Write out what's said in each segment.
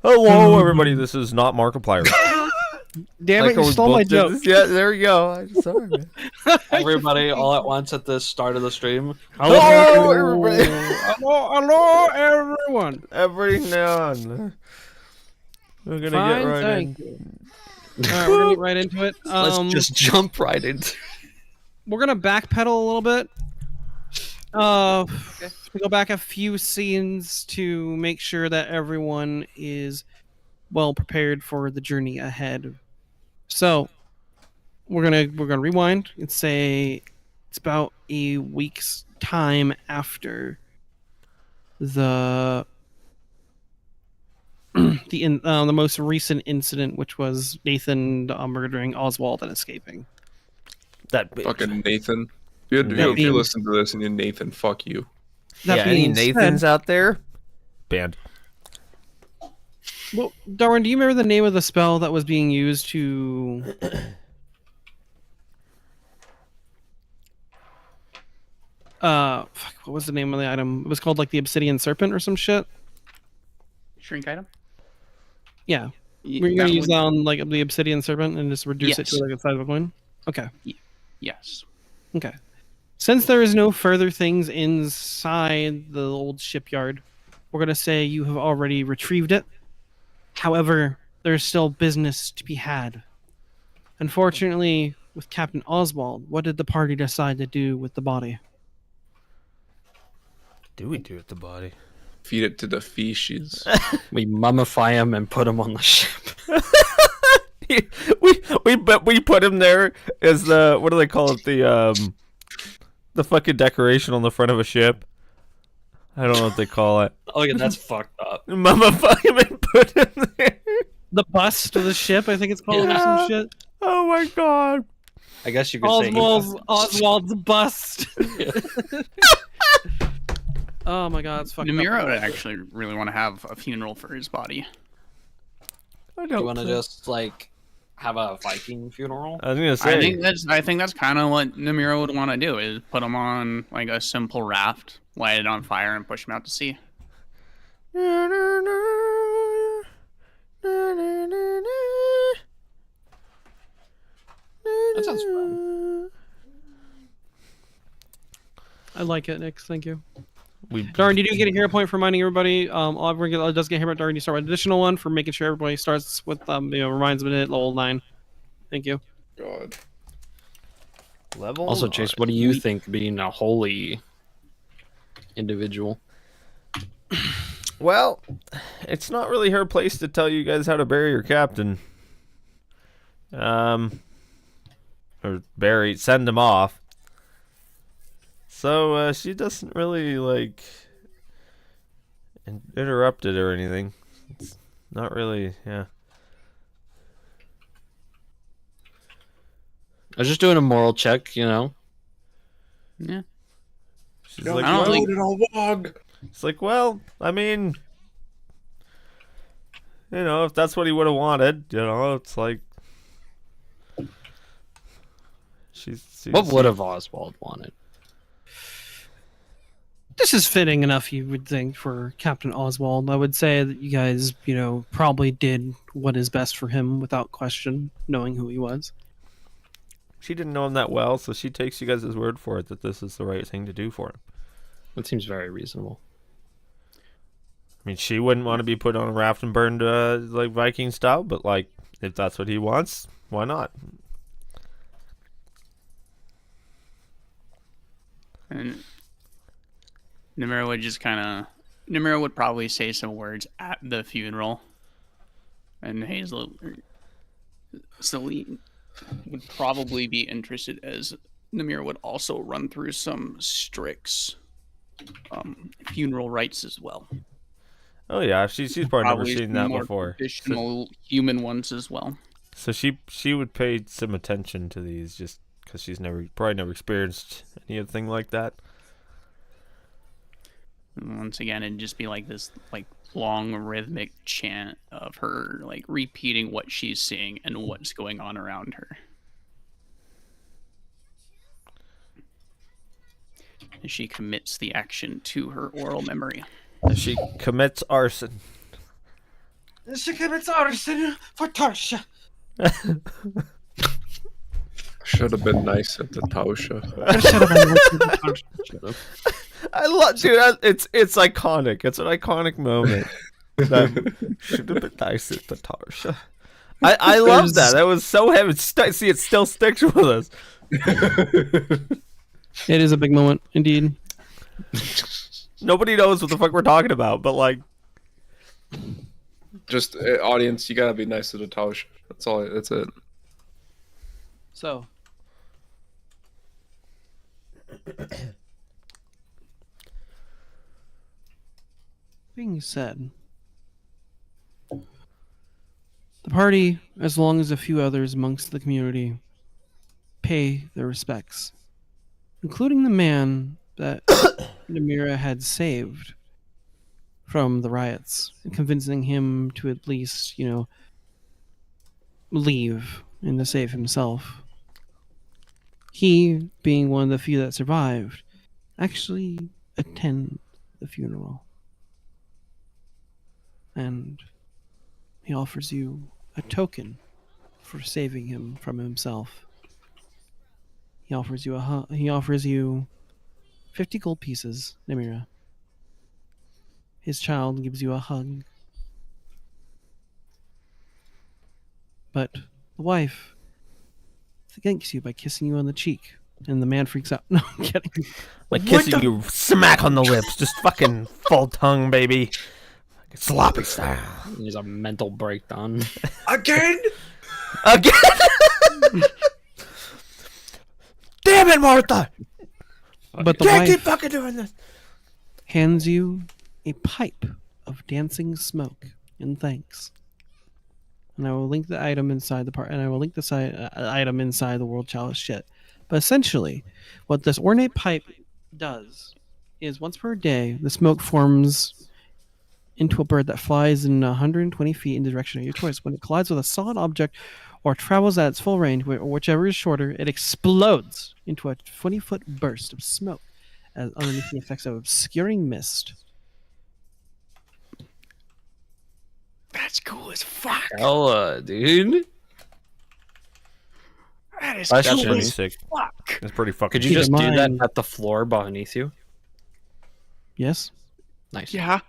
Hello, everybody. This is not Markiplier. Damn it, you stole my joke. Yeah, there you go. I'm sorry, man. Everybody all at once at the start of the stream. Hello, everybody. Hello, everyone. Every now and then. We're gonna Fine, get right thank in. you. All right, we're gonna get right into it. Let's just jump right into. We're gonna backpedal a little bit. We go back a few scenes to make sure that everyone is well prepared for the journey ahead. So we're gonna rewind and say it's about a week's time after the the most recent incident, which was Nathan murdering Oswald and escaping. That bitch. Fucking Nathan. If you listen to this and you're Nathan, fuck you. Yeah, any Nathans out there? Banned. Well, Darwin, do you remember the name of the spell that was being used to... what was the name of the item? It was called like the Obsidian Serpent or some shit? Shrink item? Yeah. Were you going to use that on like the Obsidian Serpent and just reduce it to like the size of a coin? Okay. Yes. Okay. Since there is no further things inside the old shipyard, we're going to say you have already retrieved it. However, there's still business to be had. Unfortunately, with Captain Oswald, what did the party decide to do with the body? Do we do with the body? Feed it to the fishes. We mummify him and put him on the ship. we put him there as the, what do they call it, the fucking decoration on the front of a ship. I don't know what they call it. Oh yeah, that's fucked up. Mummify him and put him there. The bust of the ship, I think it's called, or some shit. Oh my god. I guess you could say Oswald's bust. Oh my god, it's fucking Namiro would actually really want to have a funeral for his body. I Do you want to just like have a Viking funeral? I was gonna say. I think that's kind of what Namiro would want to do, is put him on like a simple raft, light it on fire, and push him out to sea. That sounds fun. I like it, Nick. Thank you. Darn, you do get a hero point for reminding everybody. It does get hero point. Darn, you start with an additional one for making sure everybody starts with reminds them to hit level 9. Thank you. God. Level. Also, Chase, what do you think being a holy individual? Well, it's not really her place to tell you guys how to bury your captain. Or send him off. So, she doesn't really, like, interrupt it or anything. It's not really, yeah. I was just doing a moral check, you know? Yeah. She's No, like, I don't well, think- it's like, well, I mean, you know, if that's what he would have wanted, you know, it's like, What would have Oswald wanted? This is fitting enough, you would think, for Captain Oswald. I would say that you guys, probably did what is best for him without question, knowing who he was. She didn't know him that well, so she takes you guys' word for it that this is the right thing to do for him. That seems very reasonable. I mean, she wouldn't want to be put on a raft and burned like Viking style, but like, if that's what he wants, why not? And Namiro would probably say some words at the funeral, and Hazel Celine would probably be interested, as Namiro would also run through some Strix's funeral rites as well. Oh yeah, she's probably never seen that more before. Traditional human ones as well. So she would pay some attention to these just because she's probably never experienced anything like that. And once again, it'd just be like this long rhythmic chant of her repeating what she's seeing and what's going on around her. And she commits the action to her oral memory. She commits arson. Should have been nice at the Tausha. I love, dude. It's iconic. It's an iconic moment. That should have been nice at the Tarsha. I love that. That was so heavy. See, it still sticks with us. It is a big moment, indeed. Nobody knows what the fuck we're talking about, but like, Just audience, you gotta be nice to the Tausha. That's all. That's it. So, being said, the party, as long as a few others amongst the community, pay their respects, including the man that Namira had saved from the riots, and convincing him to at least, leave and to save himself. He, being one of the few that survived, actually attend the funeral. And he offers you a token for saving him from himself. He offers you 50 gold pieces, Namira. His child gives you a hug. But the wife thanks you by kissing you on the cheek. And the man freaks out. No, I'm kidding. like kissing you smack on the lips, just fucking full tongue, baby, sloppy style. There's a mental breakdown. Again? Damn it, Martha! But the Can't keep wife fucking doing this. hands you a pipe of dancing smoke in thanks. And I will link the item inside the part, and I will link the item inside the World Chalice shit. But essentially, what this ornate pipe does is once per day, the smoke forms into a bird that flies in 120 feet in the direction of your choice. When it collides with a solid object or travels at its full range, or whichever is shorter, it explodes into a 20-foot burst of smoke as underneath the effects of obscuring mist. That's cool as fuck. Hella, dude. That is That's cool pretty as sick. fuck. That's pretty fucking. Could you Keep just in do that mind- at the floor beneath you? Yes? Nice. Yeah.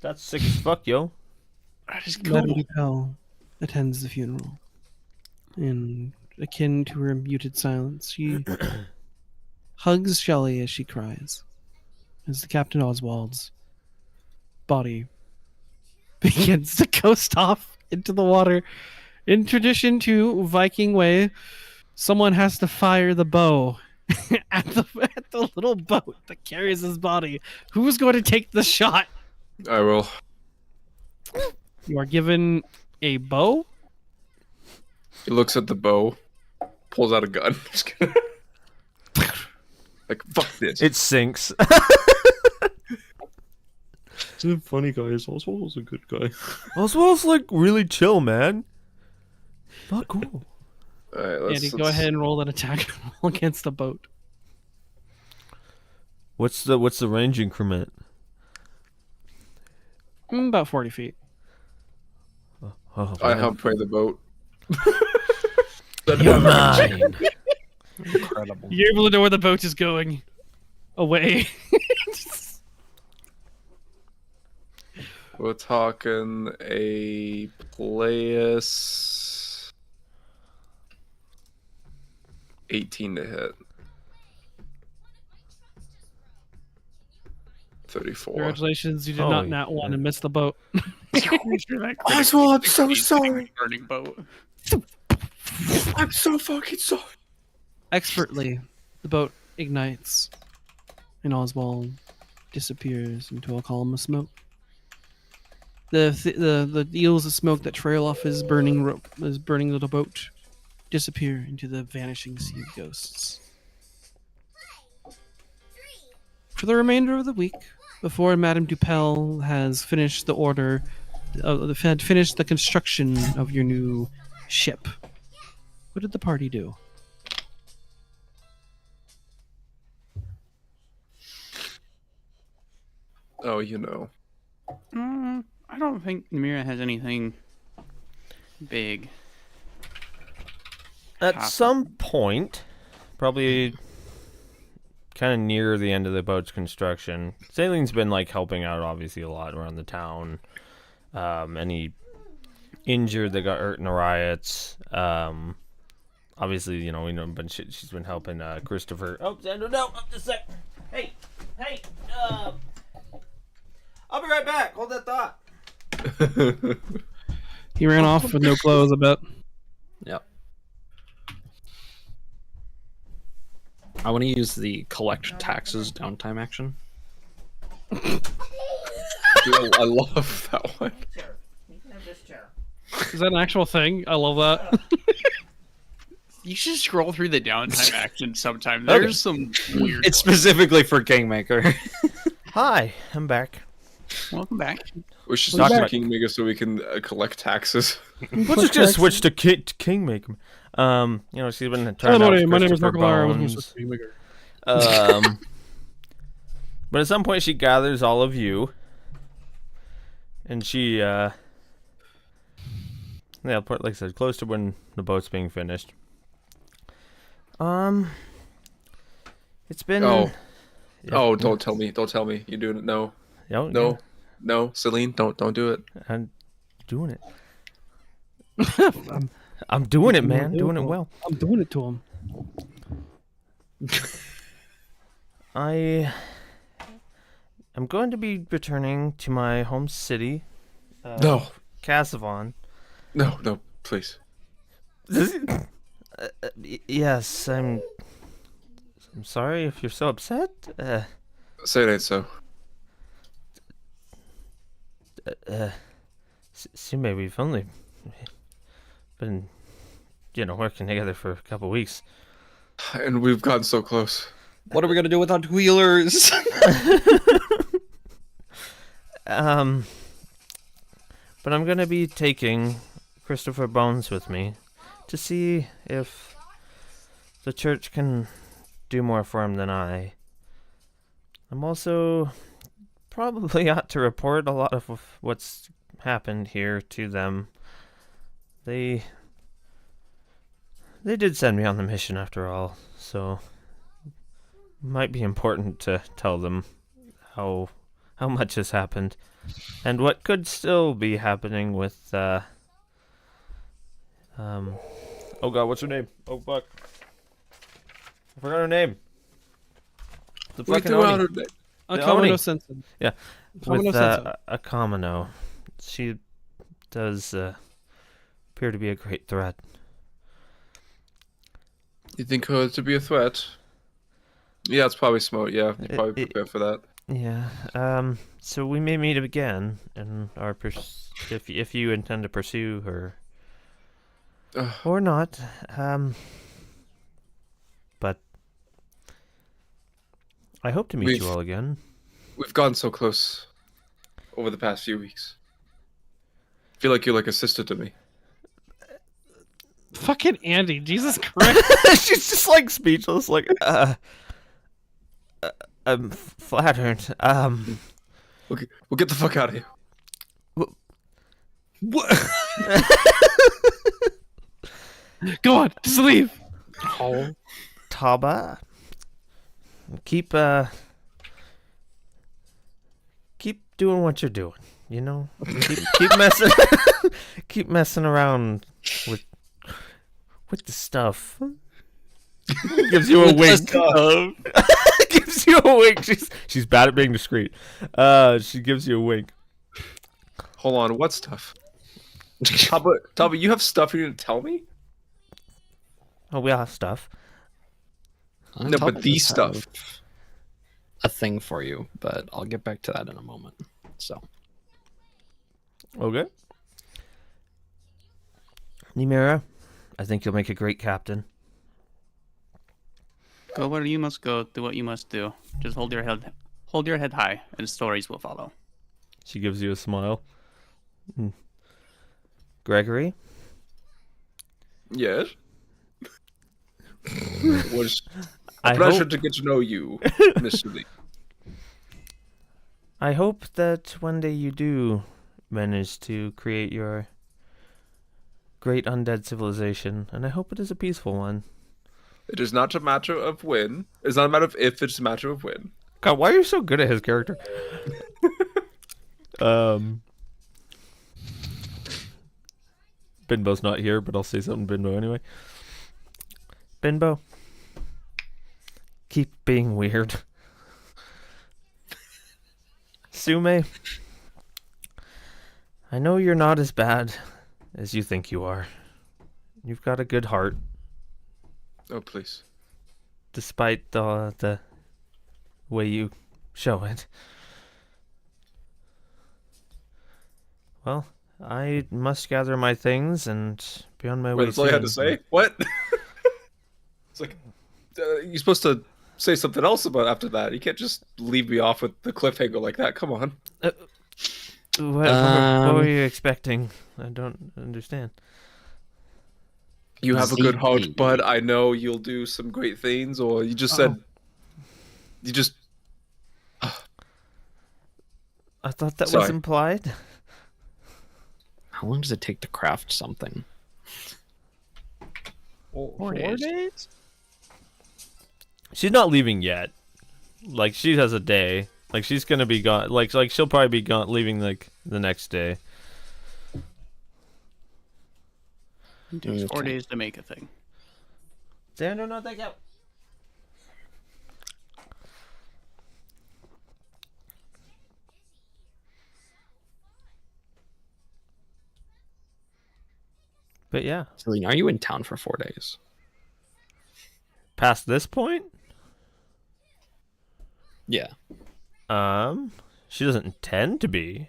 That's sick as fuck, yo. That is Madame cool. Dupel attends the funeral. And akin to her muted silence, she hugs Shelley as she cries. As the Captain Oswald's body begins to coast off into the water. In tradition to Viking way, someone has to fire the bow at the little boat that carries his body. Who's going to take the shot? I will. You are given a bow. He looks at the bow, pulls out a gun. Just kidding. Like, fuck this. It sinks. Isn't it funny, guys? Oswald was a good guy. Oswald's like really chill, man. Not cool. Alright, let's, Andy, go ahead and roll an attack roll against the boat. What's the range increment? About 40 feet. Oh, I helped pay the boat. You're mine. Incredible. You're able to know where the boat is going. Away. We're talking a place 18 to hit. 34. Congratulations, you did Holy not nat one and miss the boat. Oswald, I'm so sorry. Burning boat. I'm so fucking sorry. Expertly, the boat ignites, and Oswald disappears into a column of smoke. The eels of smoke that trail off his burning little boat disappear into the vanishing sea of ghosts. For the remainder of the week, before Madame Dupel has finished the finished the construction of your new ship, what did the party do? Oh, you know. I don't think Namira has anything big. At Copper. some point, probably kind of near the end of the boat's construction, Saleen's been like helping out obviously a lot around the town. Any injured that got hurt in the riots. Obviously, you know, we know, but she's been helping Christopher. Oh, no, just a sec. Hey, I'll be right back. Hold that thought. He ran off with no clothes, I bet. Yep. I want to use the collect taxes downtime action. Dude, I love that one. Is that an actual thing? I love that. You should scroll through the downtime action sometime. There's some weird. It's specifically for Kingmaker. Hi, I'm back. Welcome back. We should Talk switch to about- Kingmaker so we can collect taxes. We're just gonna switch to Kingmaker. You know, she's been trying Hello, to my name is Christopher Mark Lara. Bones. But at some point she gathers all of you, and she, yeah, like I said, close to when the boat's being finished. It's been. Oh. Yeah, Oh, don't tell me. Don't tell me. You're doing it. No. yeah, No. No. Celine, don't do it. I'm doing it. I'm doing it, man. Doing it well. I'm doing it to him. I am going to be returning to my home city, No. Cassavon. No, please. Yes, I'm sorry if you're so upset. Say it ain't so. Sume, we've only been, you know, working together for a couple weeks. And we've gotten so close. What are we gonna do without wheelers? But I'm gonna be taking Christopher Bones with me to see if the church can do more for him than I. I'm also probably ought to report a lot of what's happened here to them. They did send me on the mission after all, so might be important to tell them how much has happened and what could still be happening with oh god, what's her name? Oh fuck, I forgot her name. The We fucking threw out Oni. her name. Akamino Sensen. Yeah, Akamino with Sensen. Akamino. She does appear to be a great threat. You think her to be a threat? Yeah, it's probably smart. Yeah, you probably It- prepare for that. Yeah. So we may meet again in our if you intend to pursue her Ugh. or not. But I hope to meet you all again. We've gotten so close over the past few weeks. I feel like you're like a sister to me. Fucking Andy, Jesus Christ. She's just like speechless, like I'm flattered. Okay, we'll get the fuck out of here. What? Go on, just leave. Oh. Taba, keep doing what you're doing. You know, keep messing, keep messing around with the stuff. Gives you a wink. Gives you a wink. She's bad at being discreet. She gives you a wink. Hold on, what stuff? Taba, you have stuff you didn't tell me? Oh, we all have stuff. On No, top but of these this, stuff. have a thing for you, but I'll get back to that in a moment. So, Okay. Nimira, I think you'll make a great captain. Go where you must go. Do what you must do. Just hold your head high, and stories will follow. She gives you a smile. Gregory, Yes. Was I a pleasure hope, to get to know you, Mr. Lee. I hope that one day you do manage to create your great undead civilization, and I hope it is a peaceful one. It is not a matter of when. It's not a matter of if, it's a matter of when. God, why are you so good at his character? Binbo's not here, but I'll say something to Binbo anyway. Binbo, keep being weird. Sume, I know you're not as bad as you think you are. You've got a good heart, Oh, please. despite the way you show it. Well, I must gather my things and be on my way. Wait, that's all you had to soon. say? What? It's like, you're supposed to say something else about after that. You can't just leave me off with the cliffhanger like that. Come on. What were you expecting? I don't understand. You have a good heart, ZP. but I know you'll do some great things, or you just said... You just... I thought that was Sorry. implied. How long does it take to craft something? 4 days? She's not leaving yet. Like, she has a day. Like, she's gonna be gone. Like she'll probably be gone, leaving like the next day. It takes 4 Okay. days to make a thing. Xander, no, thank you. But yeah, Celine, are you in town for 4 days? past this point, Yeah. she doesn't intend to be.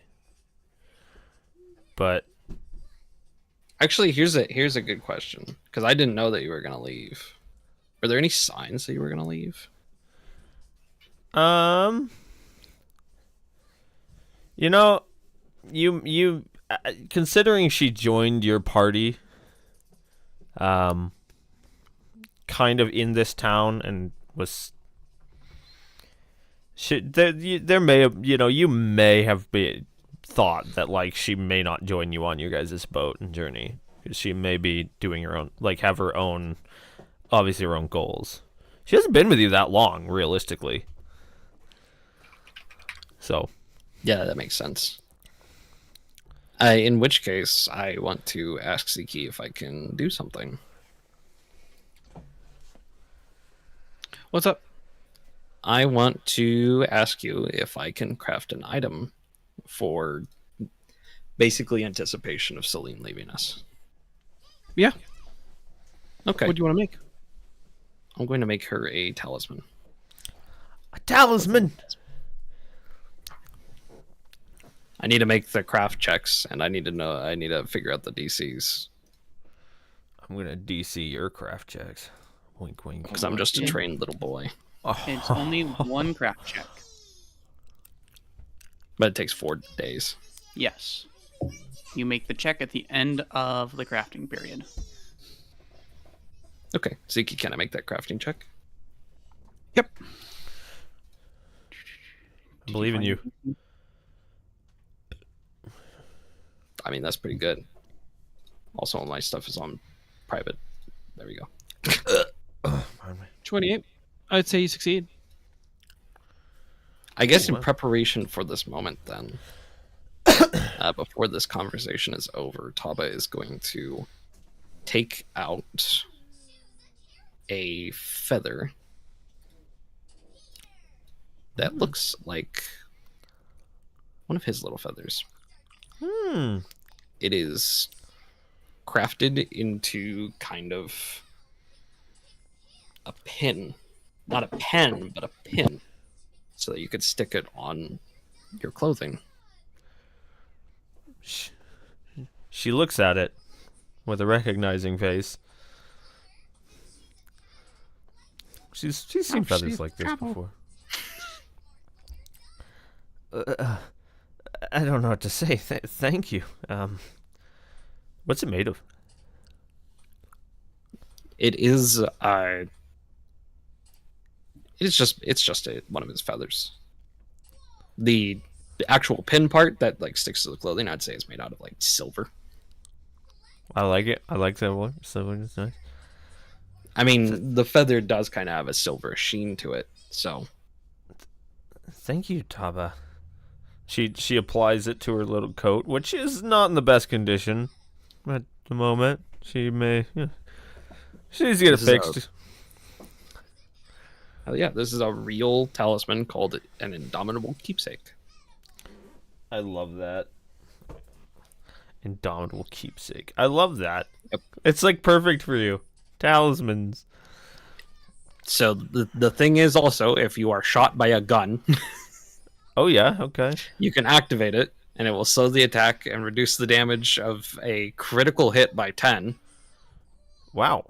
But Actually, here's a good question, because I didn't know that you were gonna leave. Were there any signs that you were gonna leave? you know, you considering she joined your party, kind of in this town and was. There may have, you may have thought that like she may not join you on your guys' boat and journey, because she may be doing her own, like have her own, obviously her own goals. She hasn't been with you that long, realistically. So, Yeah, that makes sense. In which case, I want to ask Ziki if I can do something. What's up? I want to ask you if I can craft an item for basically anticipation of Celine leaving us. Yeah. Okay. What do you want to make? I'm going to make her a talisman. a talisman. I need to make the craft checks, and I need to figure out the DCs, I'm gonna DC your craft checks. Wink, wink. because I'm just a trained little boy. It's only one craft check. But it takes 4 days. Yes. You make the check at the end of the crafting period. Okay, Ziki, can I make that crafting check? Yep. I believe in you. I mean, that's pretty good. Also, all my stuff is on private. There we go. 28. I'd say you succeed. I guess in wow. preparation for this moment, then, before this conversation is over, Taba is going to take out a feather that looks like one of his little feathers. It is crafted into kind of a pin. Not a pen, but a pin. So that you could stick it on your clothing. She looks at it with a recognizing face. She's seen feathers like this before. I don't know what to say. Thank you. What's it made of? It is it's just one of his feathers. The The actual pin part that like sticks to the clothing, I'd say is made out of like silver. I like it. I like that one. Silver is nice. I mean, the feather does kind of have a silver sheen to it, so. Thank you, Taba. She applies it to her little coat, which is not in the best condition at the moment. She may. Yeah. She needs to get it fixed. Hell yeah, this is a real talisman called an Indomitable Keepsake. I love that. Indomitable Keepsake. I love that. Yep. It's like perfect for you. Talismans. So the thing is also, if you are shot by a gun, Oh yeah, okay. you can activate it, and it will slow the attack and reduce the damage of a critical hit by 10. Wow.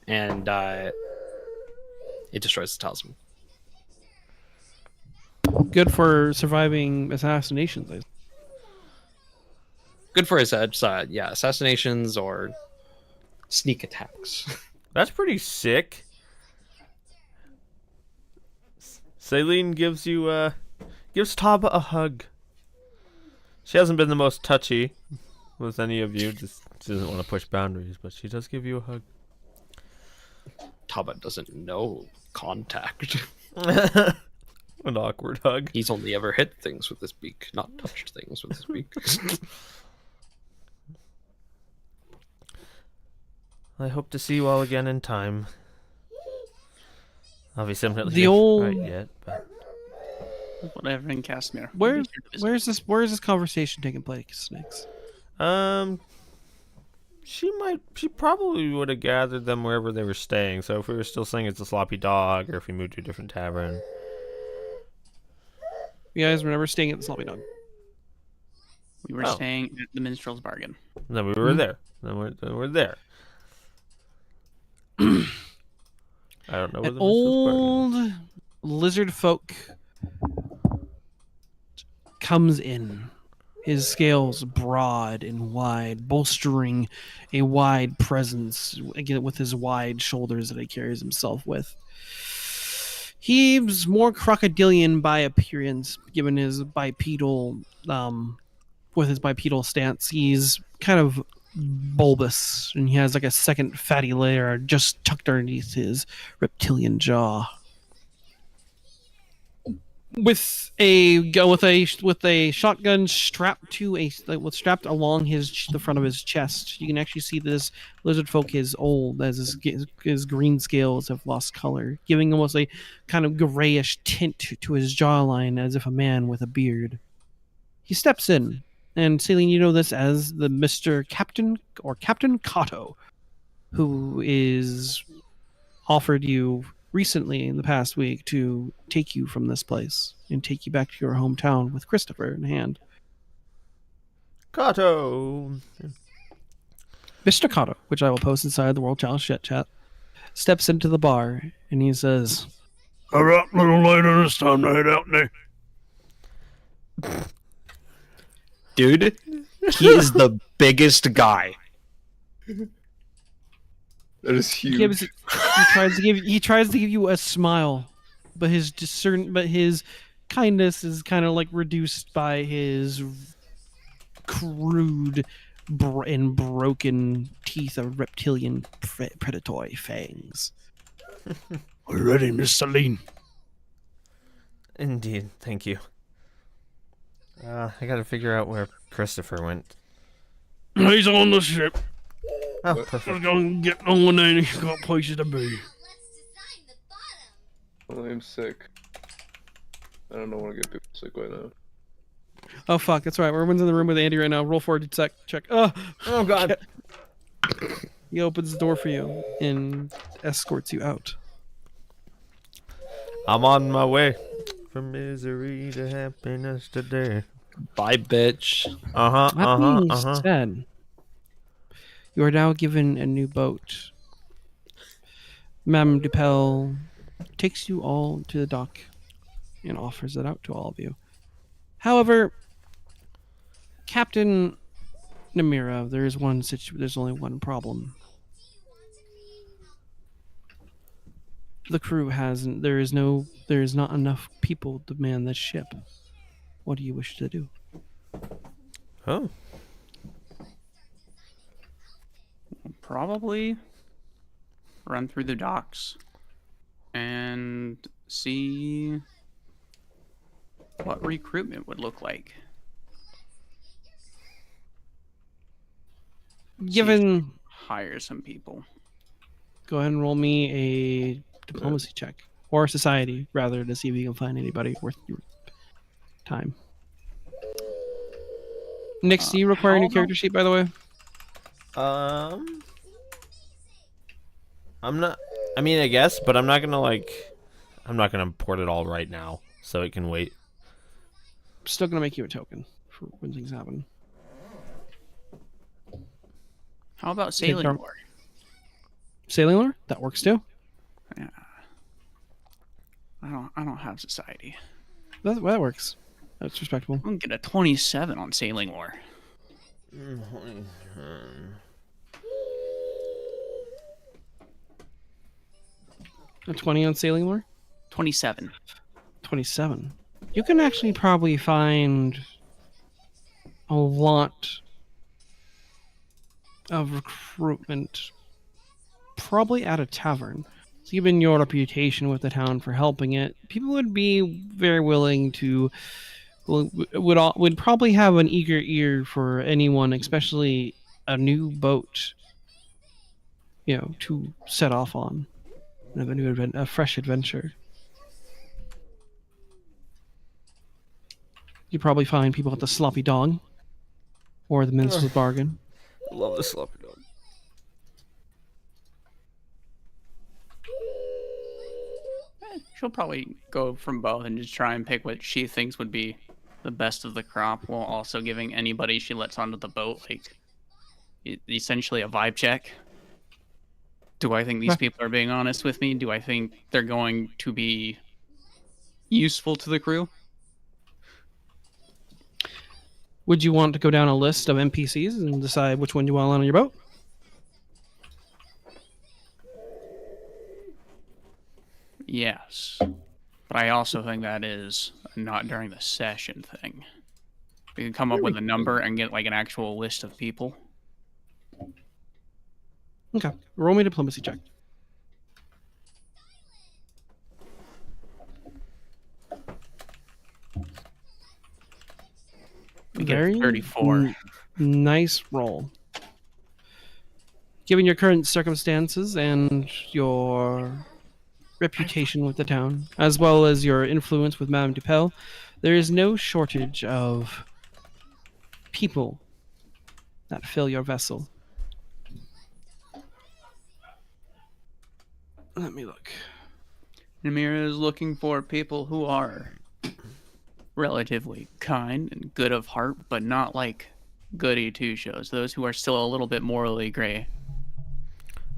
And it destroys the talisman. Good for surviving assassinations. Good for his head side, yeah, assassinations or sneak attacks. That's pretty sick. Celine gives Taba a hug. She hasn't been the most touchy with any of you. Just she doesn't want to push boundaries, but she does give you a hug. Taba doesn't know contact. An awkward hug. He's only ever hit things with his beak, not touched things with his beak. I hope to see you all again in time. Obviously, I'm not The old- right yet, but Whatever in Casimir. Where's this conversation taking place, Snakes? she probably would have gathered them wherever they were staying. So if we were still saying it's a sloppy dog, or if we moved to a different tavern. You guys were never staying at the Sloppy Dog. We were Oh. staying at the Minstrel's Bargain. Then we were there. Then we're there. I don't know where An the old old lizard folk comes in, his scales broad and wide, bolstering a wide presence again with his wide shoulders that he carries himself with. He's more crocodilian by appearance, given his bipedal, with his bipedal stance. He's kind of bulbous, and he has like a second fatty layer just tucked underneath his reptilian jaw. With a shotgun strapped along the front of his chest, you can actually see this lizard folk is old, as his green scales have lost color, giving almost a kind of grayish tint to his jawline, as if a man with a beard. He steps in, and Celine, you know this as the Mr. Captain or Captain Kato, who is offered you recently in the past week to take you from this place and take you back to your hometown with Christopher in hand. Kato. Mr. Kato, which I will post inside the World Challenge chat, steps into the bar and he says, All right, little later, it's time to head out now. Dude, he is the biggest guy. That is huge. he tries to give you a smile, but his kindness is kind of like reduced by his crude and broken teeth of reptilian predatory fangs. We're ready, Miss Celine. Indeed, thank you. I gotta figure out where Christopher went. He's on the ship. Oh, Let's perfect. go and get on there. He's got places to be. I'm sick. I don't want to get people sick right now. Oh fuck, that's right. Everyone's in the room with Andy right now. Roll forward to check. Oh god. He opens the door for you and escorts you out. I'm on my way from misery to happiness today. Bye, bitch. That being said, you are now given a new boat. Madame Dupel takes you all to the dock and offers it out to all of you. However, Captain Namira, there's only one problem. The crew there is not enough people to man this ship. What do you wish to do? Oh. Probably run through the docks and see what recruitment would look like. Given, Hire some people. go ahead and roll me a diplomacy check. Or society, rather, to see if you can find anybody worth your time. Nix, do you require a new character sheet, by the way? I'm not. I mean, I guess, but I'm not gonna I'm not gonna import it all right now, so it can wait. Still gonna make you a token for when things happen. How about sailing dark- lore? Sailing lore? That works too. Yeah. I don't have society. That works. That's respectable. I'm gonna get a 27 on sailing lore. A 20 on sailing lore? 27. 27. You can actually probably find a lot of recruitment probably at a tavern. So given your reputation with the town for helping it, people would be very willing to would probably have an eager ear for anyone, especially a new boat, to set off on a fresh adventure. You probably find people at the Sloppy Dog or the Minstrel's Bargain. I love the sloppy dog. She'll probably go from both and just try and pick what she thinks would be the best of the crop, while also giving anybody she lets onto the boat essentially a vibe check. Do I think these people are being honest with me? Do I think they're going to be useful to the crew? Would you want to go down a list of NPCs and decide which one you want on your boat? Yes. But I also think that is not during the session thing. We can come up with a number and get an actual list of people. Okay. Roll me a diplomacy check. We get 34. Nice roll. Given your current circumstances and your reputation with the town, as well as your influence with Madame Dupel, there is no shortage of people that fill your vessel. Let me look. Namira is looking for people who are relatively kind and good of heart, but not like goody two shows. Those who are still a little bit morally gray.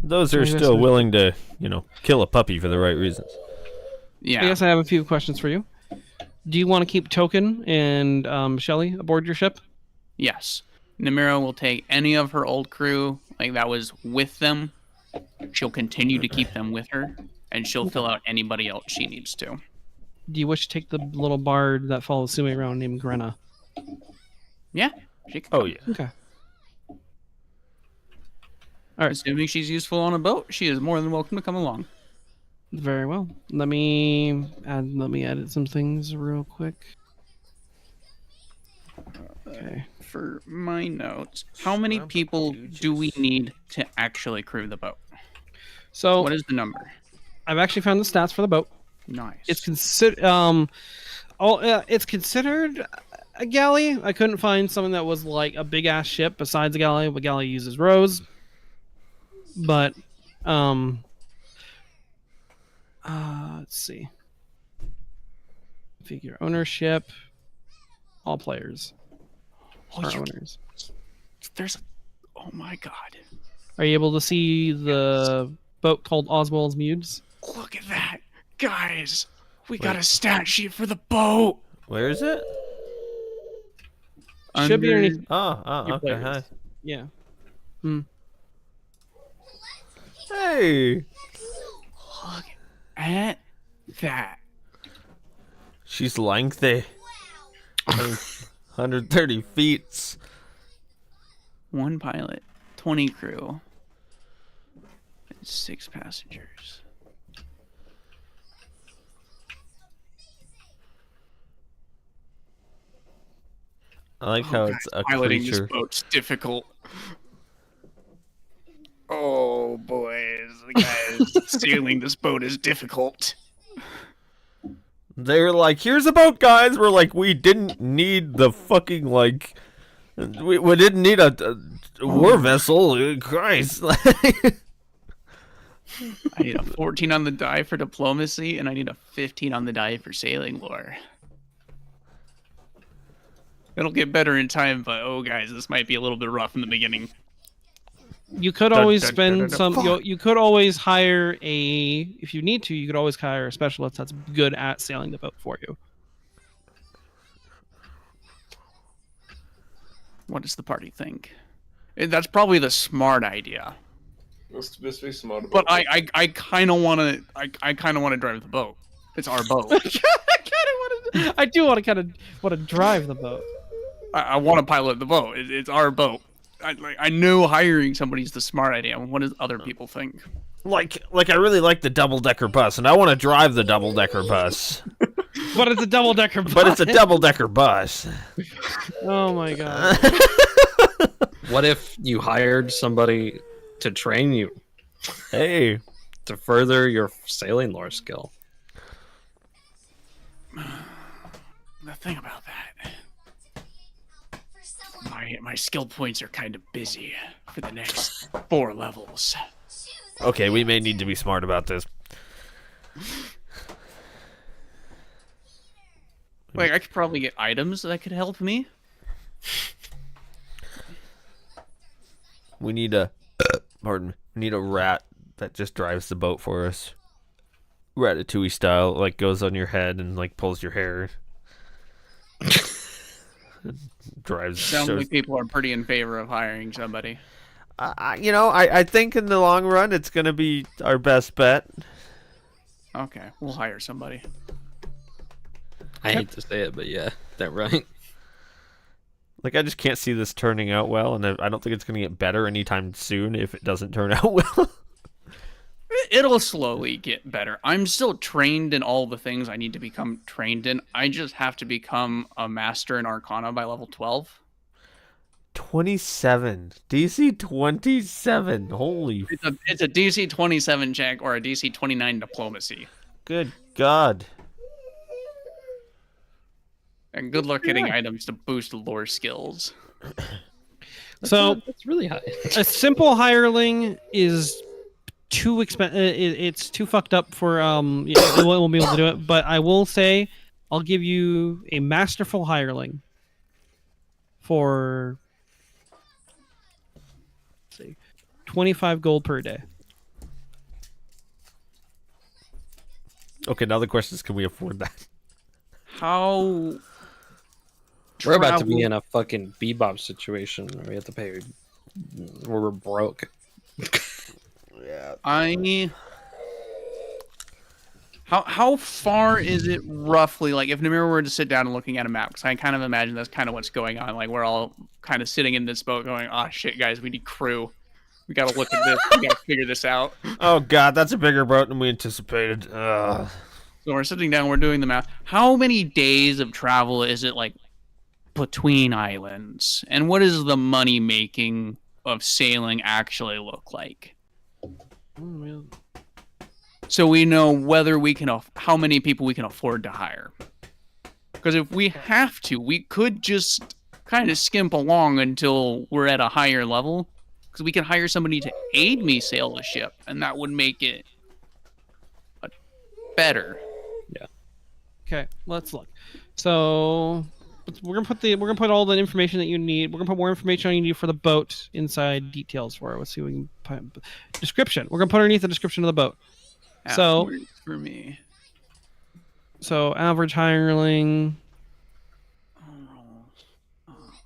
Those are still willing to, kill a puppy for the right reasons. Yeah. I guess I have a few questions for you. Do you want to keep Token and Shelly aboard your ship? Yes. Namira will take any of her old crew, that was with them. She'll continue to keep them with her, and she'll fill out anybody else she needs to. Do you wish to take the little bard that follows Sumi around named Grenna? Yeah. She can Oh, come. yeah. Okay. All right. Assuming she's useful on a boat, she is more than welcome to come along. Very well. Let me edit some things real quick. Okay. For my notes, how many people do we need to actually crew the boat? So What is the number? I've actually found the stats for the boat. Nice. It's considered it's considered a galley. I couldn't find something that was like a big ass ship besides a galley. A galley uses rows. But let's see. Figure ownership. All players are owners. Oh my god. Are you able to see the boat called Oswald's Mudes? Look at that. Guys, we got a stat sheet for the boat. Where is it? Should be underneath. Oh, Your okay. players. Hi. Yeah. Hey. Look at that. She's lengthy. 130 feet. 1 pilot, 20 crew, and 6 passengers. I like how it's a Piloting creature. this boat's difficult. Oh, boys. Guys, sailing this boat is difficult. They were like, "Here's a boat, guys." We're like, "We didn't need the fucking like, we didn't need a war vessel." Christ. I need a 14 on the die for diplomacy, and I need a 15 on the die for sailing lore. It'll get better in time, but oh, guys, this might be a little bit rough in the beginning. You could always spend some. You could always hire a. If you need to, you could always hire a specialist that's good at sailing the boat for you. What does the party think? That's probably the smart idea. Let's be smart about But it. I kind of want to. I kind of want to drive the boat. It's our boat. I do want to drive the boat. I want to pilot the boat. It's our boat. I know hiring somebody's the smart idea. What does other people think? Like I really like the double-decker bus, and I want to drive the double-decker bus. But it's a double-decker bus. But it's a double-decker bus. Oh my god. What if you hired somebody to train you Hey, to further your sailing lore skill? The thing about that, my skill points are kind of busy for the next 4 levels. okay, we may need to be smart about this. Like, I could probably get items that could help me. We need a pardon. We need a rat that just drives the boat for us. Ratatouille style, like goes on your head and like pulls your hair. Drives. Sounds shows- like people are pretty in favor of hiring somebody. I think in the long run it's gonna be our best bet. Okay, we'll hire somebody. I hate to say it, but yeah, that right. Like I just can't see this turning out well, and I don't think it's gonna get better anytime soon if it doesn't turn out well. It'll slowly get better. I'm still trained in all the things I need to become trained in. I just have to become a master in Arcana by level 12. 27 DC 27. Holy It's a DC 27 check or a DC 29 diplomacy. good God! And good luck getting items to boost lore skills. So That's really high. a simple hireling is too it's too fucked up for we won't be able to do it. But I will say I'll give you a masterful hireling for let's see 25 gold per day. Okay, now the question is, can we afford that? How We're about to be travel- in a fucking bebop situation where we have to pay. We're broke. How far is it roughly? Like, if Namir were to sit down and looking at a map, because I kind of imagine that's kind of what's going on. Like, we're all kind of sitting in this boat going, "Ah, shit, guys, we need crew. We got to look at this. We got to figure this out." Oh God, that's a bigger boat than we anticipated. Ugh. So we're sitting down, we're doing the math. How many days of travel is it, like, between islands? And what does the money making of sailing actually look like? So we know whether we can, how many people we can afford to hire. Because if we have to, we could just kind of skimp along until we're at a higher level. Because we can hire somebody to aid me sail a ship, and that would make it better. Okay, let's look. So we're gonna put all the information that you need. We're gonna put more information on you for the boat inside details for it. Let's see if we can put description. We're gonna put underneath the description of the boat. So Afterwards for me. So average hireling.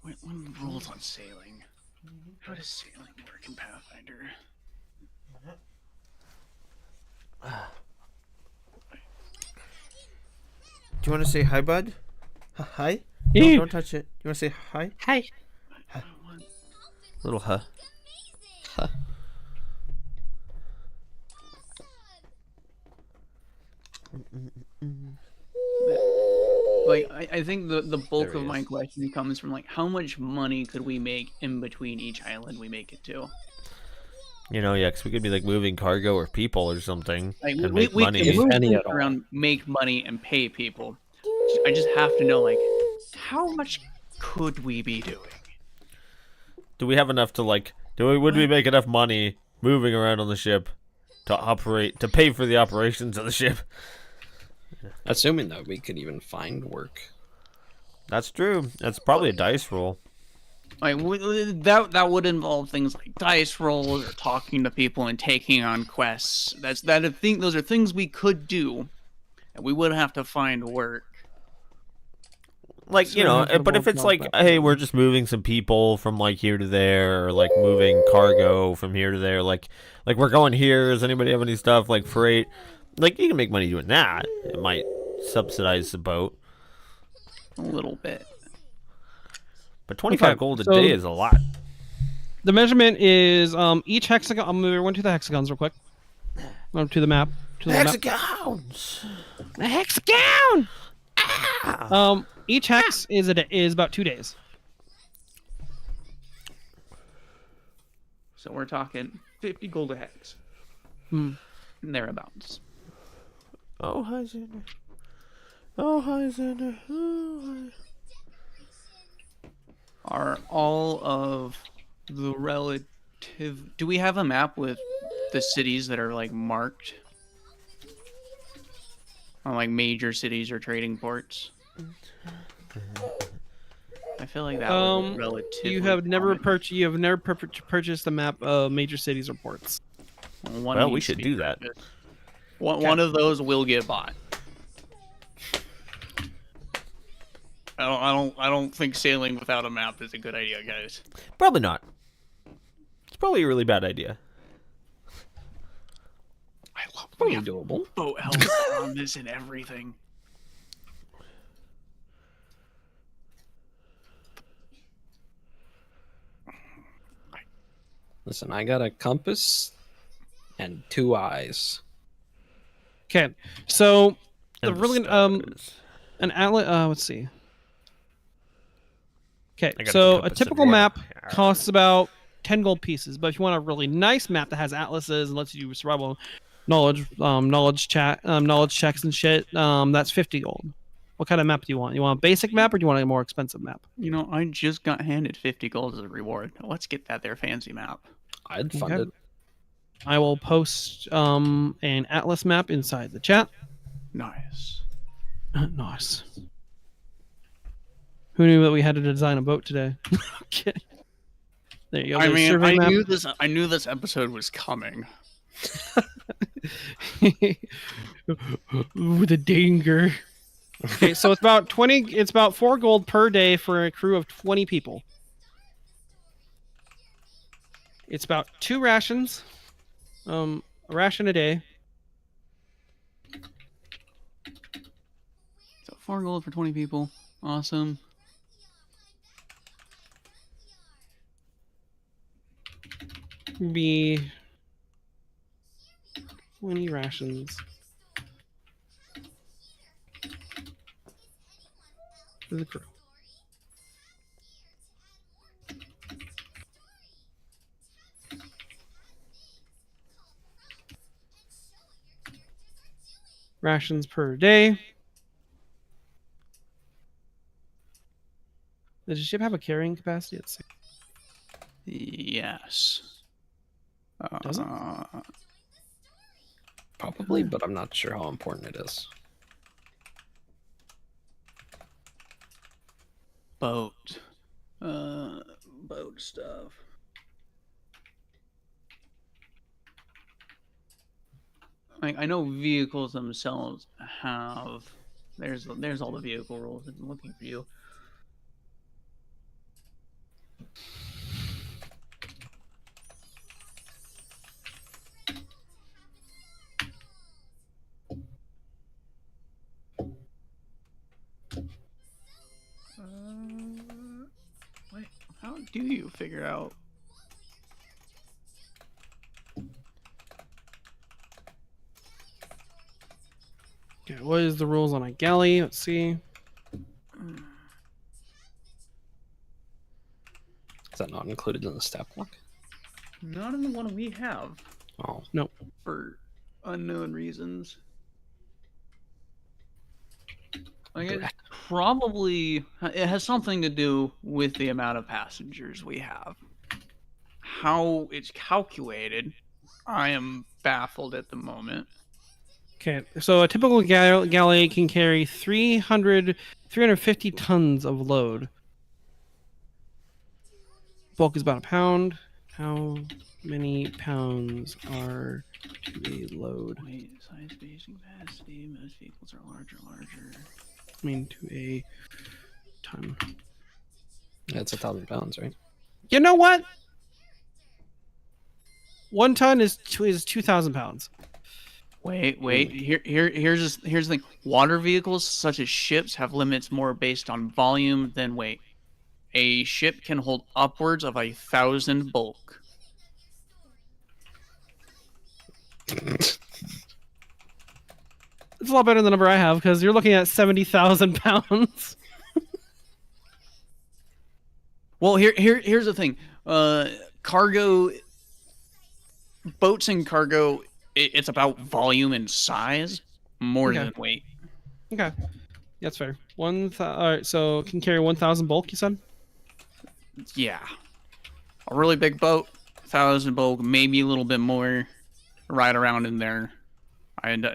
What are the rules on sailing? How does sailing work in Pathfinder? Do you want to say hi, bud? Hi. No, Ew. don't touch it. You want to say hi? Hi. Little huh. Like, I think the bulk There he of my is. question comes from, like, how much money could we make in between each island we make it to? You know, yeah, 'cause we could be like moving cargo or people or something Like, and we make can money. move any things at all. around, make money, and pay people. I just have to know, like, how much could we be doing? Do we have enough to like? Would we make enough money moving around on the ship to pay for the operations of the ship? Assuming that we could even find work. That's true. That's probably a dice roll. Like, that would involve things like dice rolls or talking to people and taking on quests. Those are things we could do, and we would have to find work. Like, you know, but if it's like, hey, we're just moving some people from like here to there, or like moving cargo from here to there, like we're going here. Does anybody have any stuff like freight? Like, you can make money doing that. It might subsidize the boat, A little bit. but 25 Okay, gold a so- day is a lot. The measurement is each hexagon. I'll move everyone to the hexagons real quick. To the map. To the map. Hexagons. The hexagon. Each hex is about 2 days. So we're talking 50 gold a hex. Thereabouts. Oh, hi, Xander. Oh, hi, Xander. Oh, hi. Are all of the relative... Do we have a map with the cities that are, like, marked? On, like, major cities or trading ports? I feel like that would be relatively You have never common. purchased a map of major cities or ports. One Well, we needs to should be do that. purchased. One of those will get bought. I don't think sailing without a map is a good idea, guys. Probably not. It's probably a really bad idea. I love Probably doable. boat helmets on this and everything. Listen, I got a compass and 2 eyes. Okay, so the And the really stars. an atlas. Let's see. Okay, I got so the a compass typical and map one. costs about 10 gold pieces, but if you want a really nice map that has atlases and lets you do survival knowledge, knowledge checks and shit, that's 50 gold. What kind of map do you want? You want a basic map or do you want a more expensive map? You know, I just got handed 50 gold as a reward. Let's get that there fancy map. I'd fund Okay. it. I will post an atlas map inside the chat. Nice. Nice. Who knew that we had to design a boat today? Okay. There you go. I There's a mean, survey map. I knew this episode was coming. Ooh, the danger. Okay, so it's about 20. It's about 4 gold per day for a crew of 20 people. It's about 2 rations. A ration a day. So 4 gold for 20 people. Awesome. Be 20 rations. For the crew. Rations per day. Does the ship have a carrying capacity at 6? Yes. Does it? Probably, but I'm not sure how important it is. Boat. Boat stuff. Like, I know vehicles themselves have. There's all the vehicle rules. I'm looking for you. do you figure out? Okay, what is the rules on a galley? Let's see. Is that not included in the stat block? Not in the one we have, Oh, for unknown reasons. I guess Brat. probably it has something to do with the amount of passengers we have. How it's calculated, I am baffled at the moment. Okay, so a typical galley can carry 350 tons of load. Bulk is about a pound. How many pounds are to a load? Wait, size, base, capacity. Most vehicles are larger. I mean, to a ton. yeah, it's 1,000 pounds, right? You know what? 1 ton is 2,000 pounds. Wait. Here's the thing. Water vehicles, such as ships, have limits more based on volume than weight. A ship can hold upwards of 1,000 bulk. It's a lot better than the number I have because you're looking at 70,000 pounds. Well, here's the thing. Cargo, boats and cargo, it's about volume and size more Okay. than weight. Okay, that's fair. All right, so can carry 1,000 bulk. You said. Yeah, a really big boat, 1,000 bulk, maybe a little bit more, right around in there. I'd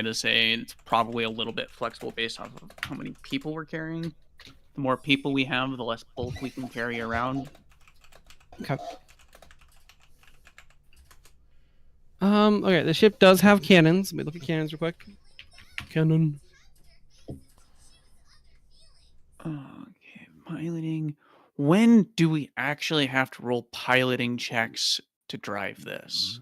just say it's probably a little bit flexible based off of how many people we're carrying. The more people we have, the less bulk we can carry around. Okay. Okay, the ship does have cannons. Let me look at cannons real quick. Cannon. Okay, piloting. When do we actually have to roll piloting checks to drive this?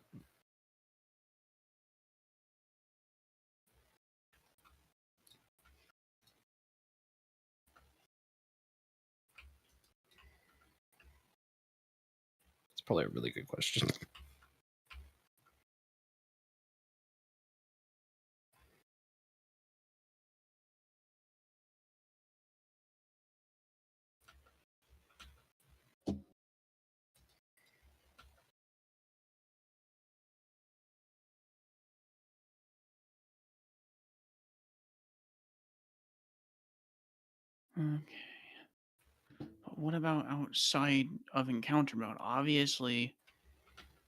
It's probably a really good question. Okay. But what about outside of encounter mode? Obviously,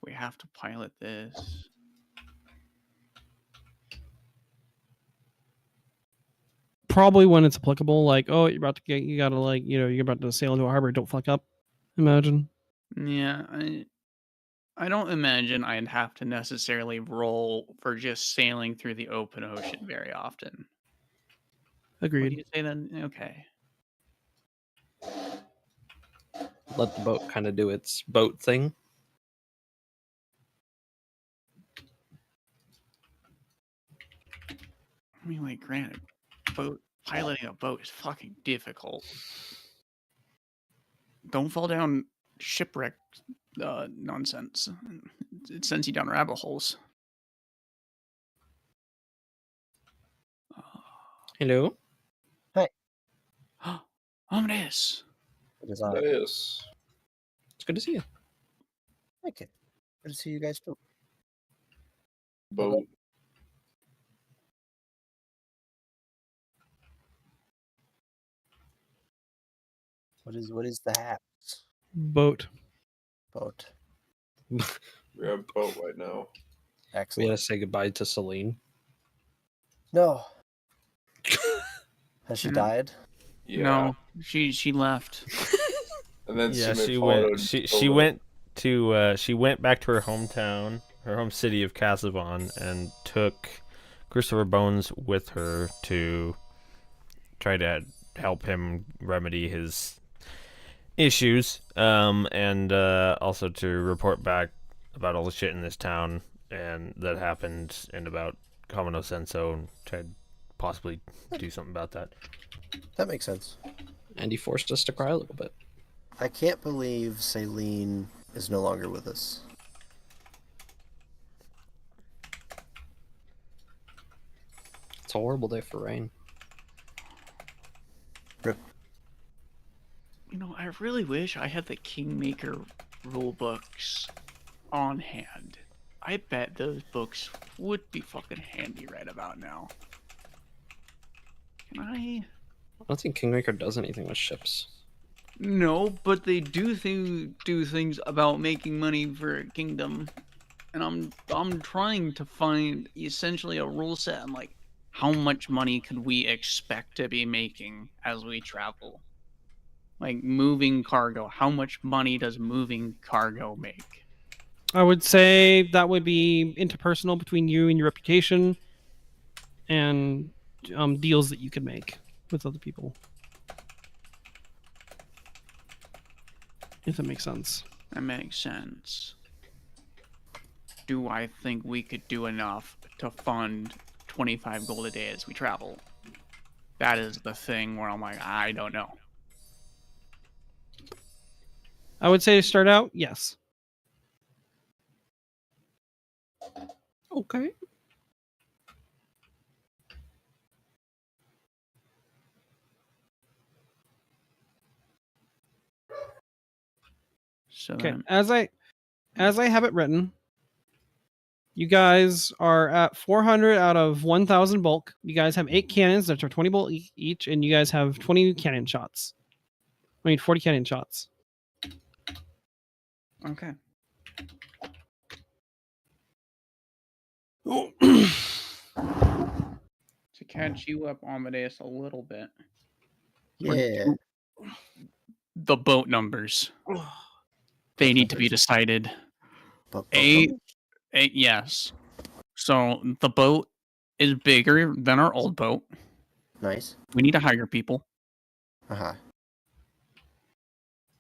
we have to pilot this. Probably when it's applicable, like, oh, you're about to get, you gotta like, you're about to sail into a harbor. Don't fuck up. Imagine. Yeah, I don't imagine I'd have to necessarily roll for just sailing through the open ocean very often. What do Agreed. you say then? Okay. Let the boat kind of do its boat thing. I mean, like, granted, piloting a boat is fucking difficult. Don't fall down shipwreck nonsense. It sends you down rabbit holes. Hello. Ominous. It is on. Yes. It's good to see you. Thank you. Good to see you guys too. Boat. What is the hat? Boat. Boat. We have boat right now. We Excellent. gotta say goodbye to Celine. No. Has she Mhm. died? Yeah. No, she left. And then Yeah, Sumit she followed went. She over. went to. She went back to her hometown, her home city of Casavon, and took Christopher Bones with her to try to help him remedy his issues, and also to report back about all the shit in this town and that happened and about Kamino Senso, and try to possibly do something about that. That makes sense. And he forced us to cry a little bit. I can't believe Saline is no longer with us. It's a horrible day for rain. Rip. You know, I really wish I had the Kingmaker rule books on hand. I bet those books would be fucking handy right about now. Can I? I don't think Kingmaker does anything with ships. No, but they do things about making money for a kingdom, and I'm trying to find essentially a rule set on like how much money could we expect to be making as we travel. Like moving cargo, how much money does moving cargo make? I would say that would be interpersonal between you and your reputation, and deals that you could make with other people. If that makes sense. That makes sense. Do I think we could do enough to fund 25 gold a day as we travel? That is the thing where I'm like, I don't know. I would say to start out, yes. Okay. So Okay. then, As I have it written, you guys are at 400 out of 1,000 bulk. You guys have 8 cannons that are 20 bolt each, and you guys have 20 cannon shots. 40 cannon shots. okay. To catch you up, Amadeus, a little bit. Yeah. The boat numbers. They need to be decided. Eight, yes. So the boat is bigger than our old boat. Nice. We need to hire people. Uh-huh.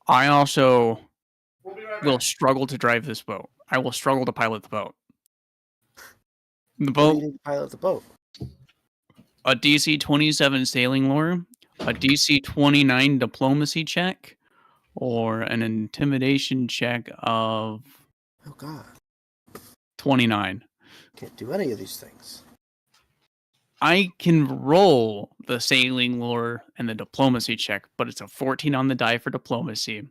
I also will struggle to drive this boat. I will struggle to pilot the boat. The What do boat, you need to pilot the boat? a DC 27 sailing lure, a DC 29 diplomacy check, or an intimidation check of Oh god. 29. Can't do any of these things. I can roll the sailing lure and the diplomacy check, but it's a 14 on the die for diplomacy,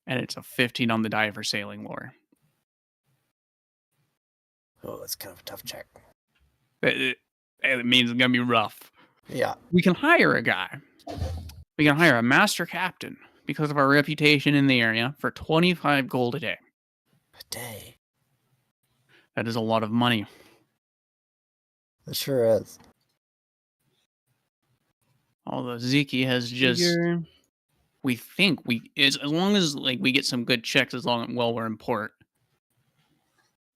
and it's a 15 on the die for sailing lure. Oh, that's kind of a tough check. It means it's gonna be rough. Yeah. We can hire a guy. We can hire a master captain because of our reputation in the area for 25 gold a day. A day. That is a lot of money. It sure is. Although Ziki has just, we think as long as like we get some good checks, while we're in port,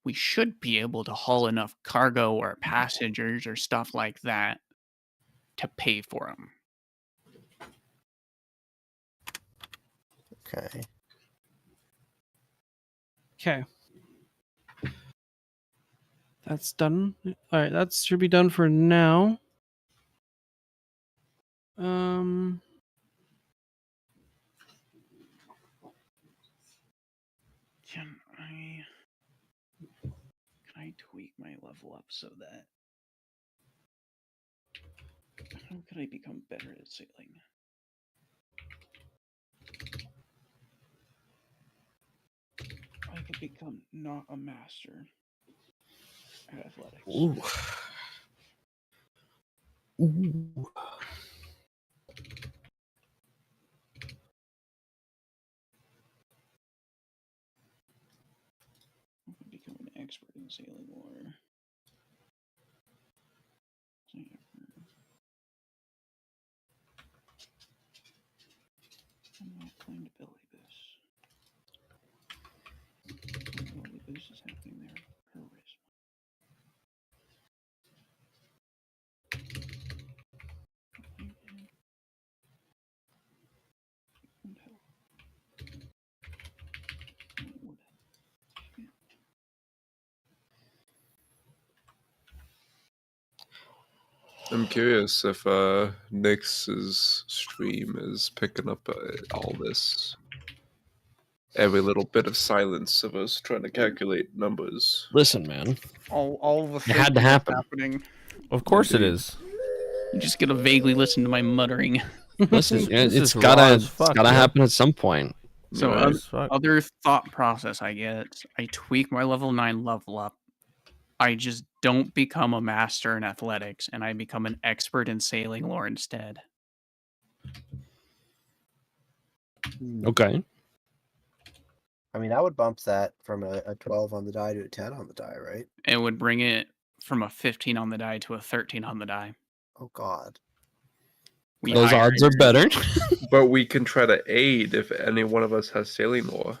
we should be able to haul enough cargo or passengers or stuff like that to pay for them. Okay. Okay. That's done. All right, that should be done for now. Can I tweak my level up so that how could I become better at sailing? I could become not a master at athletics. Ooh. Ooh. I could become an expert in sailing lore. I'm not playing to belly boost. Belly boost is happening there. Charisma. I'm curious if Nyx's stream is picking up all this. every little bit of silence of us trying to calculate numbers. Listen, man. All the It had to thinking happen. happening. Of course it Indeed. is. You just gotta vaguely listen to my muttering. Listen, This it's is raw gotta as fuck, yeah. happen at some point. So Raw as fuck. other thought process I get, I tweak my level 9 level up. I just don't become a master in athletics, and I become an expert in sailing lore instead. Okay. I mean, I would bump that from a 12 on the die to a 10 on the die, right? It would bring it from a 15 on the die to a 13 on the die. Oh, God. We Those hire odds are better. But we can try to aid if any one of us has sailing lore.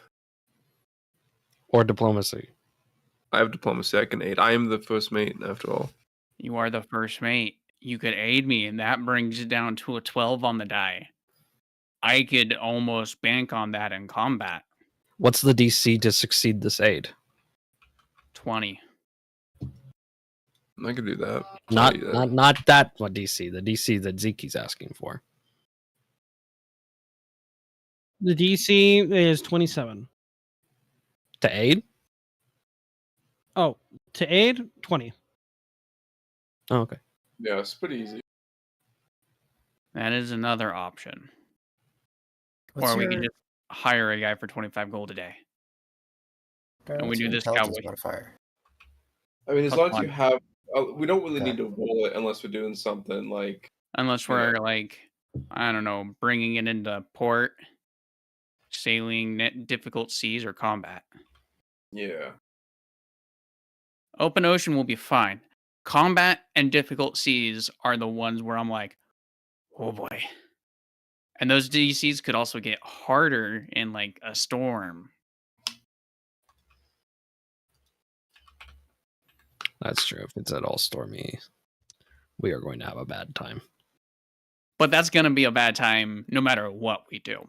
Or diplomacy. I have diplomacy. I can aid. I am the first mate, after all. You are the first mate. You could aid me, and that brings it down to a 12 on the die. I could almost bank on that in combat. What's the DC to succeed this aid? 20. I can do that. Not I'll do that. not that what DC. The DC that Zeki's asking for. The DC is 27. To aid? Oh, to aid, 20. Oh, okay. Yeah, it's pretty easy. That is another option. What's Or we your can just hire a guy for 25 gold a day. and we what's do your this intelligence cowboy. modifier? I mean, as Plus long as one. you have, we don't really Okay. need to roll it unless we're doing something like. Unless we're like, I don't know, bringing it into port, sailing difficult seas, or combat. Yeah. Open ocean will be fine. Combat and difficult seas are the ones where I'm like, oh boy. And those DCs could also get harder in like a storm. That's true. If it's at all stormy, we are going to have a bad time. But that's going to be a bad time no matter what we do.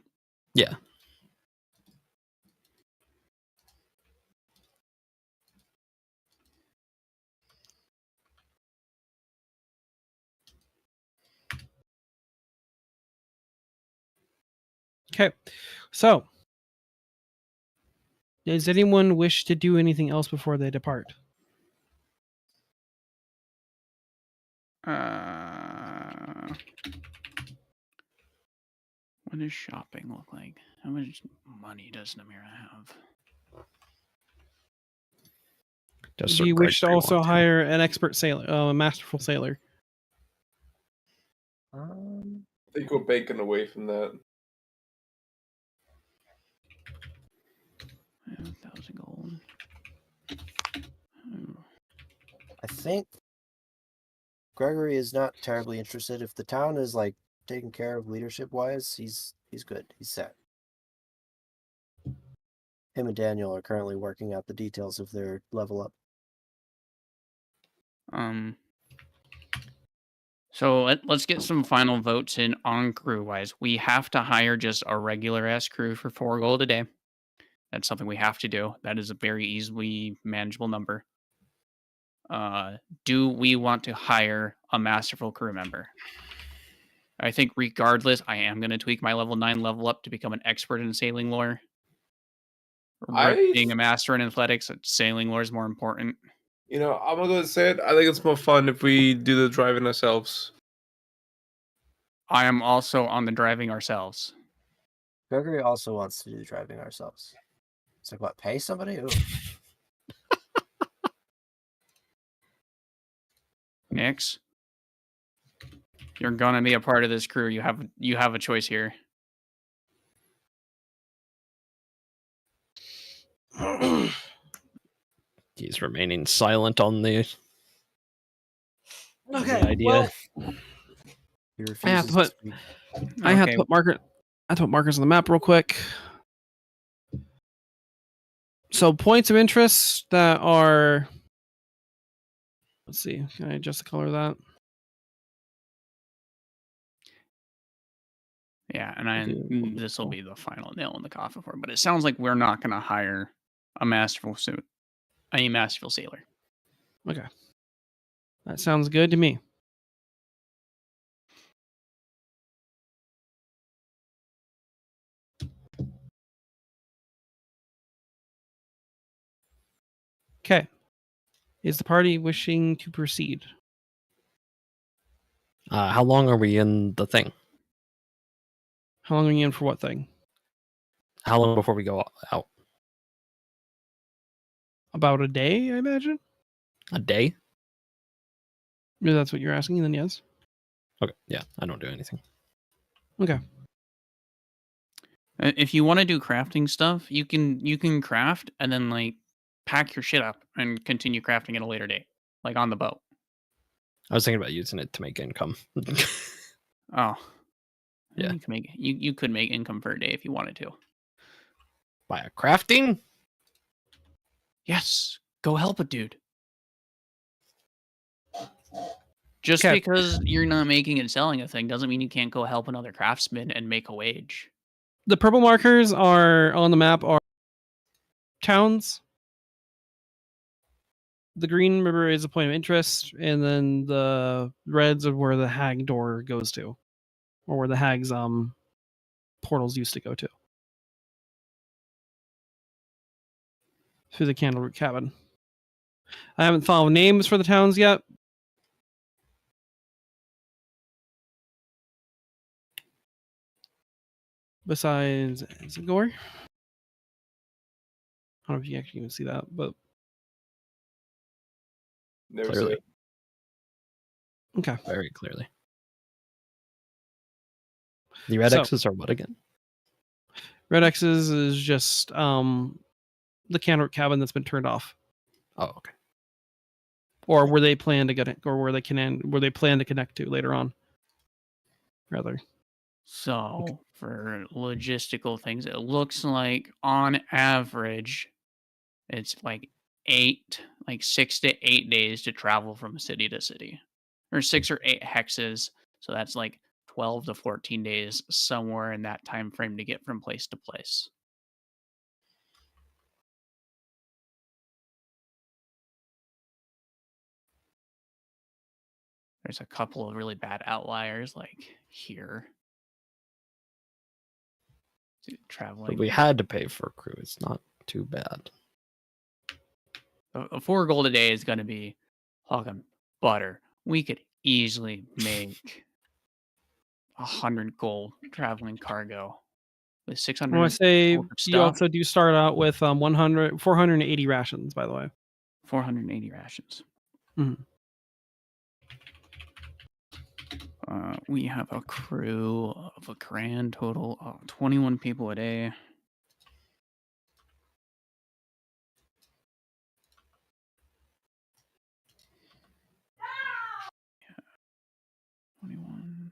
Yeah. Okay. So, does anyone wish to do anything else before they depart? What does shopping look like? How much money does Namira have? Just Do you wish to also hire an expert sailor, a masterful sailor? I think we're bacon away from that. I have 1,000 gold. I think Gregory is not terribly interested. If the town is like taken care of leadership wise, he's good. He's set. Him and Daniel are currently working out the details of their level up. So let's get some final votes in on crew wise. We have to hire just a regular ass crew for 4 gold a day. That's something we have to do. That is a very easily manageable number. Do we want to hire a masterful crew member? I think regardless, I am going to tweak my level 9 level up to become an expert in sailing lore. Being a master in athletics, sailing lore is more important. You know, I'm gonna go and say it. I think it's more fun if we do the driving ourselves. I am also on the driving ourselves. Gregory also wants to do the driving ourselves. It's like, what, pay somebody? Ooh. Nix, you're gonna be a part of this crew. You have a choice here. He's remaining silent on the idea. Well, He refuses I have to to put. speak. I have to Okay. put marker. I have to put markers on the map real quick. So points of interest that are. Let's see. Can I adjust the color of that? Yeah, and this will be the final nail in the coffin for it. But it sounds like we're not going to hire a masterful sailor. Okay. That sounds good to me. Okay. Is the party wishing to proceed? How long are we in the thing? How long are you in for what thing? How long before we go out? About a day, I imagine. A day? If that's what you're asking, then yes. Okay. Yeah, I don't do anything. Okay. If you want to do crafting stuff, you can craft and then like pack your shit up and continue crafting at a later date, like on the boat. I was thinking about using it to make income. Oh, Yeah. You could make income for a day if you wanted to. By a crafting? Yes, go help a dude. Just 'Kay. because you're not making and selling a thing doesn't mean you can't go help another craftsman and make a wage. The purple markers are on the map are towns. The green river is a point of interest, and then the reds are where the hag door goes to, or where the hag's portals used to go to. Through the Candleroot Cabin. I haven't thought of names for the towns yet. Besides Zagor. I don't know if you actually even see that, but Never Clearly. see it. okay. Very clearly. The red So- X's are what again? Red X's is just the Candleroot Cabin that's been turned off, Oh, okay. or where they plan to get it, or where they plan to connect to later on. Rather, So, for logistical things, it looks like on average, it's like 6 to 8 days to travel from city to city, or 6 or 8 hexes. So that's like 12 to 14 days, somewhere in that time frame to get from place to place. There's a couple of really bad outliers, like here. Traveling. But we had to pay for crew. It's not too bad. A 4 gold a day is going to be fucking butter. We could easily make 100 gold traveling cargo with 600. I want to say gold of you stuff. also do start out with 480 rations, by the way. 480 rations. Mhm. We have a crew of a grand total of 21 people a day. Yeah. 21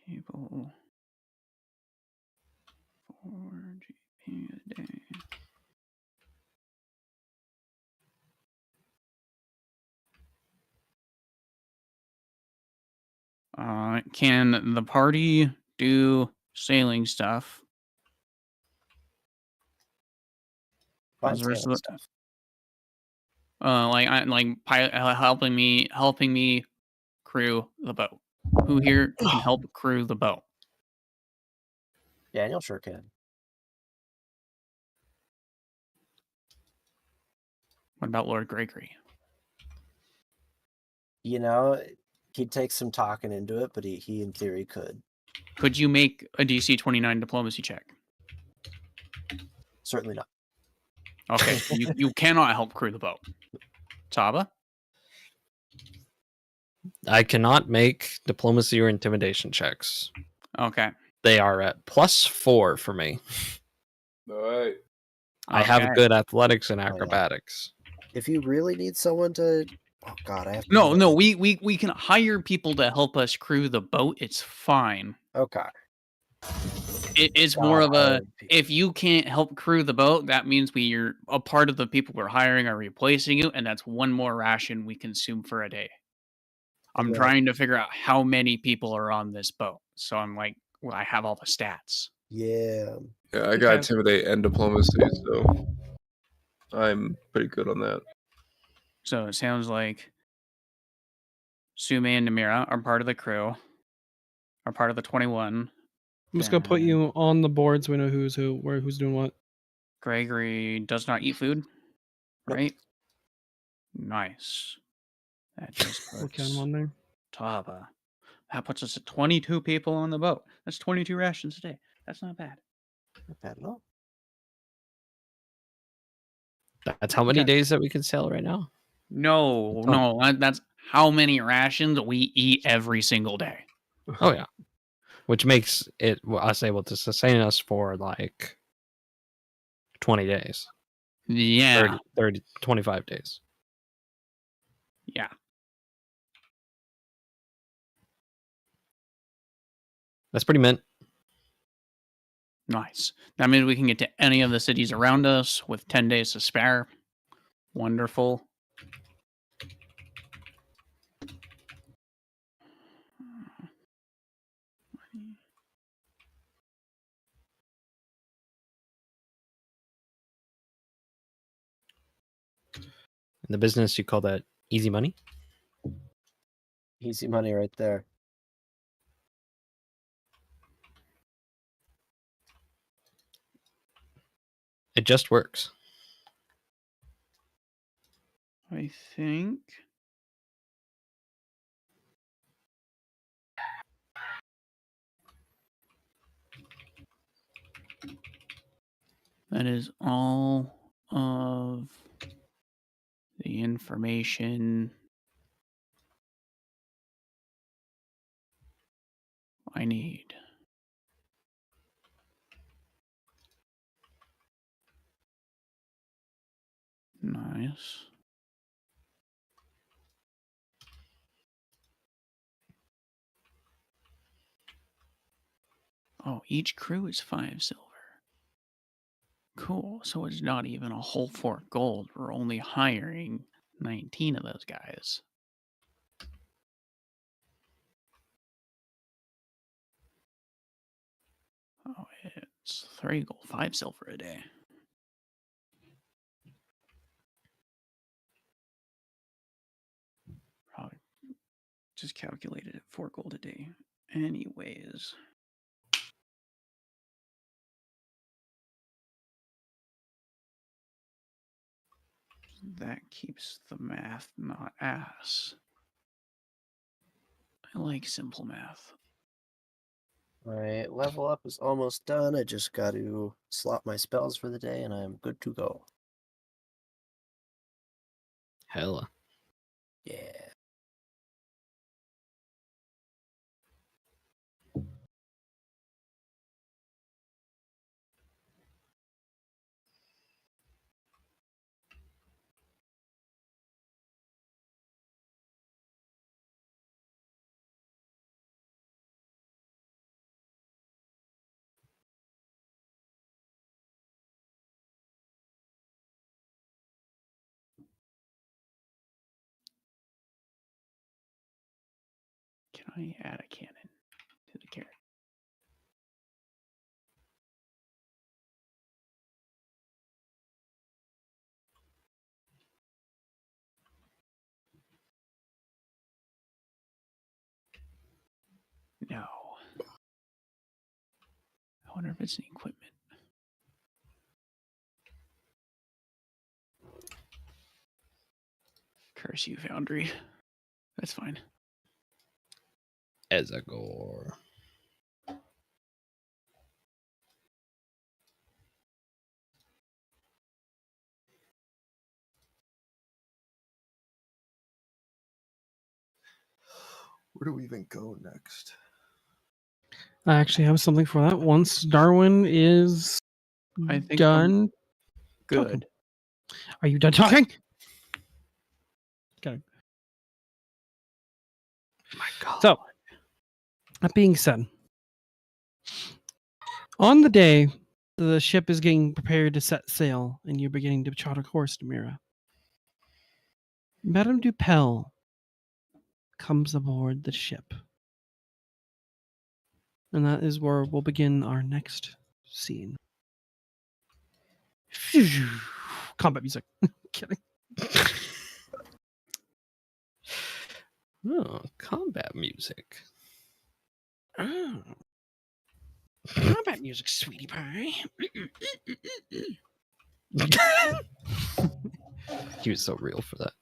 people. 4 GP a day. Can the party do sailing stuff? Fine Those are sailing so- stuff. helping me crew the boat. Who here can help crew the boat? Daniel sure can. What about Lord Gregory? You know, he'd take some talking into it, but he in theory could. Could you make a DC 29 diplomacy check? Certainly not. Okay, you cannot help crew the boat. Taba? I cannot make diplomacy or intimidation checks. Okay. They are at +4 for me. All right. I have Okay. good athletics and yeah. acrobatics. If you really need someone to, oh god, I have to. No, we can hire people to help us crew the boat. It's fine. Okay. It's more of a hired people. if you can't help crew the boat, that means you're a part of the people we're hiring are replacing you, and that's one more ration we consume for a day. I'm Yeah. trying to figure out how many people are on this boat. So I'm like, well, I have all the stats. Yeah. Yeah, I got Okay. intimidate and diplomacy, so I'm pretty good on that. So it sounds like Sume and Namira are part of the crew, are part of the 21. I'm just gonna put Then you on the board so we know who's doing what. Gregory does not eat food. right? Nice. That just Look at puts him on there. Taba. That puts us at 22 people on the boat. That's 22 rations a day. That's not bad. Not bad at all. That's how many Okay. days that we can sail right now. No, that's how many rations we eat every single day. Oh yeah, which makes it us able to sustain us for like 20 days, Yeah. 30, 25 days. Yeah. That's pretty mint. Nice. That means we can get to any of the cities around us with 10 days to spare. Wonderful. In the business, you call that easy money. Easy money right there. It just works. I think. That is all of the information I need. Nice. Oh, each crew is 5 silver. Cool. So it's not even a whole 4 gold. We're only hiring 19 of those guys. Oh, it's 3 gold, 5 silver a day. Probably just calculated at 4 gold a day. Anyways. That keeps the math not ass. I like simple math. My level up is almost done. I just got to slot my spells for the day and I'm good to go. Hella. Yeah. Can I add a cannon to the character? No. I wonder if it's an equipment. Curse you, Foundry. That's fine. Ezagor. Where do we even go next? I actually have something for that. Once Darwin is I think done, Good. are you done talking? Okay. My God. So, that being said, on the day the ship is getting prepared to set sail and you're beginning to chart a course to Mira, Madame Dupel comes aboard the ship. And that is where we'll begin our next scene. Combat music. Kidding. Oh, combat music. Oh. Combat music, sweetie pie. He was so real for that.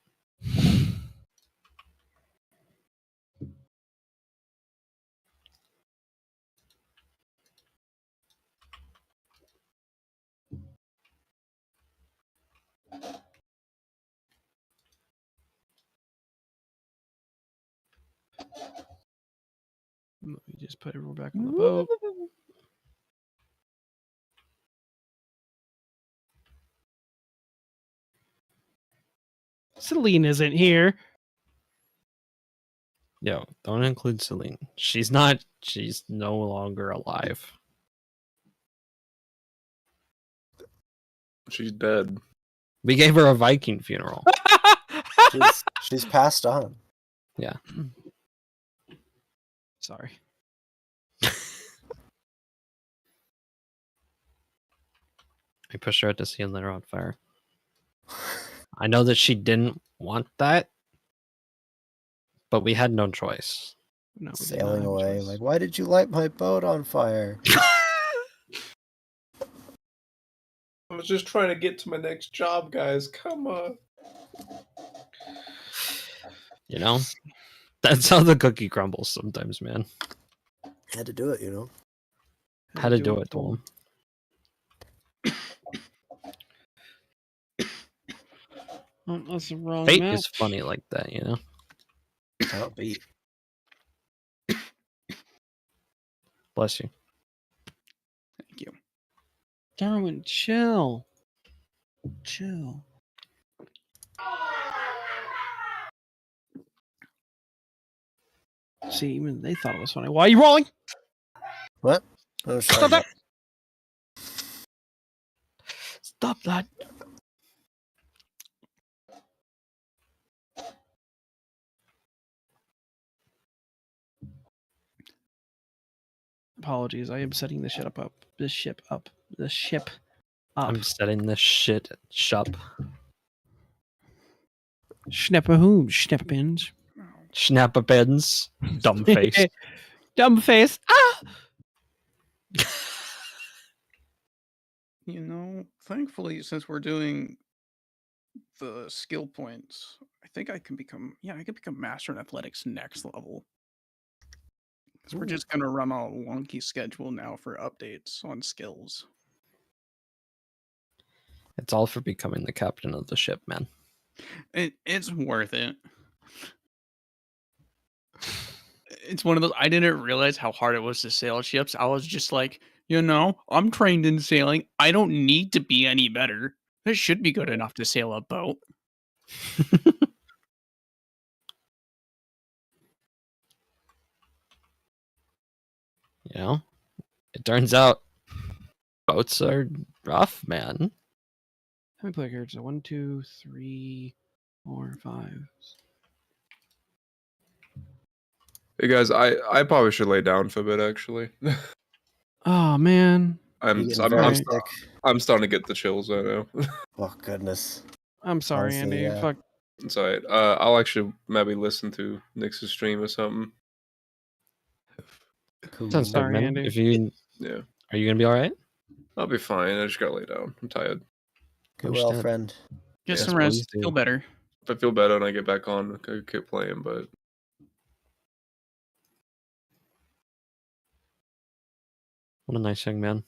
Let me just put everyone back on the boat. Celine isn't here. Yo, don't include Celine. She's no longer alive. She's dead. We gave her a Viking funeral. She's passed on. Yeah. Sorry. We pushed her out to sea and lit her on fire. I know that she didn't want that, but we had no choice. No, we did not Sailing have a away. choice. Like, why did you light my boat on fire? I was just trying to get to my next job, guys. Come on. You know? That's how the cookie crumbles sometimes, man. Had to do it, you know. How to do it to him. Oh, that's the wrong Fate map. is funny like that, you know? Can't beat. Bless you. Thank you. Darwin, chill. Chill. See, even they thought it was funny. Why are you rolling? What? Oh, sorry. Stop that! Stop that. Apologies, I am setting this shit up. This ship up. This ship up. I'm setting this shit shop. Schnepahoom, schneppins. Schnappapins. Dumb face. Dumb face. Ah! You know, thankfully, since we're doing the skill points, I think I can become master in athletics next level. 'Cause we're just gonna run a wonky schedule now for updates on skills. It's all for becoming the captain of the ship, man. It's worth it. It's one of those, I didn't realize how hard it was to sail ships. I was just like, I'm trained in sailing. I don't need to be any better. This should be good enough to sail a boat. You know? It turns out boats are rough, man. How many player characters? 1, 2, 3, 4, 5. Hey guys, I probably should lay down for a bit. Actually, Oh man. I'm You're I'm, getting I'm, very sick. I'm starting to get the chills. I know. Oh goodness. I'm sorry, Honestly, Andy. yeah. Fuck. It's alright. I'll actually maybe listen to Nix's stream or something. Cool. Sounds good, Sorry, man. Andy. If you Yeah, are you gonna be alright? I'll be fine. I just gotta lay down. I'm tired. Get well, Understand. friend. Get Yeah, some please rest. do. Feel better. If I feel better and I get back on, I could keep playing. But What a nice young man.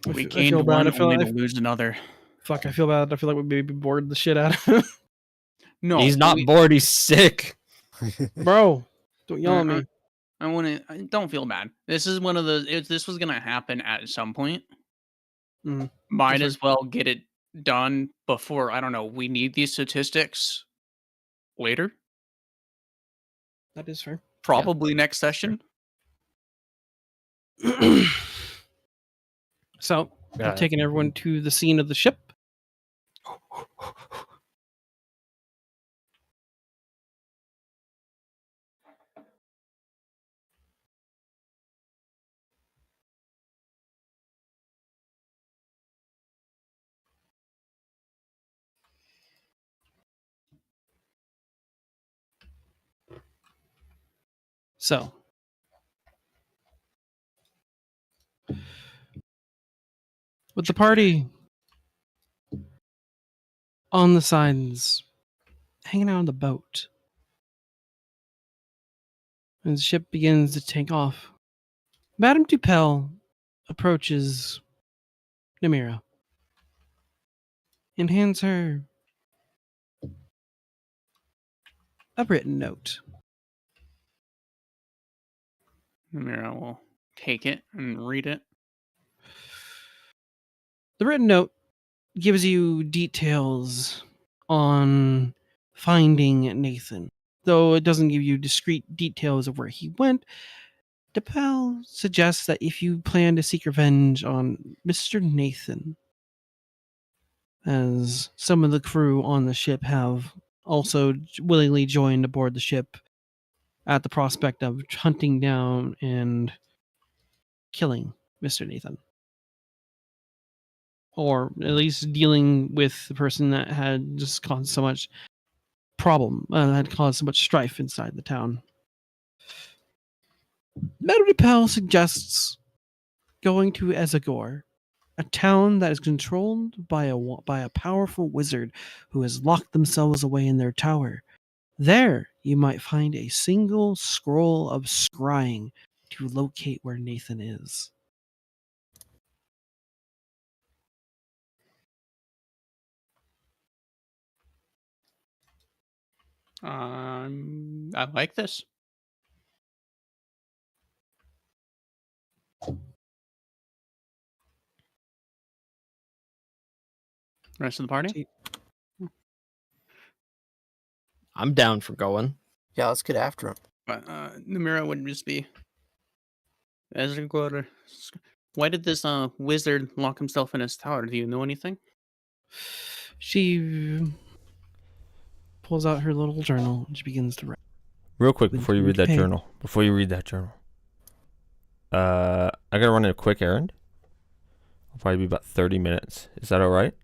We I gained feel bad. one I feel only like, to lose another. fuck. I feel bad. I feel like we maybe bored the shit out of him. No, He's not bored, he's sick. Bro, don't yell at me. Don't feel bad. This is one of the. If this was gonna happen at some point, Mhm. might That's as well get it done before. I don't know. We need these statistics later, That is fair. probably next session. So, Yeah. I've taken everyone to the scene of the ship. So, with the party on the sides, hanging out on the boat. As the ship begins to take off, Madame Dupel approaches Namira and hands her a written note. Namira will take it and read it. The written note gives you details on finding Nathan. Though it doesn't give you discrete details of where he went, DePel suggests that if you plan to seek revenge on Mr. Nathan, as some of the crew on the ship have also willingly joined aboard the ship at the prospect of hunting down and killing Mr. Nathan. Or at least dealing with the person that had just caused so much had caused so much strife inside the town. Madame DePel suggests going to Ezagor, a town that is controlled by a powerful wizard who has locked themselves away in their tower. There, you might find a single scroll of scrying to locate where Nathan is. I like this. Rest of the party? I'm down for going. Yeah, let's get after him. But Namira would just be. Ezra, why did this wizard lock himself in his tower? Do you know anything? She pulls out her little journal and she begins to write. Real quick before you read that journal. I gotta run a quick errand. It'll probably be about 30 minutes. Is that all right?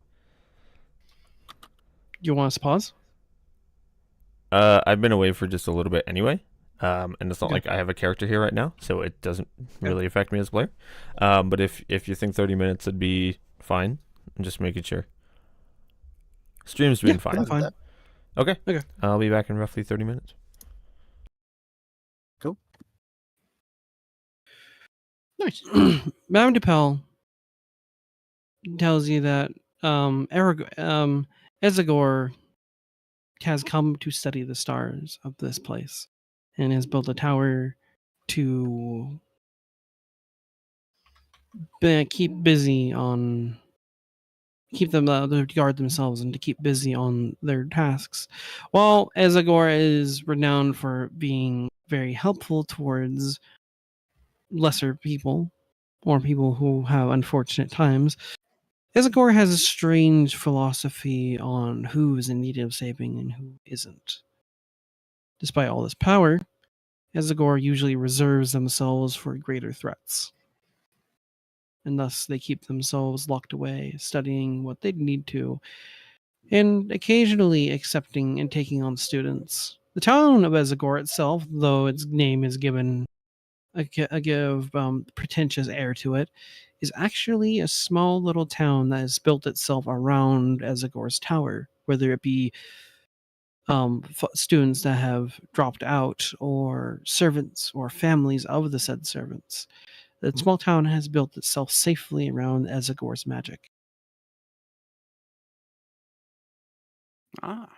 You want us to pause? I've been away for just a little bit anyway. And it's not Okay. like I have a character here right now, so it doesn't really affect me as a player. But if you think 30 minutes would be fine, I'm just making sure. Stream's been fine. I'm fine. Okay. Okay. I'll be back in roughly 30 minutes. Cool. Nice. Madame DePel tells you that Ezagor has come to study the stars of this place and has built a tower to keep them to guard themselves and to keep busy on their tasks. While Ezagor is renowned for being very helpful towards lesser people or people who have unfortunate times, Ezagor has a strange philosophy on who is in need of saving and who isn't. Despite all this power, Ezagor usually reserves themselves for greater threats. And thus they keep themselves locked away, studying what they need to, and occasionally accepting and taking on students. The town of Ezagor itself, though its name is given a pretentious air to it, is actually a small little town that has built itself around Ezagor's tower, whether it be students that have dropped out or servants or families of the said servants. The small town has built itself safely around Ezagor's magic. Ah.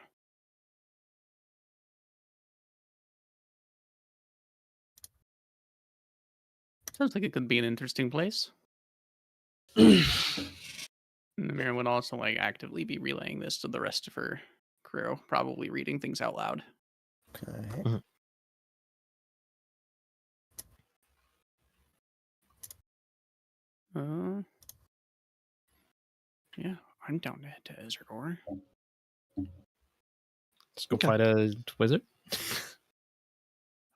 Sounds like it could be an interesting place. Namira would also actively be relaying this to the rest of her crew, probably reading things out loud. Okay. Yeah, I'm down to head to Ezagor. Let's go fight a wizard.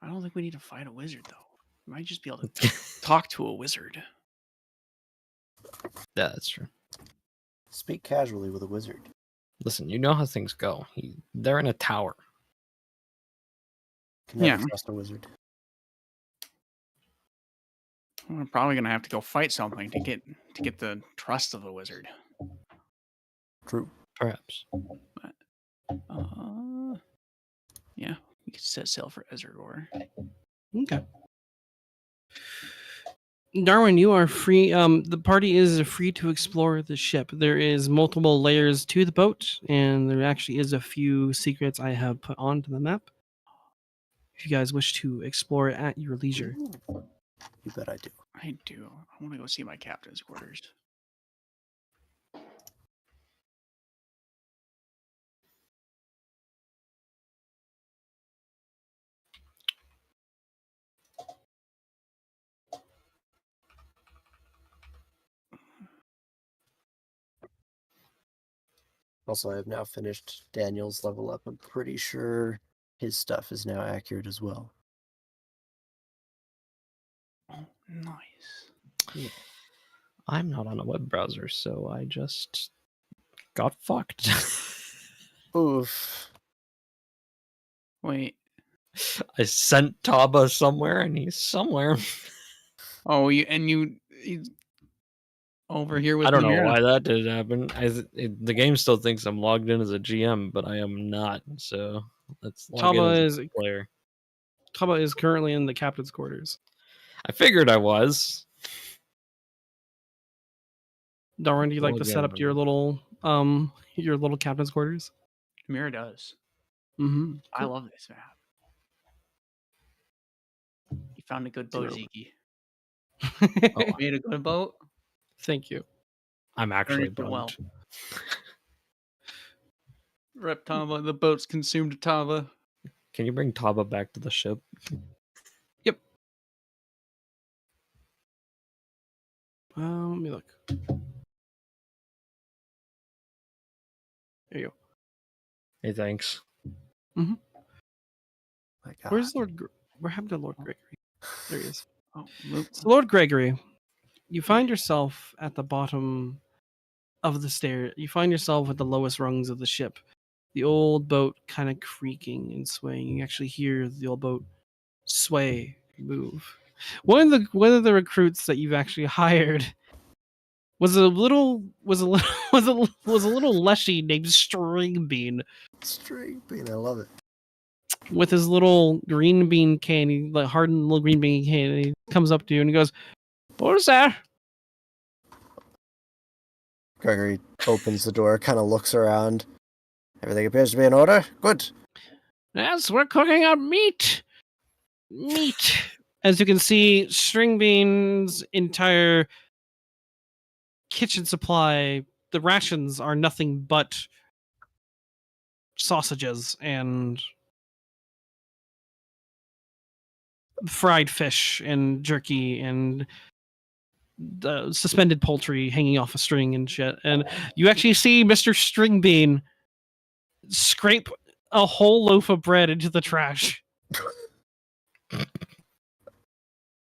I don't think we need to fight a wizard, though. We might just be able to talk to a wizard. Yeah, that's true. Speak casually with a wizard. Listen, you know how things go. They're in a tower. Can never Yeah. trust a wizard. We're probably gonna have to go fight something to get the trust of a wizard. True. Perhaps. Yeah, we could set sail for Ezergor. Okay. Darwin, you are free. The party is free to explore the ship. There is multiple layers to the boat, and there actually is a few secrets I have put onto the map. If you guys wish to explore it at your leisure. You bet I do. I do. I want to go see my captain's quarters. Also, I have now finished Daniel's level up. I'm pretty sure his stuff is now accurate as well. Oh, nice. I'm not on a web browser, so I just got fucked. Oof. Wait. I sent Taba somewhere, and he's somewhere. Oh, he's over here with I don't know Namira. why that did happen. The game still thinks I'm logged in as a GM, but I am not. So let's log in as a player. Taba is currently in the captain's quarters. I figured I was. Darwin, do you like to Log set in. up your little captain's quarters? Namira does. Mm-hmm. I love this map. You found a good boat, Zeke. Made a good boat. Thank you. I'm actually Very bugged. well. Rep Tava, the boat's consumed Tava. Can you bring Taba back to the ship? Yep. Let me look. There you go. Hey, thanks. Mm-hmm. My God. Where's where happened to Lord Gregory? There he is. Oh, Luke. So Lord Gregory, you find yourself at the bottom of the stair. You find yourself at the lowest rungs of the ship. The old boat kind of creaking and swaying. You actually hear the old boat sway, move. One of the recruits that you've actually hired was a little leshy named Stringbean String bean, I love it. with his little green bean can. He like hardened little green bean can. And he comes up to you and he goes, "What's that?" Gregory opens the door, kind of looks around. Everything appears to be in order. Good. Yes, we're cooking up meat. Meat. As you can see, Stringbean's entire kitchen supply, the rations are nothing but sausages and fried fish and jerky and suspended poultry hanging off a string and shit. And you actually see Mr. Stringbean scrape a whole loaf of bread into the trash.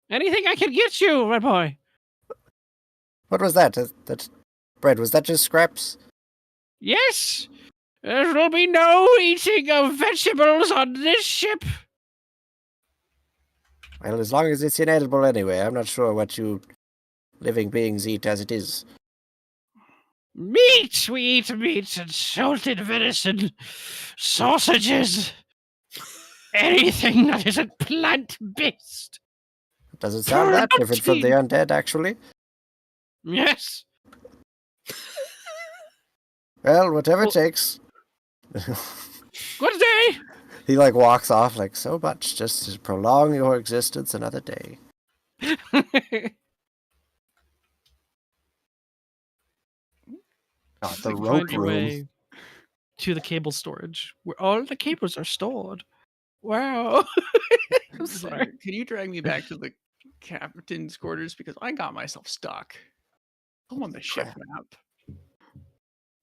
Anything I can get you, my boy. What was that? That bread, was that just scraps? Yes, there will be no eating of vegetables on this ship. Well, as long as it's inedible anyway. I'm not sure what you living beings eat as it is. Meat! We eat meat and salted venison, sausages, anything that isn't plant-based. Doesn't sound that different from the undead, actually. Yes. Well, whatever it takes. Good day. He walks off so much just to prolong your existence another day. Oh, the You rope find your room. way to the cable storage, where all the cables are stored. Wow. I'm sorry. Can you drag me back to the captain's quarters? Because I got myself stuck. I'm on the ship map.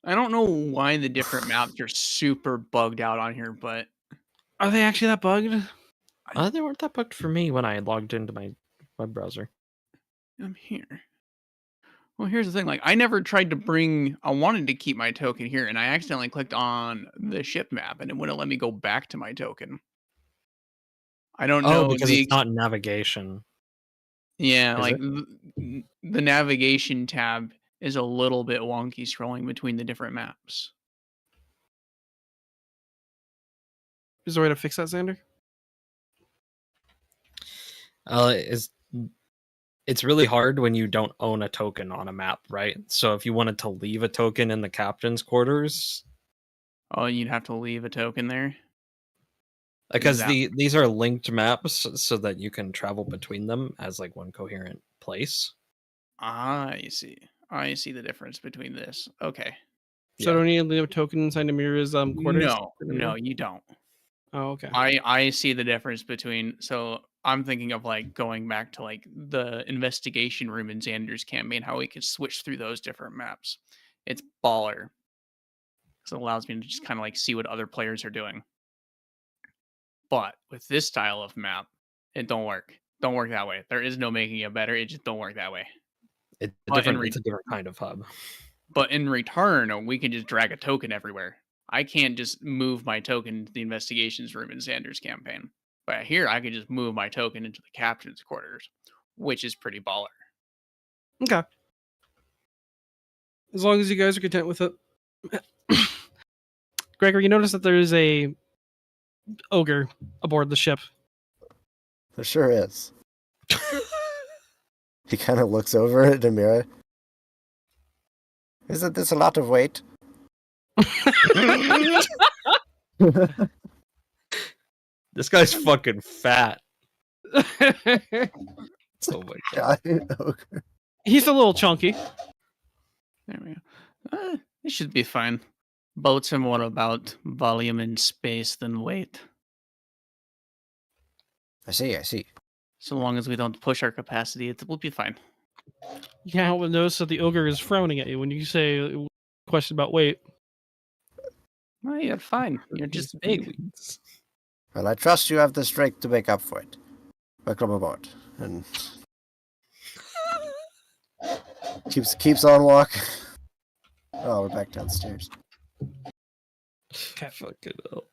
I don't know why the different maps are super bugged out on here, but Are they actually that bugged? They weren't that bugged for me when I logged into my web browser. I'm here. Well, here's the thing. I never tried to I wanted to keep my token here, and I accidentally clicked on the ship map, and it wouldn't let me go back to my token. I don't know. Because it's not navigation. Yeah, Is the navigation tab is a little bit wonky scrolling between the different maps. Is there a way to fix that, Xander? It's really hard when you don't own a token on a map, right? So if you wanted to leave a token in the captain's quarters, Oh, you'd have to leave a token there. because that- these are linked maps so that you can travel between them as like one coherent place. I see. I see the difference between this. Okay. So Yeah. don't you need to leave a token inside Namira's quarters? No, you don't. Oh, okay. I see the difference between. So I'm thinking of like going back to like the investigation room in Xander's campaign, how we could switch through those different maps. It's baller. So it allows me to just kind of like see what other players are doing. But with this style of map, it don't work. Don't work that way. There is no making it better. It just don't work that way. It's But in a different kind of hub. But in return, we can just drag a token everywhere. I can't just move my token to the investigations room in Xander's campaign. But here, I can just move my token into the captain's quarters, which is pretty baller. Okay. As long as you guys are content with it. Gregor, you notice that there is a ogre aboard the ship. There sure is. He kind of looks over at Namira. Isn't this a lot of weight? This guy's fucking fat. Oh my god. Giant ogre. He's a little chunky. There we go. It should be fine. Boats are more about volume and space than weight. I see. So long as we don't push our capacity, it will be fine. You can't help but notice that the ogre is frowning at you when you say a question about weight. Well, you're fine. You're just big. Well, I trust you have the strength to make up for it. Welcome aboard. And keeps on walking. Oh, we're back downstairs. Okay. Fucking hell.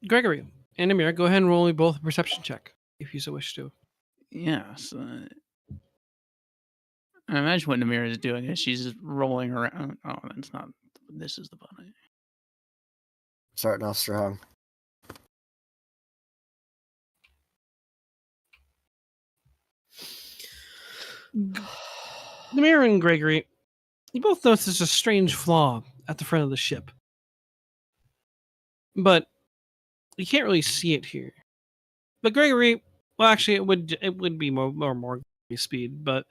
Gregory and Amira, go ahead and roll me both a perception check, if you so wish to. Yes. I imagine what Namira is doing is she's just rolling around. Oh, that's not. This is the button. Starting off strong. Namira and Gregory, you both notice there's a strange flaw at the front of the ship. But you can't really see it here. But Gregory, well, actually, it would be more speed. But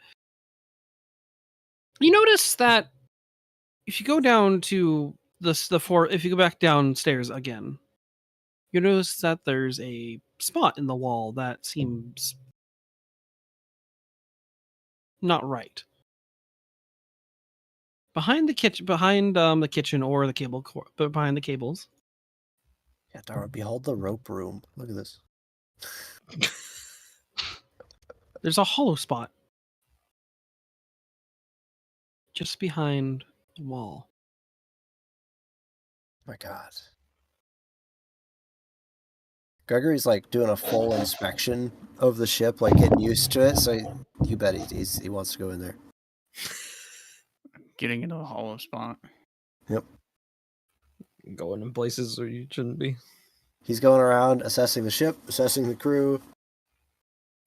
you notice that if you go down to if you go back downstairs again, you notice that there's a spot in the wall that seems not right. Behind the kitchen or the cable cord, but behind the cables. Yeah, Dara, behold the rope room. Look at this. There's a hollow spot just behind the wall. My God. Gregory's like doing a full inspection of the ship, like getting used to it. So you bet he wants to go in there. Getting into a hollow spot. Yep. Going in places where you shouldn't be. He's going around assessing the ship, assessing the crew.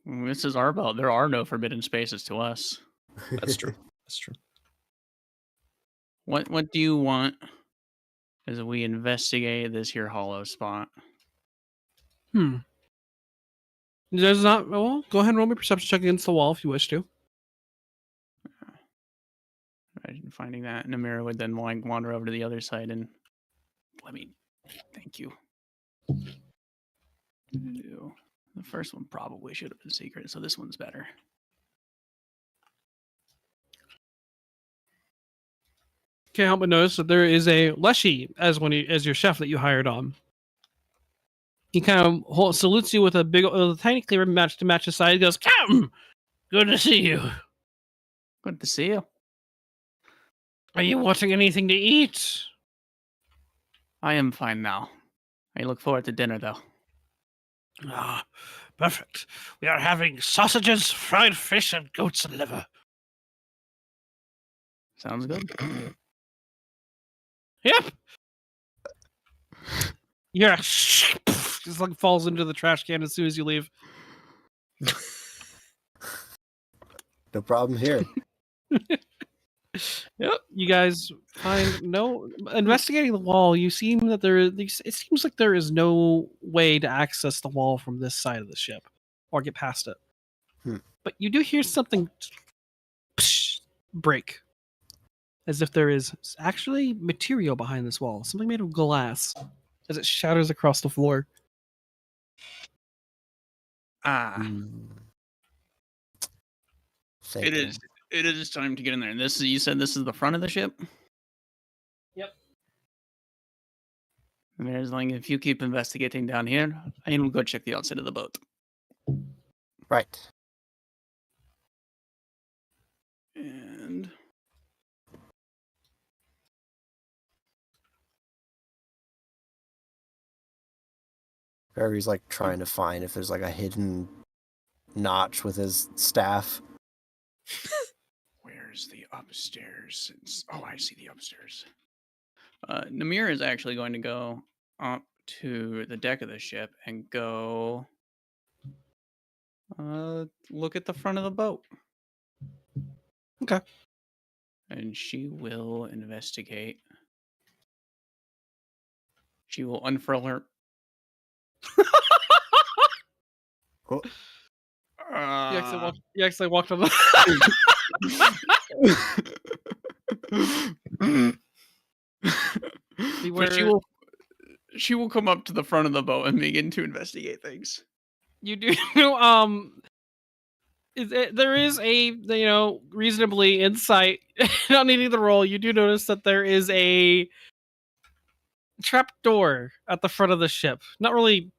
This is our boat. There are no forbidden spaces to us. That's true. That's true. What do you want as we investigate this here hollow spot? There's not. Well, go ahead and roll me a perception check against the wall if you wish to. Imagine finding that. Namira would then wander over to the other side and thank you. The first one probably should have been secret, so this one's better. Can't help but notice that there is a Leshy as your chef that you hired on. He kind of salutes you with a tiny cleaver match his size. He goes, "Captain, good to see you. Good to see you. Are you wanting anything to eat?" I am fine now. I look forward to dinner, though. Ah, perfect. We are having sausages, fried fish, and goat's liver. Sounds good. Yep. Yeah. Just like falls into the trash can as soon as you leave. No problem here. Yep. You guys find no investigating the wall. You seem that it seems like there is no way to access the wall from this side of the ship or get past it. But you do hear something break, as if there is actually material behind this wall, something made of glass, as it shatters across the floor. It is. It is time to get in there. And you said this is the front of the ship? Yep. And there's like, if you keep investigating down here, I will go check the outside of the boat. Right. And Barry's like trying to find if there's like a hidden notch with his staff. where's the upstairs? Oh, I see the upstairs. Namir is actually going to go up to the deck of the ship and go look at the front of the boat. Okay. And she will investigate. She will unfurl her. Oh. You actually walked on the. But she will come up to the front of the boat and begin to investigate things. You do there is a reasonably insight not needing the roll. You do notice that there is a trap door at the front of the ship. Not really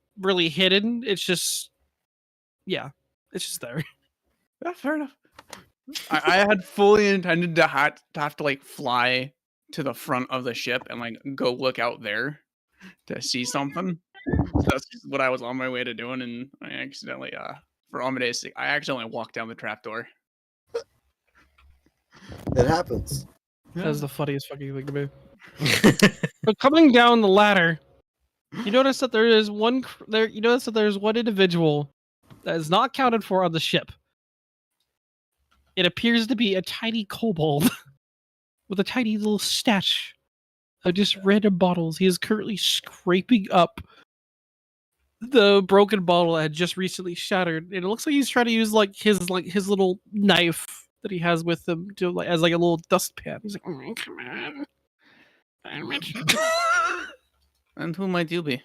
hidden. It's just it's just there. Yeah, fair enough. I had fully intended to have to like fly to the front of the ship and like go look out there to see something. So that's what I was on my way to doing, and I accidentally for Amadeus' sake, I accidentally walked down the trapdoor. It happens. That's the funniest fucking thing to me. But coming down the ladder, you notice that there is one individual that is not accounted for on the ship. It appears to be a tiny kobold with a tiny little stash of just random bottles. He is currently scraping up the broken bottle that had just recently shattered, and it looks like he's trying to use his little knife that he has with him to as a little dustpan. He's like, "Oh, come on, damn it!" And who might you be?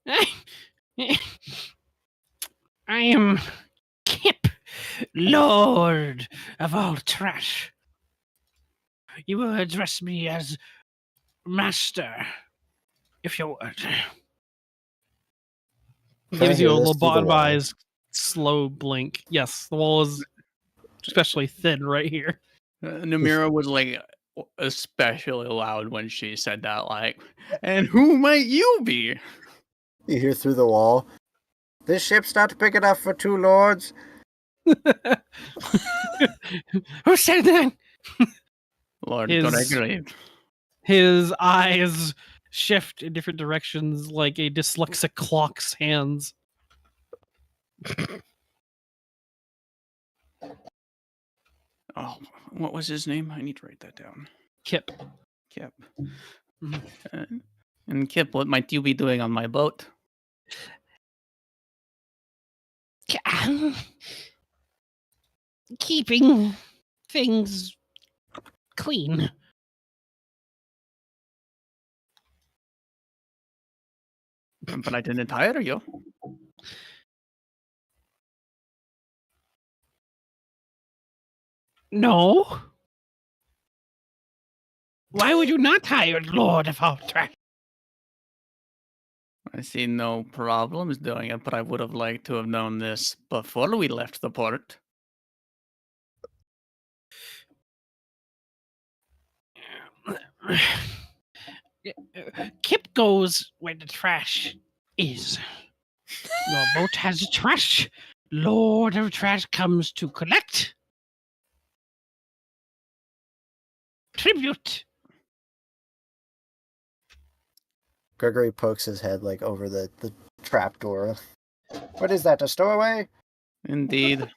I am Kip, Lord of all trash. You will address me as Master, if you would. He gives you a lobotomized slow blink. Yes, the wall is especially thin right here. Namira was like especially loud when she said that, like, and who might you be? You hear through the wall. This ship's not big enough for two lords. Who said that? Lord His- Gregory. His eyes shift in different directions like a dyslexic clock's hands. Oh, what was his name? I need to write that down. Kip. Kip. Mhm. And Kip, what might you be doing on my boat? Keeping things clean. But I didn't hire you. No. Why would you not hire Lord of all trash? I see no problems doing it, but I would have liked to have known this before we left the port. Kip goes where the trash is. Your boat has trash. Lord of trash comes to collect. tribute. Gregory pokes his head like over the trapdoor. What is that? A stowaway? Indeed.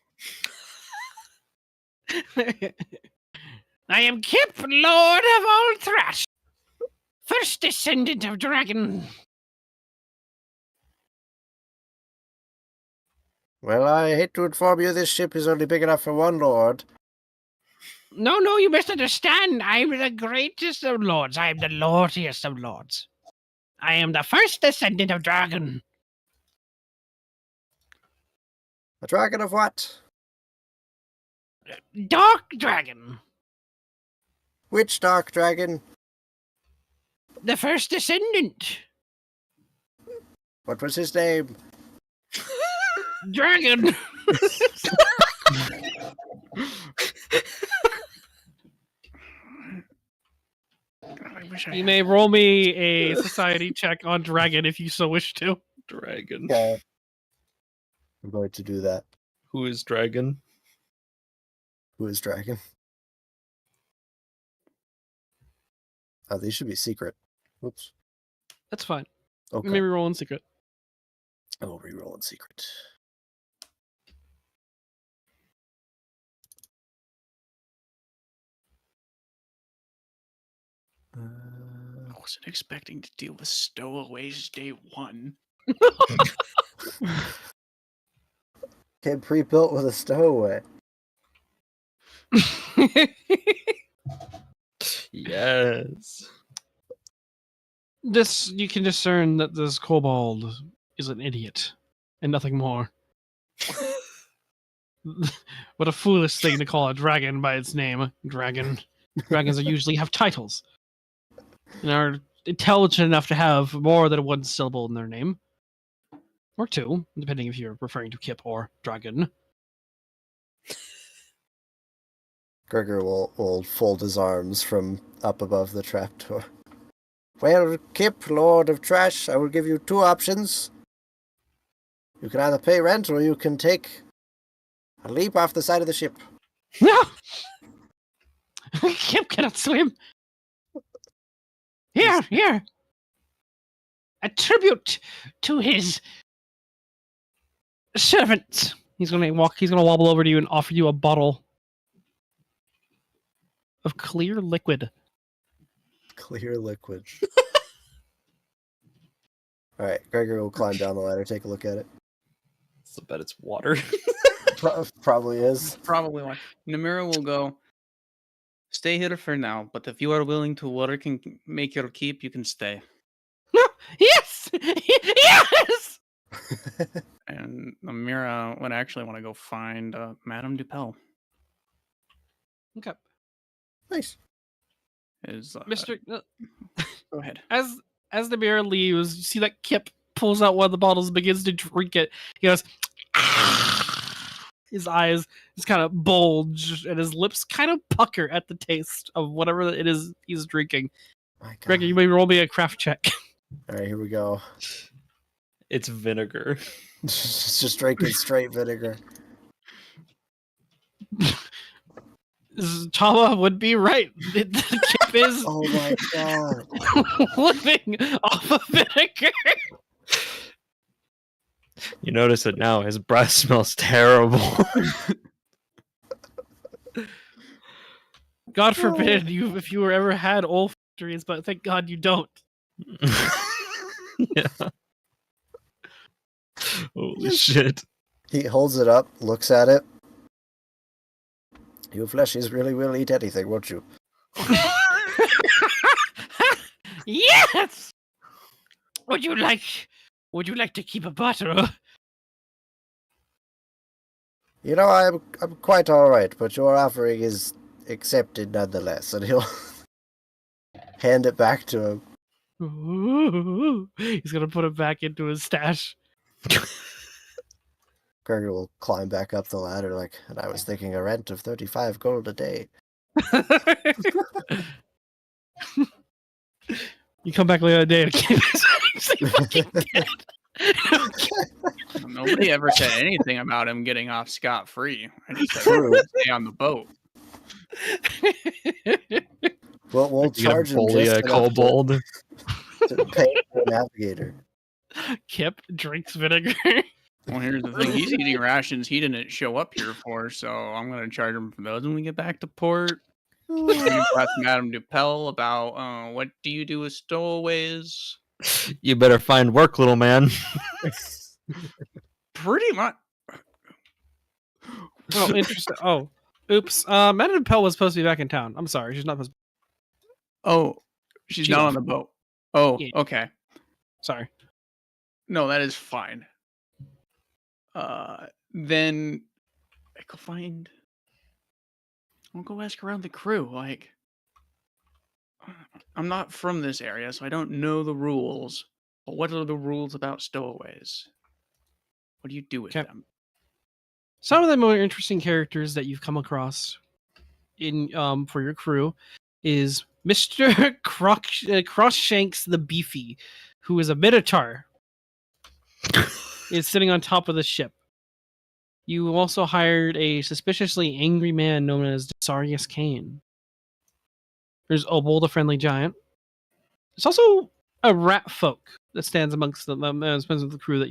I am Kip, Lord of all Thrash, first descendant of dragon. Well, I hate to inform you, this ship is only big enough for one lord. No, you misunderstand. I'm the greatest of lords. I am the lordiest of lords. I am the first descendant of dragon. A dragon of what? Dark dragon. Which dark dragon? The first descendant. What was his name? Dragon. I wish I You had- may roll me a society check on dragon if you so wish to. Dragon. Okay. I'm going to do that. Who is dragon? Who is dragon? Oh, these should be secret. Oops. That's fine. Okay. Maybe roll in secret. I will reroll in secret. I wasn't expecting to deal with stowaways day one. Kid pre-built with a stowaway. Yes. This, you can discern that this kobold is an idiot and nothing more. What a foolish thing to call a dragon by its name. Dragon. Dragons usually have titles and are intelligent enough to have more than one syllable in their name. Or two, depending if you're referring to Kip or dragon. Gregor will fold his arms from up above the trapdoor. Well, Kip, Lord of Trash, I will give you two options. You can either pay rent or you can take a leap off the side of the ship. No! Kip cannot swim. Here. A tribute to his servants. He's gonna wobble over to you and offer you a bottle of clear liquid. Clear liquid. Alright, Gregor will climb down the ladder, take a look at it. So bet it's water. Probably is. Probably one. Namira will go, stay here for now, but if you are willing to work and make your keep, you can stay. Yes! Yes! And Namira would actually want to go find Madame Dupel. Okay. Nice. Is Mr. Go ahead. As the mirror leaves, you see that Kip pulls out one of the bottles and begins to drink it. He goes, his eyes just kind of bulge and his lips kind of pucker at the taste of whatever it is he's drinking. My God. Gregor, you may roll me a craft check. Alright, here we go. It's vinegar. Just drinking straight vinegar. Chama would be right. The Kip is Oh my God. living off of vinegar. You notice it now. His breath smells terrible. God forbid you if you were ever had olfactories, but thank God you don't. Yeah. Holy shit. He holds it up, looks at it. You fleshies really will eat anything, won't you? Yes! Would you like to keep a bottle? You know, I'm quite alright, but your offering is accepted nonetheless, and he'll hand it back to him. Ooh, he's gonna put it back into his stash. Gregor will climb back up the ladder like, and I was thinking a rent of 35 gold a day. You come back later day and keep fucking dead. Nobody ever said anything about him getting off scot-free. I just said True. stay on the boat. We'll You gotta charge him bully just a enough kobold. to pay for a navigator. Kip drinks vinegar. Well, here's the thing. He's eating rations he didn't show up here for, so I'm going to charge him for those when we get back to port. I'm going to ask Madame Dupel about what do you do with stowaways? You better find work, little man. Pretty much. Oh, interesting. Oh, oops. Madame Pell was supposed to be back in town. I'm sorry, she's not supposed. Oh, she's She not left. on the boat. Oh, Yeah. okay. Sorry. No, that is fine. Then I go find. I'll go ask around the crew. Like, I'm not from this area, so I don't know the rules. But what are the rules about stowaways? What do you do with Okay. them? Some of the more interesting characters that you've come across in for your crew is Mr. Crossshanks the Beefy, who is a Minotaur. Is sitting on top of the ship. You also hired a suspiciously angry man known as Darius Kane. There's Obol, the friendly giant. There's also a rat folk that stands amongst the crew that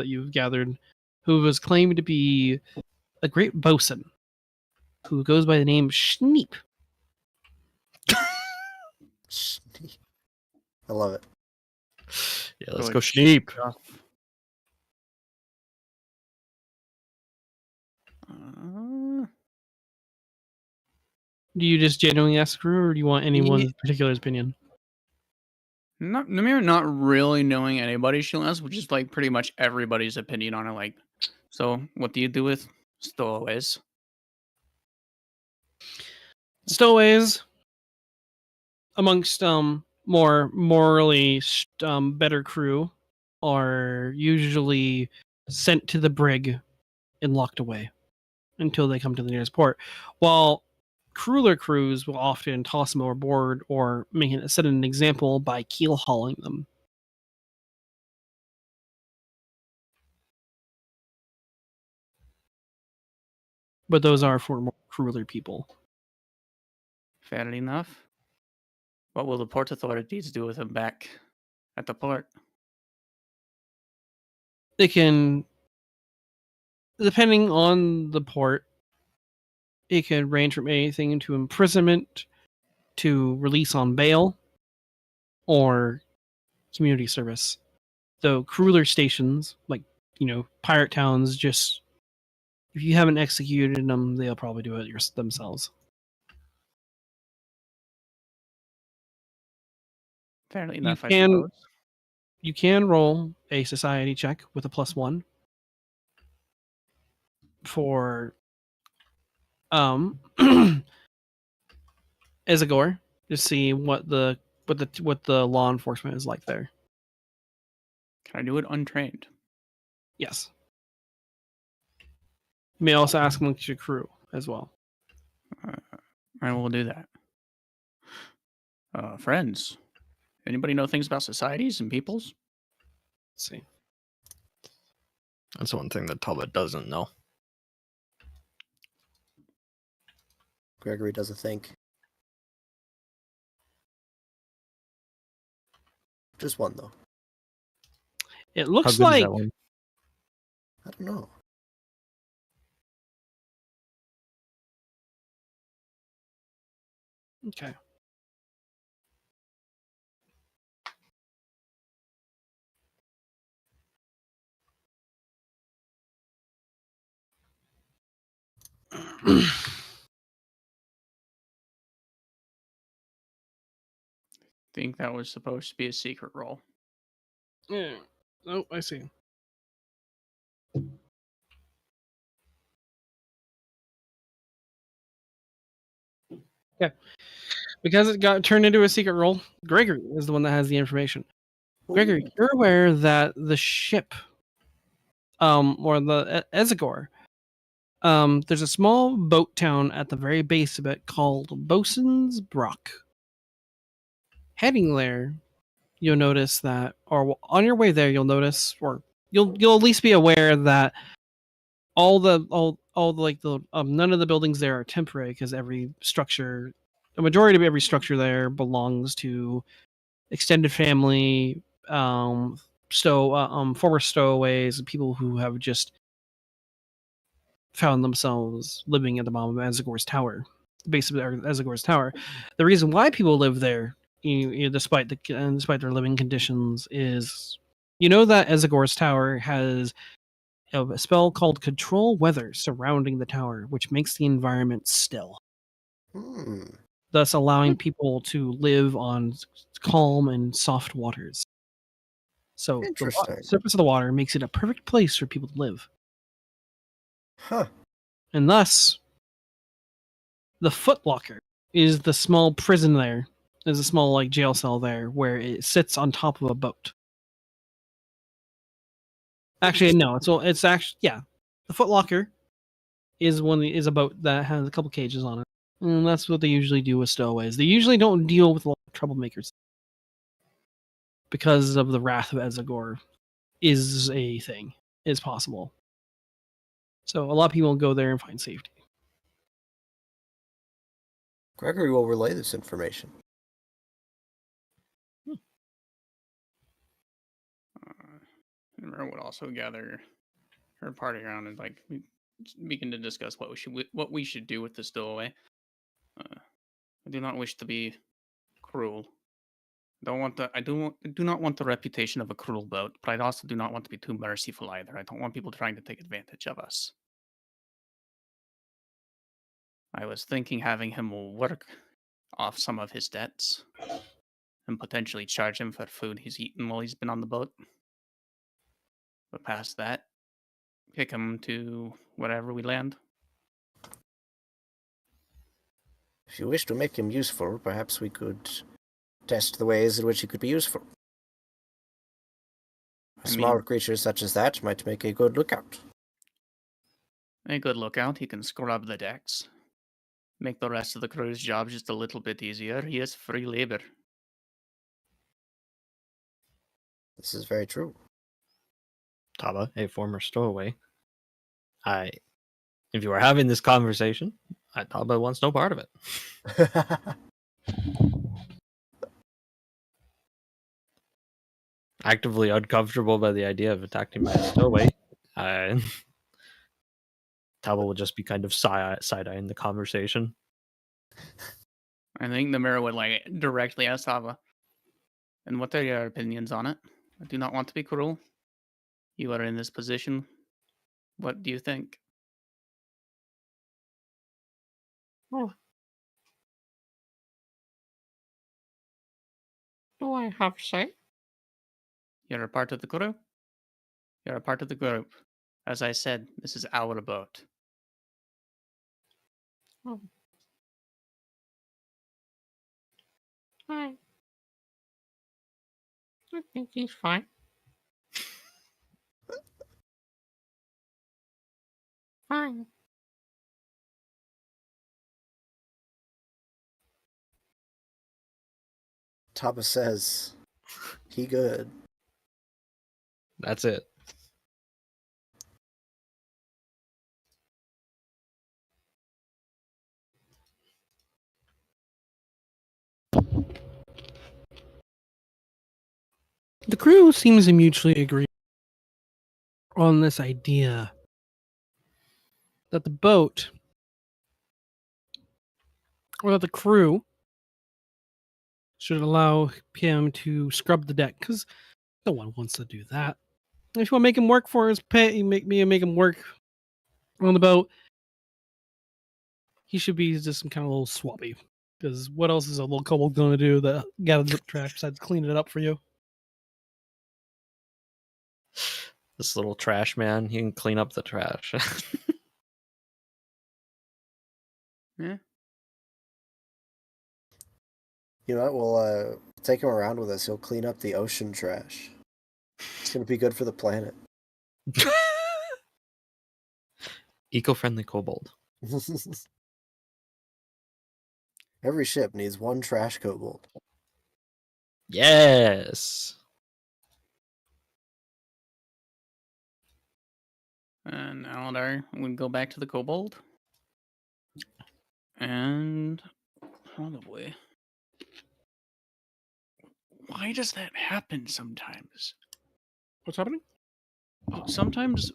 you've gathered, who was claimed to be a great bosun, who goes by the name Schneep. I love it. Yeah, let's Good go Schneep. stuff. Uh, Do you just genuinely ask the crew, or do you want anyone's Yeah. particular opinion? Namir not really knowing anybody she'll ask, which is like pretty much everybody's opinion on it. Like, so what do you do with stowaways? Stowaways, amongst more morally better crew, are usually sent to the brig and locked away until they come to the nearest port, while crueler crews will often toss them overboard or set an example by keel hauling them. But those are for more crueler people. Fair enough. What will the port authorities do with him back at the port? They can, depending on the port, it can range from anything to imprisonment to release on bail or community service. Though crueler stations, like, pirate towns, just if you haven't executed them, they'll probably do it themselves. Fair enough, I can- suppose. You can roll a society check with a +1 for Ezagor to see what the law enforcement is like there. Can I do it untrained? Yes. You may also ask amongst your crew as well. I will do that. Friends, anybody know things about societies and peoples? Let's see. That's one thing that Talbot doesn't know. Gregory doesn't think. Just one though. It How looks good is like that one? I don't know. okay. Think that was supposed to be a secret roll. Yeah. Oh, I see. Okay. Because it got turned into a secret roll, Gregory is the one that has the information. Gregory, you're aware that the ship, or the Ezagor, there's a small boat town at the very base of it called Bosun's Brock. Heading there, you'll notice that, or on your way there, you'll notice, or you'll at least be aware that none of the buildings there are temporary because every structure a majority of every structure there belongs to extended family, former stowaways, and people who have just found themselves living at the bottom of Azagor's Tower, the base of Azagor's Tower. The reason why people live there, despite their living conditions, is that Azagor's Tower has a spell called Control Weather surrounding the tower, which makes the environment still, thus allowing people to live on calm and soft waters. So the Interesting. surface of the water makes it a perfect place for people to live. Huh. And thus, the Footlocker is the small prison there. There's a small jail cell there where it sits on top of a boat. Actually, no. It's actually the Footlocker is a boat that has a couple cages on it, and that's what they usually do with stowaways. They usually don't deal with a lot of troublemakers because of the wrath of Azagor is possible. So a lot of people go there and find safety. Gregory will relay this information. Nimra would also gather her party around and begin to discuss what we should do with the stowaway. I do not wish to be cruel. I do not want the reputation of a cruel boat, but I also do not want to be too merciful either. I don't want people trying to take advantage of us. I was thinking having him work off some of his debts and potentially charge him for food he's eaten while he's been on the boat. But past that, kick him to wherever we land. If you wish to make him useful, perhaps we could test the ways in which he could be useful. A small creature such as that might make a good lookout. A good lookout. He can scrub the decks. Make the rest of the crew's job just a little bit easier. He is free labor. This is very true. Taba, a former stowaway. If you are having this conversation, Taba wants no part of it. Actively uncomfortable by the idea of attacking by a stowaway, Taba will just be kind of side-eyeing the conversation. I think the mirror would directly ask Taba, and what are your opinions on it? I do not want to be cruel. You are in this position. What do you think? Oh. Do I have say? You're a part of the crew? You're a part of the group. As I said, this is our boat. Oh. I think he's fine. Fine. Taba says, he good. That's it. The crew seems to mutually agree on this idea that the boat, or that the crew, should allow him to scrub the deck, because no one wants to do that. If you want to make him work for his pay, make him work on the boat, he should be just some kind of little swappy. Because what else is a little kobold going to do that gathers up trash besides cleaning it up for you? This little trash man, he can clean up the trash. Yeah. You know what? We'll take him around with us. He'll clean up the ocean trash. It's going to be good for the planet. Eco-friendly kobold. Every ship needs one trash kobold. Yes. And Aladar would go back to the kobold. And Probably. Why does that happen sometimes? What's happening? Sometimes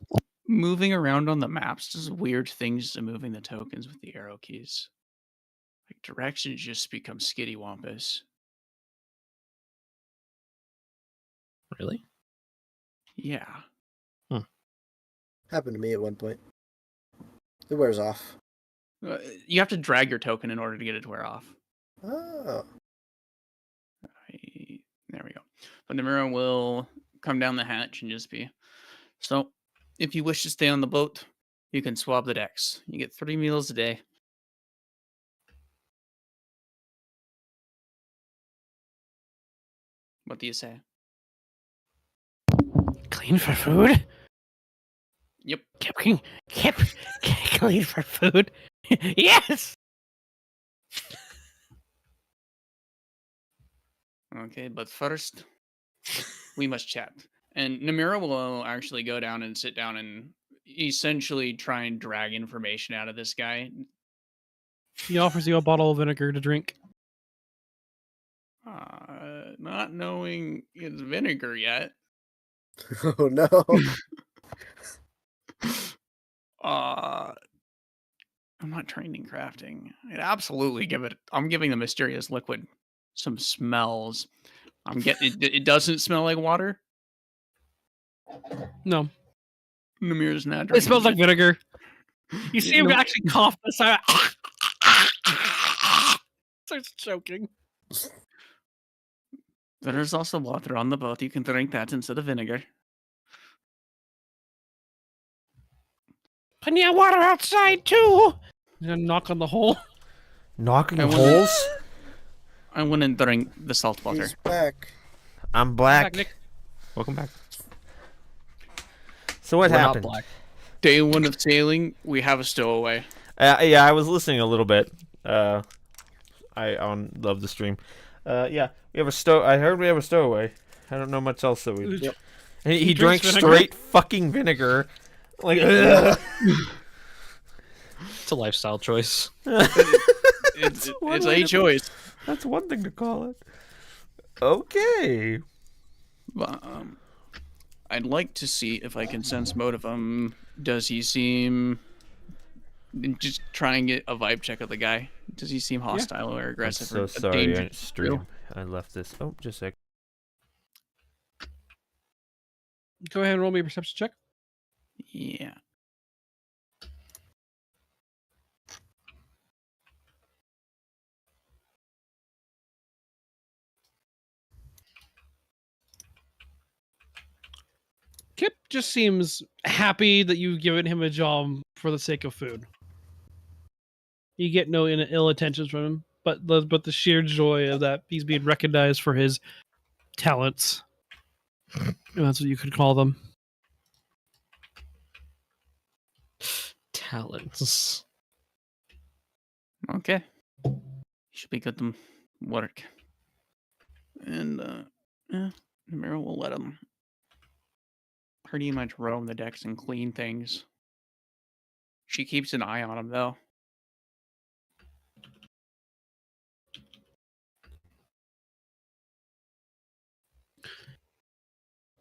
moving around on the maps does weird things to moving the tokens with the arrow keys. Like directions just become skittywampus. Really? Yeah. Happened to me at one point. It wears off. You have to drag your token in order to get it to wear off. Oh. There we go. But Namura will come down the hatch and just be. So, if you wish to stay on the boat, you can swab the decks. You get 3 meals a day. What do you say? Clean for food? Yep. Keep clean for food. Yes! Okay, but first, we must chat. And Namura will actually go down and sit down and essentially try and drag information out of this guy. He offers you a bottle of vinegar to drink. Not knowing it's vinegar yet. Oh no. I'm not trained in crafting. I'd absolutely give it. I'm giving the mysterious liquid some smells. I'm getting. It doesn't smell like water. No, Namira's not. it smells like vinegar. You see him No. actually cough this out. Starts choking. There's also water on the boat. You can drink that instead of vinegar. Plenty of water outside too. You're gonna knock on the hole. Knocking I wonder- holes? I went and drink the salt water. He's back. I'm black. Back, Nick. Welcome back. So what We're not happened? black. Day 1 of sailing, we have a stowaway. Yeah, I was listening a little bit. I love the stream. Yeah, we have a I heard we have a stowaway. I don't know much else that we. Yep. And he drinks drank vinegar? straight fucking vinegar. Like, ugh. It's a lifestyle choice. It's one a way to- choice. That's one thing to call it. Okay. But, I'd like to see if I can sense motive. Does he seem? Just try and get a vibe check of the guy. Does he seem hostile or I'm aggressive? so or sorry. I dangerous? stream. I left this. Oh, just a sec. Go ahead and roll me a perception check. Yeah. Kip just seems happy that you've given him a job for the sake of food. You get no ill intentions from him, but the sheer joy of that he's being recognized for his talents. That's what you could call them. Talents. Okay. Should be good to work. And Namira will let him pretty much roam the decks and clean things. She keeps an eye on him though.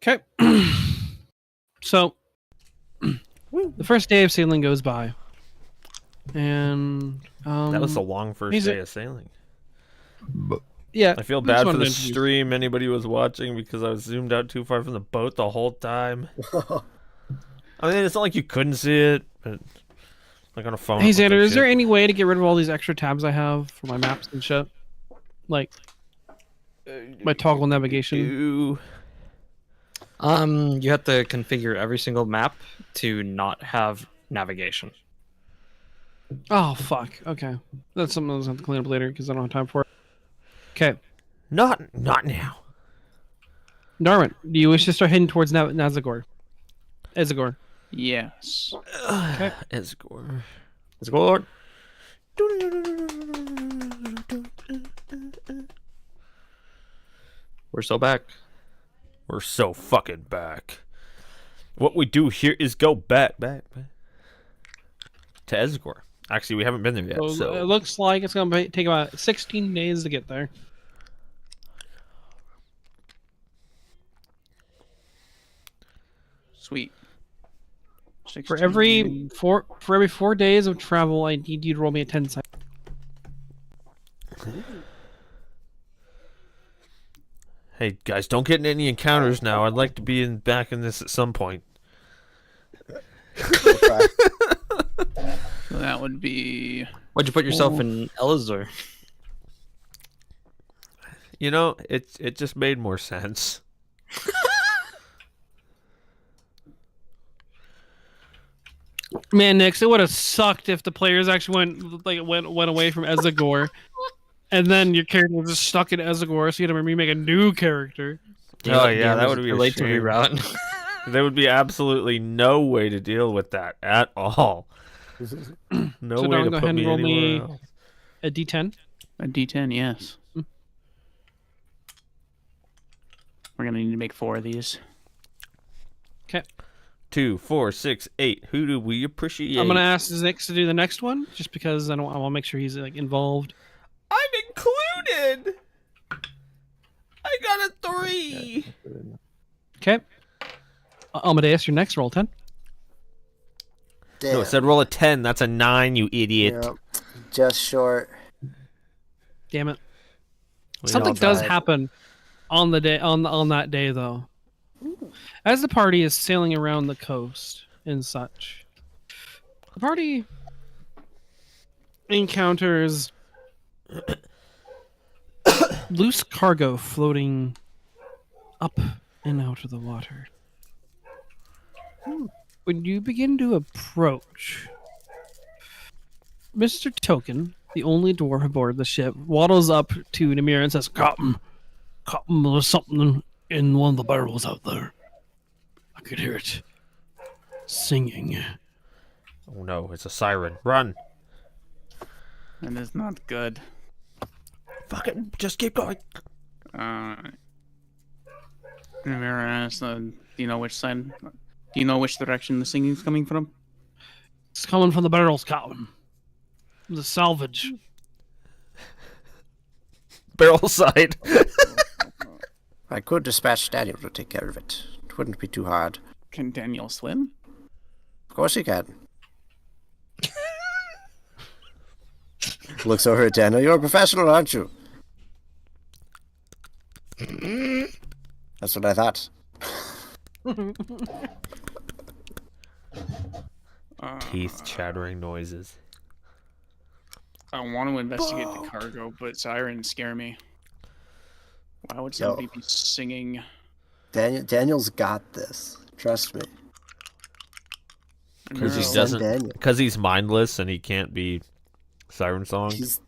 Okay. So, the first day of sailing goes by. And That was a long first he's a- day of sailing. yeah. I feel just bad for wanted the to introduce- stream. Anybody was watching because I was zoomed out too far from the boat the whole time. I mean, it's not like you couldn't see it, but like on a phone. Hey it looked Xander, like is there shit. any way to get rid of all these extra tabs I have for my maps and shit? Like my toggle navigation. Ew. You have to configure every single map to not have navigation. Oh fuck. Okay, that's something I'll have to clean up later because I don't have time for it. Okay, Not now. Darwin, do you wish to start heading towards Nazagor? Ezagor. Yes. Okay. Esgor. Let's go, Lord. We're still back. We're so fucking back. What we do here is go back to Esgor. Actually, we haven't been there yet. So, So it looks like it's going to take about 16 days to get there. Sweet. For every 4 days of travel, I need you to roll me a 10 side. hey guys, don't get in any encounters now. I'd like to be back in this at some point. Okay. So that would be. Why'd you put yourself in Elazar? You know, it just made more sense. Man, Nix, it would have sucked if the players actually went away from Ezagor, and then your character was just stuck in Ezagor, so you had to remake a new character. Oh yeah, that would be a late to shame. reroute. There would be absolutely no way to deal with that at all. No So way Don, to go put ahead and me roll anywhere me else. a D10. A D10, yes. We're gonna need to make 4 of these. Okay. 2, 4, 6, 8. Who do we appreciate? I'm gonna ask Nix to do the next one, just because I want to make sure he's like involved. I'm included. I got a 3. Okay. Amadeus, your next roll 10. Damn. No, it said roll a 10. That's a 9, you idiot. Yep. Just short. Damn it. We Something all does died. happen on the day on that day though. As the party is sailing around the coast and such, the party encounters loose cargo floating up and out of the water. When you begin to approach, Mr. Token, the only dwarf aboard the ship, waddles up to Namir and says, Captain, there's something in one of the barrels out there. I could hear it singing. Oh no, it's a siren. Run. And it's not good. Fucking just keep going. Namira asks, do you know which side? Do you know which direction the singing's coming from? It's coming from the barrels, Captain. The salvage. Barrel side. I could dispatch Daniel to take care of it. It wouldn't be too hard. Can Daniel swim? Of course he can. Looks over at Daniel. You're a professional, aren't you? That's what I thought. Teeth chattering noises. I want to investigate the cargo, but sirens scare me. Why would somebody be singing? Daniel's got this. Trust me. Because he Send doesn't. Daniel. Because he's mindless and he can't be siren song. He's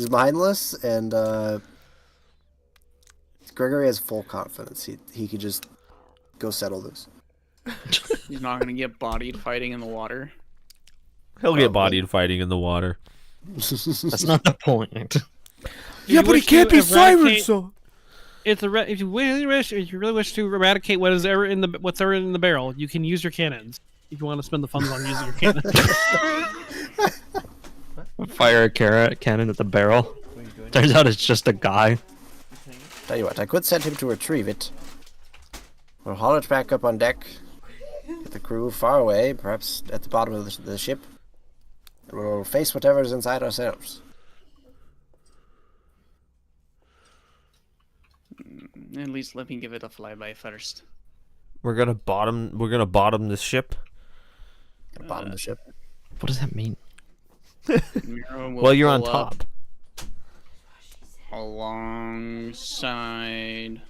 mindless, and Gregory has full confidence. He could just go settle this. He's not going to get bodied fighting in the water. He'll get bodied fighting in the water. That's not the point. Yeah, but he can't be siren eradicate- song. If you really wish to eradicate what's ever in the barrel, you can use your cannons. If you want to spend the funds on using your cannons. Fire a cannon at the barrel. Turns out it's just a guy. Tell you what, I could send him to retrieve it. We'll haul it back up on deck. Get the crew far away, perhaps at the bottom of the ship. And we'll face whatever's inside ourselves. At least let me give it a flyby first. We're gonna bottom this ship. At the bottom of the ship. What does that mean? Mira will Well, you're on pull up top. alongside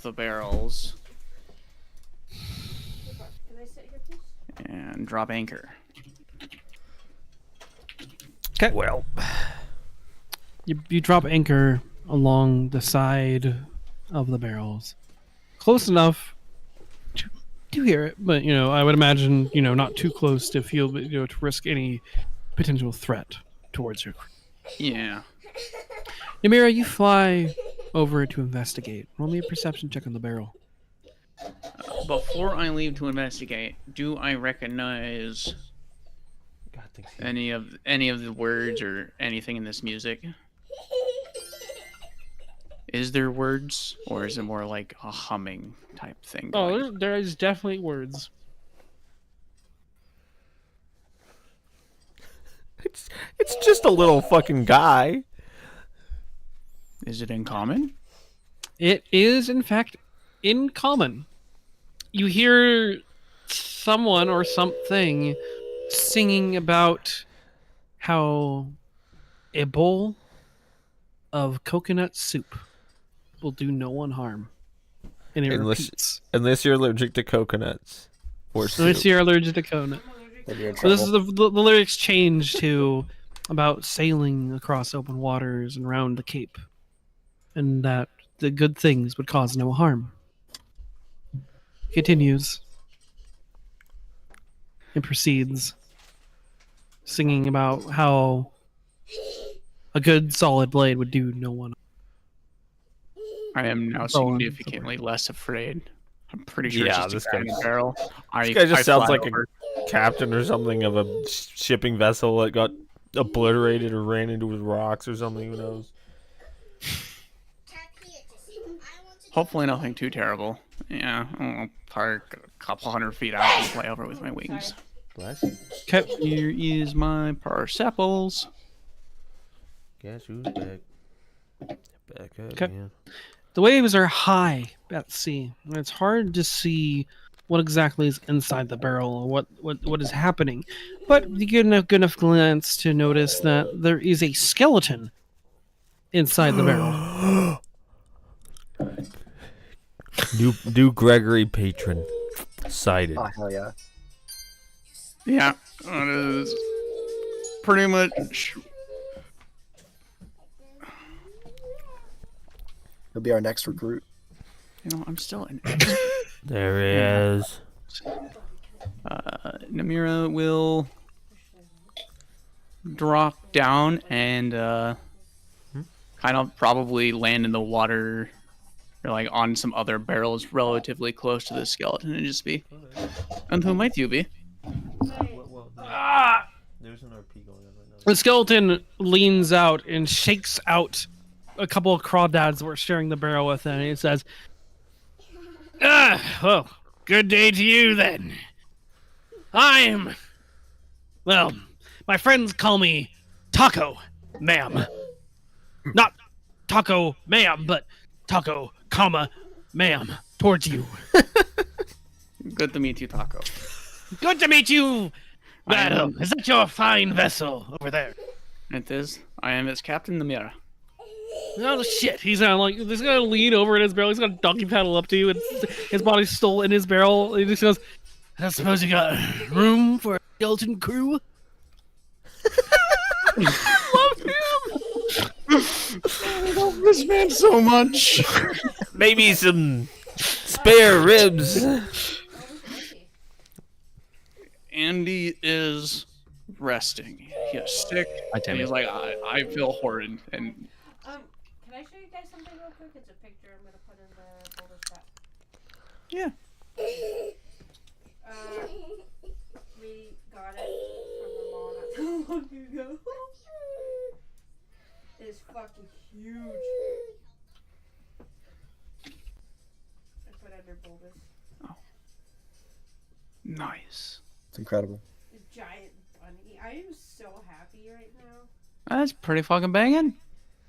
the barrels and drop anchor. Okay. Well, You drop anchor along the side of the barrels, close enough to hear it, but I would imagine not too close to feel to risk any potential threat towards your crew. Yeah. Namira, you fly over to investigate. Roll me a perception check on the barrel. Before I leave to investigate, do I recognize any of the words or anything in this music? Is there words, or is it more like a humming type thing? Oh, there is definitely words. It's just a little fucking guy. Is it in common? It is, in fact, in common. You hear someone or something singing about how a bowl of coconut soup will do no one harm. And it repeats. Unless you're allergic to coconuts. Or Unless you're allergic to coconut. So this is the lyrics change to about sailing across open waters and round the cape. And that the good things would cause no harm. Continues. And proceeds. Singing about how a good solid blade would do no one. I am now significantly less afraid. I'm pretty sure Yeah, it's just this a guy in guy's- a barrel. This guy just sounds fly like over. a captain or something of a shipping vessel that got obliterated or ran into with rocks or something. Who knows? Hopefully nothing too terrible. Yeah, I'll park a couple 100 feet out and fly over with my wings. Bless you. Okay, here is my Persepolis. Guess who's back? Back up, Okay. man. The waves are high at sea, and it's hard to see what exactly is inside the barrel or what is happening. But you get a good enough glance to notice that there is a skeleton inside the barrel. New Gregory patron sighted. Oh, hell yeah. Yeah, it is pretty much. He'll be our next recruit. You know, I'm still in. There he is. Namira will drop down and kind of probably land in the water or like on some other barrels relatively close to the skeleton and just be. And who might you be? There's an RP going on right now. The skeleton leans out and shakes out a couple of crawdads that were sharing the barrel with him, and he says, Well, good day to you then. Well, my friends call me Taco, ma'am. Not Taco, ma'am, but Taco, comma, ma'am, towards you. Good to meet you, Taco. Good to meet you, madam. Is that your fine vessel over there? It is. I am its captain, Namira. oh shit, he's gonna lean over in his barrel, he's gonna donkey paddle up to you, and his body's still in his barrel, and he just goes, I suppose you got room for a skeleton crew? I love this man so much. Maybe some spare ribs. Andy is resting. He is sick. And he's like, I feel horrid. And Can I show you guys something real quick? It's a picture I'm gonna put in the boulder chat. yeah. We got it from the mall not too long ago. It's fucking huge. I put under boulders. Nice. It's incredible. A giant bunny. I am so happy right now. That's pretty fucking banging.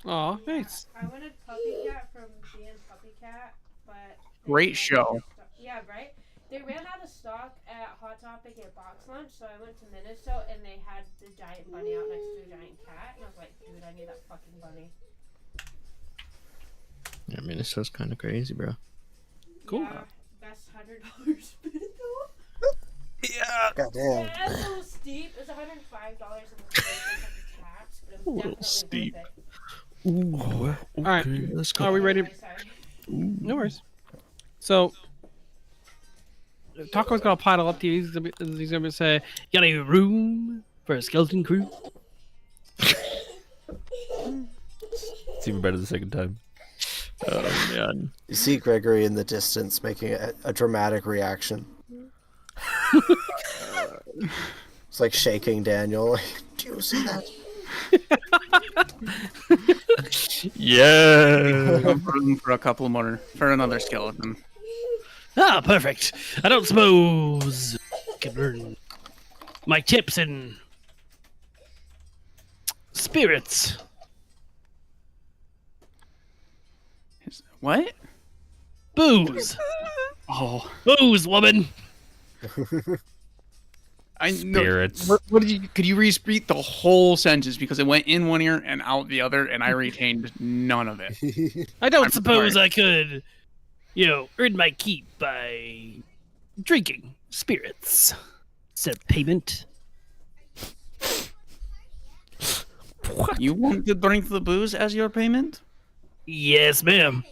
"Oh, nice." I wanted Puppy Cat from being Puppy Cat, but they Great ran show. out of stock. Yeah, right. They ran out of stock at Hot Topic at Box Lunch, so I went to Minnesota and they had the giant bunny out next to a giant cat, and I was like, dude, I need that fucking bunny. Yeah, Minnesota's kind of crazy, bro. Cool. Yeah, best $100 spin though. Yeah. God damn. Yeah, it's a little steep. It's $105 in the tax, but it was definitely steep. worth it. All right, Let's are we ready? Sorry. No worries. So, Taco's gonna paddle up to you. He's gonna say, "You got any room for a skeleton crew?" It's even better the second time. Oh man. You see Gregory in the distance making a dramatic reaction. It's like shaking Daniel. Do you see that? Yeah. Have room for a couple more, for another skeleton. Ah, perfect. I don't suppose I can earn my tips in spirits. What? Booze. Oh, Booze, woman. I know. Spirits. What did you? Could you repeat the whole sentence because it went in one ear and out the other, and I retained none of it. I don't I'm suppose sorry. I could, earn my keep by drinking spirits. Said payment. You want to drink the booze as your payment? Yes, ma'am.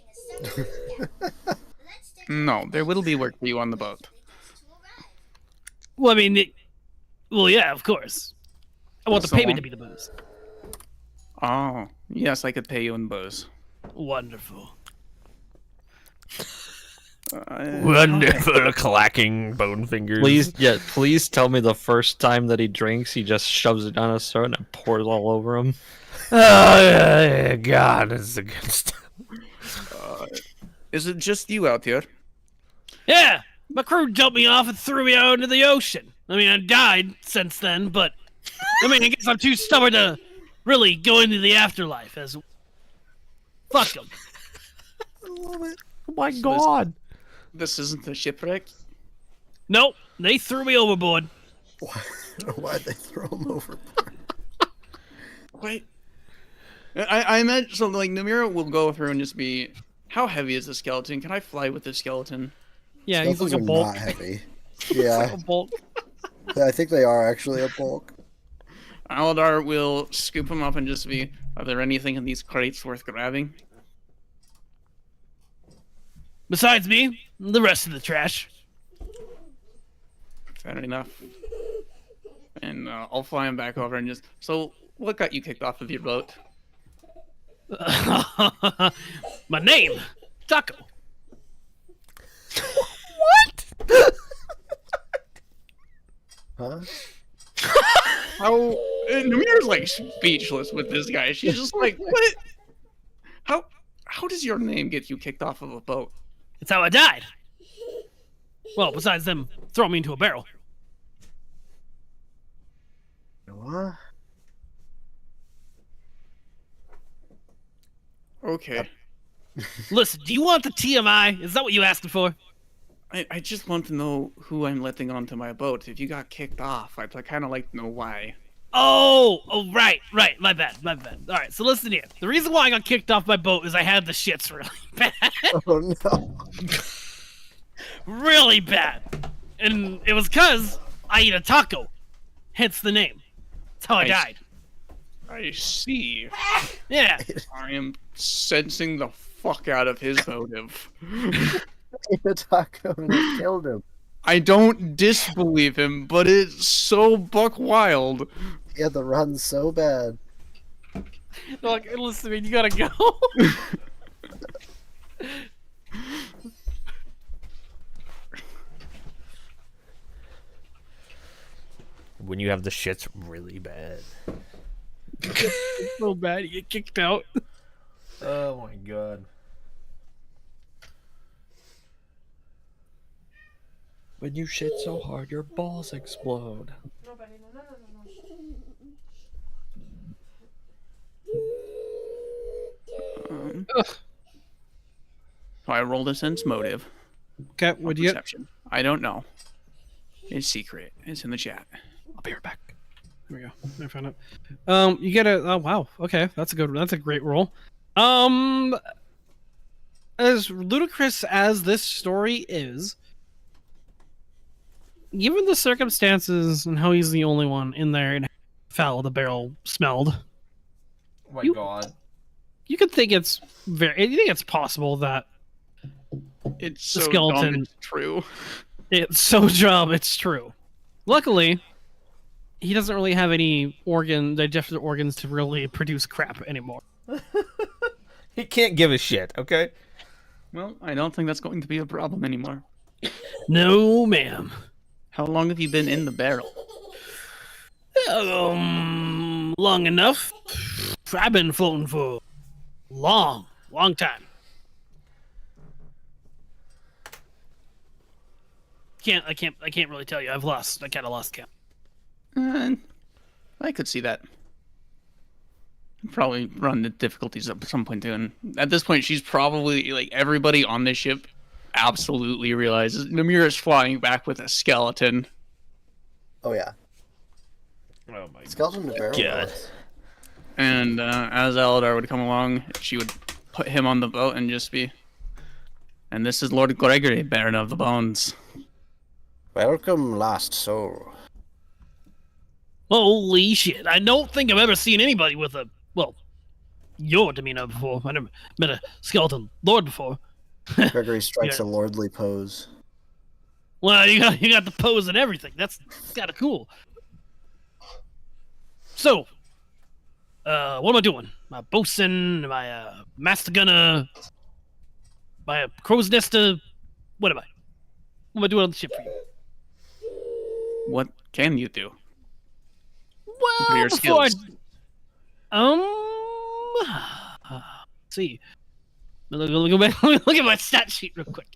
No, there will be work for you on the boat. Well, I mean, yeah, of course. I want the So payment long- to be the booze. Oh, yes, I could pay you in booze. Wonderful. Wonderful clacking bone fingers. Please tell me the first time that he drinks, he just shoves it down his throat and pours all over him. Oh, God, this is a good stuff. Is it just you out here? Yeah, my crew jumped me off and threw me out into the ocean. I mean, I died since then, but I mean, I guess I'm too stubborn to really go into the afterlife. As fuck them. Oh my God. This isn't the shipwreck. Nope, they threw me overboard. Why'd they throw him over? Wait. I imagine so. Like Namira will go through and just be, how heavy is the skeleton? Can I fly with this skeleton? Yeah, he's like Skeletons a are bulk. not heavy. Like Yeah, a bulk. I think they are actually a bulk. Aladar will scoop him up and just be, are there anything in these crates worth grabbing? Besides me, the rest of the trash. Fair enough. And I'll fly him back over and just, so what got you kicked off of your boat? My name, Taco. Huh? How Namira's like speechless with this guy. She's just like, what? How does your name get you kicked off of a boat? It's how I died. Well, besides them throwing me into a barrel. What? Okay. Listen, do you want the TMI? Is that what you asking for? I just want to know who I'm letting onto my boat. If you got kicked off, I'd kind of like to know why. Oh, right. My bad. All right, so listen here. The reason why I got kicked off my boat is I had the shits really bad. Oh no. Really bad. And it was because I ate a taco. Hence the name. That's how I died. I see. Yeah. I am sensing the fuck out of his motive. The taco and it killed him. I don't disbelieve him, but it's so buck wild. He had the run so bad. Look, listen, man, you gotta go. When you have the shits really bad. It's so bad, you get kicked out. Oh my God. When you shit so hard, your balls explode. Nobody, no. So I rolled a sense motive. Okay, or what'd you get? perception. I don't know. It's secret. It's in the chat. I'll be right back. There we go. I found it. You get a. Oh wow. Okay, that's a great roll. As ludicrous as this story is, given the circumstances and how he's the only one in there and how foul the barrel smelled, Oh my You- God. you could think it's possible that It's The so skeleton. dumb, it's true. it's so dumb it's true. Luckily, he doesn't really have any digestive organs to really produce crap anymore. He can't give a shit, okay? Well, I don't think that's going to be a problem anymore. No, ma'am. How long have you been in the barrel? Long enough. I've been floating for a long time. I can't really tell you. I kind of lost count. I could see that. Probably run the difficulties up at some point too. And at this point, she's probably like everybody on this ship absolutely realizes Namira's flying back with a skeleton. Oh yeah. Oh my Skeleton to barrel. God. And as Eldar would come along, she would put him on the boat and just be, and this is Lord Gregory, Baron of the Bones. Welcome, lost soul. Holy shit! I don't think I've ever seen anybody with your demeanor before. I never met a skeleton lord before. Gregory strikes Yeah. a lordly pose. Well, you got the pose and everything. That's kind of cool. So, what am I doing? My bosun, my master gunner, my crow's nester. What am I? What am I doing on the ship for you? What can you do? Well, What are your before skills? let's see. Look at my stat sheet real quick.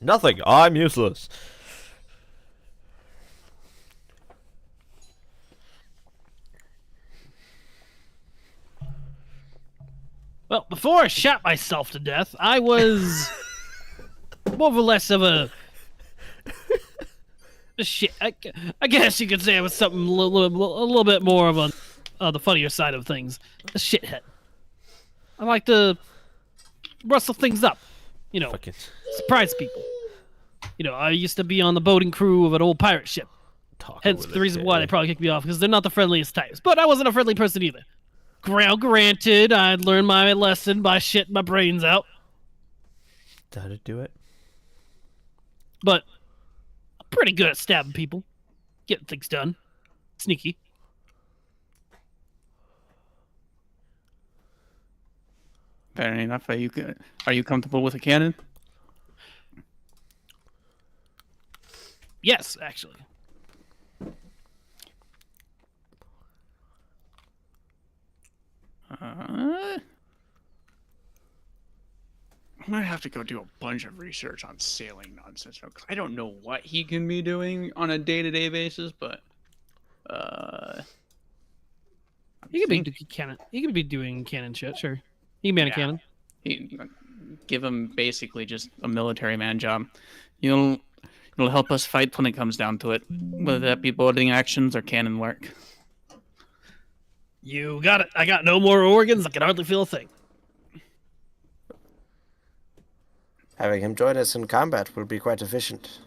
Nothing. I'm useless. Well, before I shot myself to death, I was more or less of a shit. I guess you could say I was something a little bit more of the funnier side of things. A shithead. I like to rustle things up, Fucking surprise people. I used to be on the boating crew of an old pirate ship. talking. Hence with the a reason why K. they probably kicked me off, because they're not the friendliest types. But I wasn't a friendly person either. Granted, I'd learned my lesson by shitting my brains out. How to do it? But I'm pretty good at stabbing people, getting things done. Sneaky. Fair enough. Are you comfortable with a cannon? Yes, actually. I might have to go do a bunch of research on sailing nonsense. I don't know what he can be doing on a day-to-day basis, but He could be cannon. He could be doing cannon shit. Sure, he can man a Yeah. cannon. Give him basically just a military man job. You'll help us fight when it comes down to it, whether that be boarding actions or cannon work. You got it. I got no more organs. I can hardly feel a thing. Having him join us in combat will be quite efficient.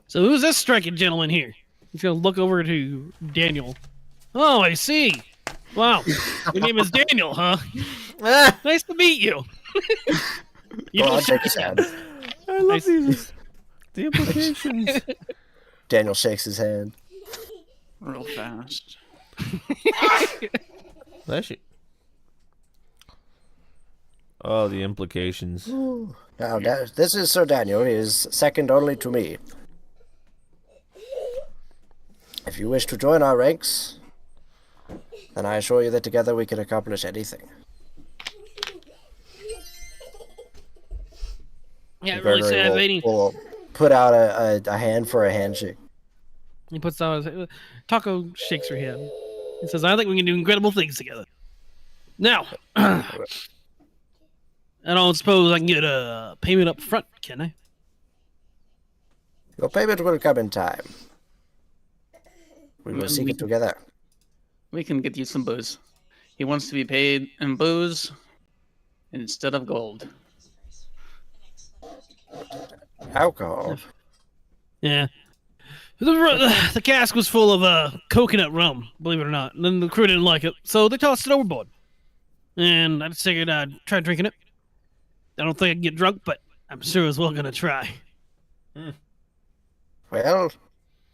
So who's this striking gentleman here? He's gonna look over to Daniel. Oh, I see. Wow, your name is Daniel, huh? Nice to meet you. You Go don't on, shake shake his his hand. I love these. The implications. Daniel shakes his hand. Real fast. Actually. Oh, the implications. Now, this is Sir Daniel. He is second only to me. If you wish to join our ranks, then I assure you that together we can accomplish anything. Yeah, I really say I have any. Will put out a hand for a handshake. He puts out his. Taco shakes her head. He says, "I think we can do incredible things together." Now, I don't suppose I can get a payment up front, can I? Your payment will come in time. We will seek it together. We can get you some booze. He wants to be paid in booze instead of gold. Alcohol. Yeah. The cask was full of coconut rum, believe it or not. And then the crew didn't like it, so they tossed it overboard. And I just figured I'd try drinking it. I don't think I can get drunk, but I'm sure as well gonna try. Well,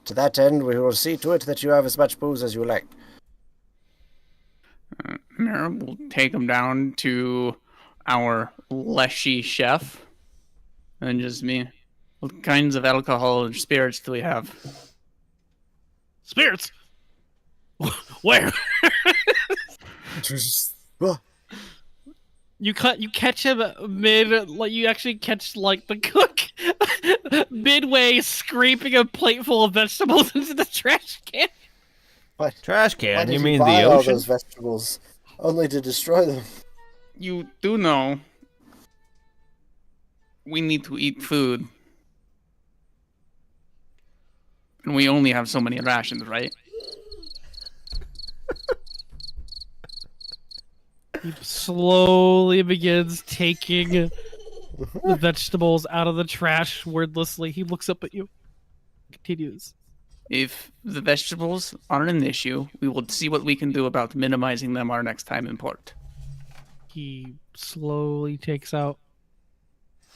to that end, we will see to it that you have as much booze as you like. Mara will take him down to our leshy chef and just me. What kinds of alcohol and spirits do we have? Spirits? Where? Well, You catch him mid, like you actually catch like the cook midway scraping a plate full of vegetables into the trash can. what? Trash Why can? did You mean buy the all ocean? those vegetables only to destroy them? You do know we need to eat food. And we only have so many rations, right? He slowly begins taking the vegetables out of the trash wordlessly. He looks up at you. Continues. If the vegetables aren't an issue, we will see what we can do about minimizing them our next time in port. He slowly takes out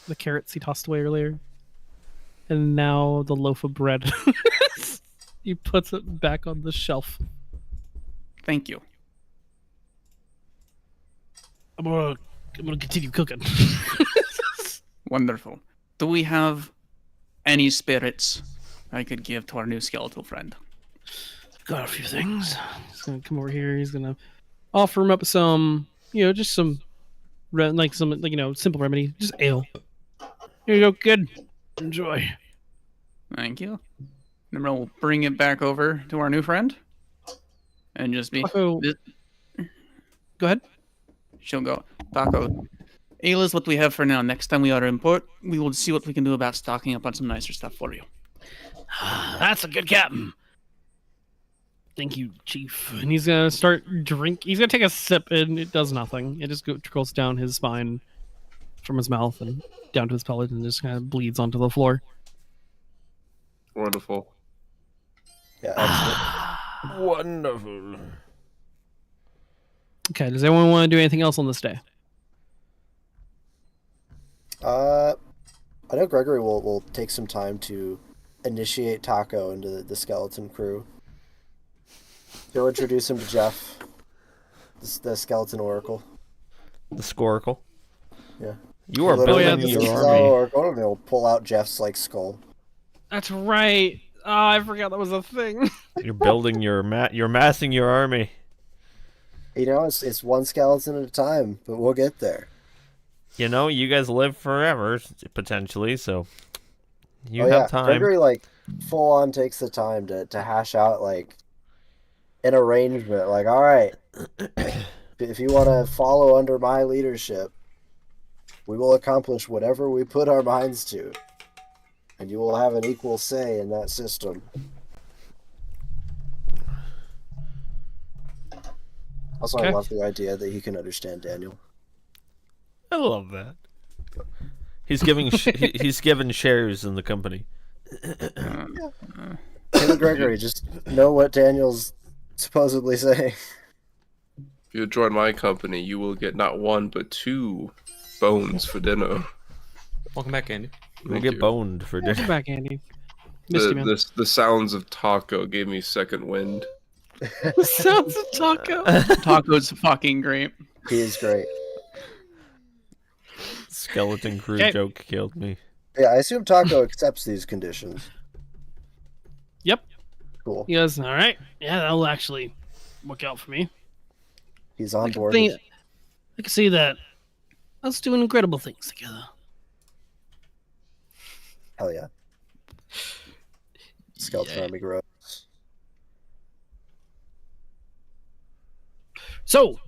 the carrots he tossed away earlier. And now the loaf of bread. He puts it back on the shelf. Thank you. I'm gonna continue cooking. Wonderful. Do we have any spirits I could give to our new skeletal friend? Got a few things. He's gonna come over here. He's gonna offer him up some, just some, simple remedy, just ale. Here you go, kid. Enjoy. Thank you. And then we'll bring it back over to our new friend. And just be... Taco. Go ahead. She'll go, Taco, ale is what we have for now. Next time we are in port, we will see what we can do about stocking up on some nicer stuff for you. That's a good captain. Thank you, Chief. And he's gonna start drink. He's gonna take a sip, and it does nothing. It just trickles down his spine, from his mouth and down to his pellet, and just kind of bleeds onto the floor. Wonderful. Yeah, excellent. Wonderful. Okay. Does anyone want to do anything else on this day? I know Gregory will take some time to initiate Taco into the skeleton crew. He'll introduce him to Jeff, the skeleton oracle. The Skoracle. Yeah. You are Literally, building this your is army. our oracle, and he'll pull out Jeff's skull. That's right. Oh, I forgot that was a thing. You're building you're massing your army. It's one skeleton at a time, but we'll get there. You guys live forever, potentially, so you yeah. have time. Gregory, full on takes the time to hash out, an arrangement. All right, if you want to follow under my leadership, we will accomplish whatever we put our minds to. And you will have an equal say in that system. Also, Okay. I love the idea that he can understand Daniel. I love that. He's giving he's given shares in the company. Him and Gregory just know what Daniel's supposedly saying. If you join my company, you will get not one but 2 bones for dinner. Welcome back, Andy. We Thank get you. boned for dinner. Come back, Andy. Missed you, man. The sounds of Taco gave me second wind. Sounds of taco. Taco's fucking great. He is great. Skeleton crew Okay. joke killed me. Yeah, I assume Taco accepts these conditions. Yep. Cool. He goes, All right. Yeah, that'll actually work out for me. He's on board. I can see that. Let's do incredible things together. Hell yeah. Skeleton army grows. So,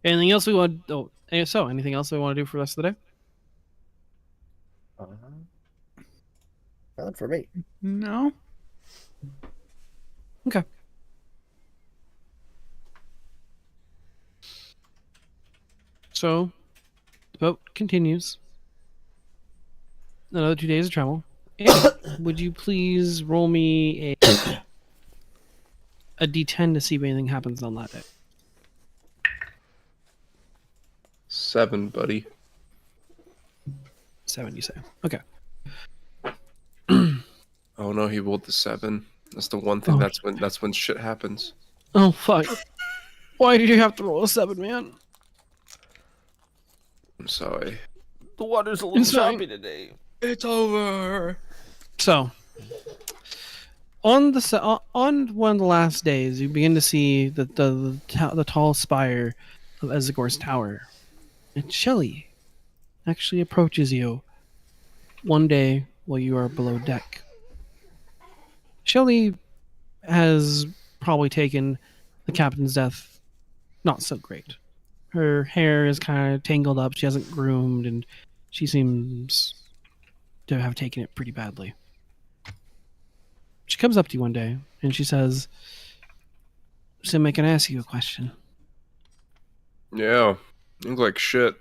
anything else we want? Oh, anything else we want to do for the rest of the day? Not for me. No? Okay. So, the boat continues. Another 2 days of travel. And would you please roll me a D10 to see if anything happens on that day? 7, buddy. 7, you say. Okay. Oh no, he rolled the 7. That's the one thing. Oh. That's when shit happens. Oh, fuck. Why did you have to roll a 7, man? I'm sorry. The water's a little Sorry. choppy today. It's over. So, on one of the last days, you begin to see the tall spire of Ezegor's tower. And Shelly actually approaches you one day while you are below deck. Shelly has probably taken the captain's death not so great. Her hair is kind of tangled up. She hasn't groomed, and she seems to have taken it pretty badly. She comes up to you one day and she says, Sim, I can ask you a question. Yeah. You look like shit.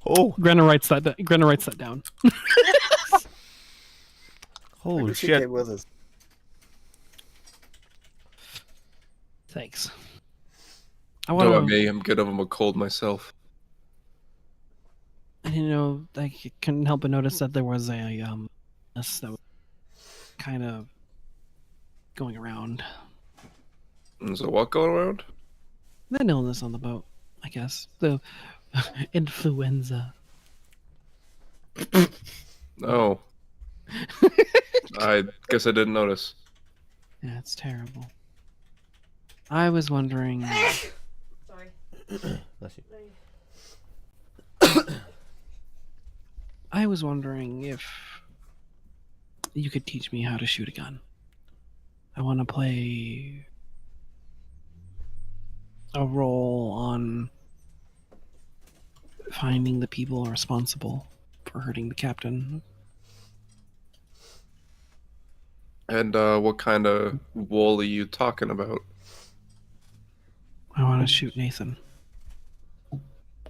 Oh, Grenna writes that down. holy She shit. came with us. Thanks. I Don't want at to. me. I'm good. I'm a cold myself. I didn't know. I couldn't help but notice that there was a this that was kind of going around. Is there what going around? An illness on the boat, I guess. The influenza. Oh. I guess I didn't notice. Yeah, it's terrible. I was wondering. Sorry. Bless you. I was wondering if you could teach me how to shoot a gun. I want to play a role on finding the people responsible for hurting the captain. And what kind of wall are you talking about? I want to shoot Nathan.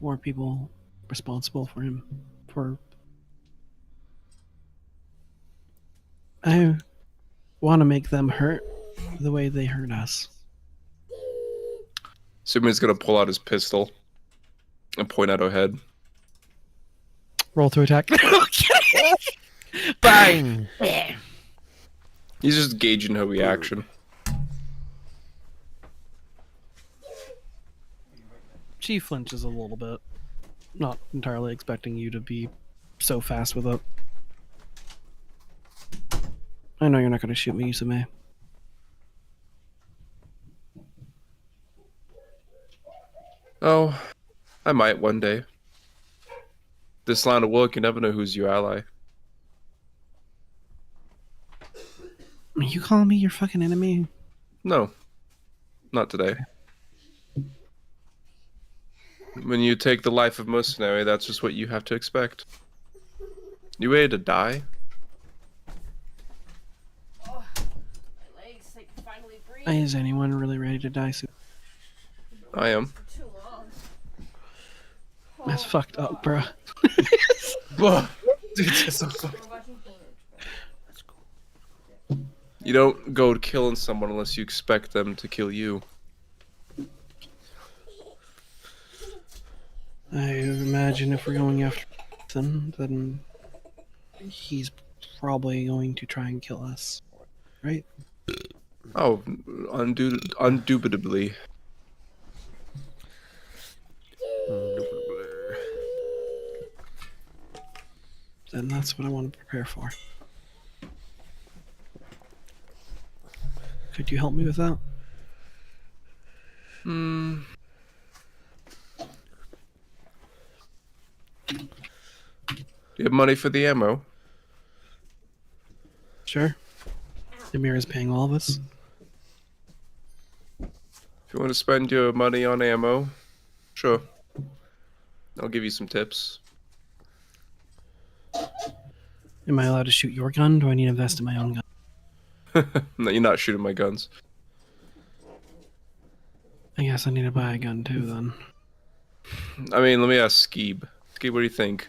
Or people responsible for him. I want to make them hurt the way they hurt us. Superman's gonna pull out his pistol and point at her head. Roll to attack. Bang! He's just gauging her reaction. She flinches a little bit. Not entirely expecting you to be so fast with it. I know you're not going to shoot me, Yusume. Oh, I might one day. This line of work, you never know who's your ally. Are you calling me your fucking enemy? No, not today. When you take the life of mercenary, that's just what you have to expect. You ready to die? Oh, my legs, they can finally breathe. Is anyone really ready to die soon? I am. For too long. That's fucked up, bruh. Dude, that's so fucked. We're watching porn. You don't go killing someone unless you expect them to kill you. I imagine if we're going after Nathan, then he's probably going to try and kill us, right? Oh, undoubtedly. Then that's what I want to prepare for. Could you help me with that? Hmm. Do you have money for the ammo? Sure. Amir is paying all of us. If you want to spend your money on ammo, sure. I'll give you some tips. Am I allowed to shoot your gun? Do I need to invest in my own gun? No, you're not shooting my guns. I guess I need to buy a gun too, then. I mean, let me ask Skeeb. Skeeb, what do you think?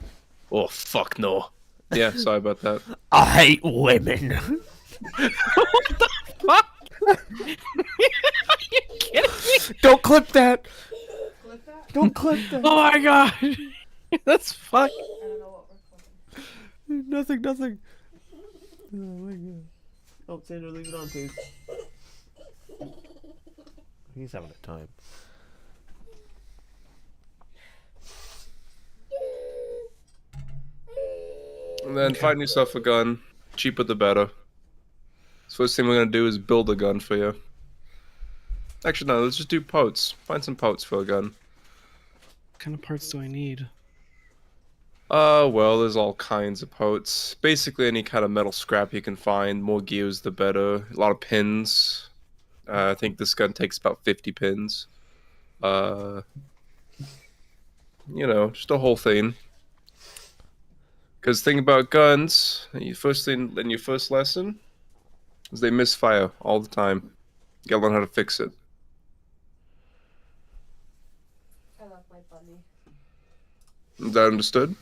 Oh, fuck no. Yeah, sorry about that. I hate women. Don't clip that. Clip that? Don't clip that. Oh my god! That's fuck. I don't know what we're clipping. Nothing. Oh my god. Oh, Sandra, leave it on, please. He's having a time. And then find yourself a gun. Cheaper the better. So first thing we're gonna do is build a gun for you. Actually, no, let's just do potes. Find some potes for a gun. What kind of parts do I need? Well, there's all kinds of potes. Basically, any kind of metal scrap you can find. More gears, the better. A lot of pins. I think this gun takes about 50 pins. You know, just a whole thing. Because thing about guns, your first thing in your first lesson, is they misfire all the time. You gotta learn how to fix it. I love my bunny. Is that understood?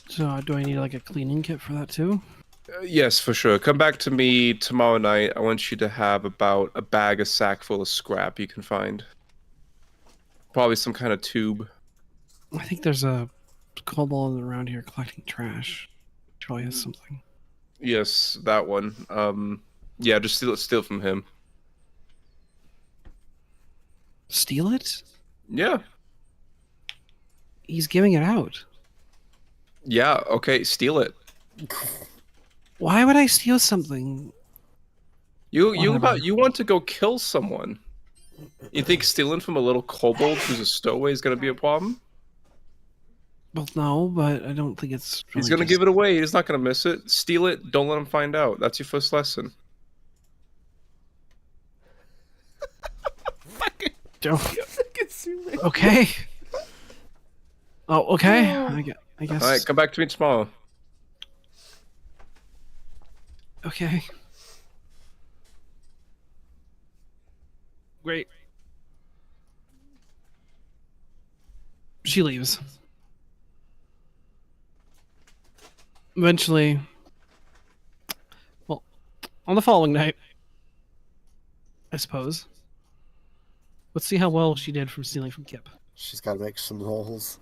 So do I need like a cleaning kit for that too? Yes, for sure. Come back to me tomorrow night. I want you to have about a bag, a sack full of scrap you can find. Probably some kind of tube. I think there's a kobold around here collecting trash. Probably has something. Yes, that one. Yeah, just steal from him. Steal it? Yeah. He's giving it out. Yeah, okay, steal it. Why would I steal something? You Whatever. you want to go kill someone. You think stealing from a little kobold who's a stowaway is gonna be a problem? Well, no, but I don't think it's. Really He's gonna give it away. He's not gonna miss it. Steal it. Don't let him find out. That's your first lesson. Don't. Okay. Oh, okay. I guess. All right, come back to me tomorrow. Okay. Great. She leaves. Eventually, well, on the following night, I suppose. Let's see how well she did from stealing from Kip. She's got to make some rolls.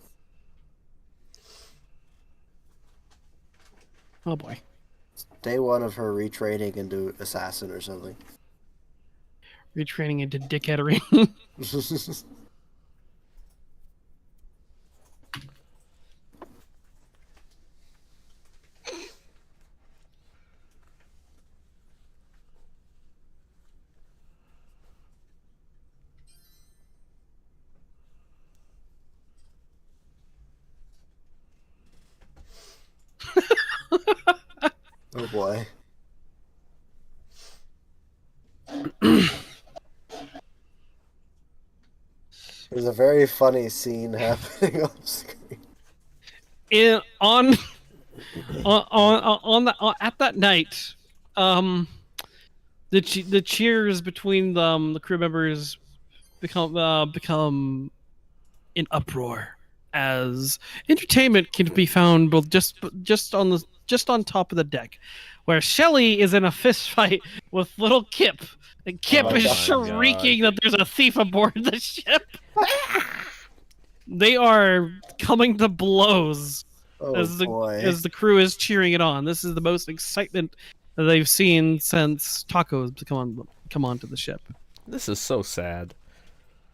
Oh boy. Day one of her retraining into assassin or something. Retraining into dickheadery. Oh boy. There's a very funny scene happening on screen. At that night, the cheers between the crew members become in uproar as entertainment can be found both just on top of the deck, where Shelly is in a fist fight with little Kip, and Kip is shrieking that there's a thief aboard the ship. They are coming to blows as the crew is cheering it on. This is the most excitement that they've seen since tacos come onto the ship. This is so sad.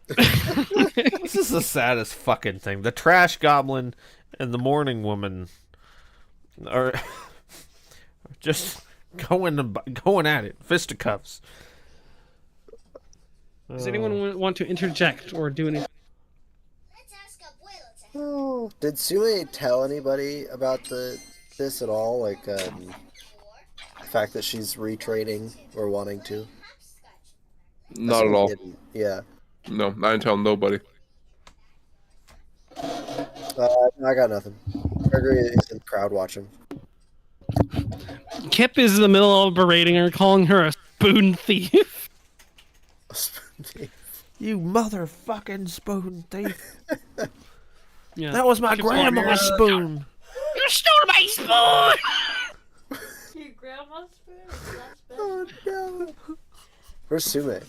This is the saddest fucking thing. The trash goblin and the morning woman are just going at it, fisticuffs. Does anyone want to interject or do anything? Oh, did Sue tell anybody about this at all? Like, the fact that she's retraining or wanting to? Not at all. Yeah. No, I didn't tell nobody. I got nothing. Gregory is in the crowd watching. Kip is in the middle of berating her, calling her a spoon thief. A spoon thief. You motherfucking spoon thief. Yeah. That was my grandma's spoon. You stole my spoon! Your grandma's spoon? That's Oh no. Where's Sume?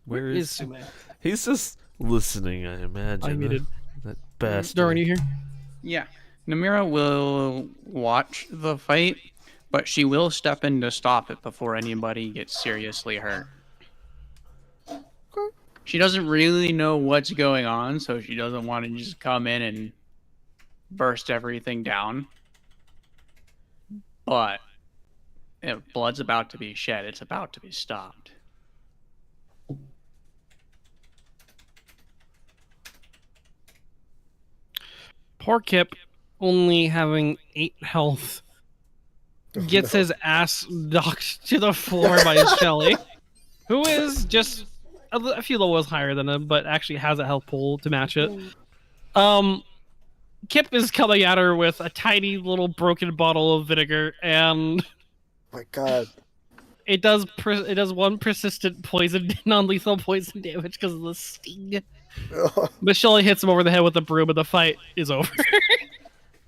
Where is Sume? He's just listening, I imagine. I muted. That bastard. Doran, you here? Yeah. Namira will watch the fight, but she will step in to stop it before anybody gets seriously hurt. She doesn't really know what's going on, so she doesn't want to just come in and burst everything down. But if blood's about to be shed, it's about to be stopped. Poor Kip, only having 8 health, gets his ass knocked to the floor by Shelly, who is just a few levels higher than him, but actually has a health pool to match it. Kip is coming at her with a tiny little broken bottle of vinegar, and My God. it does 1 persistent poison, non-lethal poison damage because of the sting. But Shelly hits him over the head with a broom, and the fight is over.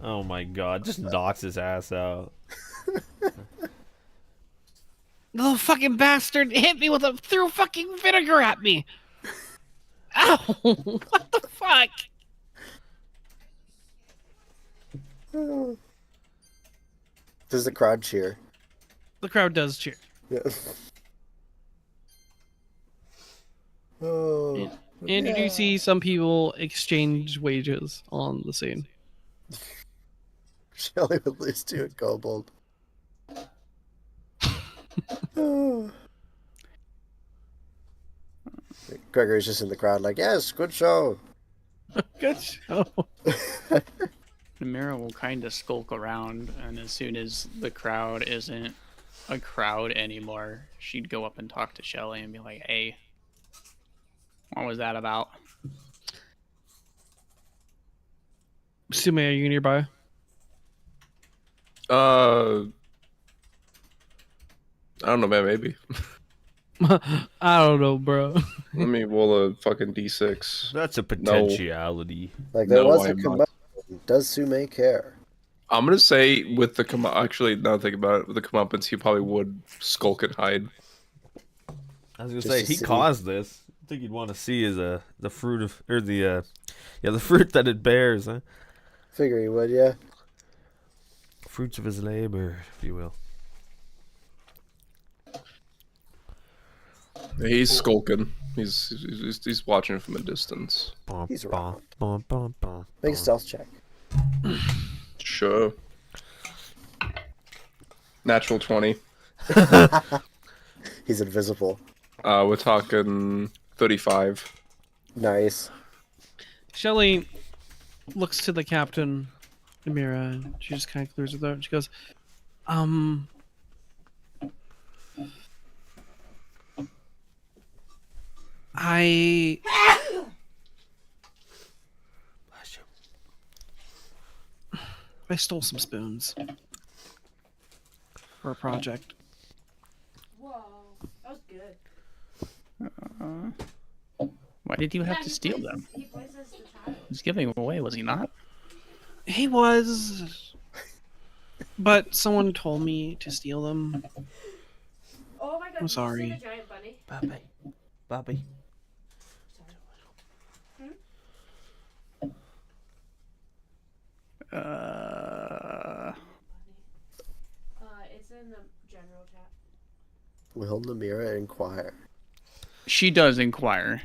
Oh my God! Just knocks his ass out. The little fucking bastard hit me threw fucking vinegar at me. Ow! What the fuck? Does the crowd cheer? The crowd does cheer. Yeah. Oh. And you do see some people exchange wages on the scene. Shelly would lose to a kobold. Oh. Gregory's just in the crowd like, yes, good show. Good show. Namira will kind of skulk around, and as soon as the crowd isn't a crowd anymore, she'd go up and talk to Shelly and be like, hey, what was that about? Sume, are you nearby? I don't know, man. Maybe. I don't know, bro. Let me roll a fucking d6. That's a potentiality. Like, there No, was I a am not. commotion. Does Sume care? I'm gonna say with the actually, now think about it, with the comeuppance, he probably would skulk and hide. I was gonna Just say to he see. caused this. I think you'd want to see is the fruit of the fruit that it bears, huh? Figure he would, yeah. Fruits of his labor, if you will. He's skulking. He's watching from a distance. He's around. Bum, bum, bum, Make a bum. stealth check. Sure. Natural 20. He's invisible. We're talking 35. Nice. Shelly looks to the captain, Namira, and she just kind of clears her throat. She goes, I stole some spoons for a project. Whoa, that was good. Why did you have to steal them? He plays as the child. He's giving them away, was he not? He was, but someone told me to steal them. Oh my God! I'm sorry. Did you see the giant bunny? Bobby. It's in the general chat. Will Namira inquire? She does inquire.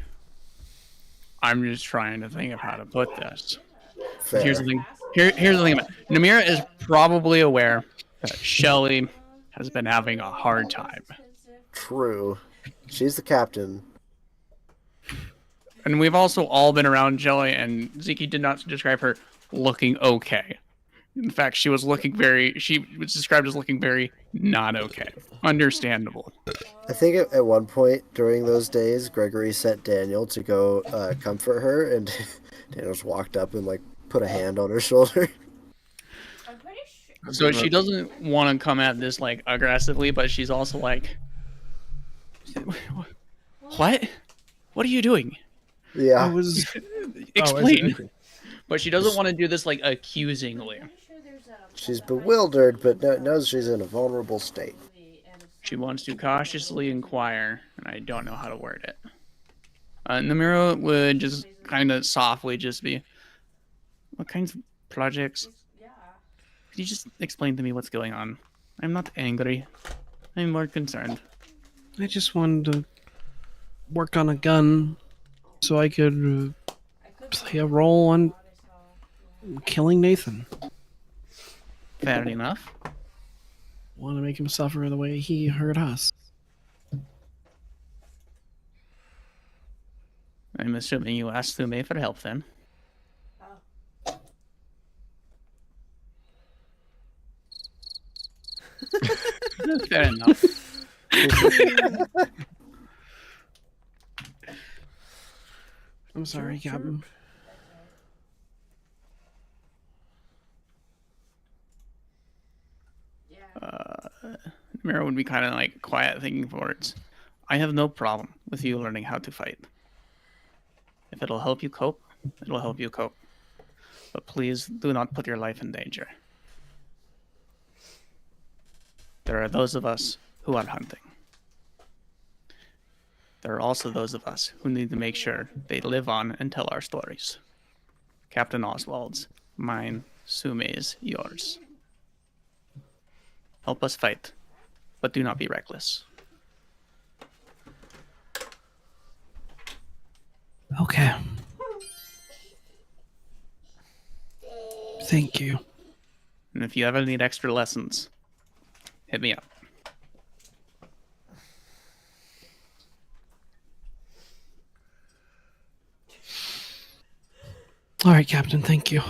I'm just trying to think of how to put this. Fair. Here's the thing. Here's the thing about it. Namira is probably aware that Shelly has been having a hard time. True. She's the captain. And we've also all been around Shelly, and Ziki did not describe her looking okay. In fact, she was described as looking very not okay. Understandable. I think at one point during those days, Gregory sent Daniel to go comfort her, and Daniel just walked up and like put a hand on her shoulder. I'm pretty sure. So she doesn't want to come at this like aggressively, but she's also like, "What? What are you doing? I Yeah. was Explain." But she doesn't want to do this like accusingly. Pretty sure there's She's bewildered, but knows she's in a vulnerable state. She wants to cautiously inquire, and I don't know how to word it. Namira would just kind of softly just be, "What kinds of projects? Yeah. Could you just explain to me what's going on? I'm not angry. I'm more concerned." I just wanted to work on a gun so I could play a role on killing Nathan. Fair enough. Want to make him suffer the way he hurt us. I'm assuming you asked Sume for help then. Fair enough. I'm sorry, Captain. Mira would be kind of like quiet, thinking for words. I have no problem with you learning how to fight. If it'll help you cope, it'll help you cope. But please do not put your life in danger. There are those of us who are hunting. There are also those of us who need to make sure they live on and tell our stories. Captain Oswald's, mine, Sume's, yours. Help us fight, but do not be reckless. Okay. Thank you. And if you ever need extra lessons, hit me up. All right, Captain. Thank you.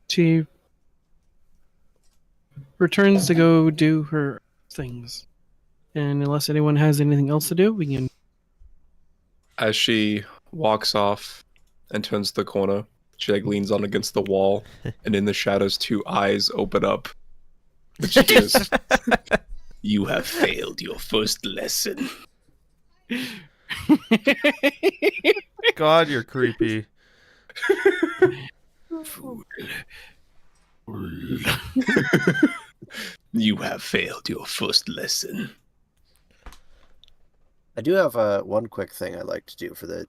She returns to go do her things. And unless anyone has anything else to do, we can... As she walks off and turns the corner, she like leans on against the wall, and in the shadows, 2 eyes open up. And she goes, "You have failed your first lesson." God, you're creepy. You have failed your first lesson. I do have one quick thing I'd like to do for the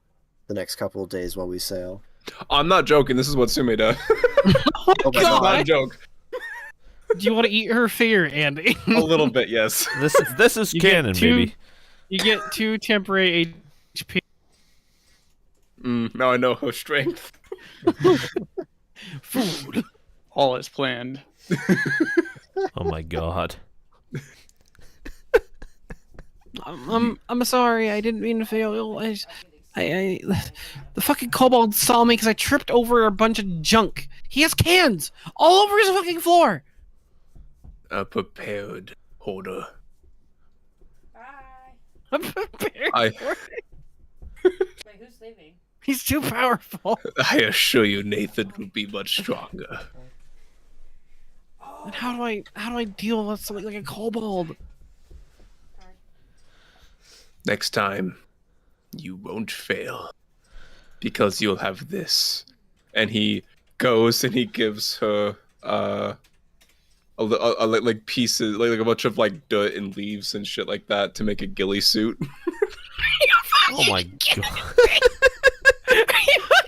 next couple of days while we sail. I'm not joking. This is what Sume does. Oh my That's not a god! joke. Do you want to eat her fear, Andy? A little bit, yes. This is You get canon, two- baby. You get 2 temporary HP. Now I know her strength. Food. All is planned. Oh my god. I'm sorry. I didn't mean to fail. I the fucking kobold saw me because I tripped over a bunch of junk. He has cans all over his fucking floor. A prepared hoarder. Bye. I'm prepared. I Wait, who's leaving? He's too powerful. assure you, Nathan will be much stronger. And how do I deal with something like a kobold? Next time, you won't fail, because you'll have this. And he goes and he gives her like pieces, like a bunch of like dirt and leaves and shit like that to make a ghillie suit. Oh my god.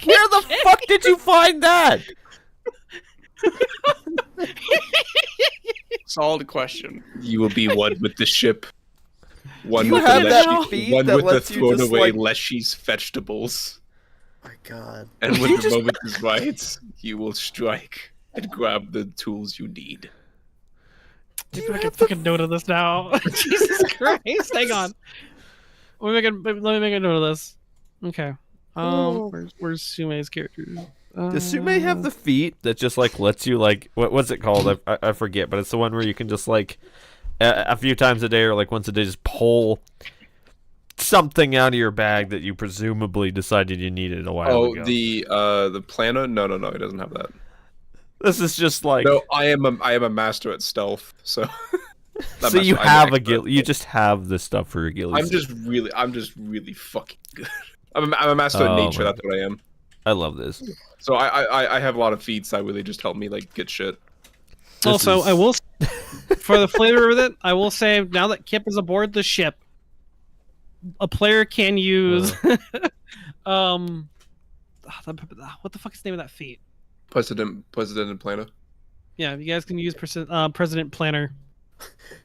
Where the fuck did you find that? Solid question. You will be one with the ship. One You with have the that Leshy, feat one that with the lets you thrown just, away like- Leshy's vegetables. My god. And when the moment is right, you will strike and grab the tools you need. Maybe I can fucking note of this now. Jesus Christ! Hang on. Let me make a note of this. Okay. Where's Sume's character? Does Sume have the feat that just like lets you like what's it called? I forget, but it's the one where you can just like a few times a day or like once a day just pull something out of your bag that you presumably decided you needed a while ago. The planner? No, he doesn't have that. This is just like No, I am a master at stealth, so. so you have a ghillie. You just have the stuff for your ghillie. I'm just really fucking good. I'm a master at nature. That's what I am. I love this. So I have a lot of feats that really just help me like get shit. Also, I will, for the flavor of it, I will say now that Kip is aboard the ship, a player can use, what the fuck is the name of that feat? President and planner. Yeah, you guys can use President Planner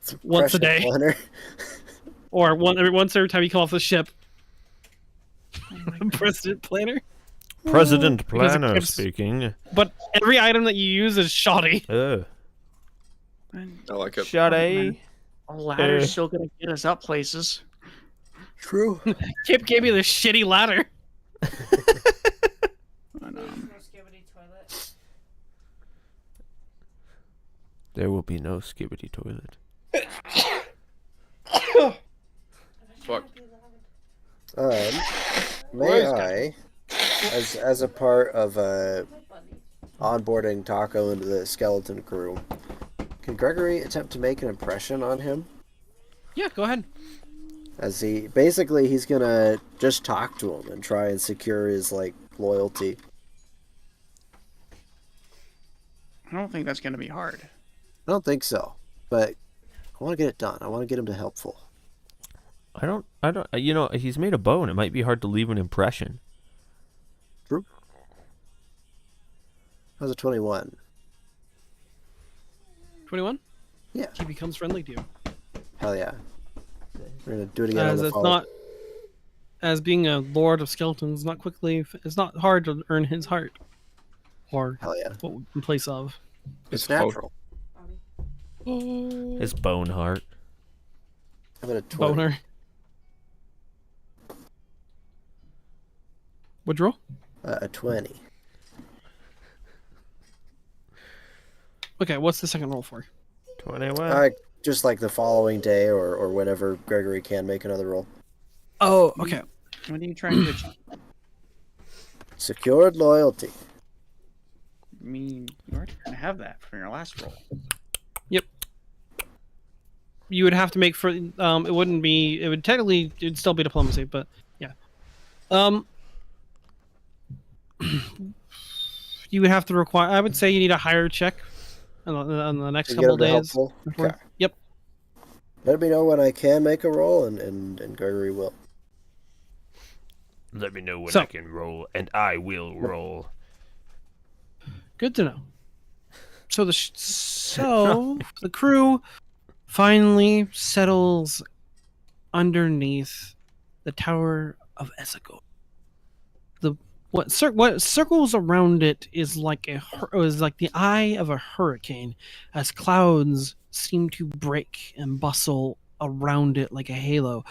It's once a President day, Planner. or once every time you come off the ship. President Planner. President Because it Planner keeps- speaking. But every item that you use is shoddy. Oh, I like it. shoddy. A ladder's Eh. still gonna get us up places. True. Kip gave me this shitty ladder. But, No skibidi toilet. There will be no skibbity toilet. Fuck. May I, as a part of onboarding Taco into the skeleton crew, can Gregory attempt to make an impression on him? Yeah, go ahead. As he's gonna just talk to him and try and secure his loyalty. I don't think that's gonna be hard. I don't think so, but I want to get it done. I want to get him to helpful. I don't, you know, he's made a bow and it might be hard to leave an impression. True. How's a 21? 21? Yeah. He becomes friendly to you. Hell yeah. We're gonna do it again. As on the it's follow. not, as being a lord of skeletons, it's not hard to earn his heart, or Hell yeah. what in place of. It's natural. His bone heart. How about a 20? Boner. What'd you roll? A 20. Okay, what's the second roll for? 21. Just like the following day or whenever Gregory can make another roll. Oh, okay. What are you trying to achieve? Secured loyalty. I mean, you already kind of have that from your last roll. You would have to make for it wouldn't be, it would technically, it'd still be diplomacy, but yeah. You would have to require, I would say you need a higher check on the next To get couple him to days. helpful? Okay. Yep. Let me know when I can make a roll, and Gregory will. Let me know when So- I can roll, and I will roll. Good to know. So the crew finally settles underneath the Tower of Ezagor. What circles around it is like the eye of a hurricane, as clouds seem to break and bustle around it like a halo,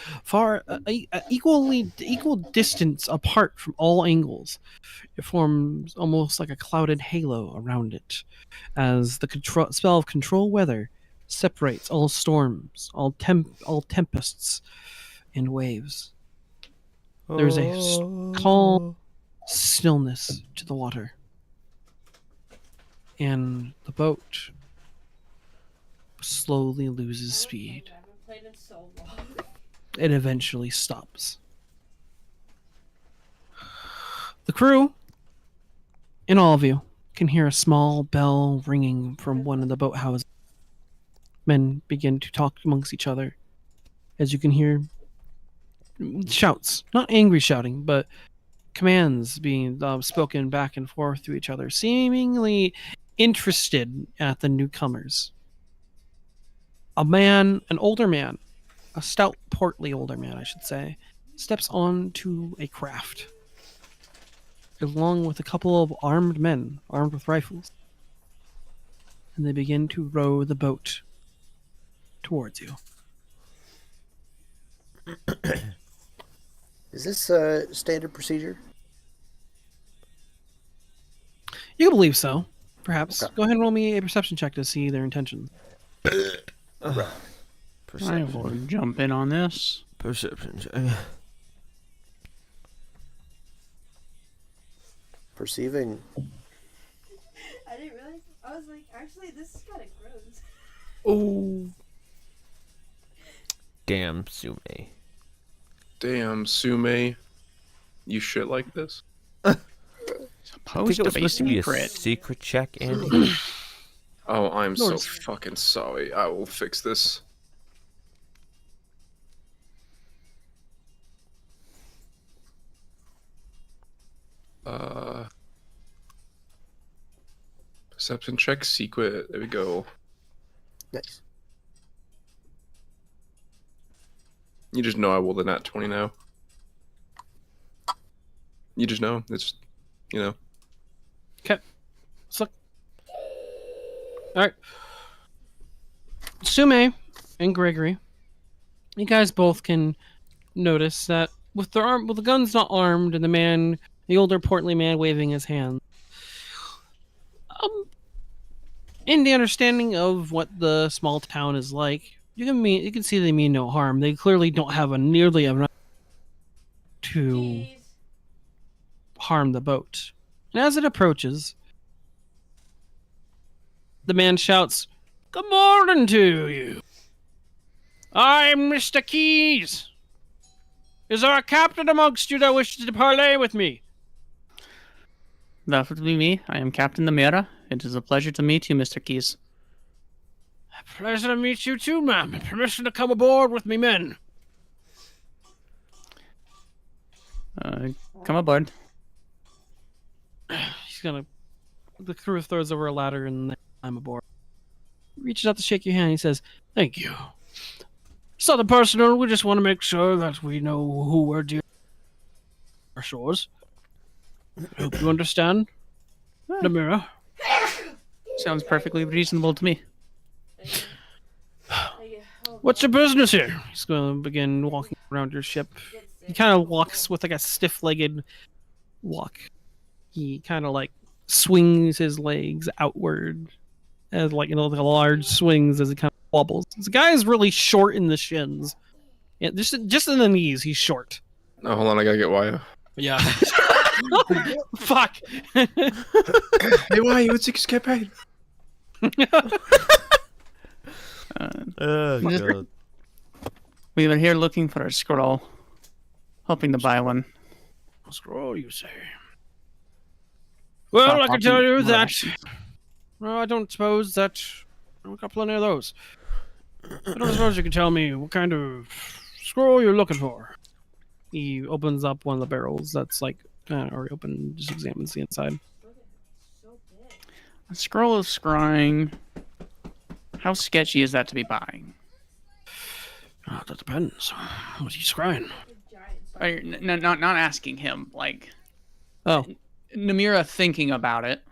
equal distance apart from all angles. It forms almost like a clouded halo around it, as the spell of control weather separates all storms, all tempests, and waves. There's a calm stillness to the water, and the boat slowly loses speed. I haven't played in so long. It eventually stops. The crew, and all of you, can hear a small bell ringing from one of the boathouses. Men begin to talk amongst each other, as you can hear shouts, not angry shouting, but commands being spoken back and forth to each other, seemingly interested at the newcomers. An older man, a stout, portly older man, I should say, steps onto a craft, along with a couple of armed men, armed with rifles, and they begin to row the boat towards you. Is this standard procedure? You can believe so, perhaps. Okay. Go ahead and roll me a perception check to see their intentions. I will jump in on this. Perception check. Perceiving. I didn't realize. I was like, actually, this is kind of gross. Oh. Damn, Sume. Damn, Sume. You shit like this? I think Supposed it was to be supposed to be a secret. secret check, Andy. Oh, I'm No, so it's- fucking sorry. I will fix this. Perception check, secret. There we go. Nice. You just know I will the nat 20 now. You just know. It's, you know. Okay. So, all right. Sume and Gregory, you guys both can notice that with the guns not armed, and the older portly man waving his hand. In the understanding of what the small town is like, you can see they mean no harm. They clearly don't have nearly enough to harm the boat. And as it approaches, the man shouts, "Good morning to you. I'm Mr. Keys. Is there a captain amongst you that wishes to parley with me?" That would be me. I am Captain Namira. It is a pleasure to meet you, Mr. Keys. Pleasure to meet you too, ma'am. Permission to come aboard with me, men. Come aboard. The crew throws over a ladder and I'm aboard. He reaches out to shake your hand. He says, Thank you. It's nothing personal. We just want to make sure that we know who we're dealing with our shores. Hope you understand, Namira. Sounds perfectly reasonable to me. What's your business here? he's going to begin walking around your ship. He kind of walks with like a stiff-legged walk. He kind of like swings his legs outward as like, like a large swings as he kind of wobbles. This guy is really short in the shins. Yeah, just in the knees, he's short. Oh, hold on, I gotta get Waya. Yeah. Fuck. Hey, Waya, what's your campaign? God. We are here looking for a scroll. Hoping to buy one. A scroll, you say? Well, I can tell you that. Well, I don't suppose that. We've got plenty of those. I don't suppose you can tell me what kind of scroll you're looking for. He opens up one of the barrels that's like already open, just examines the inside. A scroll of scrying. How sketchy is that to be buying? Oh, that depends. What are you scrying? Not asking him. Like, Oh, Namira thinking about it.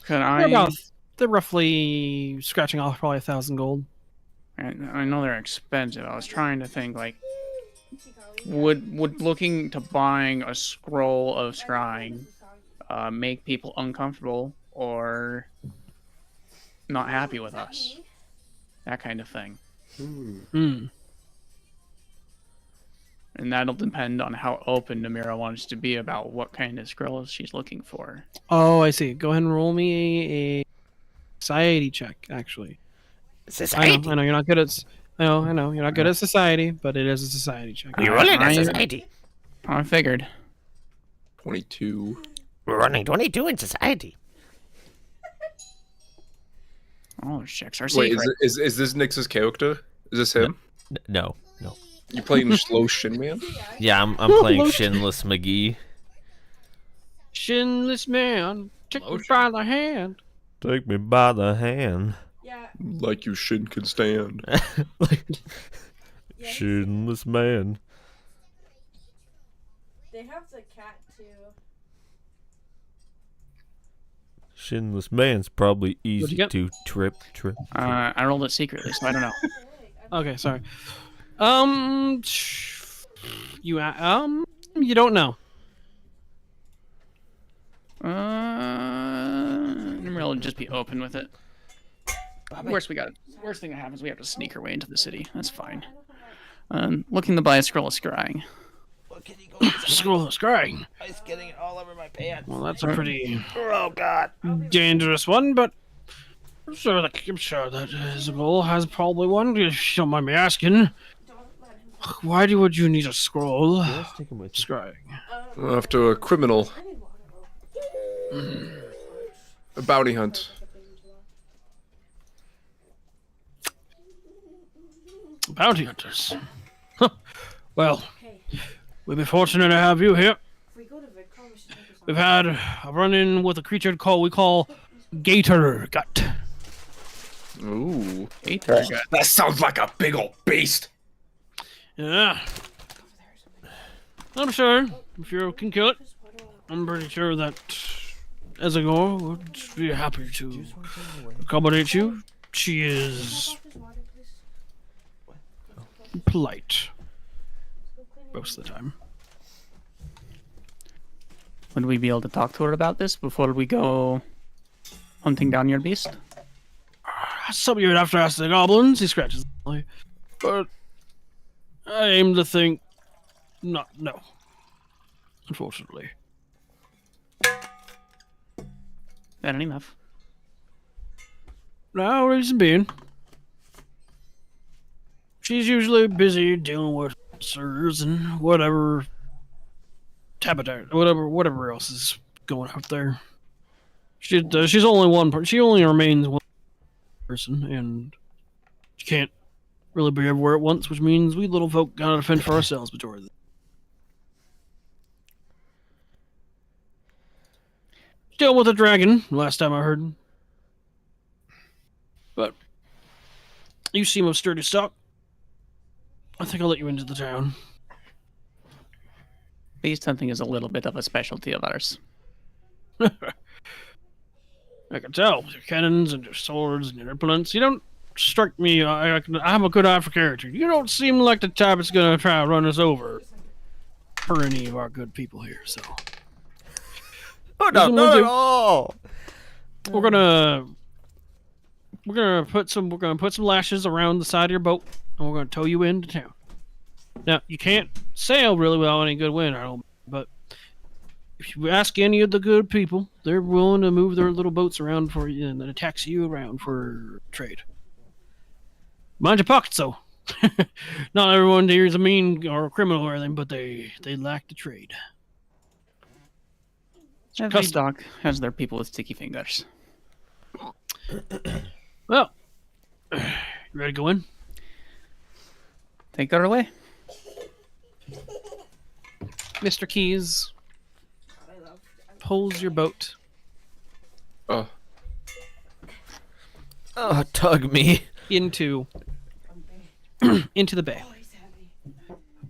they're roughly scratching off probably 1,000 gold. I know they're expensive. I was trying to think, like, would looking to buying a scroll of scrying make people uncomfortable or not happy with us? That kind of thing. And that'll depend on how open Namira wants to be about what kind of scrolls she's looking for. Oh, I see. Go ahead and roll me a society check, actually. Society? I know you're not good at... I know you're not good at society, but it is a society check. You're rolling a society. I figured. 22. We're running 22 in society. All those checks are Wait, secret. is this Nix's character? Is this him? No. You playing Slow Shin Man? Yeah, I'm playing Shinless McGee. Shinless man, take me by the hand. Take me by the hand. Yeah. Like you shin can stand. Shinless man. They have the cat too. Shinless man's probably easy get? to trip. I rolled it secretly, so I don't know. Okay, sorry. You don't know. Namira will just be open with it. Worst thing that happens, we have to sneak our way into the city. That's fine. Looking to buy a scroll of scrying. Scroll of scrying. It's getting it all over my pants. Well, that's a pretty Oh God. dangerous one, but I'm sure that Isabel has probably one, if you don't mind me asking. Why would you need a scroll? Scrying. After a criminal. A bounty hunt. Bounty hunters. Well, we'd be fortunate to have you here. We've had a run-in with a creature we call Gator Gut. Ooh. That sounds like a big old beast. Yeah. I'm sure if you can kill it, I'm pretty sure that Ezagor would be happy to accommodate you. She is polite most of the time. Would we be able to talk to her about this before we go hunting down your beast? Some of you would have to ask the goblins. He scratches his belly. But I aim to think, no, unfortunately. That ain't enough. No, reason being, she's usually busy dealing with sirs and whatever whatever else is going out there. She's only one person. She only remains one person, and she can't really be everywhere at once, which means we little folk gotta defend for ourselves majority of the time. Still with a dragon, last time I heard. But you seem of sturdy stock. I think I'll let you into the town. Beast hunting is a little bit of a specialty of ours. I can tell with your cannons and your swords and your implements. You don't strike me. I have a good eye for character. You don't seem like the type that's gonna try to run us over for any of our good people here. So, Oh no, not at all. we're gonna put some lashes around the side of your boat, and we're gonna tow you into town. Now you can't sail really without any good wind, I don't. But if you ask any of the good people, they're willing to move their little boats around for you and then taxi you around for trade. Mind your pockets, though. Not everyone here is a mean or a criminal or anything, but they lack the trade. Every dock has their people with sticky fingers. Well, you ready to go in? Take her away. Mr. Keys pulls your boat. Oh, Oh, tug me. into the bay.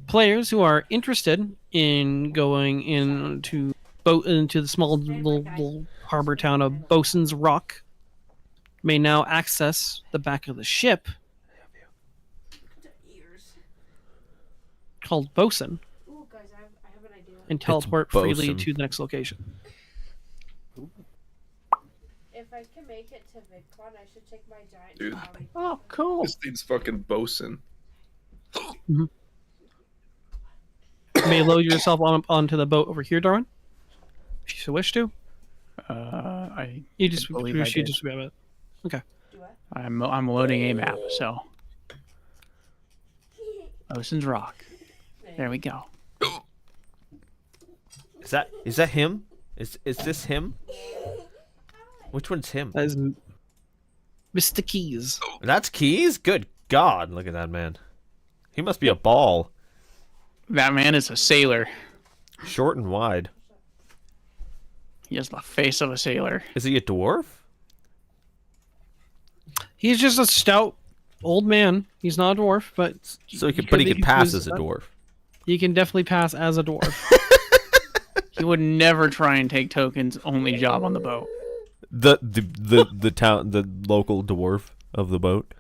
Players who are interested in going into the small little harbor town of Bosun's Rock may now access the back of the ship called Bosun Ooh, guys, I have an idea. and teleport freely Bosun. to the next location. If I can make it to VidCon, I should take my giant Dude. trolley. Oh, cool. this thing's fucking bosun. You may load yourself onto the boat over here, Darwin, if you so wish to. I Just believe I did. grab it. Okay. Do I? I'm loading a map, so Ocean's Rock. There we go. Is that him? Is this him? Which one's him? That is Mr. Keys. That's Keys? Good God, look at that man. He must be a ball. That man is a sailor. Short and wide. He has the face of a sailor. Is he a dwarf? He's just a stout old man. He's not a dwarf, but So he could pass use as a that. dwarf. he can definitely pass as a dwarf. He would never try and take Token's only job on the boat. The local dwarf of the boat.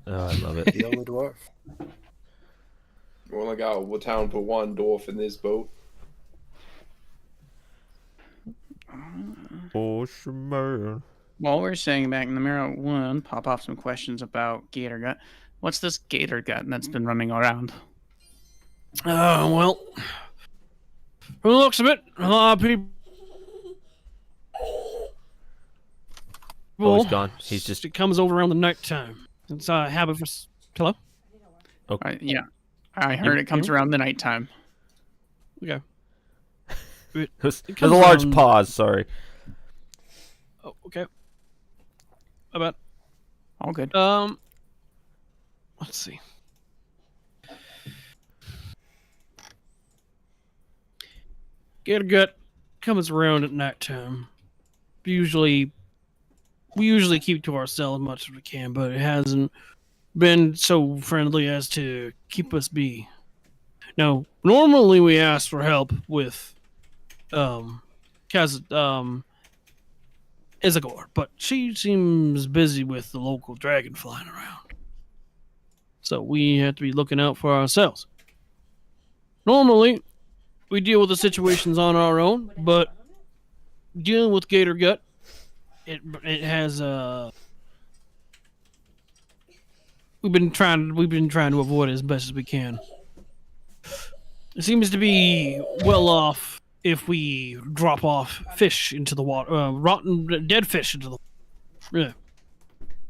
Oh, I love it. The only dwarf. We only got a town for one dwarf in this boat. Ocean man. While we're sitting back in the mirror, one pop off some questions about Gator Gut. What's this Gator Gut that's been running around? Well, from the looks of it, a lot of people. Oh, he's gone. He's just. It comes over around the night time. It's a habit for. Hello? Yeah, I heard it comes around the nighttime. Okay. There's a comes large around- pause. Sorry. Oh, okay. How about All good. let's see. Gator Gut comes around at nighttime. We usually keep to ourselves as much as we can, but it hasn't been so friendly as to keep us be. Now, normally we ask for help with Isagor, but she seems busy with the local dragon flying around. So we have to be looking out for ourselves. Normally, we deal with the situations on our own, but dealing with Gator Gut, it has we've been trying to avoid it as best as we can. It seems to be well off if we drop off fish into the water, rotten dead fish into the water. Yeah.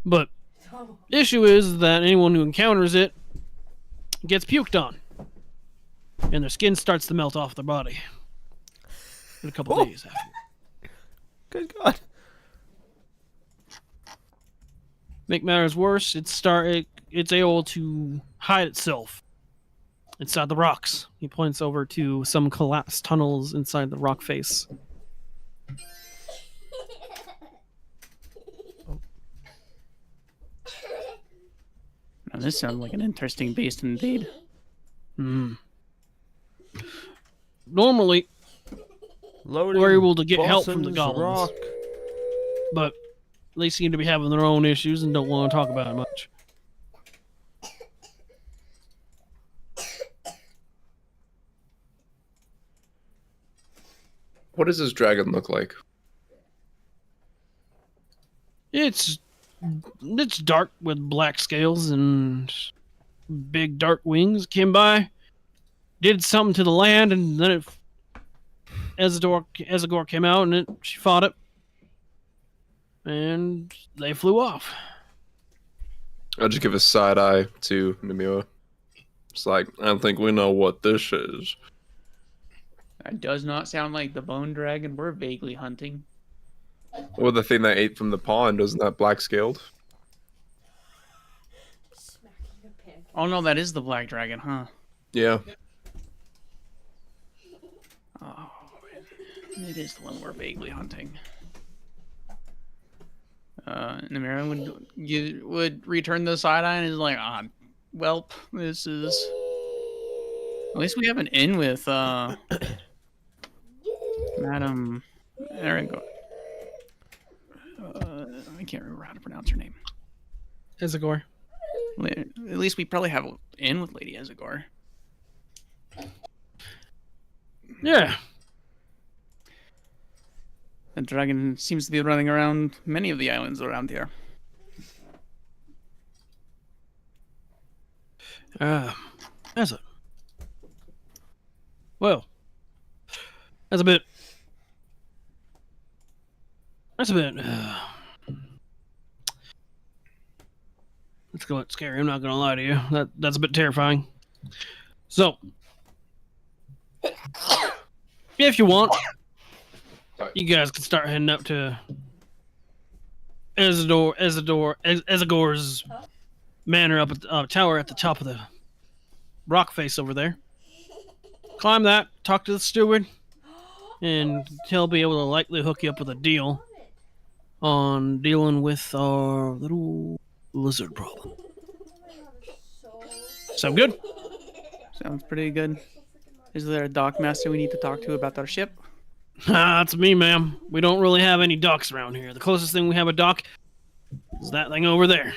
But the issue is that anyone who encounters it gets puked on, and their skin starts to melt off their body in a couple days after. Good God. Make matters worse, it's able to hide itself inside the rocks. He points over to some collapsed tunnels inside the rock face. Now, this sounds like an interesting base indeed. Normally, Loading we're able to get help from the Boston's goblins, rock. but they seem to be having their own issues and don't want to talk about it much. What does this dragon look like? It's dark with black scales and big dark wings. Came by, did something to the land, and then Isagor came out, and she fought it, and they flew off. I'll just give a side eye to Namira. It's like, I don't think we know what this is. That does not sound like the bone dragon we're vaguely hunting. Or the thing that ate from the pond, isn't that black scaled? Oh no, that is the black dragon, huh? Yeah. Oh, it is the one we're vaguely hunting. Namira would return the side eye and is like, welp, this is. At least we have an inn with Madam. There we go. I can't remember how to pronounce her name. Isagor. At least we probably have an inn with Lady Isagor. Yeah. The dragon seems to be running around many of the islands around here. That's it. Well, that's a bit. That's a bit scary. I'm not gonna lie to you. That's a bit terrifying. So, if you want, you guys can start heading up to Isagor's manor up at the tower at the top of the rock face over there. Climb that, talk to the steward, and he'll be able to likely hook you up with a deal on dealing with our little lizard problem. Sound good? Sounds pretty good. Is there a dock master we need to talk to about our ship? That's me, ma'am. We don't really have any docks around here. The closest thing we have a dock is that thing over there.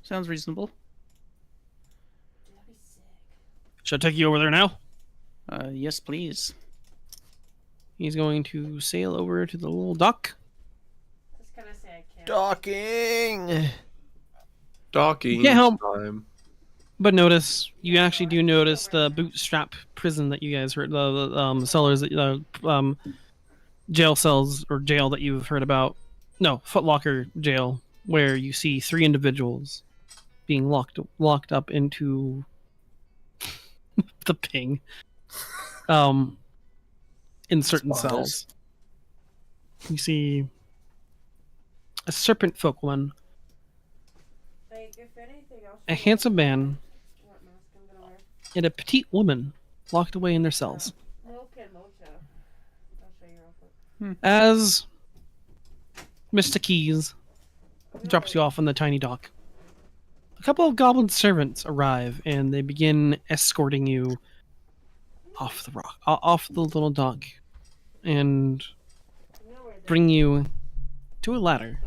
Sounds reasonable. Should I take you over there now? Yes, please. He's going to sail over to the little dock. I was gonna say I can't. Docking. Docking Yeah, time. But you actually do notice the bootstrap prison that you guys heard, the cellars, jail cells or jail that you've heard about. No, Footlocker jail, where you see 3 individuals being locked up into the ping, in certain cells. You see a serpent folk woman, Like, if anything else, a handsome man, what mask I'm gonna wear? and a petite woman locked away in their cells. Mocha. I'll show you real quick. As Mr. Keys drops you off on the tiny dock, A couple of goblin servants arrive, and they begin escorting you off the rock, off the little dock, and bring you to a ladder.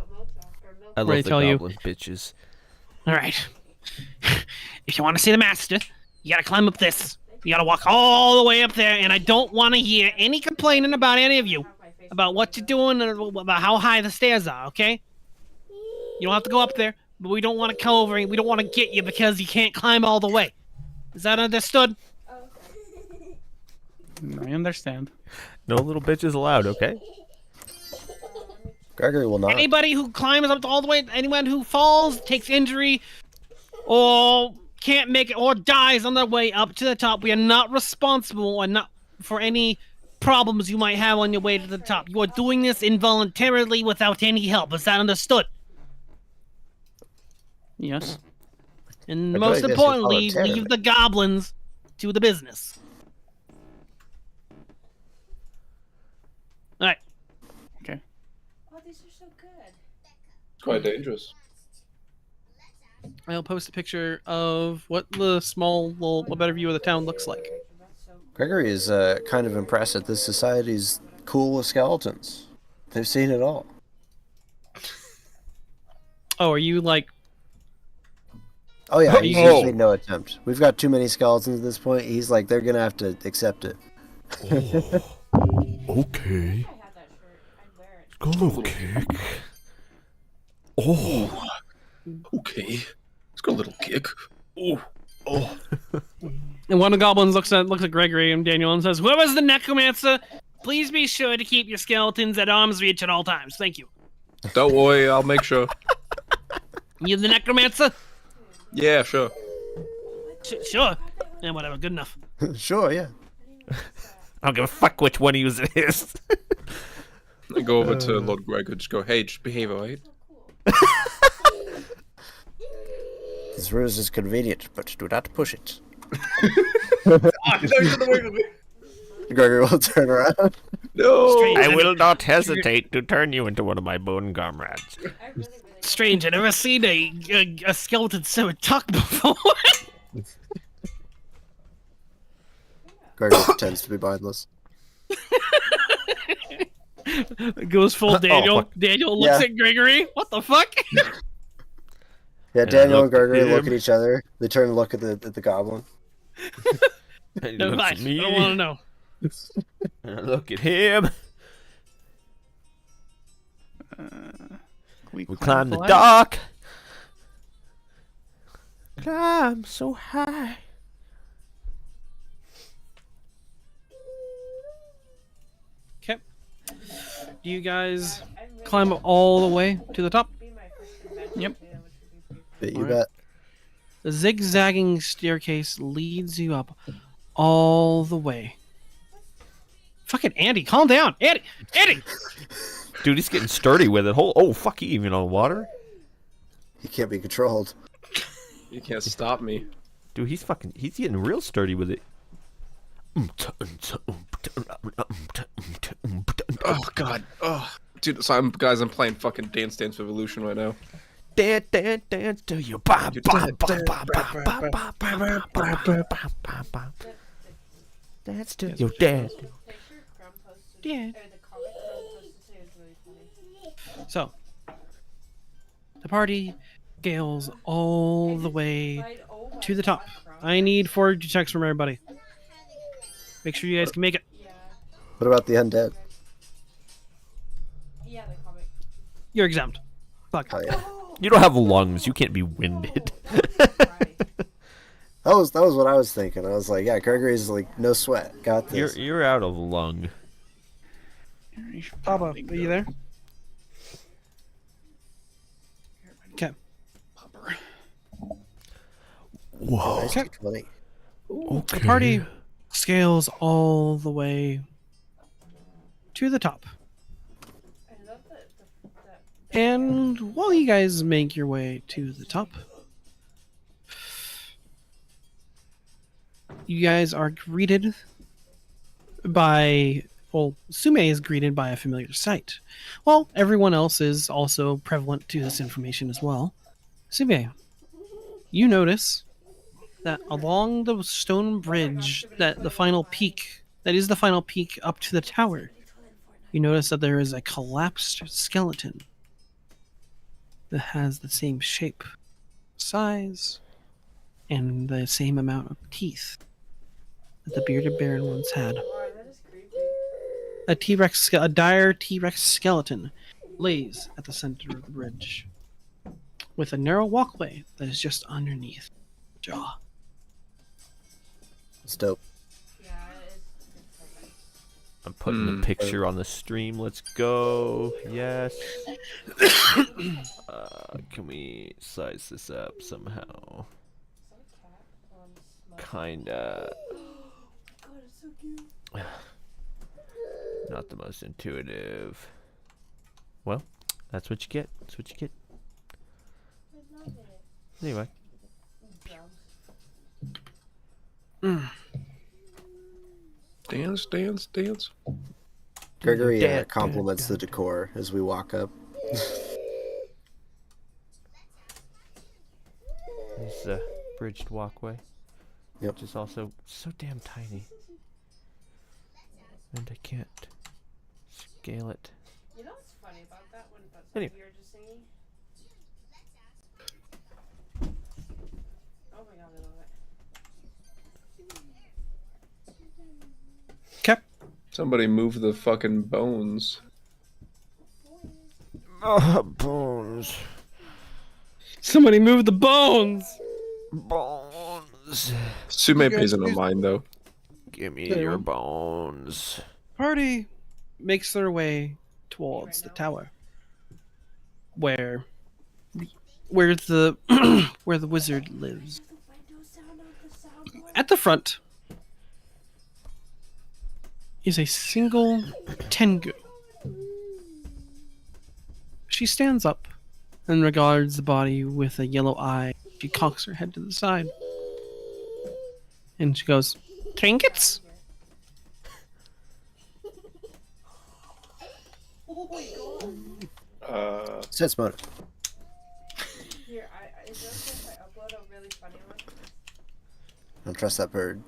I Where they love the tell you- goblin bitches. All right. If you want to see the master, you gotta climb up this. You gotta walk all the way up there, and I don't want to hear any complaining about any of you about what you're doing or about how high the stairs are. Okay? You don't have to go up there, but we don't want to come over. We don't want to get you because you can't climb all the way. Is that understood? I understand. No little bitches allowed, okay? Gregory will not. Anybody who climbs up all the way, anyone who falls, takes injury, or can't make it, or dies on their way up to the top, we are not responsible or not for any problems you might have on your way to the top. You are doing this involuntarily without any help. Is that understood? Yes. And I most feel like this is importantly, voluntarily. leave the goblins to the business. All right. Okay. Oh, these are so good. It's quite dangerous. I'll post a picture of what the small little a better view of the town looks like. Gregory is kind of impressed that this society's cool with skeletons. They've seen it all. Oh, are you like? Oh yeah, he's Oh. made no attempt. We've got too many skeletons at this point. He's like, they're gonna have to accept it. Okay. I had that shirt. I'd wear it. Go little kick. Oh. Okay. Let's go, little kick. Oh. Oh. And one of the goblins looks at Gregory and Daniel and says, Whoever's the necromancer, please be sure to keep your skeletons at arm's reach at all times. Thank you. Don't worry, I'll make sure. You the necromancer? Yeah, sure. Sure. Yeah, whatever. Good enough. Sure, yeah. I don't give a fuck which one of you it is. I go over to Lord Greg and just go, hey, just behave, alright? This ruse is convenient, but do not push it. Gregory will turn around. No! Strange. I will not hesitate to turn you into one of my boon comrades. I really Strange. I've never seen a skeleton servant talk before. Gregory pretends to be mindless. Goes full Daniel. fuck. Daniel looks Yeah. at Gregory. What the fuck? Yeah, And Daniel and look at Gregory look him. at each other. They turn and look at the goblin. And he No, looks fine. at me. I don't want to know. And I look at him. We climb the ladder? dock. Climb so high. okay. Do you guys climb up all the way to the top? be my first convention. Yep. Too, which would be pretty But you Alright. bet. The zigzagging staircase leads you up all the way. Fucking Andy, calm down. Andy! Andy! Dude, he's getting sturdy with it. Oh, fuck, he even on water? He can't be controlled. You can't stop me. Dude, he's getting real sturdy with it. Oh, God. Oh. Dude, so guys, I'm playing fucking Dance Dance Revolution right now. Dance, dance, dance to you. Ba, ba, ba, ba, ba, ba, ba, ba, ba, ba, ba, ba. Dance to your dad. picture Crumb posted, Dad. or the comic Crumb posted today was really funny. So, the party scales all the way Like, oh my to the top. God, Crumb. I need fortitude checks from everybody. Make sure you guys can make it. Yeah. What about the undead? Yeah, the comic. You're exempt. Fuck. Oh yeah. You don't have lungs. You can't be winded. Right. That was what I was thinking. I was like, yeah, Gregory's like, no sweat. Got this. You're out of lung. Papa, are you there? Okay. Whoa. Nice D20. Okay. The party scales all the way to the top. I love that. And while you guys make your way to the top, you guys are greeted by, well, Sume is greeted by a familiar sight. Well, everyone else is also prevalent to this information as well. Sume, you notice that along the stone bridge, that the final peak, that is the final peak up to the tower, you notice that there is a collapsed skeleton that has the same shape, size, and the same amount of teeth that the bearded baron once had. Oh, that is creepy. A dire T-Rex skeleton lays at the center of the bridge, with a narrow walkway that is just underneath the jaw. It's dope. Yeah, it's perfect. I'm putting the picture on the stream. Let's go. Yes. Can we size this up somehow? Is that a cat on smudge? Kinda. God, it's so cute. Not the most intuitive. Well, that's what you get. That's what you get. I love it. Anyway. Drums. Dance, dance, dance. Gregory compliments the decor as we walk up. There's the bridged walkway. Yep. Which is also so damn tiny. And I can't scale it. You know what's funny about that when that's Anyway. what you were just singing? Oh my god, I love it. Okay. Somebody move the fucking bones. Bones. Somebody move the bones! Bones. Sume pays no mind though. Give me There you your go. bones. Party makes their way towards the tower, where the where the wizard lives. At the front is a single Tengu. She stands up and regards the body with a yellow eye. She cocks her head to the side, and she goes, "Trinkets?" Oh my god. Sense motive. Here, is it okay if I upload a really funny one? Don't trust that bird.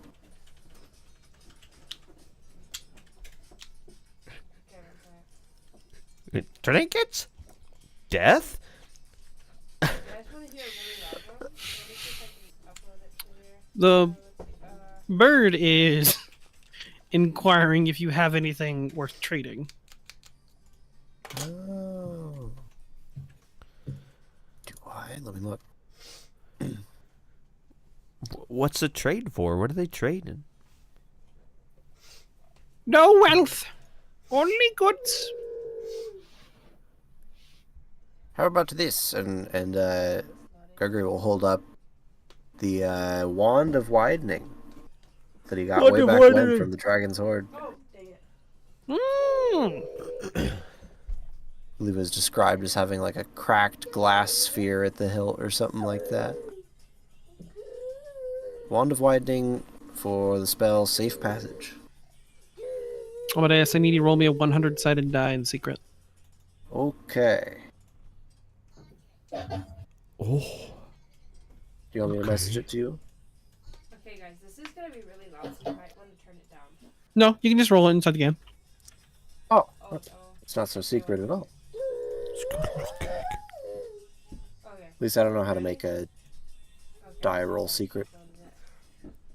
Okay, okay. Trinkets? Death? You guys want to hear a really loud one? Let me see if I can upload it to here. The Let's see, bird is inquiring if you have anything worth trading. Oh. Do I? Let me look. What's the trade for? What are they trading? No wealth, only goods. How about this? And Gregory will hold up the wand of widening that he got Wand way of back when widening. from the Dragon's Horde. oh, dang it. Mm. I believe it was described as having like a cracked glass sphere at the hilt or something like that. Wand of widening for the spell Safe Passage. Amadeus, I need you to roll me a 100-sided die in secret. Okay. Oh. Do you want me to message it to you? Okay, guys, this is gonna be really loud, so you might want to turn it down. No, you can just roll it inside the game. Oh, Oh, oh. it's not so secret at all. It's got a little cake. Okay. At least I don't know how to make a Okay. die roll secret.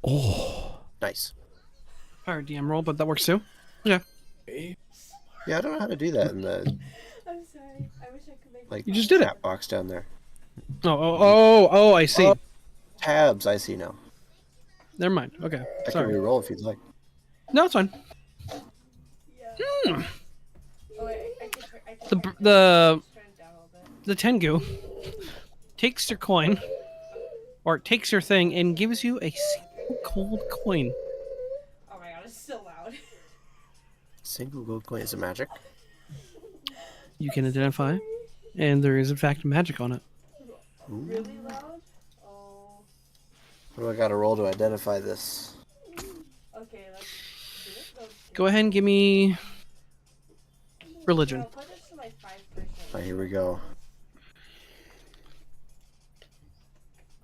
Oh. Nice. Or DM roll, but that works too. Yeah. Yeah, I don't know how to do that in the I'm sorry. I wish I could make like You just did it. chat box down there. Oh, I see. Oh. Tabs, I see now. Never mind. Okay. I can Sorry. re-roll if you'd like. No, it's fine. Yeah. Oh, wait, I can The just turn it down a little bit. the Tengu takes your coin, or takes your thing, and gives you a single gold coin. Oh my god, it's still loud. Single gold coin. Is it magic? You can identify, and there is in fact magic on it. Really loud? Oh. What do I gotta roll to identify this? Okay, let's do it. Go ahead and give me religion. I'll put this to like 5%. Alright, here we go.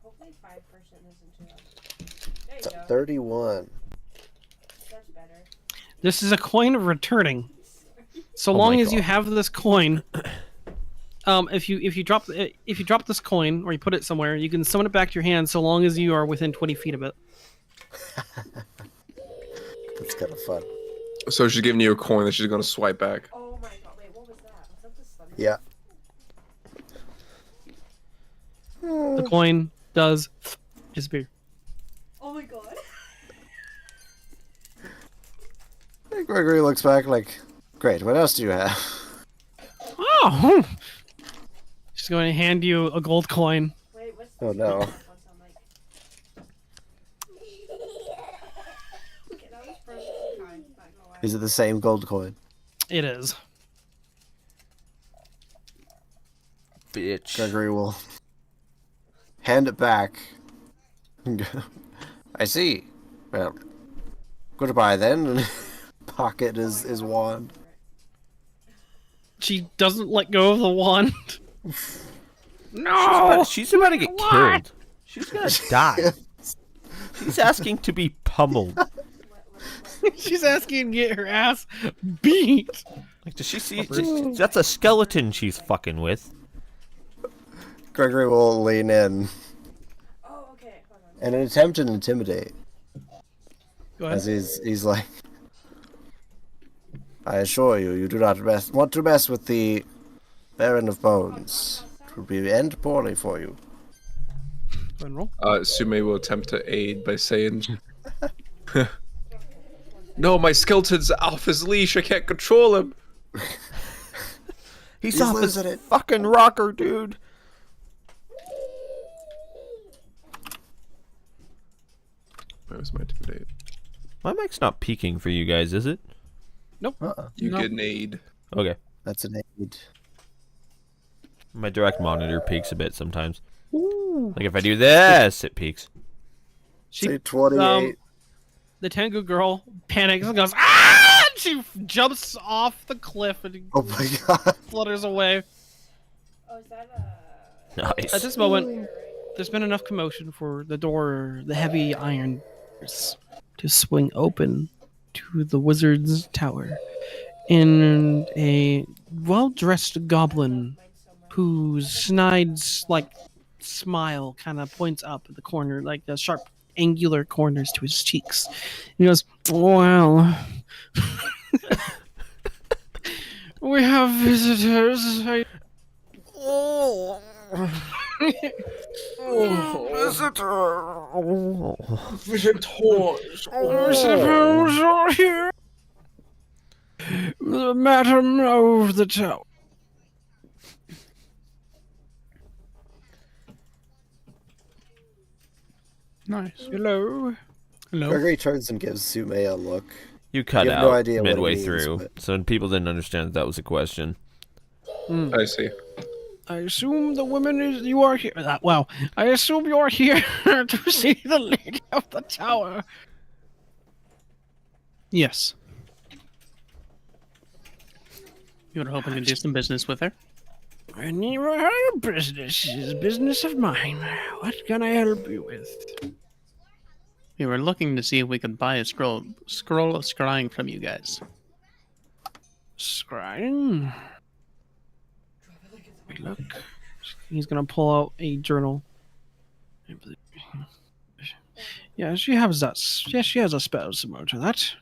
Hopefully 25% isn't too low. There you go. 31. That's better. This is a coin of returning. So Oh my long as you God. have this coin, if you drop this coin or you put it somewhere, you can summon it back to your hand. So long as you are within 20 feet of it. That's kind of fun. So she's giving you a coin that she's gonna swipe back. Oh my god, wait, what was that? Was that the thunder? Yeah. The coin does disappear. Oh my god. Gregory looks back like, great, what else do you have? Oh! She's going to hand you a gold coin. Wait, what's Oh no. that sound like? Okay, that was for kind, not gonna lie. Is it the same gold coin? It is. Bitch. Gregory will hand it back. I see. Well, goodbye then. And pocket his wand. She doesn't let go of the wand. She's about to get killed. She's gonna die. She's asking to be pummeled. She's asking to get her ass beat. Like, does she see? That's a skeleton she's fucking with. Gregory will lean in Oh, okay, hold on. and attempt to intimidate. Go ahead. As he's like, I assure you, you do not want to mess with the Baron of Bones. It will be end poorly for you. Go and roll. Sume will attempt to aid by saying, "No, my skeleton's off his leash. I can't control him." He's off his losing it. fucking rocker, dude. Where was my intimidate? My mic's not peaking for you guys, is it? You No. get an aid. Okay. That's an aid. My direct monitor peaks a bit sometimes. Like if I do this, it peaks. Say 28. The Tengu girl panics and goes, ah! And she jumps off the cliff and Oh my god. flutters away. Oh, is that a... Nice. At this moment, there's been enough commotion for the door, the heavy iron doors, to swing open to the wizard's tower. And a well-dressed goblin whose snide, smile kind of points up at the corner, like the sharp, angular corners to his cheeks. He goes, well, we have visitors. Oh. Visitors. I suppose you're here. The madam of the tower. Nice. Hello. Hello. Gregory turns and gives Sume a look. You cut You have out no idea what it midway means, through, but- so people didn't understand that was a question. I see. I assume the woman is you are here. Wow. I assume you are here to see the lady of the tower. Yes. You were hoping to do some business with her? Any her business is business of mine. What can I help you with? We were looking to see if we could buy a scroll of scrying from you guys. Scrying. Wait, look. He's gonna pull out a journal. Yeah, she has that. Yeah, she has a spell similar to that.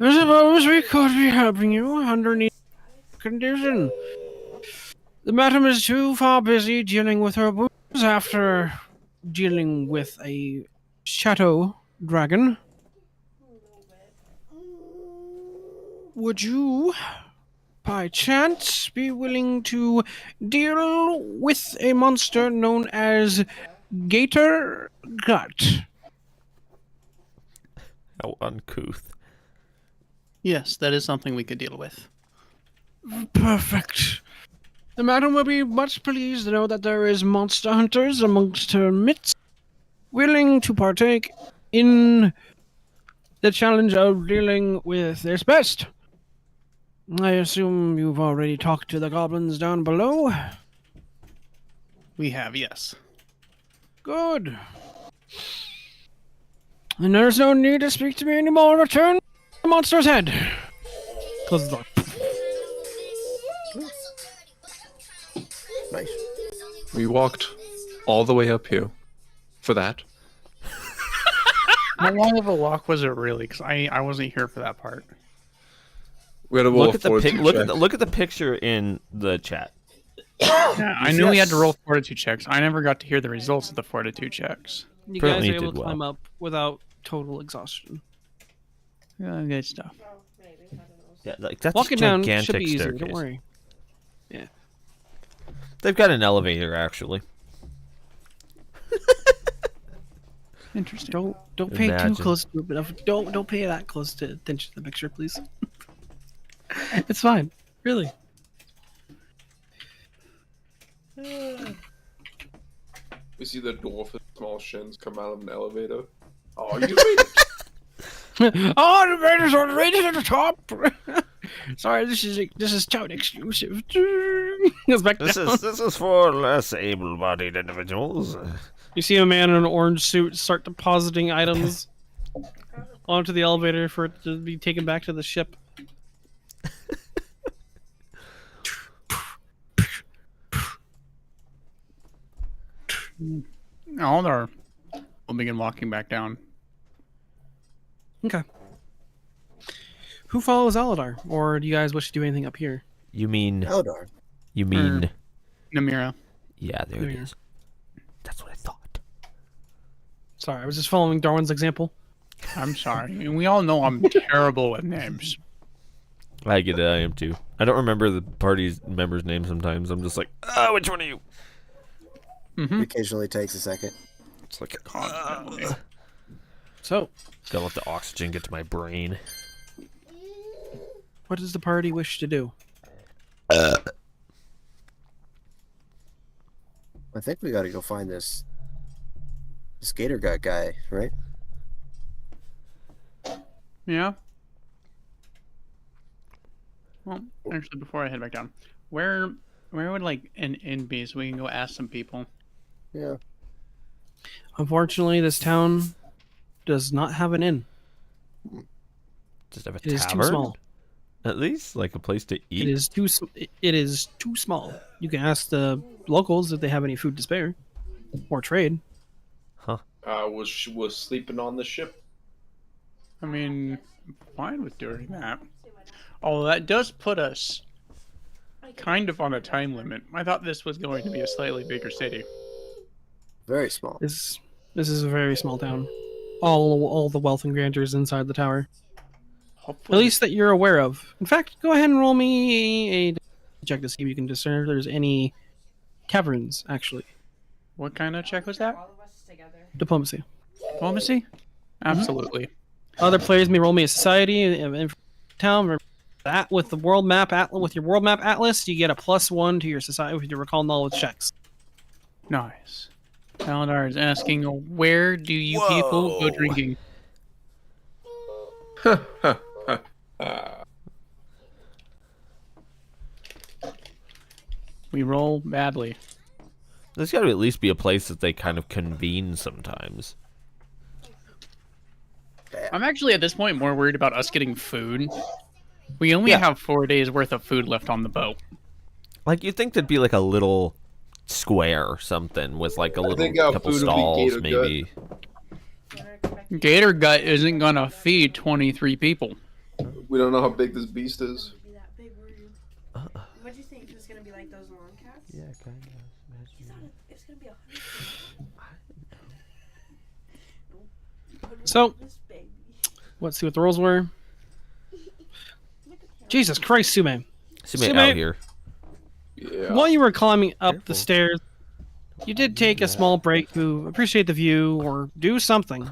I suppose we could be helping you underneath condition. The madam is too far busy dealing with her wounds after dealing with a shadow dragon. Would you, by chance, be willing to deal with a monster known as Gator Gut? How uncouth. Yes, that is something we could deal with. Perfect. The madam will be much pleased to know that there is monster hunters amongst her midst, willing to partake in the challenge of dealing with their best. I assume you've already talked to the goblins down below. We have, yes. Good. And there's no need to speak to me anymore. Return the monster's head. Close the door. Nice. We walked all the way up here for that. How long of a walk was it really? Because I wasn't here for that part. We had to roll Look a at the fortitude check. look at the picture in the chat. Yeah, I see knew we that had to roll fortitude checks. I never got to hear the results of the fortitude checks. You Apparently guys you are able did to climb well. up without total exhaustion. Yeah, good stuff. Oh, maybe. I don't know. Yeah, like that's Walking a down gigantic should be easier. staircase. Don't worry. They've got an elevator actually. Interesting. Don't pay Imagine. too close to it. But don't pay that close to attention to the picture, please. It's fine. Really. We see the dwarf with small shins come out of an elevator. Oh, you made it! Oh, the raiders are raiders at the top. Sorry, this is town exclusive. Goes back This down. is for less able-bodied individuals. You see a man in an orange suit start depositing items onto the elevator for it to be taken back to the ship. Aldar will begin walking back down. Okay. Who follows Aladar? Or do you guys wish to do anything up here? You mean Eldar. Namira. yeah, there it There. is. That's what I thought. Sorry, I was just following Darwin's example. I'm sorry. We all know I'm terrible with names. I get it, I am too. I don't remember the party's members' names sometimes. I'm just like, which one are you? Mm-hmm. It occasionally takes a second. It's like, So, gotta let the oxygen get to my brain. what does the party wish to do? I think we gotta go find this skater gut guy, right? Yeah. Well, actually, before I head back down, where would like an inn be so we can go ask some people? Yeah. Unfortunately, this town does not have an inn. Just have a It is tavern? too small. At least, like a place to eat. It is too small. You can ask the locals if they have any food to spare or trade. Was sleeping on the ship. I mean, I'm fine with doing that. Although that does put us kind of on a time limit. I thought this was going to be a slightly bigger city. Very small. This is a very small town. All the wealth and grandeur is inside the tower. At Hopefully, least that you're aware of. In fact, go ahead and roll me a check to see if you can discern if there's any caverns, actually. what kind of check was that? All of us together. Diplomacy. Diplomacy? Absolutely. Other players may roll me a society in town. That with the world map with your world map atlas, you get a +1 to your society with your recall knowledge checks. Nice. Aladar is asking, where do you people go drinking? We roll badly. There's got to at least be a place that they kind of convene sometimes. I'm actually at this point more worried about us getting food. We only Yeah. have 4 days worth of food left on the boat. Like, you'd think there'd be like a little square or something with like a little think our couple food would be stalls, gator maybe. Gator Gut isn't gonna feed 23 people. We don't know how big this beast is. Be that big, were you? What'd you think? It was gonna be like those long cats? Yeah, kind of. You thought it was gonna be 100. So, This baby. let's see what the rolls were. Jesus Christ, Sume. Sume out here. Yeah. While you were climbing up the Careful. stairs, you did take a small break to appreciate the view or do something.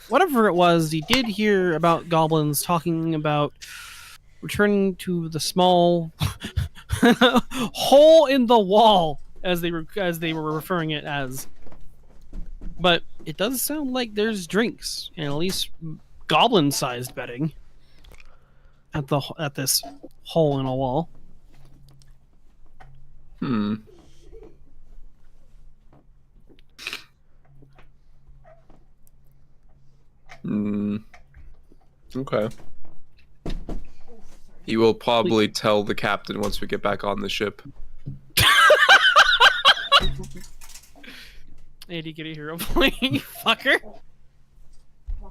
Whatever it was, you did hear about goblins talking about returning to the small hole in the wall, as they were referring it as. But it does sound like there's drinks and at least goblin-sized bedding at this hole in a wall. Okay. You will probably tell the captain once we get back on the ship. Andy, get a hero point, you fucker. Why?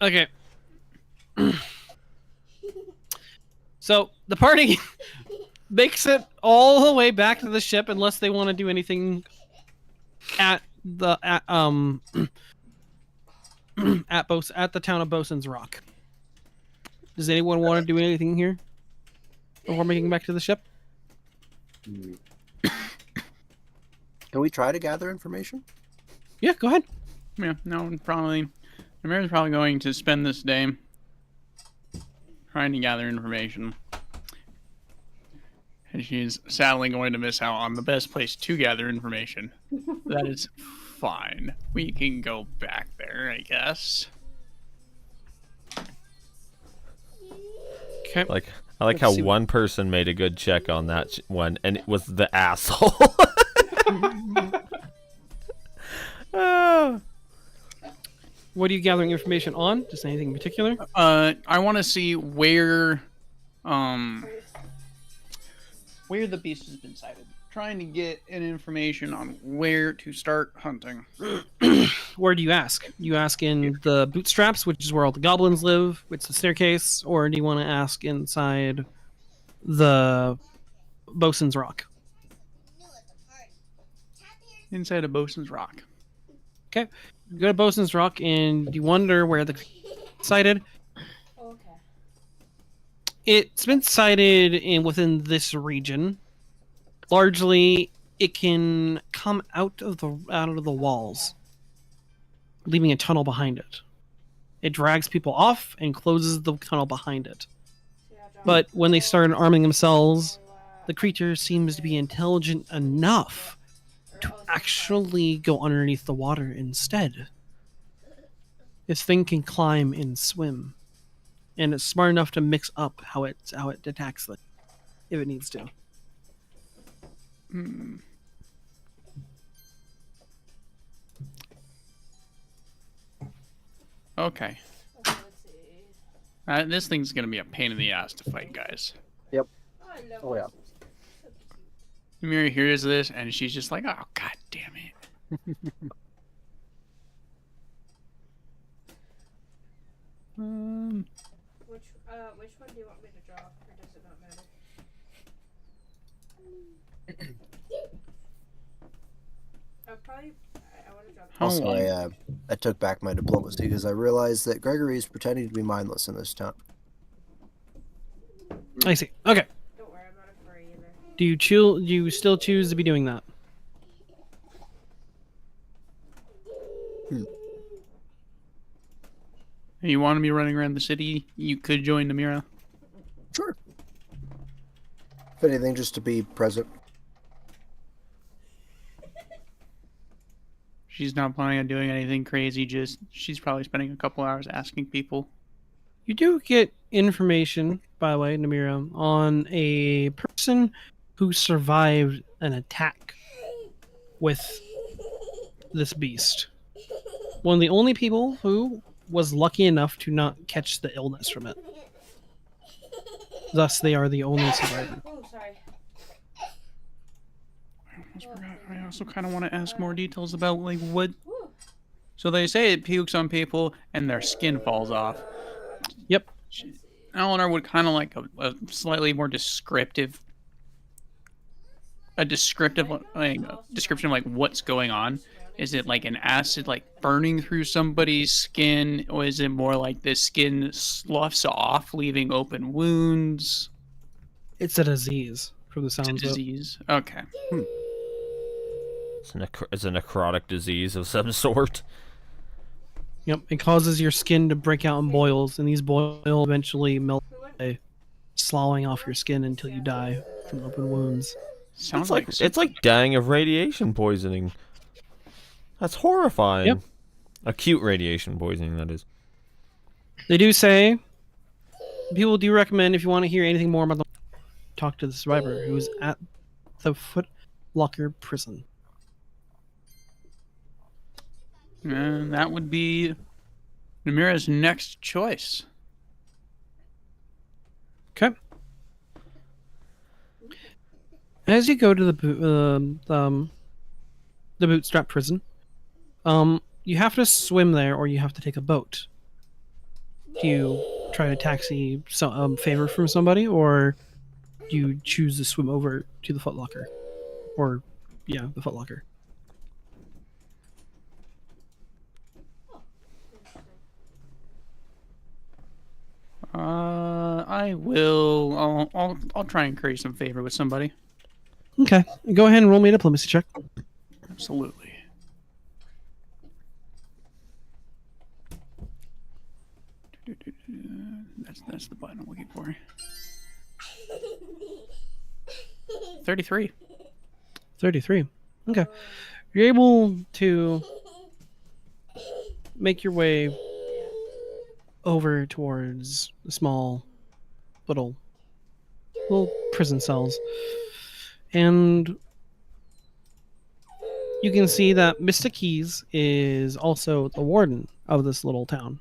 Okay. So the party makes it all the way back to the ship unless they want to do anything at the at the town of Bosun's Rock. Does anyone want to do anything here before making it back to the ship? Can we try to gather information? Yeah, go ahead. Yeah, no, probably. Namira's probably going to spend this day trying to gather information. And she's sadly going to miss out on the best place to gather information. That is fine. We can go back there, I guess. Okay. Like I like Let's how see one person made a good check on that one, and it was the asshole. Ah. What are you gathering information on? Just anything in particular? I want to see where the beast has been sighted. Trying to get an information on where to start hunting. Where do you ask? You ask in the bootstraps, which is where all the goblins live, which is the staircase, or do you want to ask inside the Bosun's Rock? Inside of Bosun's Rock. Okay. You go to Bosun's Rock and you wonder where the sighted. Okay. It's been sighted within this region. Largely, it can come out of the walls, leaving a tunnel behind it. It drags people off and closes the tunnel behind it. But when they started arming themselves, the creature seems to be intelligent enough to actually go underneath the water instead. This thing can climb and swim, and it's smart enough to mix up how it attacks them if it needs to. Okay. Let's see. This thing's gonna be a pain in the ass to fight, guys. Oh, I love Oh, yeah. Namira hears this and she's just like, "Oh, god damn it!" Which one do you want me to draw, or does it not matter? I want to draw. How Also, long? I took back my diplomacy because I realized that Gregory is pretending to be mindless in this town. I see. Okay. Don't worry, I'm not a furry either. Do you still choose to be doing that? You want to be running around the city? You could join Namira. Sure. If anything, just to be present. She's not planning on doing anything crazy. Just she's probably spending a couple hours asking people. You do get information, by the way, Namira, on a person who survived an attack with this beast. One of the only people who was lucky enough to not catch the illness from it. Thus, they are the only survivor. Oh, sorry. I also kind of want to ask more details about like what. So they say it pukes on people and their skin falls off. Yep. Eleanor would kind of like a slightly more descriptive. A descriptive description of like what's going on. Is it like an acid like burning through somebody's skin, or is it more like the skin sloughs off, leaving open wounds? It's a disease, from the It's a sounds of it. disease. Okay. It's a necrotic disease of some sort. Yep, it causes your skin to break out in boils, and these boils eventually melt away, sloughing off your skin until you die from open wounds. Sounds It's like dying of radiation poisoning. That's horrifying. Yep. Acute radiation poisoning, that is. They do say, people do recommend if you want to hear anything more about the talk to the survivor who's at the Foot Locker prison. And that would be Namira's next choice. Okay. As you go to the bootstrap prison, you have to swim there, or you have to take a boat. Do you try to taxi favor from somebody, or do you choose to swim over to the footlocker? Or, yeah, the footlocker. I will. I'll try and curry some favor with somebody. Okay. Go ahead and roll me a diplomacy check. Absolutely. That's the button I'm looking for. 33. 33. Okay. You're able to make your way over towards the small little prison cells. And you can see that Mr. Keys is also the warden of this little town,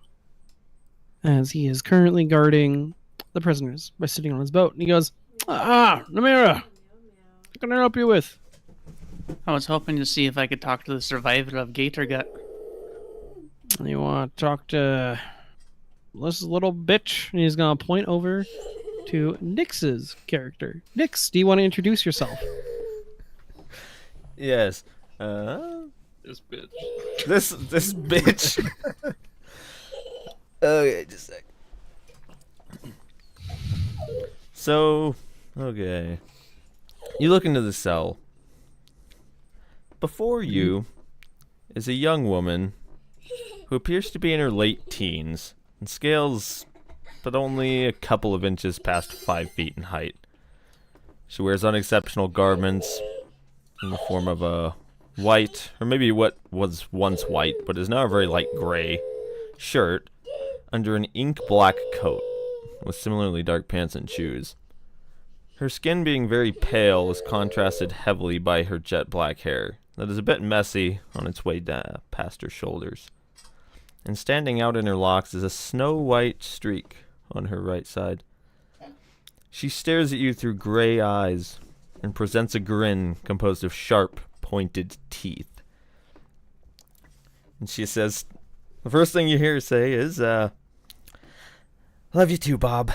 as he is currently guarding the prisoners by sitting on his boat. And he goes, Namira, what can I help you with? I was hoping to see if I could talk to the survivor of Gator Gut. You want to talk to this little bitch? And he's going to point over to Nyx's character. Nyx, do you want to introduce yourself? Yes. This bitch. This bitch. Okay, just a sec. So, okay. You look into the cell. Before you is a young woman who appears to be in her late teens and scales but only a couple of inches past 5 feet in height. She wears unexceptional garments in the form of a white, or maybe what was once white but is now a very light gray, shirt under an ink black coat with similarly dark pants and shoes. Her skin being very pale is contrasted heavily by her jet black hair that is a bit messy on its way past her shoulders. And standing out in her locks is a snow white streak on her right side. She stares at you through gray eyes and presents a grin composed of sharp, pointed teeth. And she says, the first thing you hear her say is, love you too, Bob.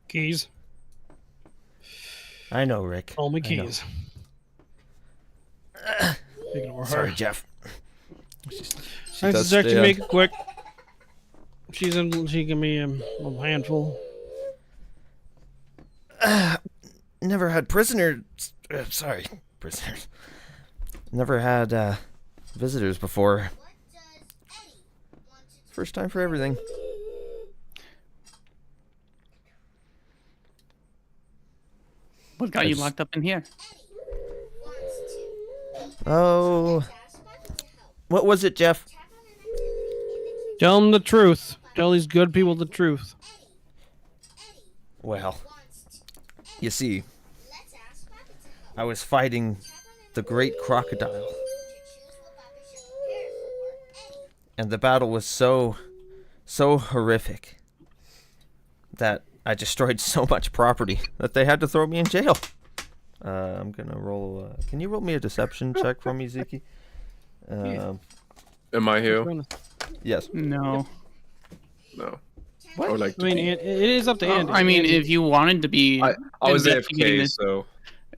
Keys. I know, Rick. Call me I know. Keys. Ignore her. Sorry, Jeff. I does suggest you stay make it quick. She can be a handful. Never had prisoners. Prisoners. Never had visitors before. First time for everything. What got you locked up in here? Oh. What was it, Jeff? Tell them the truth. Tell these good people the truth. Well, you see, I was fighting the great crocodile. And the battle was so horrific that I destroyed so much property that they had to throw me in jail. I'm gonna roll. Can you roll me a deception check for me, Ziki? Am I here? Yes. No. No. What? Or like, I mean, it is up to Andy. I mean, Andy. if you wanted to be, I was investigating AFK, this- so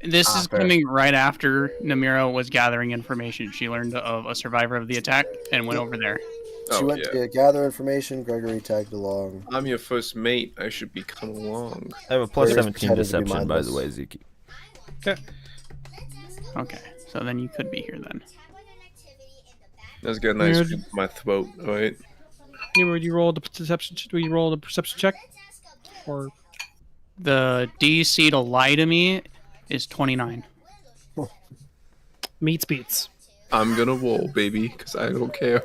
this is fair. coming right after Namira was gathering information. She learned of a survivor of the attack and went over there. She went to gather information. Gregory tagged along. I'm your first mate. I should be coming along. I have a plus Or 17 pretended to be deception, by the mindless. way, Ziki. Okay, so then you could be here then. Let's get a nice Weird. scoop of my throat, alright? Would you roll the deception? Do you roll the perception check? Or The DC to lie to me is 29. meets beats? I'm gonna roll, baby, because I don't care.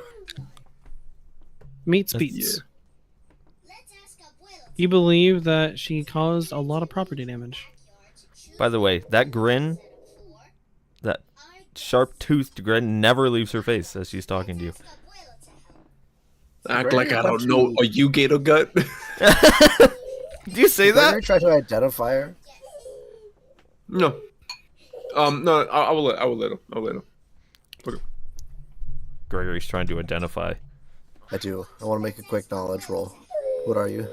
Meets beats. You believe that she caused a lot of property damage. By the way, that grin that sharp-toothed grin never leaves her face as she's talking to you. Act like I don't know. Are you Gator Gut? Do you say that? Gregory try to identify her? No. No. I will let him. I'll let him. Okay. Gregory's trying to identify. I do. I want to make a quick knowledge roll. What are you?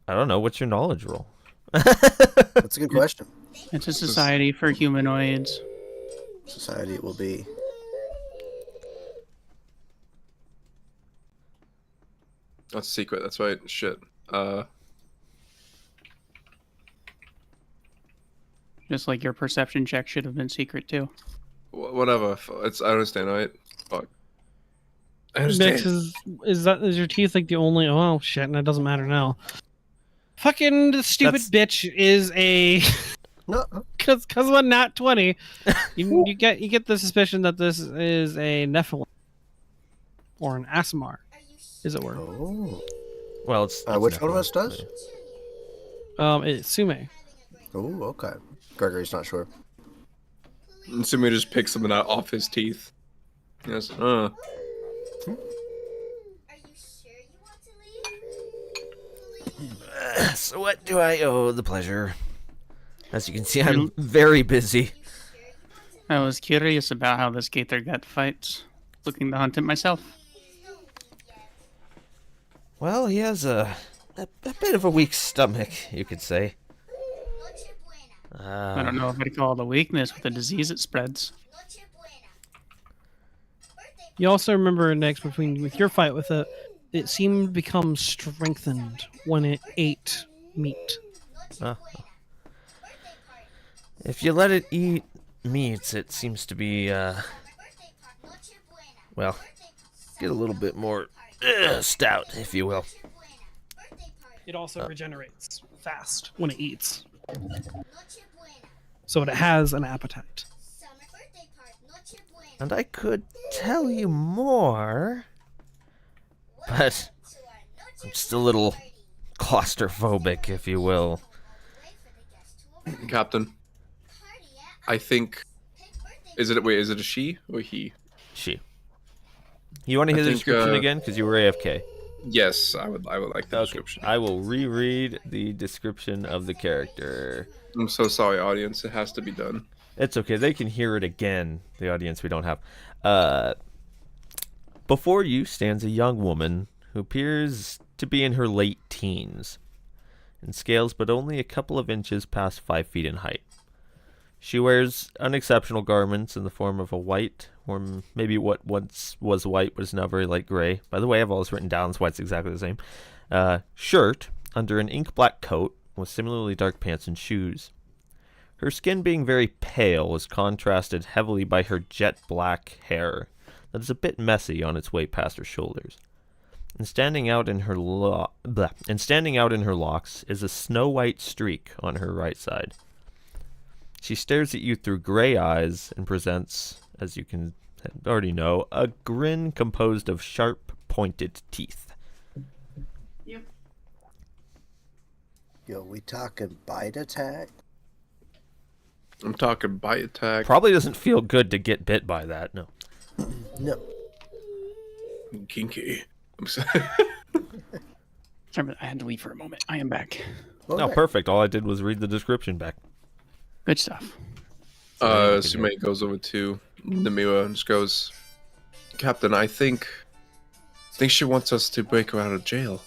I don't know. What's your knowledge roll? That's a good question. It's a society for humanoids. Society it will be. That's a secret. That's right. Shit. Just like your perception check should have been secret too. Whatever. I understand, right? Fuck. I understand. Mix, is your teeth like the only? Oh shit! And it doesn't matter now. Fucking the stupid bitch is a. No. Because of a nat 20, you get the suspicion that this is a Nephilim or an Asmar, is it word? Oh. Well, it's which one of us does? It's Sume. Oh, okay. Gregory's not sure. And Sumi just picks something out off his teeth. Yes. Are you sure you want to leave? So what do I owe the pleasure? As you can see, I'm very busy. I was curious about how this Gator Gut fights. Looking to hunt it myself. Well, he has a bit of a weak stomach, you could say. I don't know if I'd call it a weakness with the disease it spreads. You also remember, Nex, with your fight with it seemed to become strengthened when it ate meat. If you let it eat meats, it seems to be, well, get a little bit more stout, if you will. It also regenerates fast when it eats. So it has an appetite. And I could tell you more, but I'm just a little claustrophobic, if you will. Captain, I think. Is it a she or he? She. You want to hear the description again? Because you were AFK. Yes, I would like the description. I will reread the description of the character. I'm so sorry, audience. It has to be done. It's okay. They can hear it again, the audience we don't have. Before you stands a young woman who appears to be in her late teens and scales but only a couple of inches past 5 feet in height. She wears unexceptional garments in the form of a white, or maybe what once was white but is now very light gray. By the way, I've always written down white's exactly the same. Shirt under an ink black coat with similarly dark pants and shoes. Her skin being very pale is contrasted heavily by her jet black hair that is a bit messy on its way past her shoulders. And standing out in her locks is a snow white streak on her right side. She stares at you through gray eyes and presents, as you can already know, a grin composed of sharp, pointed teeth. Yep. Yo, we talking bite attack? I'm talking bite attack. Probably doesn't feel good to get bit by that, no. No. Kinky. I'm sorry. Sorry, I had to leave for a moment. I am back. Okay. No, perfect. All I did was read the description back. Good stuff. Sume goes over to Namira and just goes, Captain, I think she wants us to break her out of jail.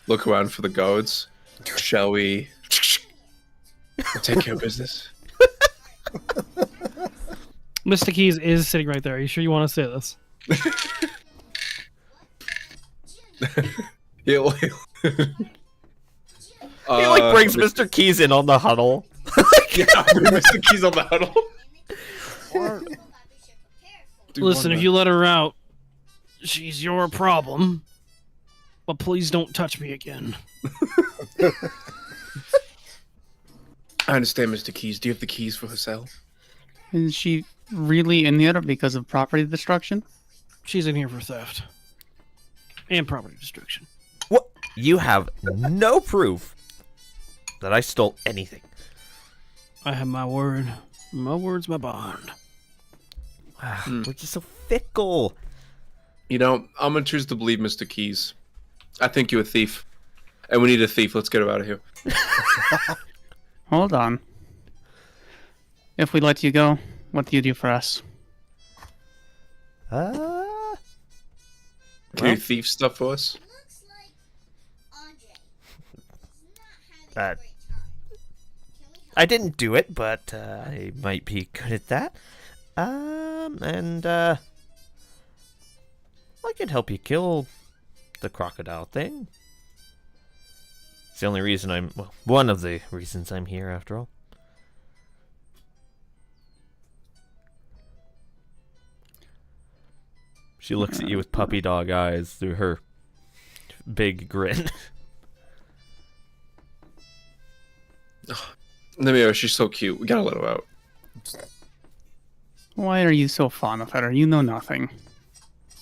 Look around for the guards. Shall we take care of business? Mr. Keys is sitting right there. Are you sure you want to say this? He brings Mr. Keys in on the huddle. Yeah, Mr. Keys on the huddle. Listen, if you let her out, she's your problem. But please don't touch me again. I understand, Mr. Keys. Do you have the keys for her cell? Is she really in there because of property destruction? She's in here for theft. And property destruction. What? You have no proof that I stole anything. I have my word. My word's my bond. We're just so fickle. You know, I'm gonna choose to believe Mr. Keys. I think you're a thief. And we need a thief. Let's get her out of here. Hold on. If we let you go, what do you do for us? Can you thief stuff for us? Looks like Andre is not having a great time. Can we I didn't do it, but I might be good at that. I could help you kill the crocodile thing. It's the only reason one of the reasons I'm here, after all. She looks at you with puppy dog eyes through her big grin. Namira, she's so cute. We gotta let her out. Why are you so fond of her? You know nothing.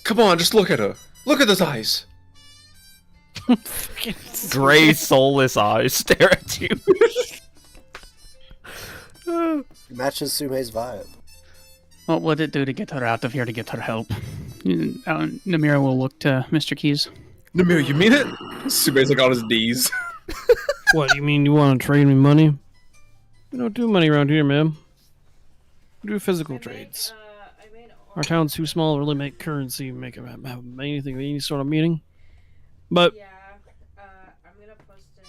Come on, just look at her. Look at those eyes. Gray, soulless eyes stare at you. Matches Sumei's vibe. What would it do to get her out of here to get her help? Namira will look to Mr. Keys. Namira, you mean it? Sumei's like on his knees. What, you mean you want to trade me money? We don't do money around here, man. We do physical trades. Our town's too small to really make currency, make it have anything, any sort of meaning. But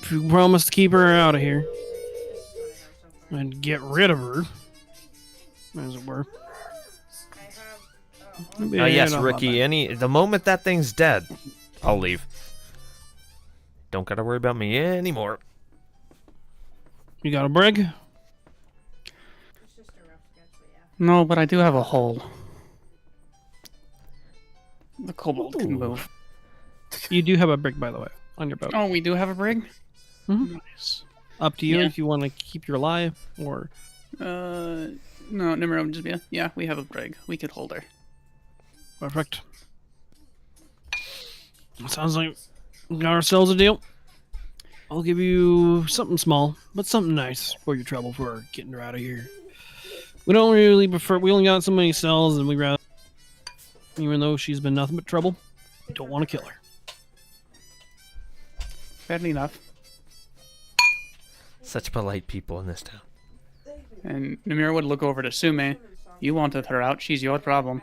if you promise to keep her out of here and get rid of her, as it were. Yes, Ricky. The moment that thing's dead, I'll leave. Don't gotta worry about me anymore. You got a brig? No, but I do have a hole. The kobold can move. You do have a brig, by the way, on your boat. Oh, we do have a brig? Mhm. Nice. Up to you Yeah. if you want to keep your alive, or... No, Namira would just be, yeah, we have a brig. We could hold her. Perfect. Sounds like we got ourselves a deal. I'll give you something small, but something nice for your trouble for getting her out of here. We don't really prefer... We only got so many cells, and we rather... Even though she's been nothing but trouble, we don't want to kill her. Fair enough. Such polite people in this town. And Namira would look over to Sume. You wanted her out. She's your problem.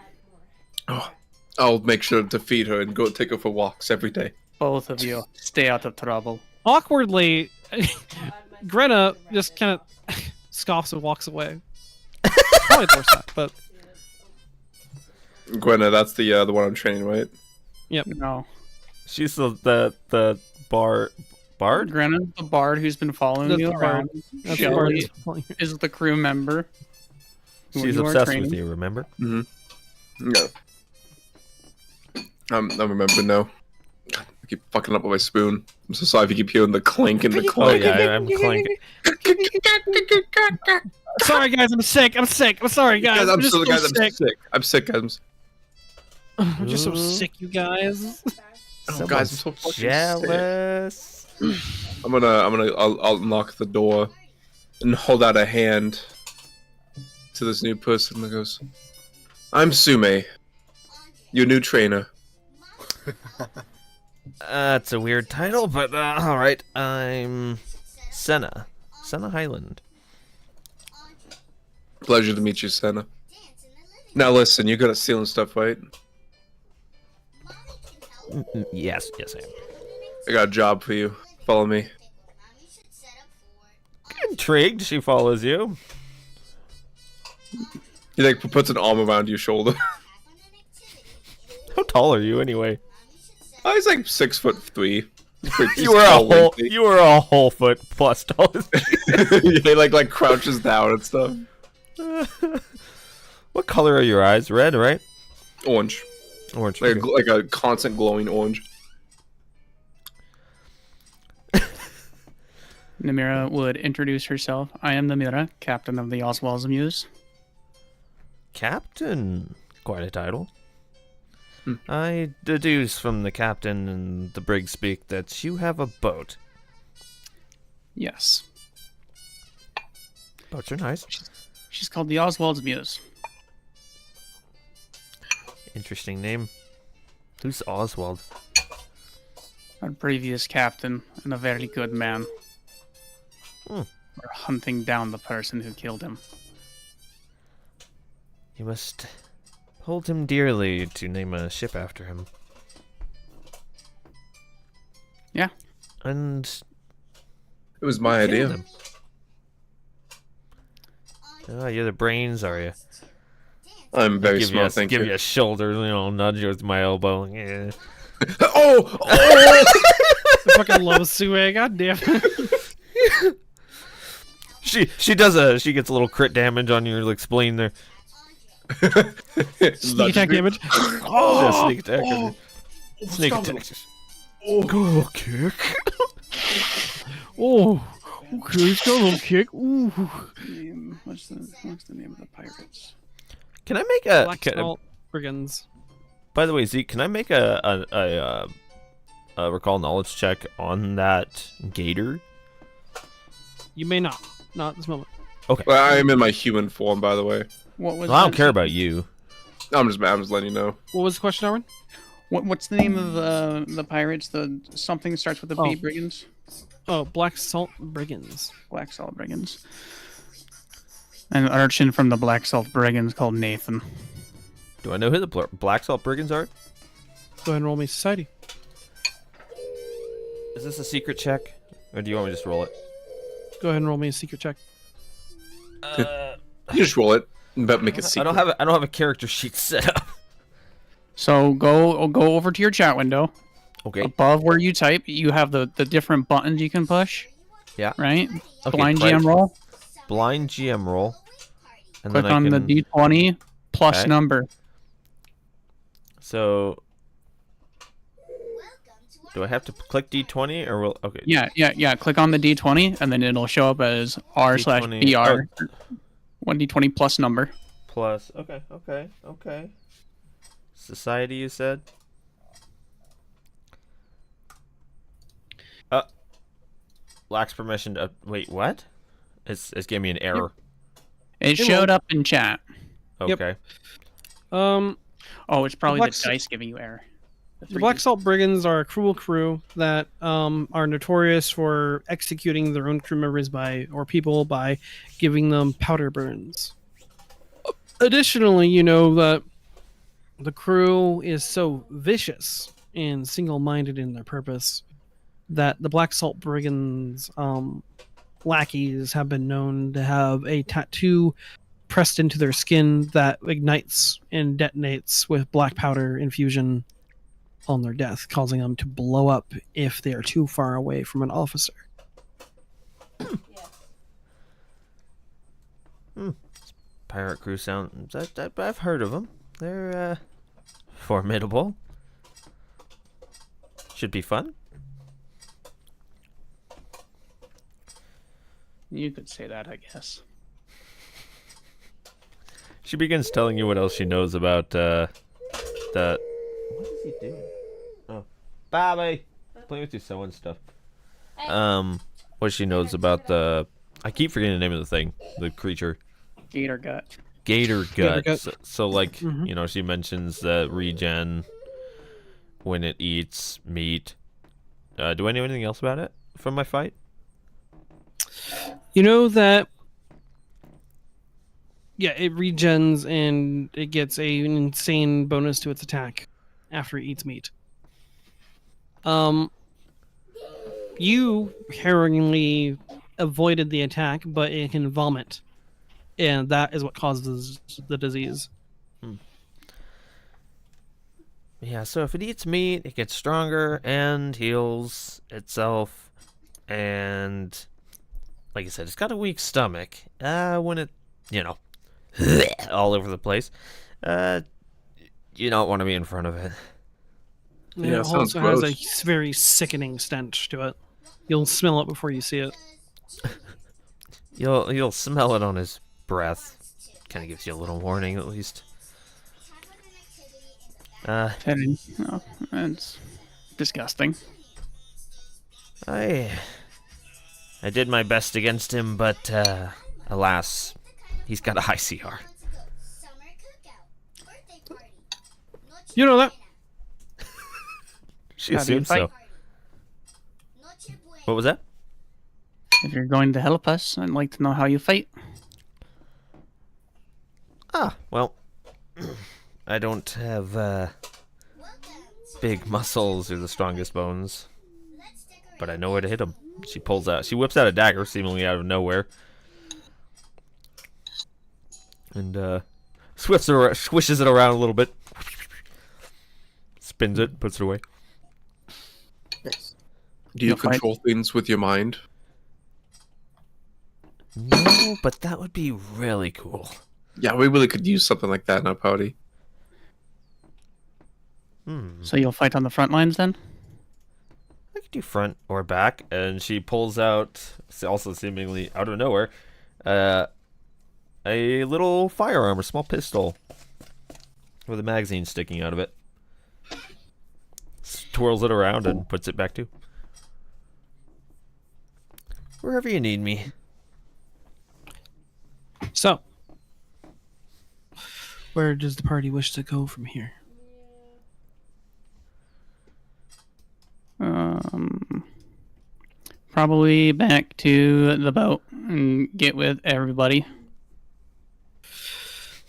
Oh, I'll make sure to feed her and go take her for walks every day. Both of you. Stay out of trouble. Awkwardly, Greta just kind of scoffs and walks away. Probably Dorset, but... Gwenna, that's the one I'm training, right? Yep. No. She's the bard? Grenna, the bard who's been following That's you the bard. around. That's the bard. Shelly is the crew member. who She's you are obsessed training. with you, remember? Mm-hmm. Yeah. I remember now. God, I keep fucking up with my spoon. I'm so sorry if you keep hearing the clink and the Oh clank. yeah, I'm clanking. Sorry, guys, I'm sick. I'm sorry, guys. I'm just so, so guys, I'm sick. sick. I'm sick, guys. I'm just so sick, you guys. Oh, guys, I'm so fucking sick. Jealous. I'll knock the door and hold out a hand to this new person that goes, I'm Sume, your new trainer. That's a weird title, but alright. I'm Senna Highland. Pleasure to meet you, Senna. Now listen, you're good at stealing stuff, right? Yes, I am. I got a job for you. Follow me. Intrigued, she follows you. He like puts an arm around your shoulder. How tall are you anyway? Oh, he's like 6'3". You were a whole foot plus tall. He like crouches down and stuff. What color are your eyes? Red, right? Orange. Orange. Like a constant glowing orange. Namira would introduce herself. I am Namira, captain of the Oswald's Muse. Captain. Quite a title. I deduce from the captain and the brig speak that you have a boat. Yes. Boats are nice. She's called the Oswald's Muse. Interesting name. Who's Oswald? Our previous captain and a very good man. Hmm. We're hunting down the person who killed him. You must hold him dearly to name a ship after him. Yeah. And It was my killed idea. him. Oh, you're the brains, are you? I'm very give smart, you a, thank give you. you a shoulder, nudge you with my elbow. Yeah. Oh! I fucking love Sue. God damn it. She gets a little crit damage on your like spleen there. Sneak attack damage. Just sneak attack. Sneak attack. Go kick. Oh, okay, he's got a little kick. Ooh. What's the name of the pirates? Can I make a? Black Salt Brigands. By the way, Zeke, can I make a recall knowledge check on that gator? You may not. Not at this moment. Okay. Well, I am in my human form, by the way. What was Well, I don't that? care about you. I'm just letting you know. What was the question, Armin? What's the name of the pirates? The something starts with a B. Oh. Brigands. Oh, Black Salt Brigands. Black Salt Brigands. An urchin from the Black Salt Brigands called Nathan. Do I know who the Black Salt Brigands are? Go ahead and roll me society. Is this a secret check, or do you want me to just roll it? Go ahead and roll me a secret check. You just roll it, but make it secret. I don't have a character sheet set up. So go over to your chat window. Okay. Above where you type, you have the different buttons you can push. Yeah. Right? Okay, Blind right. GM roll. Blind GM roll. And Click then I on can... the D20 plus Okay. number. So, do I have to click D20 or will? Okay. Yeah. Click on the D20 and then it'll show up as R/BR. 1D20 plus number. Plus. Okay. Society, you said. Lacks permission to. Wait, what? It's gave me an error. It showed up in chat. Okay. Um, Oh, it's probably Black the S- dice giving you error. the Black Salt Brigands are a cruel crew that are notorious for executing their own crew members by giving them powder burns. Additionally, you know that the crew is so vicious and single-minded in their purpose that the Black Salt Brigands lackeys have been known to have a tattoo pressed into their skin that ignites and detonates with black powder infusion on their death, causing them to blow up if they are too far away from an officer. Yes. Pirate crew sound. I've heard of them. They're formidable. Should be fun. You could say that, I guess. She begins telling you what else she knows about that. What is he doing? Oh, Bobby, playing with your sewing stuff. What she knows about the. I keep forgetting the name of the thing. The creature. Gator gut. Gator gut. gut. So like, Mhm. you know, she mentions the regen when it eats meat. Do I know anything else about it from my fight? You know that, yeah, it regens and it gets an insane bonus to its attack after it eats meat. You harrowingly avoided the attack, but it can vomit, and that is what causes the disease. Yeah, so if it eats meat, it gets stronger and heals itself. And like I said, it's got a weak stomach. When it, all over the place, you don't want to be in front of it. And Yeah, it sounds also has gross. a very sickening stench to it. You'll smell it before you see it. You'll smell it on his breath. Kind of gives you a little warning, at least. Teddy. Oh, that's disgusting. I did my best against him, but alas, He's got a high CR. Summer cookout. Birthday party. Noche You know that. buena. She How do you assumes so. fight? Noche buena. What was that? If you're going to help us, I'd like to know how you fight. Ah, well, I don't have Welcome to big muscles or the strongest bones, Let's Decorate. but I know where to hit them. She whips out a dagger, seemingly out of nowhere, and swishes it around a little bit, spins it, puts it away. Nice. Do you You'll fight- control things with your mind? No, but that would be really cool. Yeah, we really could use something like that in our party. So you'll fight on the front lines then? I could do front or back, and she pulls out, also seemingly out of nowhere, a little firearm, a small pistol, with a magazine sticking out of it. Twirls it around and puts it back too. Wherever you need me. So, where does the party wish to go from here? Probably back to the boat and get with everybody.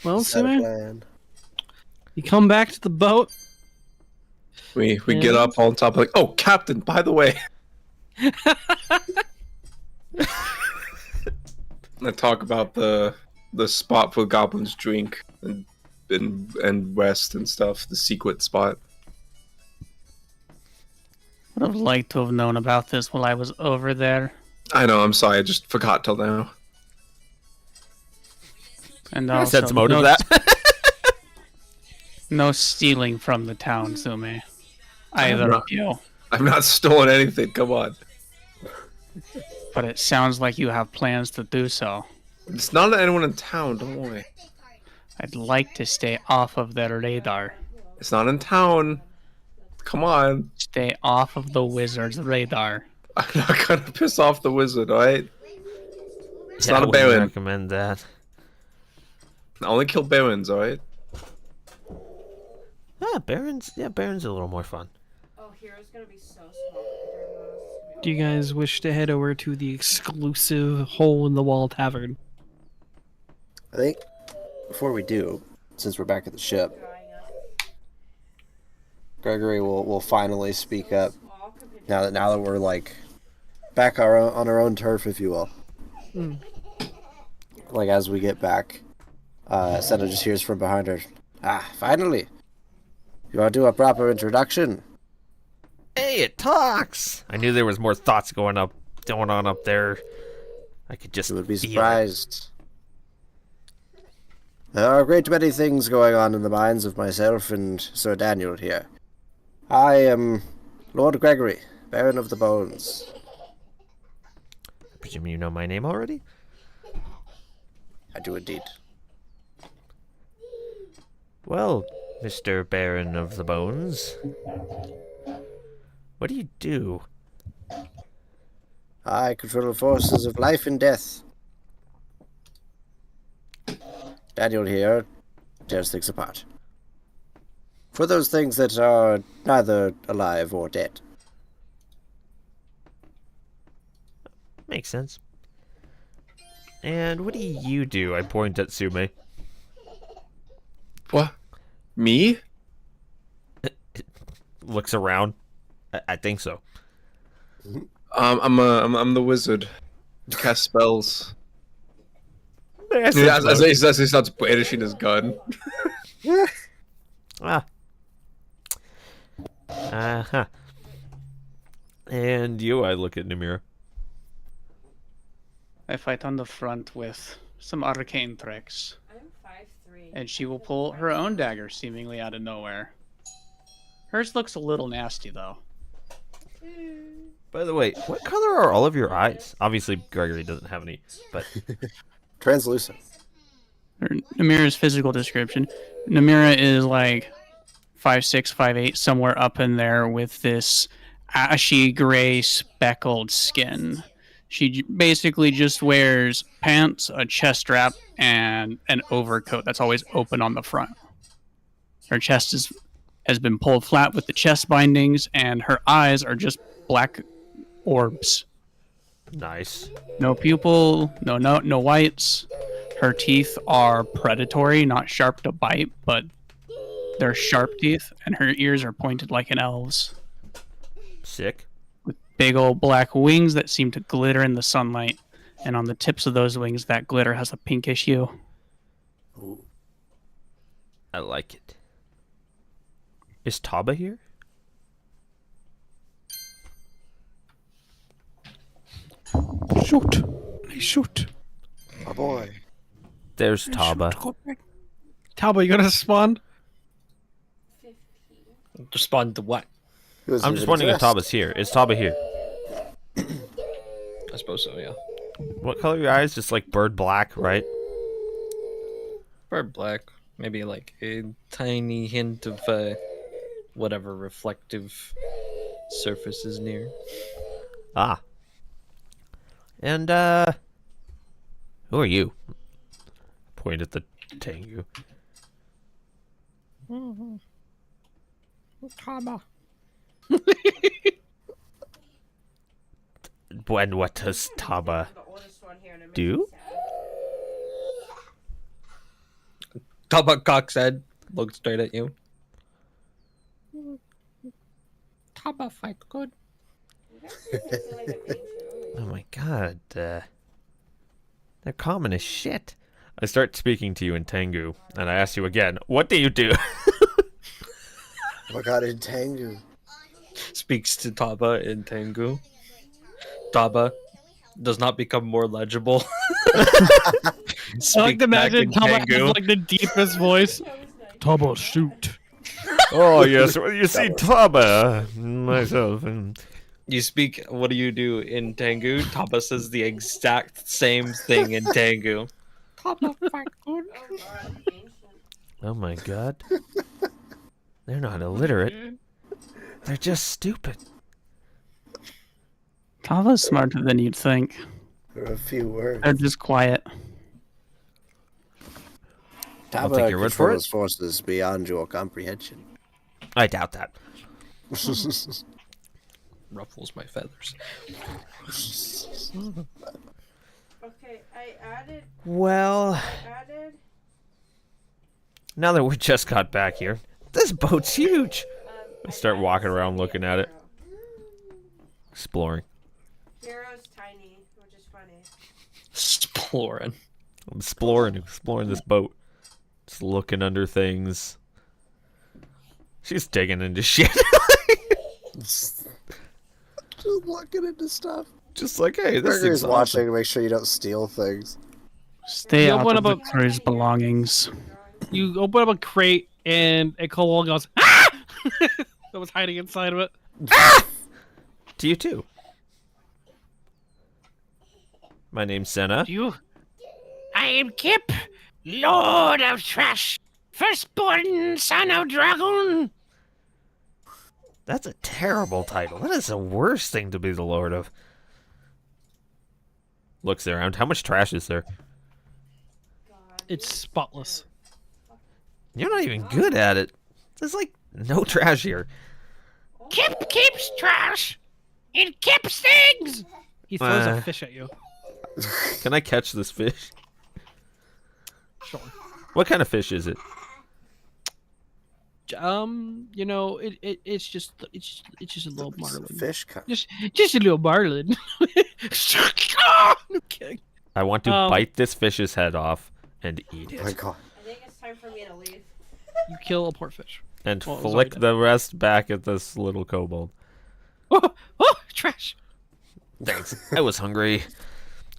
Well, Set a Sume, plan. you come back to the boat. We get up on top like, oh, Captain, by the way. I talk about the spot where goblins drink and rest and stuff, the secret spot. Would have liked to have known about this while I was over there. I know, I'm sorry, I just forgot till now. And I also, sense motive no, that. no stealing from the town, Sume. Either of you. I'm not stolen anything, come on. But it sounds like you have plans to do so. It's not anyone in town, don't worry. I'd like to stay off of their radar. It's not in town. Come on. Stay off of the wizard's radar. I'm not gonna piss off the wizard, alright? It's Yeah, not I a wouldn't baron. recommend that. I only kill barons, alright? Baron's a little more fun. Oh, Hero's gonna be so small. Do you guys wish to head over to the exclusive hole in the wall tavern? I think before we do, since we're back at the ship, Gregory will finally speak up. Now that we're like back on our own turf, if you will. Like as we get back, Senna just hears from behind her. Ah, finally! You want to do a proper introduction? Hey, it talks! I knew there was more thoughts going on up there. I could just You would be feel it. surprised. There are a great many things going on in the minds of myself and Sir Daniel here. I am Lord Gregory, Baron of the Bones. I presume you know my name already? I do indeed. Well, Mr. Baron of the Bones. What do you do? I control the forces of life and death. Daniel here tears things apart. For those things that are neither alive or dead. Makes sense. And what do you do? I point at Sume. What? Me? Looks around. I think so. I'm the wizard. Cast spells. Yeah, Yeah, as he starts brandishing his gun. Ah. Uh-huh. And you, I look at Namira. I fight on the front with some arcane tricks. I'm 5'3". And she will pull her own dagger seemingly out of nowhere. Hers looks a little nasty though. By the way, what color are all of your eyes? Obviously, Gregory doesn't have any, but Translucent. Namira's physical description. Namira is like 5'6", 5'8", somewhere up in there with this ashy gray speckled skin. She basically just wears pants, a chest strap, and an overcoat that's always open on the front. Her chest has been pulled flat with the chest bindings, and her eyes are just black orbs. Nice. No pupil, no whites. Her teeth are predatory, not sharp to bite, but they're sharp teeth, and her ears are pointed like an elf's. Sick. With big old black wings that seem to glitter in the sunlight, and on the tips of those wings, that glitter has a pinkish hue. Ooh. I like it. Is Taba here? Shoot! Nice shoot! My boy. There's Taba. Talbot, you gonna spawn? Respond to what? He wasn't I'm just even wondering if dressed. Taba's here. Is Taba here? I suppose so, yeah. What color are your eyes? Just like bird black, right? Bird black. Maybe like a tiny hint of whatever reflective surface is near. Ah. And, who are you? Point at the Tengu. Taba. And what does Taba The oldest one here, and it makes do? me sad. Taba cocks head, looks straight at you. Taba fight good. You guys make me feel like I'm ancient. Oh my god, they're common as shit. I start speaking to you in Tengu, and I ask you again, what do you do? Oh my god, in Tengu. Speaks to Taba in Tengu. Taba does not become more legible. I like Speak to back imagine in Talbot Tengu. has like the deepest voice. Talbot, shoot. Oh yes, well, you see Taba, myself, and You speak, what do you do in Tengu? Taba says the exact same thing in Tengu. Taba fight good. Oh god, ancient. oh my god. They're not illiterate. They're just stupid. Tava's smarter than you'd think. There are a few words. They're just quiet. I'll Taba take your word for controls it. forces beyond your comprehension. I doubt that. Ruffles my feathers. Okay, I added. Well, now that we just got back here, this boat's huge. I start walking around looking at it. Exploring. Hero's tiny, which is funny. Exploring. I'm exploring this boat. Just looking under things. She's digging into shit. Just looking into stuff. Just like, hey, this Burger's is watching awesome. to make sure you don't steal things. Stay You out open of up the crew's belongings. You open up a crate and a kobold goes, ah! That was hiding inside of it. To you too. My name's Senna. You? I am Kip, Lord of Trash, firstborn son of Dragon. That's a terrible title. That is the worst thing to be the lord of. Looks around. How much trash is there? It's spotless. You're not even good at it. There's like no trash here. Kip keeps trash. It keeps things. He throws Uh. a fish at you. Can I catch this fish? Sure. What kind of fish is it? You know, it's just a little marlin. Fish kind. Just a little marlin. Okay. I want to bite this fish's head off and eat Oh my it. god. I think it's time for me to leave. You kill a poor fish. And Oh, flick sorry. the rest back at this little kobold. Oh, trash. Thanks. I was hungry.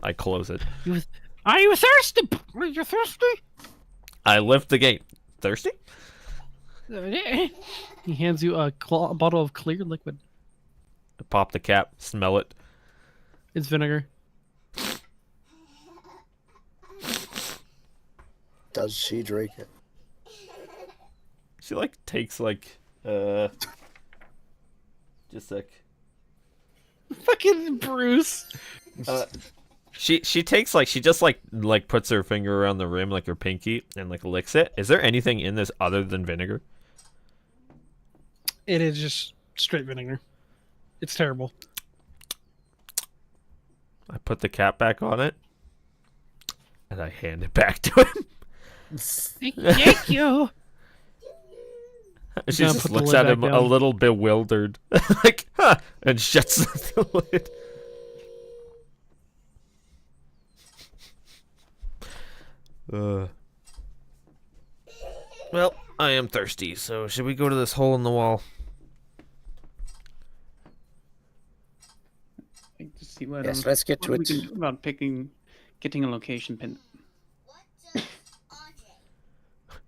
I close it. Are you thirsty? Are you thirsty? I lift the gate. Thirsty? He hands you a bottle of clear liquid. I pop the cap. Smell it. It's vinegar. Does she drink it? She like takes like just like Fucking Bruce. She takes she just puts her finger around the rim like her pinky and licks it. Is there anything in this other than vinegar? It is just straight vinegar. It's terrible. I put the cap back on it, and I hand it back to him. Thank you. She just looks at him a little bewildered, huh, and shuts the lid. Well, I am thirsty, so should we go to this hole in the wall? See what, Yes, let's get to what it. we can do about getting a location pin. What does Andre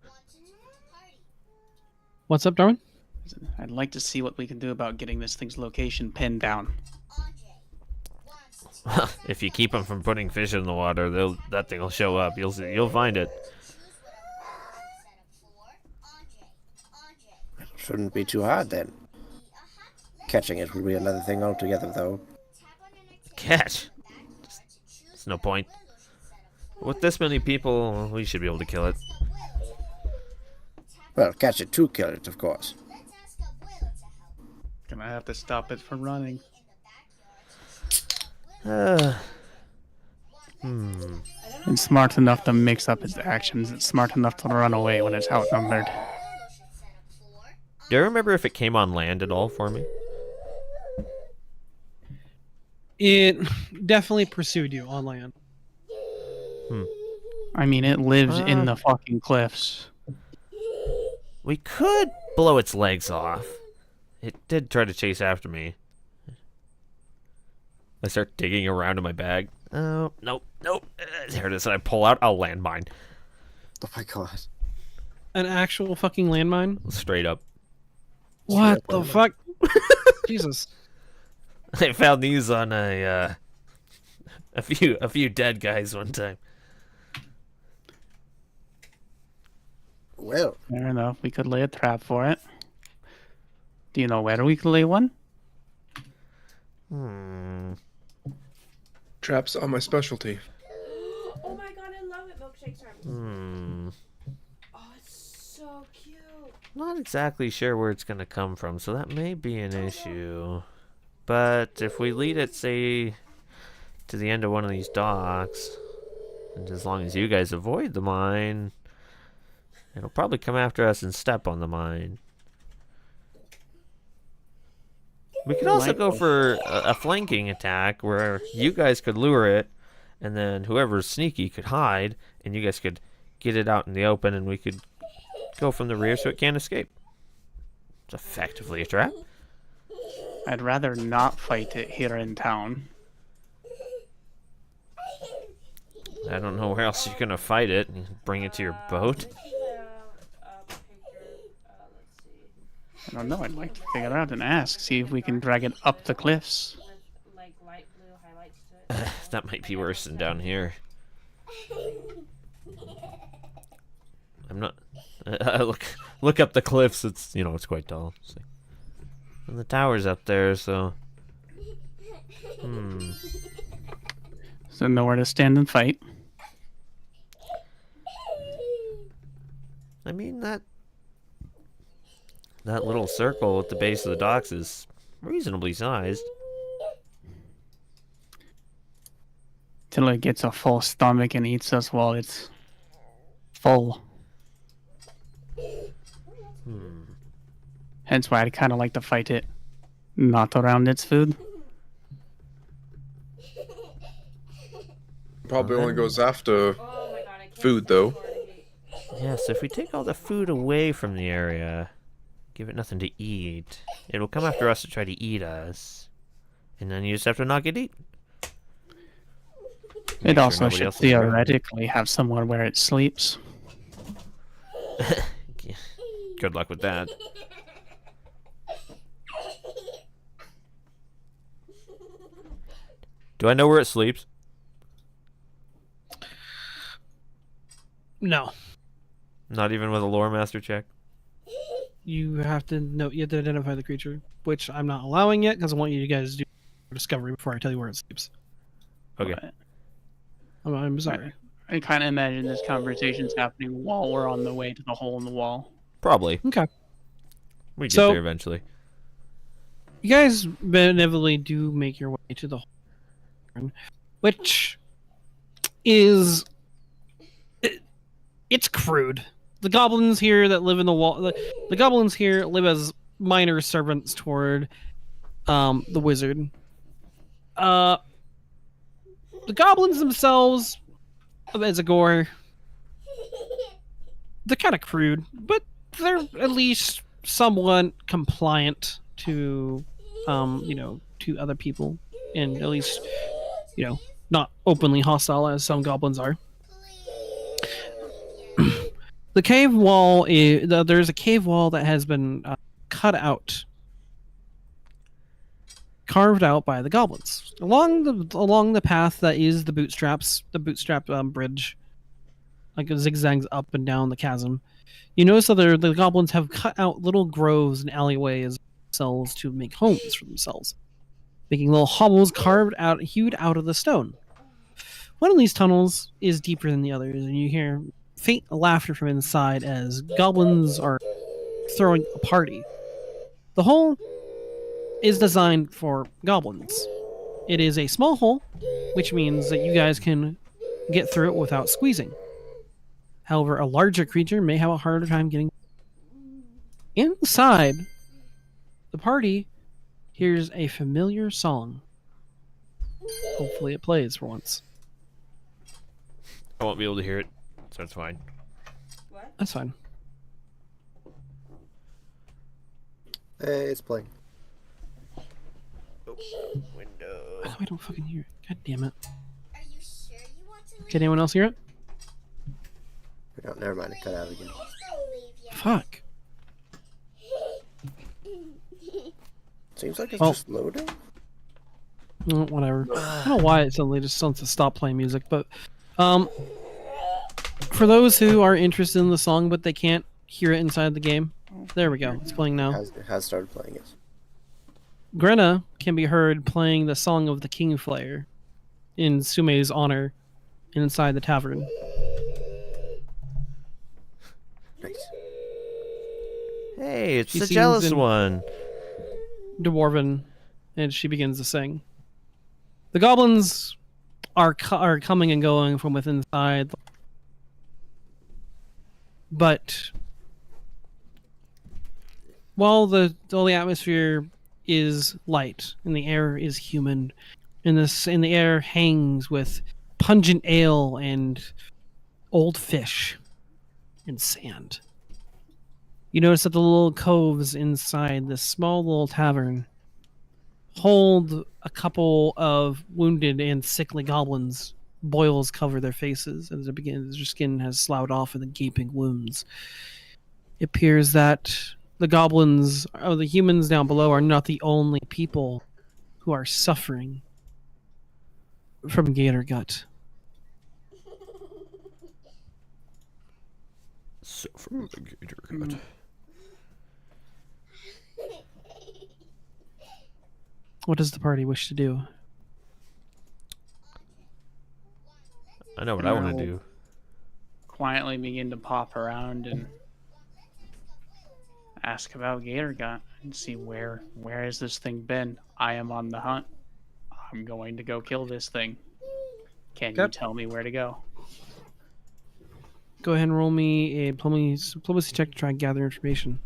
want to do at the party? What's up, Darwin? I'd like to see what we can do about getting this thing's location pinned down. Andre wants to Well, if you keep them from putting fish in the water, that thing will show up. You'll find it. choose whatever one is set up for Andre. Shouldn't be too hard then. Catching it will be another thing altogether, though. Catch. There's no point. With this many people, we should be able to kill it. Well, catch it to kill it, of course. Gonna have to stop it from running. It's smart enough to mix up its actions. It's smart enough to run away when it's outnumbered. Do you remember if it came on land at all for me? It definitely pursued you on land. I mean, it lives in the fucking cliffs. We could blow its legs off. It did try to chase after me. I start digging around in my bag. Oh, nope. There it is. And I pull out a landmine. Oh my god. An actual fucking landmine? Straight up. What the fuck? Jesus. I found these on a few dead guys one time. Well, Fair enough. We could lay a trap for it. Do you know where we could lay one? Traps are my specialty. Oh my god, I love it. Milkshake time. Oh, it's so cute. Not exactly sure where it's gonna come from, so that may be an issue. But if we lead it, say, to the end of one of these docks, and as long as you guys avoid the mine, it'll probably come after us and step on the mine. We could also go for a flanking attack where you guys could lure it, and then whoever's sneaky could hide, and you guys could get it out in the open, and we could go from the rear so it can't escape. It's effectively a trap. I'd rather not fight it here in town. I don't know where else you're gonna fight it. Bring it to your boat. Picture, let's see. I don't know. I'd like to figure out and ask. See if we can drag it up the cliffs. With like light blue highlights to it. That might be worse than down here. I'm not. Look up the cliffs. It's it's quite tall. So. And the tower's up there, so. So nowhere to stand and fight. I mean that little circle at the base of the docks is reasonably sized. Till it gets a full stomach and eats us while it's full. Hence why I'd kind of like to fight it, not around its food. Probably only goes after Oh my god, I can't food, stand though. Florida heat. Yes, if we take all the food away from the area, give it nothing to eat, it'll come after us to try to eat us. And then you just have to not get eaten. It sure also nobody should else is around. theoretically have somewhere where it sleeps. Good luck with that. Do I know where it sleeps? No. Not even with a lore master check? You have to identify the creature, which I'm not allowing yet because I want you guys to do discovery before I tell you where it sleeps. Okay. But I'm sorry. I kind of imagine this conversation's happening while we're on the way to the hole in the wall. Probably. Okay. We get So- there eventually. You guys inevitably do make your way to the hole, which is it's crude. The goblins here that live in the wall, the goblins here live as minor servants toward the wizard. The goblins themselves, as a gore, they're kind of crude, but they're at least somewhat compliant to, to other people, and at least, not openly hostile as some goblins are. The cave wall there's a cave wall that has been cut out, carved out by the goblins along the path that is the bootstrap bridge, like it zigzags up and down the chasm. You notice that the goblins have cut out little groves and alleyways themselves to make homes for themselves, making little hovels hewed out of the stone. One of these tunnels is deeper than the others, and you hear faint laughter from inside as goblins are throwing a party. The hole is designed for goblins. It is a small hole, which means that you guys can get through it without squeezing. However, a larger creature may have a harder time getting inside. The party hears a familiar song. Hopefully it plays for once. I won't be able to hear it, so it's fine. What? That's fine. Hey, it's playing. Window. Oh, I don't fucking hear it. God damn it. Are you sure you want to leave? Can anyone else hear it? No, never mind. It cut out again. Please don't leave yet. Fuck. Seems like it's Well- just loading. Oh, whatever. I don't know why it suddenly just wants to stop playing music, but for those who are interested in the song but they can't hear it inside the game, there we go. It's playing now. It has started playing it. Grenna can be heard playing the Song of the Kingflayer in Sume's honor inside the tavern. Nice. Hey, it's She the sings jealous in- one. Dwarven, and she begins to sing. The goblins are coming and going from within inside, but while the atmosphere is light and the air is humid, and the air hangs with pungent ale and old fish and sand. You notice that the little coves inside this small little tavern hold a couple of wounded and sickly goblins. Boils cover their faces as their skin has sloughed off in the gaping wounds. It appears that the goblins, or the humans down below, are not the only people who are suffering from gator gut. So from the gator cut. What does the party wish to do? I know what I want to do. Quietly begin to pop around and ask about Gator Gut and see where has this thing been. I am on the hunt. I'm going to go kill this thing. Can you Yep. tell me where to go? Go ahead and roll me a diplomacy check to try and gather information.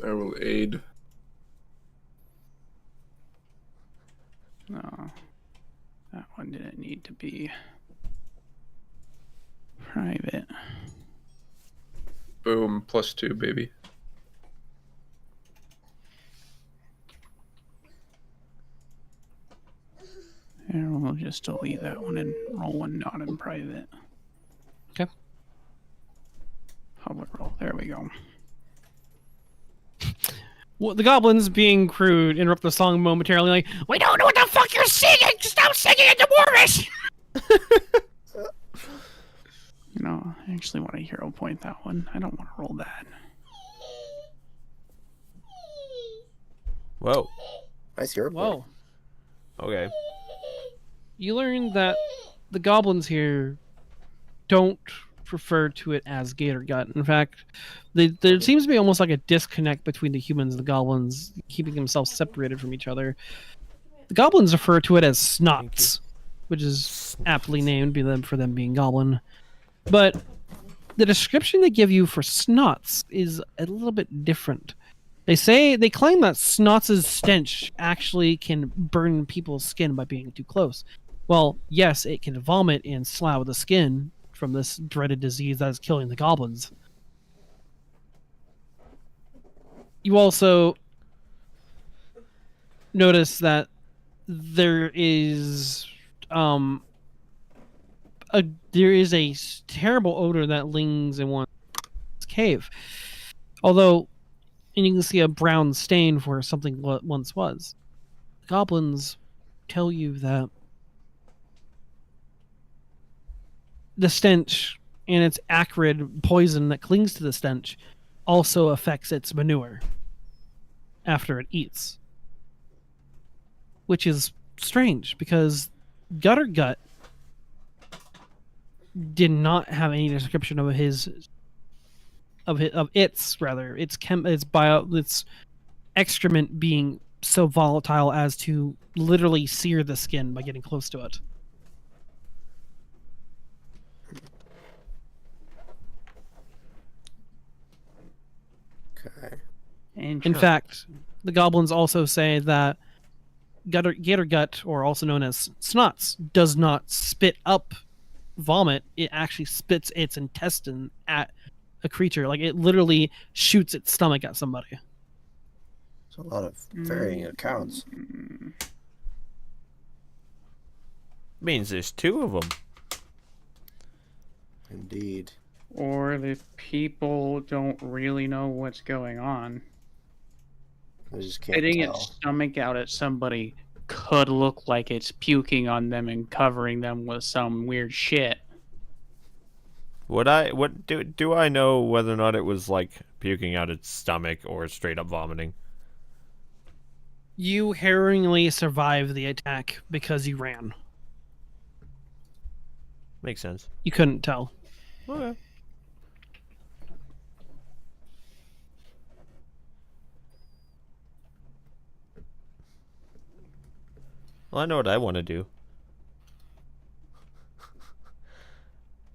I will aid. No, that one didn't need to be private. Boom. +2, baby. And we'll just delete that one and roll one not in private. Okay. Public roll. There we go. Well, the goblins, being crude, interrupt the song momentarily, like, "We don't know what the fuck you're singing! Stop singing it, Dwarvish!" No, I actually want to hero point that one. I don't want to roll that. Whoa. Nice hero. Whoa. Okay. You learn that the goblins here don't refer to it as gator gut. In fact, there seems to be almost like a disconnect between the humans and the goblins, keeping themselves separated from each other. The goblins refer to it as snots, which is aptly named for them being goblin. But the description they give you for snots is a little bit different. They claim that snots' stench actually can burn people's skin by being too close. Well, yes, it can vomit and slough the skin from this dreaded disease that is killing the goblins. You also notice that there is a terrible odor that lingers in one cave. Although, and you can see a brown stain where something once was. Goblins tell you that the stench and its acrid poison that clings to the stench also affects its manure after it eats. Which is strange, because Gutter Gut did not have any description of its excrement being so volatile as to literally sear the skin by getting close to it. Okay. In fact, the goblins also say that gator gut, or also known as snots, does not spit up vomit. It actually spits its intestine at a creature. Like, it literally shoots its stomach at somebody. It's a lot of varying accounts. Means there's two of them. Indeed. Or the people don't really know what's going on. I just can't Spitting tell. its stomach out at somebody could look like it's puking on them and covering them with some weird shit. Do I know whether or not it was like puking out its stomach or straight up vomiting? You harrowingly survived the attack because you ran. Makes sense. You couldn't tell. Okay. Well, I know what I want to do.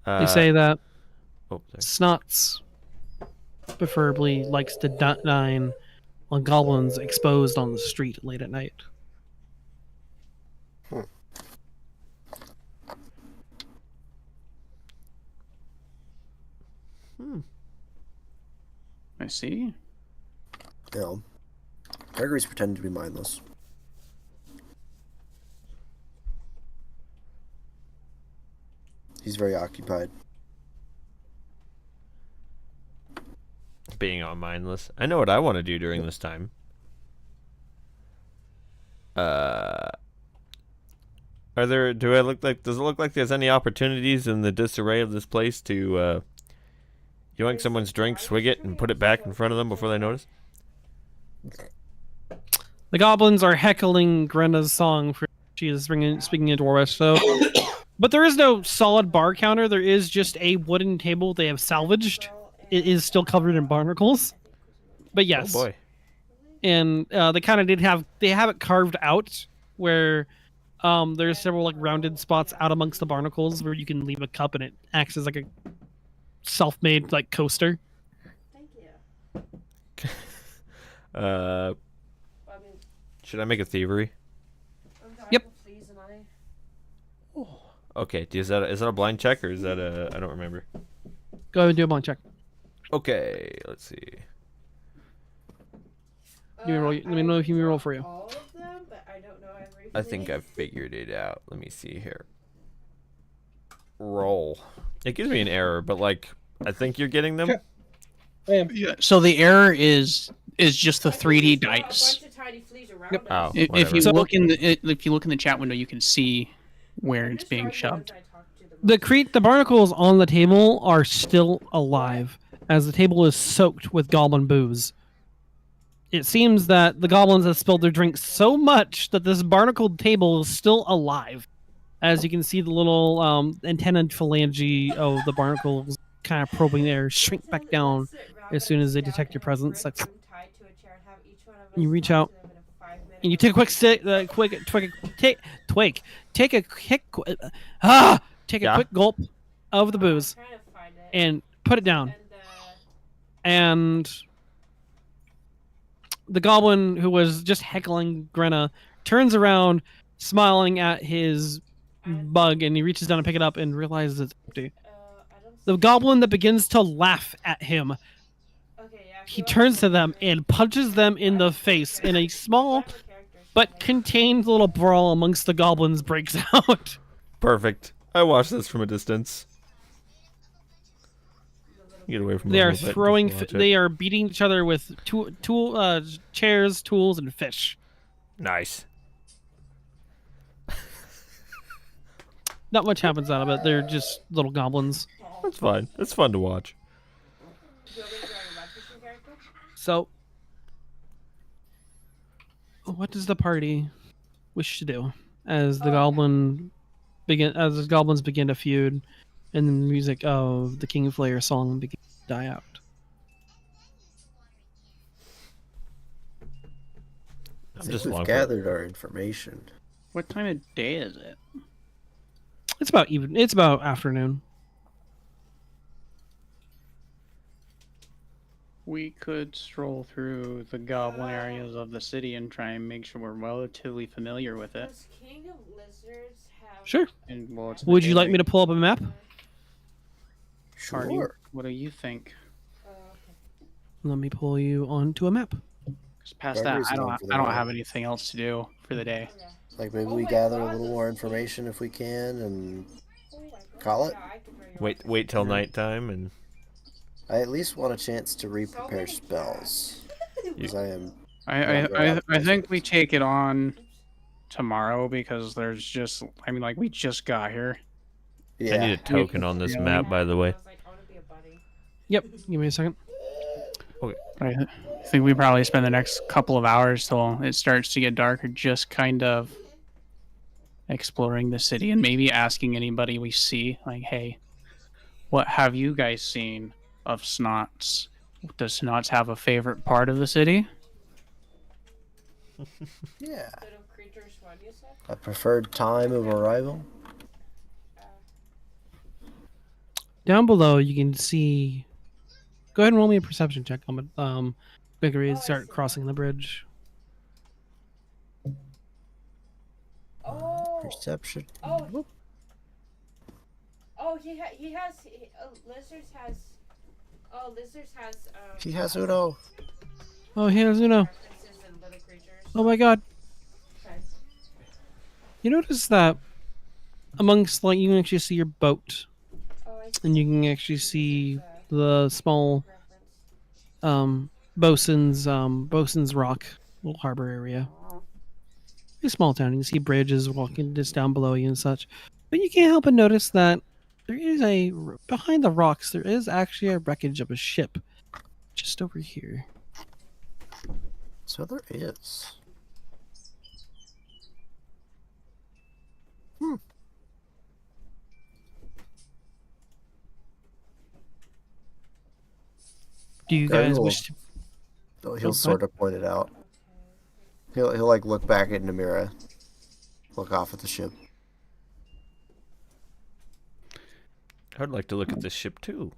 They say that Oh, sorry. Snots preferably likes to dine on goblins exposed on the street late at night. I see. Yeah. Gregory's pretending to be mindless. He's very occupied. Being all mindless. I know what I want to do during this time. Does it look like there's any opportunities in the disarray of this place to yoink someone's drink, swig it, and put it back in front of them before they notice? The goblins are heckling Grenda's song for she is speaking in Dwarvish, so but there is no solid bar counter. There is just a wooden table they have salvaged. It is still covered in barnacles. But yes. Oh boy. And they kind of have it carved out where there's several like rounded spots out amongst the barnacles where you can leave a cup and it acts as like a self-made like coaster. Thank you. Should I make a thievery? Yep. Okay, is that a blind check or is that a... I don't remember. Go ahead and do a blind check. Okay, let's see. Let me know if you roll for you. All of them, but I don't know everything. I think I've figured it out. Let me see here. Roll. It gives me an error, but like, I think you're getting them. Yeah. So the error is just the 3D dice. A bunch of tiny fleas around Yep. us. Oh, If you whatever. look in the chat window, you can see where it's being shoved. The barnacles on the table are still alive, as the table is soaked with goblin booze. it seems that the goblins have spilled their drink so much that this barnacled table is still alive. As you can see, the little antenna phalange of the barnacles kind of probing there shrink back down as soon as they detect your presence. Like, you reach out and you take a quick quick gulp of the booze and put it down. And the goblin who was just heckling Grenna turns around, smiling at his bug, and he reaches down to pick it up and realizes it's empty. The goblin that begins to laugh at him, he turns to them and punches them in the face, in a small but contained little brawl amongst the goblins breaks out. Perfect. I watched this from a distance. Get away from. They are throwing. They are beating each other with chairs, tools, and fish. Nice. Not much happens out of it. They're just little goblins. That's fine. It's fun to watch. So, what does the party wish to do as the goblins begin to feud, and the music of the King Flayer song begins to die out? I think we've gathered our information. What time of day is it? It's about even. It's about afternoon. We could stroll through the goblin areas of the city and try and make sure we're relatively familiar with it. Does King of Lizards have... Sure. And well, it's Would you like me to pull up a map? Sure. What do you think? Let me pull you onto a map. Because past that, I don't have anything else to do for the day. Like maybe we gather a little more information if we can and call it. Wait till nighttime and. I at least want a chance to re-prepare spells. Because I think we take it on tomorrow because there's just we just got here. Yeah. I need a token on this map, by the way. Yep. Give me a second. Okay. I think we probably spend the next couple of hours till it starts to get darker, just kind of exploring the city and maybe asking anybody we see, like, hey, what have you guys seen of Snots? Does Snots have a favorite part of the city? Yeah. A preferred time of arrival? Down below, you can see. Go ahead and roll me a perception check. Gregory, start crossing the bridge. Perception. Lizards has. Oh, Lizards has. He has Uno. Oh, he has Uno. Oh my god. You notice that amongst, like, you can actually see your boat. And you can actually see the small Bosun's Rock little harbor area. It's a small town. You can see bridges walking just down below you and such. But you can't help but notice that there is behind the rocks, there is actually a wreckage of a ship just over here. So there is. Do you guys wish to... He'll sort of point it out. He'll like look back at Namira, look off at the ship. I'd like to look at this ship too.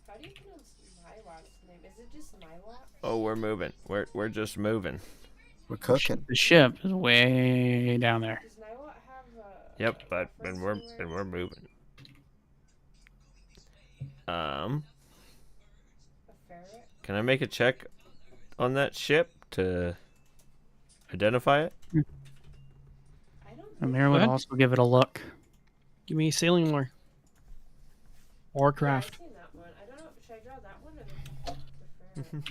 How do you pronounce Nylot's name? Is it just Nylot? Oh, we're moving. We're just moving. We're cooking. The ship is way down there. Does Nylot have a... Yep, but we're moving. A ferret? Can I make a check on that ship to identify it? I don't Amir would also give it a look. Give me sailing lore. Or craft. I've seen that one. I don't know. Should I draw that one or the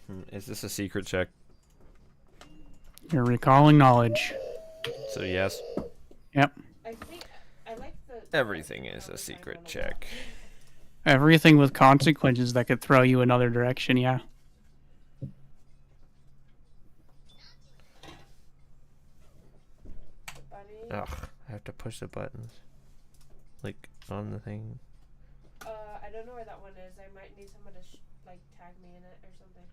ferret? Is this a secret check? You're recalling knowledge. So yes. Yep. I think I like the... Everything is a secret check. Everything with consequences that could throw you another direction, yeah. buddy. Ugh, I have to push the buttons. Like, on the thing. I don't know where that one is. I might need someone to like tag me in it or something.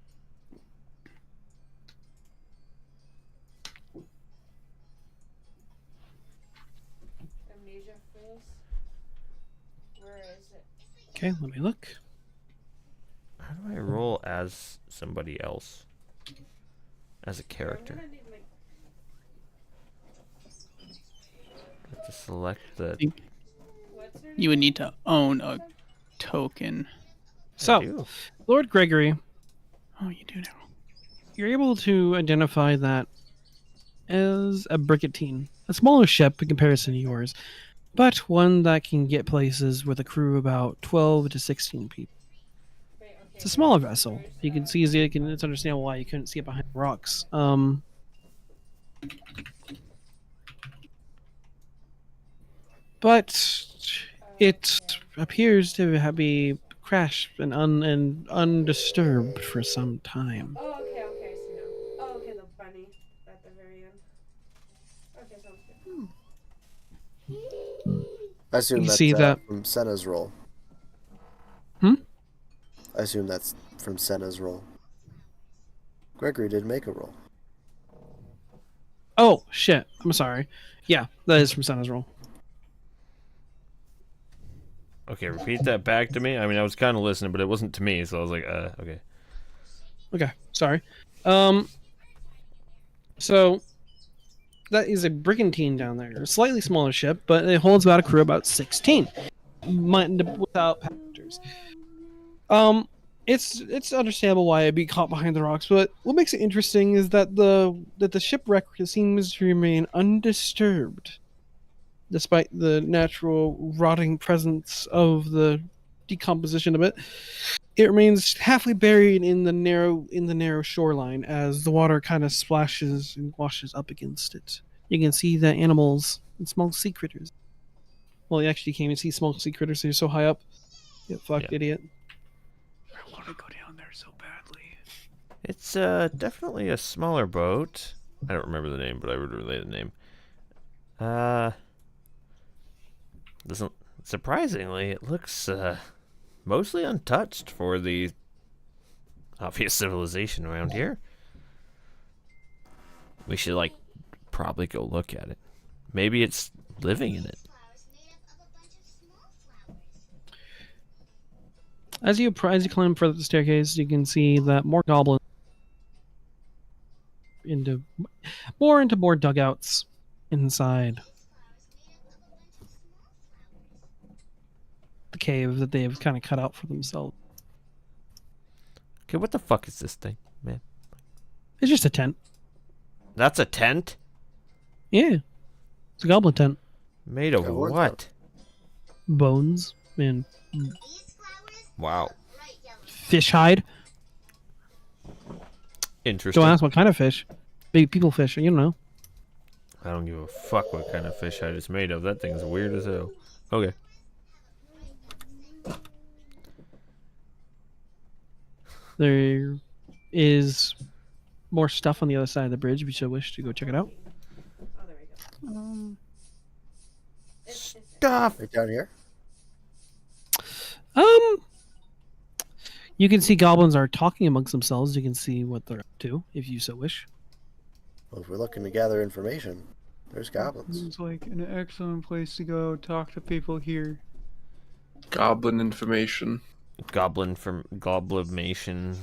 Amnesia face. Where is it? Okay, let me look. How do I roll as somebody else? As a character? I'm gonna need, like, I have to select the... what's her You would name? need to own a token. So, do. Lord Gregory, Oh, you do now. you're able to identify that as a brigantine, a smaller ship in comparison to yours, but one that can get places with a crew about 12 to 16 people. Wait, okay, It's a smaller where's- vessel. where's, You can see it's understandable why you couldn't see it behind the rocks. But it appears to be crashed and undisturbed for some time. Oh, okay, I see now. Oh, okay, the bunny at the very end. Okay, sounds good. I assume You that's see that- from Senna's roll. Hmm? I assume that's from Senna's roll. Gregory did make a roll. Oh shit! I'm sorry. Yeah, that is from Senna's roll. Okay, repeat that back to me. I mean, I was kind of listening, but it wasn't to me, so I was like, okay. Okay, sorry. So that is a brigantine down there, a slightly smaller ship, but it holds about a crew about 16, without passengers. It's understandable why it'd be caught behind the rocks, but what makes it interesting is that the shipwreck seems to remain undisturbed, despite the natural rotting presence of the decomposition of it. It remains halfway buried in the narrow shoreline as the water kind of splashes and washes up against it. You can see the animals and small sea critters. Well, you actually can't even see small sea critters, so you're so high up. Get fucked, Yeah. idiot. I want to go down there so badly. It's definitely a smaller boat. I don't remember the name, but I would relay the name. Doesn't surprisingly, it looks mostly untouched for the obvious civilization around here. We should probably go look at it. Maybe it's living in it. Flowers made up of a bunch of small flowers. As you climb further up the staircase, you can see that more goblins into more dugouts inside the cave that they have kind of cut out for themselves. Okay, what the fuck is this thing, man? It's just a tent. That's a tent? Yeah, it's a goblin tent. Made of Yeah, what's what? Bones and These flowers Wow. are bright yellow. fish hide. Interesting. Don't ask what kind of fish. Big people fish. You don't know. I don't give a fuck what kind of fish hide it's made of. That thing's weird as hell. Okay. There is more stuff on the other side of the bridge if you so wish to go check it out. Oh, there we go. It's Stuff. Right down here? You can see goblins are talking amongst themselves. You can see what they're up to if you so wish. Well, if we're looking to gather information, there's goblins. Seems like an excellent place to go talk to people here. Goblin information. Goblin from Goblimation.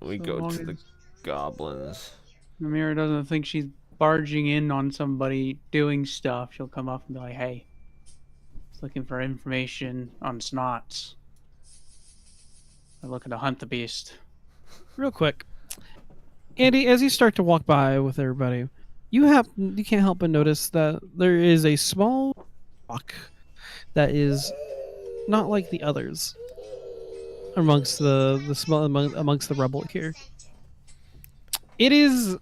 We So go long to the as- goblins. Namira doesn't think she's barging in on somebody doing stuff. She'll come up and be like, hey, just looking for information on snots. I'm looking to hunt the beast. Real quick, Andy, as you start to walk by with everybody, you can't help but notice that there is a small rock that is not like the others amongst amongst the rubble here. It is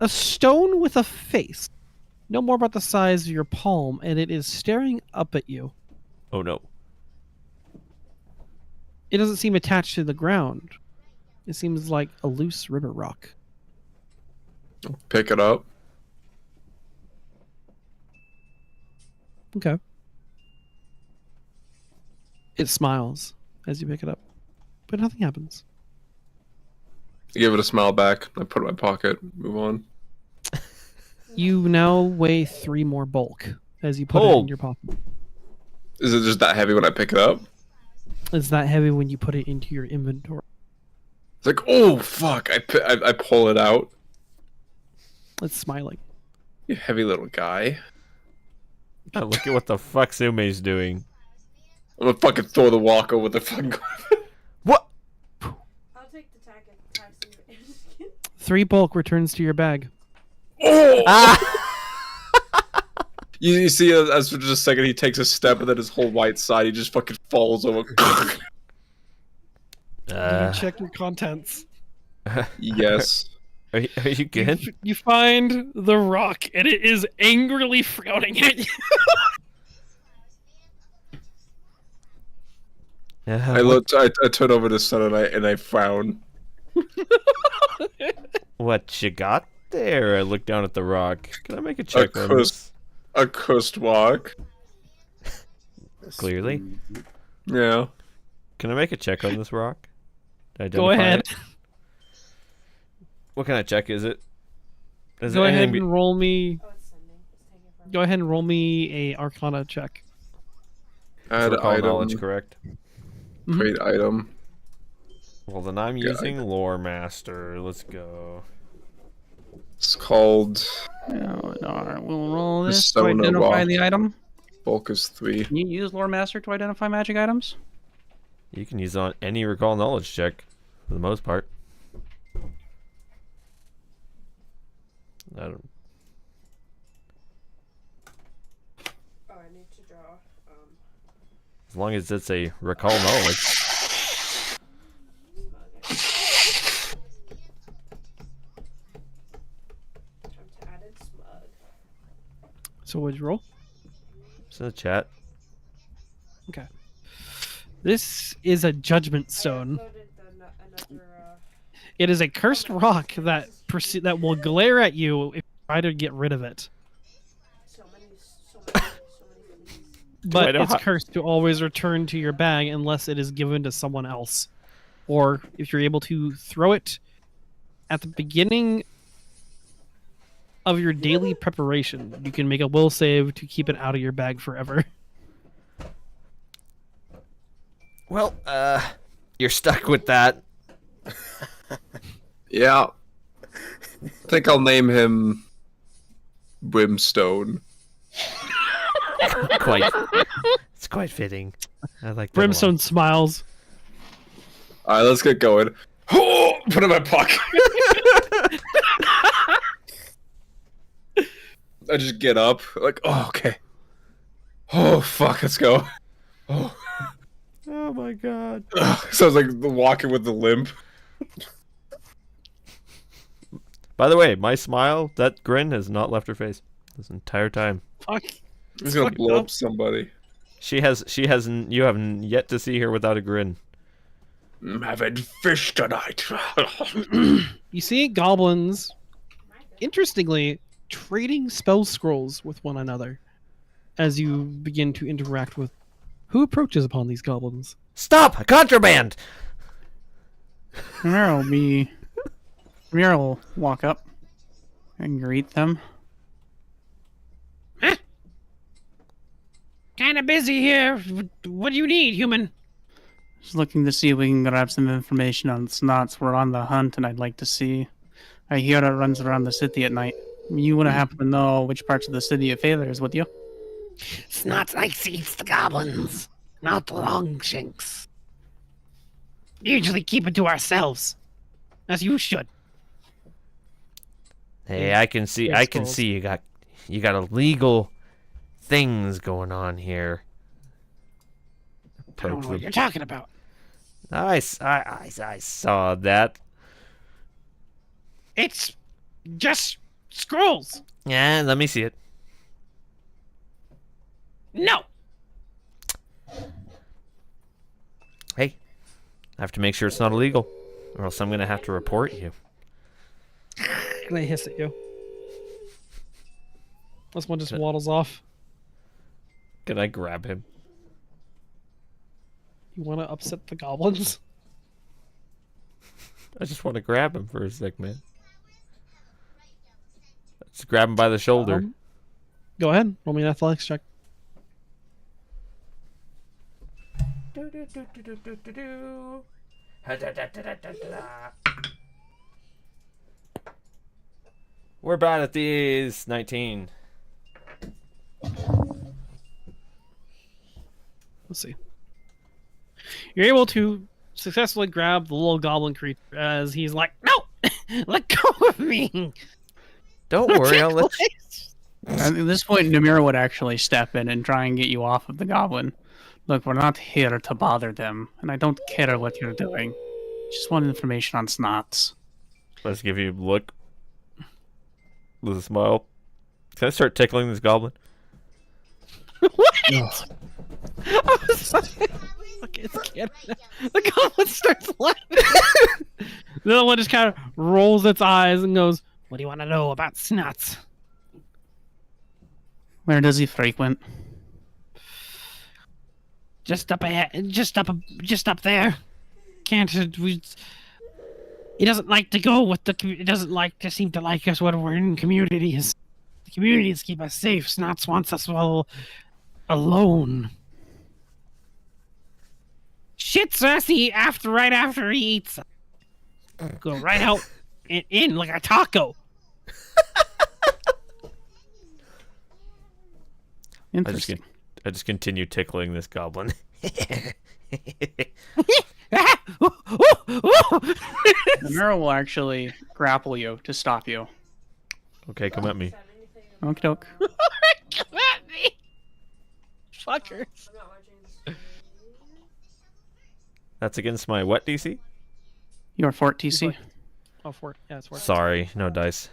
a stone with a face, no more about the size of your palm, and it is staring up at you. Oh no. It doesn't seem attached to the ground. It seems like a loose river rock. Pick it up. Okay. It smiles as you pick it up, but nothing happens. I give it a smile back. I put it in my pocket. Move on. You now weigh 3 more bulk as you put it in your pocket. Is it just that heavy when I pick it up? It's that heavy when you put it into your inventory. It's like, oh fuck! I pull it out. It's smiling. You heavy little guy. Oh, look at what the fuck Sume's doing. I'm gonna fucking throw the walker with the fucking. What? I'll take the taxi. 3 bulk returns to your bag. Oh! You see, as for just a second, he takes a step, and then his whole right side, he just fucking falls over. You check your contents. Yes. Are you good? You find the rock, and it is angrily frowning at you. I looked. I turn over to Sun and I frown. What you got there? I look down at the rock. Can I make a check on this? A cursed rock. Clearly. Yeah. Can I make a check on this rock? Go ahead. What kind of check is it? Go ahead and roll me. Go ahead and roll me a Arcana check. Add recall item. knowledge, correct? Create item. Well, then I'm using Lore Master. Let's go. It's called. We'll roll this to Persona identify rock. the item. Bulk is 3. Can you use Lore Master to identify magic items? You can use it on any recall knowledge check, for the most part. I don't. Oh, I need to draw. As long as it's a recall knowledge. So what'd you roll? It's in the chat. Okay. This is a judgment stone. It is a cursed rock that that will glare at you if you try to get rid of it. But it's cursed to always return to your bag unless it is given to someone else. Or if you're able to throw it at the beginning of your daily preparation, you can make a will save to keep it out of your bag forever. Well, you're stuck with that. Yeah. I think I'll name him Brimstone. It's quite fitting. I like that. Brimstone smiles. Alright, let's get going. Oh, put it in my pocket. I just get up, like, oh, okay. Oh, fuck, let's go. Oh. Oh my god. Sounds like walking with the limp. By the way, my smile, that grin has not left her face this entire time. Fuck. He's gonna blow up somebody. You haven't yet to see her without a grin. I'm having fish tonight. You see goblins, interestingly, trading spell scrolls with one another as you begin to interact with who approaches upon these goblins. Stop! Contraband! Ramira will walk up and greet them. Kind of busy here. What do you need, human? Just looking to see if we can grab some information on Snots. We're on the hunt, and I'd like to see. I hear it runs around the city at night. You wouldn't happen to know which parts of the city it favors, would you? Snots likes eats the goblins, not the longshanks. Usually keep it to ourselves, as you should. Hey, I can see you got illegal things going on here. I don't know what you're talking about. I saw that. It's just scrolls. Yeah, let me see it. No. Hey, I have to make sure it's not illegal, or else I'm gonna have to report you. And they hiss at you. This one just waddles off. Can I grab him? You want to upset the goblins? I just want to grab him for a sec, man. Just grab him by the shoulder. Go ahead. Roll me an athletics check. We're bad at these. 19. Let's see. You're able to successfully grab the little goblin creature as he's like, "No, let go of me." Don't worry, I'll let you. At this point, Namira would actually step in and try and get you off of the goblin. Look, we're not here to bother them, and I don't care what you're doing. Just want information on snots. Let's give you a look. With a smile. Can I start tickling this goblin? What? I was like, okay, it's Canada. The goblin starts laughing. The other one just kind of rolls its eyes and goes, "What do you want to know about snots?" Where does he frequent? Just up ahead, just up there. Can't we? He doesn't like to go with the. He doesn't like to seem to like us when we're in communities. The communities keep us safe. Snots wants us all alone. Shits us right after he eats. Go right out and in like a taco. Interesting. I just continue tickling this goblin. Namira will actually grapple you to stop you. Okay, come at me. Okie doke. Come at me, fucker. That's against my what DC? Your fort TC. Oh, fort. Yeah, it's fort. Sorry, no dice.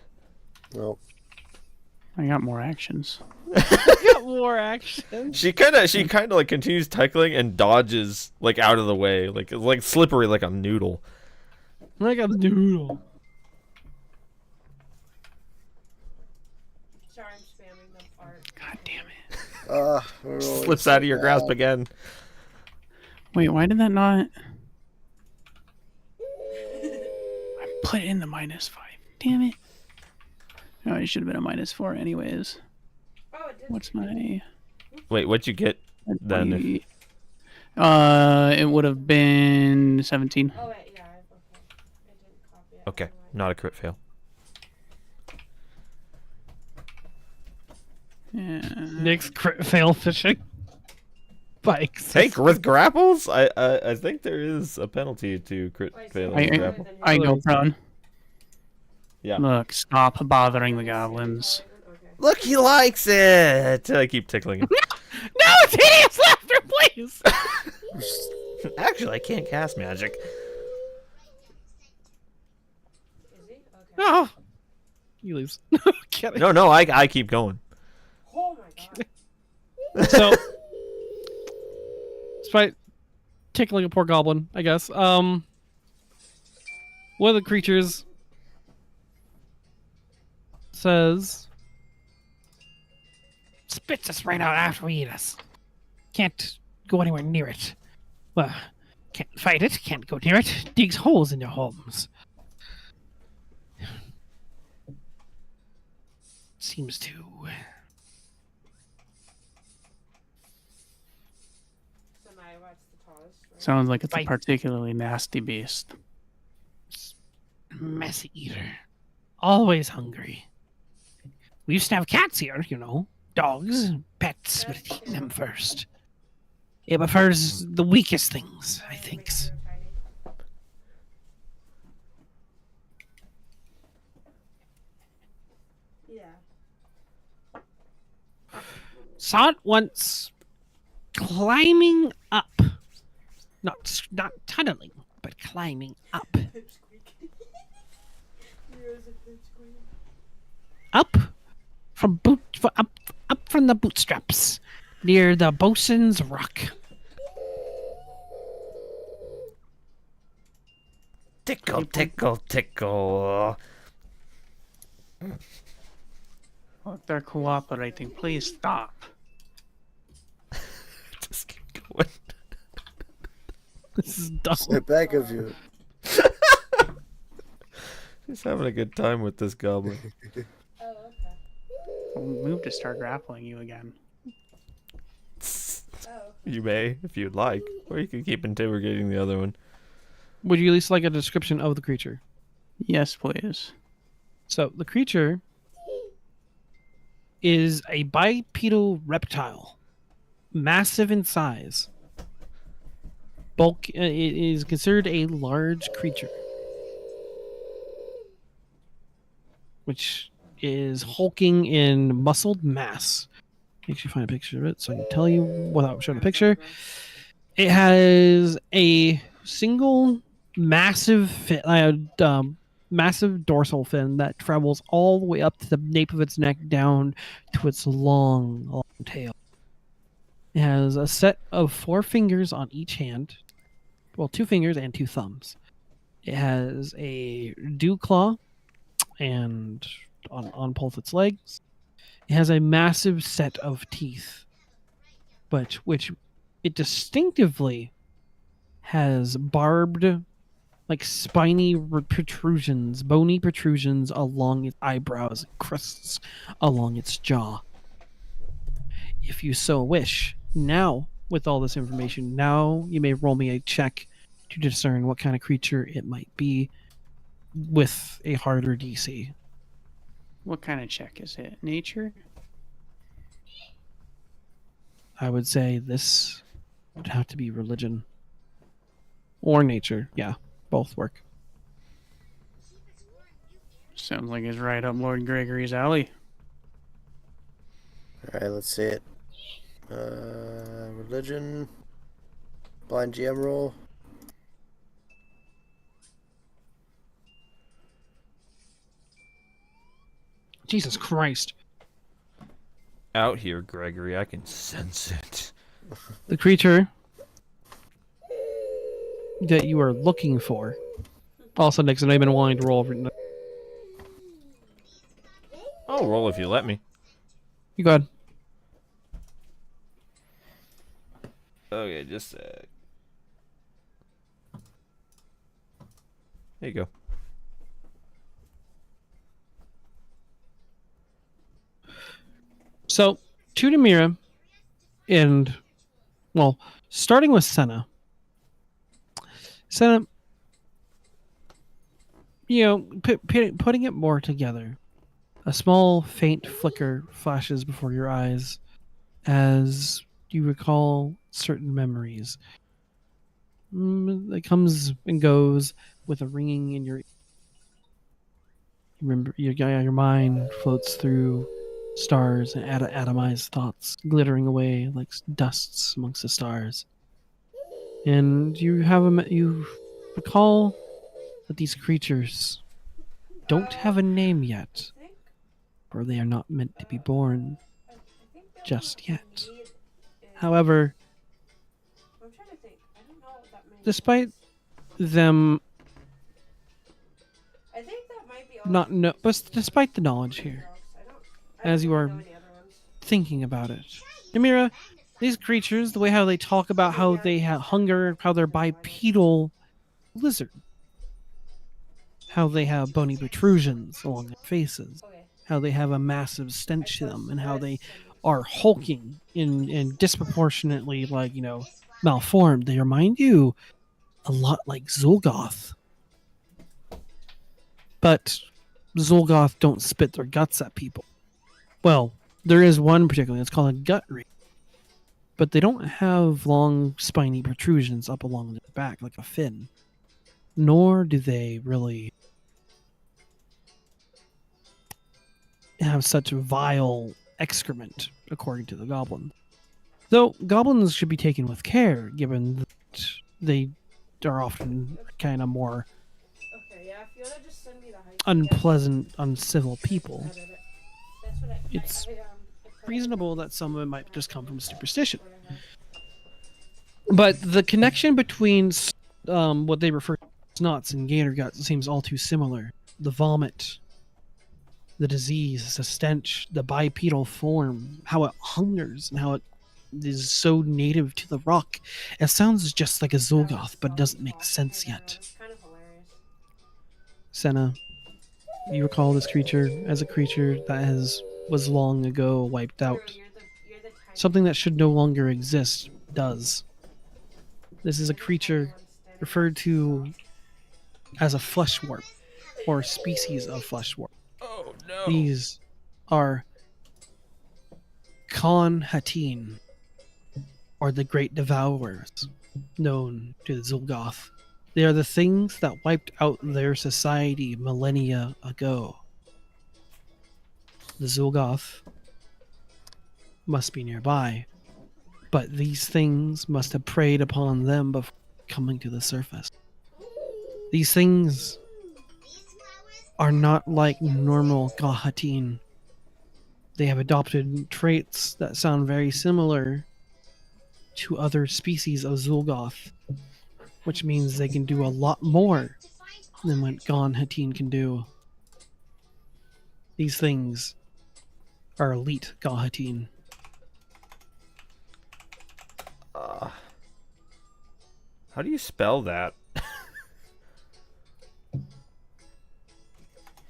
Nope. I got more actions. Got more action. She kind of like continues tickling and dodges like out of the way, like slippery like a noodle. Like a noodle. Sorry, I'm spamming the part. God damn it. Slips out of your grasp again. Wait, why did that not? I put in the -5. Damn it. No, it should have been a -4 anyways. Oh, it did. What's my... Wait, what'd you get then? It would have been 17. Oh, wait, yeah. Okay. I didn't copy it. Okay, not a crit fail. Yeah. Nick's crit fail fishing. Bikes. Hey, with grapples, I think there is a penalty to crit Wait, fail so on I- grapple. I go prone. Yeah. Look, stop bothering the goblins. Okay. Look, he likes it. I keep tickling him. No, it's hideous laughter, please. Actually, I can't cast magic. Is he? Okay. Oh. He leaves. Kidding. No, I keep going. Oh my god. So, despite tickling a poor goblin, I guess, one of the creatures says, Spits us right out after we eat us. Can't go anywhere near it. Well, can't fight it, can't go near it. Digs holes in your homes. Seems to. So Maya, what's the tallest? Right? Sounds like it's a Fight. particularly nasty beast. Messy eater. Always hungry. We used to have cats here, you know. Dogs, pets, but it eaten them first. It prefers the weakest things, I think. Yeah. Saw it once climbing up. Not tunneling, but climbing up. Up from up from the bootstraps near the Bosun's Rock. Tickle, tickle, tickle. Look, they're cooperating. Please stop. This is dumb. I beg of you. He's having a good time with this goblin. Oh, okay. I'll move to start grappling you again. Oh. You may, if you'd like, or you can keep interrogating the other one. Would you at least like a description of the creature? Yes, please. So the creature is a bipedal reptile, massive in size. Bulk. It is considered a large creature, which is hulking in muscled mass. Make sure you find a picture of it so I can tell you without showing a picture. It has a single massive massive dorsal fin that travels all the way up to the nape of its neck down to its long tail. It has a set of 4 fingers on each hand. Well, 2 fingers and 2 thumbs. It has a dew claw and on both its legs. It has a massive set of teeth, but which it distinctively has barbed, like spiny protrusions, bony protrusions along its eyebrows, crusts along its jaw. If you so wish, now, with all this information, now you may roll me a check to discern what kind of creature it might be with a harder DC. What kind of check is it? Nature? I would say this would have to be religion. Or nature. Yeah, both work. Sounds like it's right up Lord Gregory's alley. Alright, let's see it. Religion. Blind GM roll. Jesus Christ. Out here, Gregory, I can sense it. The creature that you are looking for. Also, Nixon, I've been wanting to roll over. I'll roll if you let me. You go ahead. Okay, just a sec. There you go. So, to Namira, and, well, starting with Senna. Senna, you know, putting it more together. A small, faint flicker flashes before your eyes as you recall certain memories. It comes and goes with a ringing in your ear. Remember, your mind floats through stars and atomized thoughts glittering away like dusts amongst the stars. And you recall that these creatures don't have a name yet, for they are not meant to be born just yet. However, I'm trying to think. I don't know what that means. despite them I think that might be all not know, but despite the knowledge here, I don't as you really are know any other ones. thinking about it, Namira, these creatures, the way how they talk about how they have hunger, how they're bipedal lizard, how they have bony protrusions along their faces, Okay. how they have a massive stench to them, and how they are hulking in disproportionately, like, malformed. They remind you a lot like Zulgoth. But Zulgoth don't spit their guts at people. Well, there is one particularly, it's called a gut ring. But they don't have long spiny protrusions up along their back like a fin. Nor do they really have such vile excrement, according to the goblin. Though goblins should be taken with care, given that they are often kind of more Okay, yeah, if you wanna just send me the height. unpleasant, uncivil people. Edit it. That's what It's I reasonable that some of it might just come from superstition. But the connection between what they refer to as snots and gator guts seems all too similar. The vomit, the disease, the stench, the bipedal form, how it hungers, and how it is so native to the rock. It sounds just like a Zolgoth, but it doesn't make sense yet. It's kind of hilarious. Senna, you recall this creature as a creature that was long ago wiped out. You're the tiny Something that should no longer exist does. This is a creature referred to as a flesh warp, or species of flesh warp. Oh no. These are Khan Hatin, or the Great Devourers, known to the Zolgoth. They are the things that wiped out their society millennia ago. The Zolgoth must be nearby, but these things must have preyed upon them before coming to the surface. These things are not like normal Gahatin. They have adopted traits that sound very similar to other species of Zulgoth, which means they can do a lot more than what Gahatin can do. These things are elite Gahatin. How do you spell that?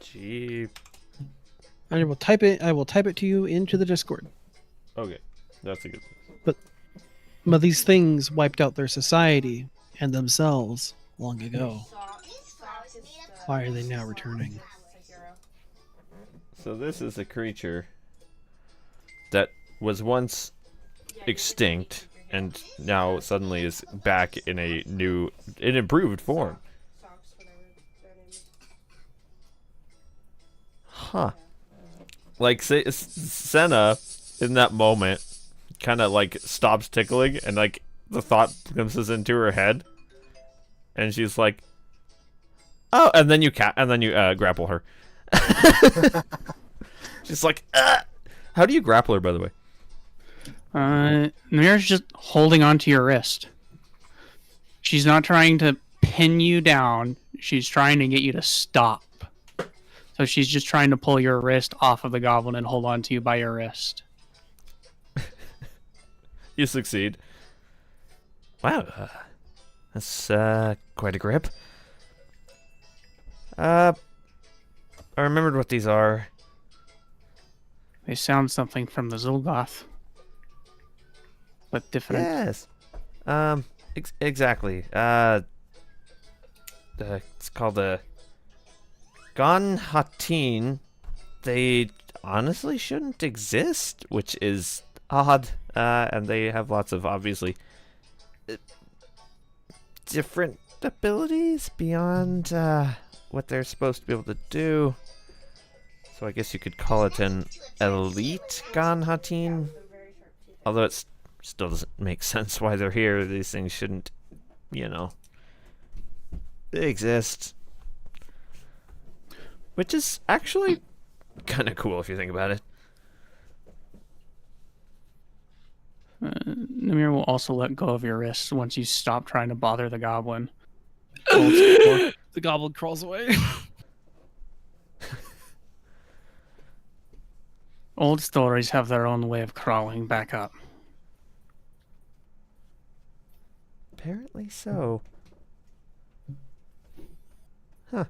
Gee. I will type it to you into the Discord. Okay, that's a good. But these things wiped out their society and themselves long ago. Why are they now returning? So this is a creature that was once extinct and now suddenly is back in an improved form. Huh. Like, say, Senna, in that moment, kind of, like, stops tickling, and, like, the thought glimpses into her head, and she's like, oh, and then you grapple her. She's like, how do you grapple her, by the way? Namira's just holding onto your wrist. She's not trying to pin you down. She's trying to get you to stop. So she's just trying to pull your wrist off of the goblin and hold on to you by your wrist. You succeed. Wow, that's quite a grip. I remembered what these are. They sound something from the Zulgoth, but different. Yes. Exactly. It's called the Ganhatin. They honestly shouldn't exist, which is odd. And they have lots of obviously different abilities beyond what they're supposed to be able to do. So I guess you could call it an elite Ganhatin. Although it still doesn't make sense why they're here. These things shouldn't, exist. Which is actually kind of cool if you think about it. Namir will also let go of your wrist once you stop trying to bother the goblin. The goblin crawls away. Old stories have their own way of crawling back up. Apparently so. Huh.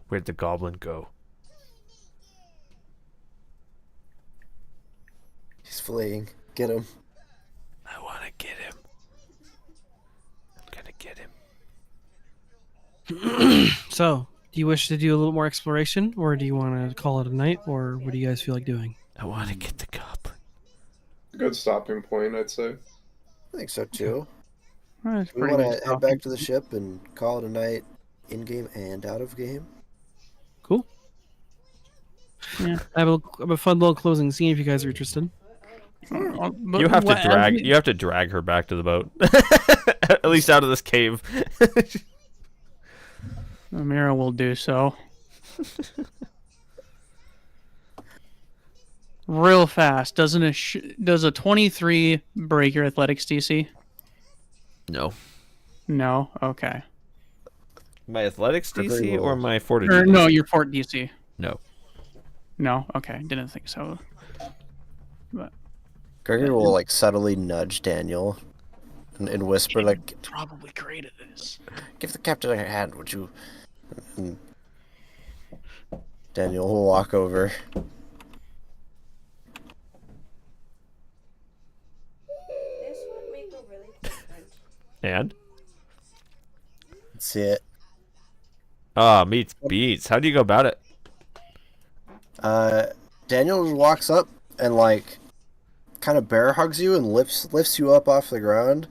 Where'd the goblin go? He's fleeing. Get him. I want to get him. I'm gonna get him. So, do you wish to do a little more exploration, or do you want to call it a night, or what do you guys feel like doing? I want to get the goblin. Good stopping point, I'd say. I think so too. That's We pretty want good to head back to the ship and call it a night, in game and out of game. Cool. Yeah, I have a fun little closing scene if you guys are interested. You have to drag her back to the boat. At least out of this cave. Namira will do so. Real fast. Does a 23 break your athletics DC? No. No? Okay. My athletics Very DC low. or my fortitude? No, your fort DC. No. No? Okay, didn't think so. But Gregory will like subtly nudge Daniel and whisper like, probably great at this. "Give the captain a hand, would you?" And Daniel will walk over. This would make a really cool friend. And? See it. Ah, meets beats. How do you go about it? Daniel just walks up and like kind of bear hugs you and lifts you up off the ground.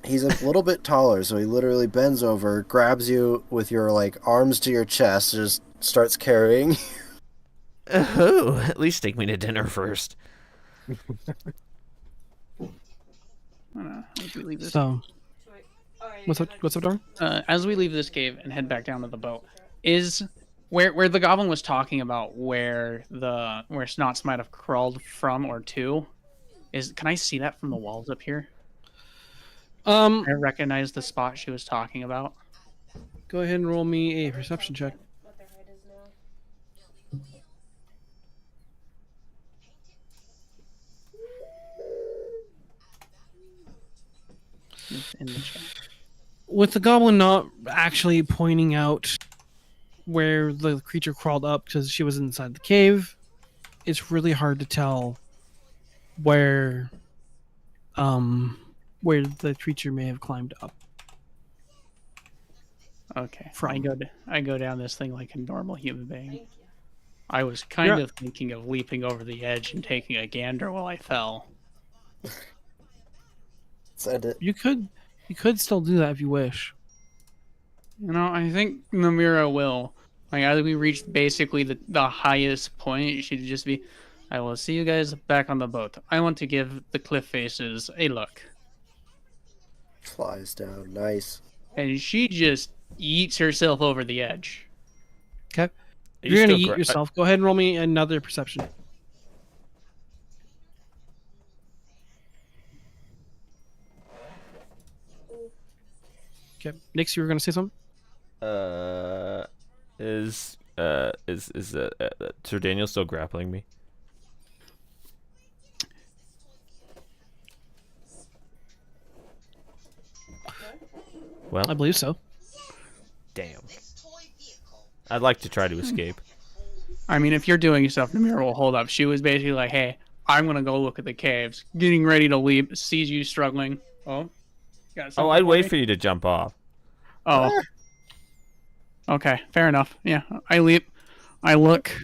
He's a little bit taller, so he literally bends over, grabs you with your like arms to your chest, and just starts carrying. Oh, at least take me to dinner first. As we leave this, So, Alright, what's up, Dora? as we leave this cave and head back down to the boat, is where the goblin was talking about where Snots might have crawled from or to. Can I see that from the walls up here? I recognize the spot she was talking about. Go ahead and roll me a perception check. what their height is now. It's in the chat. With the goblin not actually pointing out where the creature crawled up because she was inside the cave, it's really hard to tell where the creature may have climbed up. Okay, From. I go down this thing like a normal human being. Thank you. I was kind of thinking of leaping over the edge and taking a gander while I fell. Send it. You could still do that if you wish. You know, I think Namira will. Like, as we reach basically the highest point, she'd just be, I will see you guys back on the boat. I want to give the cliff faces a look. Flies down. Nice. And she just eats herself over the edge. Okay. Are You're gonna still eat yourself. Go ahead and roll me another perception. Okay. Nix, you were gonna say something? Is Sir Daniel still grappling me? Well, I believe so. damn. I'd like to try to escape. I mean, if you're doing stuff, Namira will hold up. She was basically like, hey, I'm going to go look at the caves. Getting ready to leap, sees you struggling. Oh, Oh, I'd wait for you to jump off. Oh. Okay, fair enough. Yeah, I leap. I look.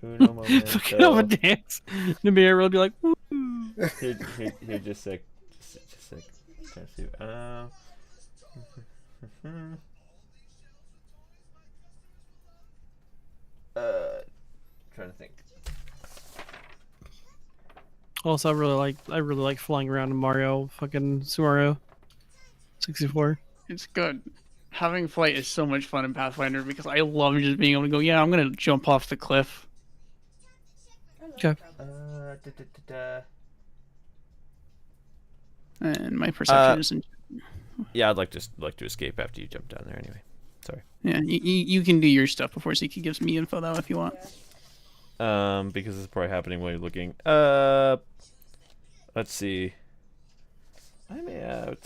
Fucking over dance. Namira will be like, woo. Here, just a sec. Trying to see. Trying to think. Also, I really like flying around in Mario fucking Sumaru 64. It's good. Having flight is so much fun in Pathfinder because I love just being able to go, yeah, I'm going to jump off the cliff. Okay. And my perception isn't. Yeah, I'd like to escape after you jump down there anyway. Sorry. Yeah, you can do your stuff before Zeke gives me info though if you want. Because it's probably happening while you're looking. Let's see. I think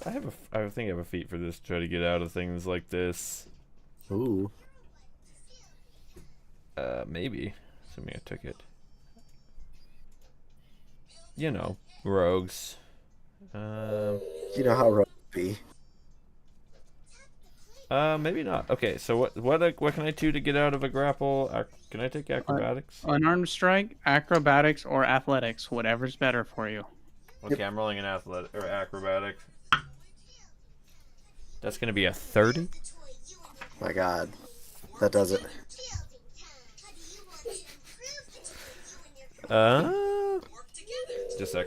I have a feat for this to try to get out of things like this. Ooh. Maybe. Assuming I took it. You know, rogues. You know how rough it be. Maybe not. Okay, so what can I do to get out of a grapple? Can I take acrobatics? Unarmed strike, acrobatics, or athletics, whatever's better for you. Okay, I'm rolling an acrobatics. That's gonna be a 30. My God, that does it. Just a sec.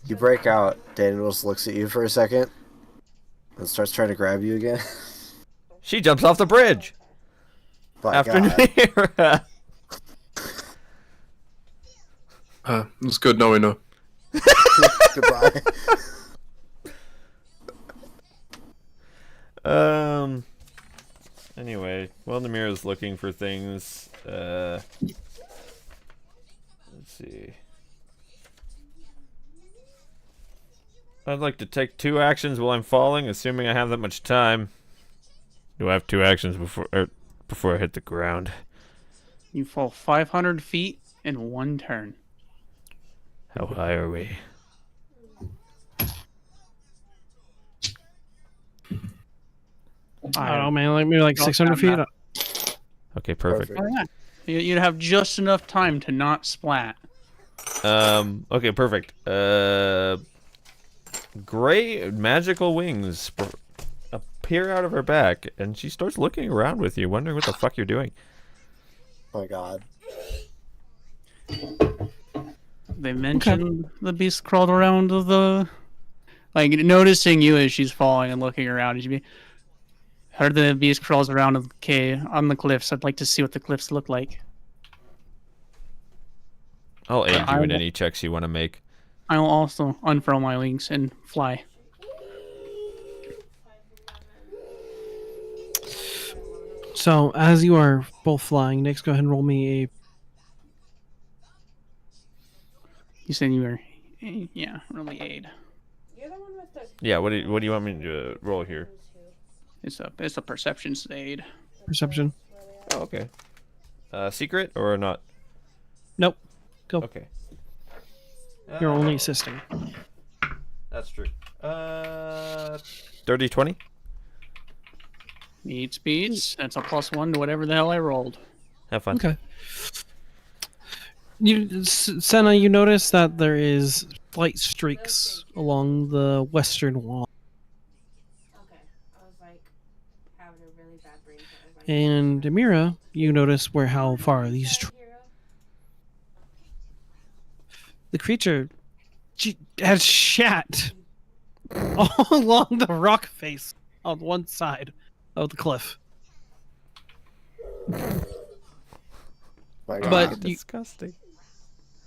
You break out. Daniel just looks at you for a second and starts trying to grab you again. She jumps off the bridge. My After God. Namira. It's good knowing her. Goodbye. Anyway, while Namira's looking for things, let's see. I'd like to take 2 actions while I'm falling, assuming I have that much time. Do I have 2 actions before I hit the ground? You fall 500 feet in 1 turn. How high are we? I don't know, man. Like maybe like 600 feet. Okay, perfect. Oh, yeah. You'd have just enough time to not splat. Okay, perfect. Gray magical wings appear out of her back, and she starts looking around with you, wondering what the fuck you're doing. Oh my god. They mentioned the beast crawled around the... Like, noticing you as she's falling and looking around. And she'd be... Heard the beast crawls around on the cliffs. I'd like to see what the cliffs look like. I'll aid you in any checks you want to make. I'll also unfurl my wings and fly. So as you are both flying, Nick, go ahead and roll me a. You said you were, yeah, really aid. You're the one with the. Yeah. What do you want me to roll here? It's a perception aid. Perception. Oh, okay. Secret or not? Nope. Go. Okay. You're only assisting. That's true. Dirty 20. Need speeds. That's a +1 to whatever the hell I rolled. Have fun. Okay. Senna, you notice that there is slight streaks along the western wall. Okay. I was like having a really bad brain fart. I was like, And Amira, you notice how far these. The creature has shat all along the rock face on one side of the cliff. My god. But Disgusting.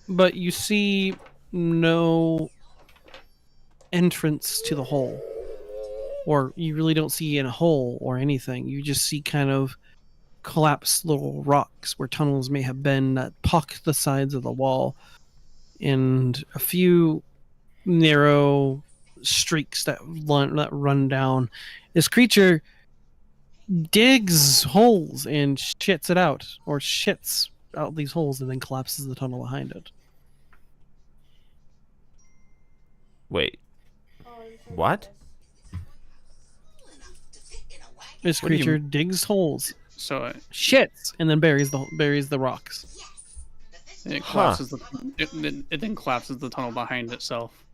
But you see no entrance to the hole. Or you really don't see a hole or anything. You just see kind of collapsed little rocks where tunnels may have been that pock the sides of the wall. And a few narrow streaks that run down. This creature digs holes and shits it out, or shits out these holes and then collapses the tunnel behind it. Wait. What? This What do you- creature digs holes, So shits, and then buries the rocks. it collapses it then collapses the tunnel behind itself.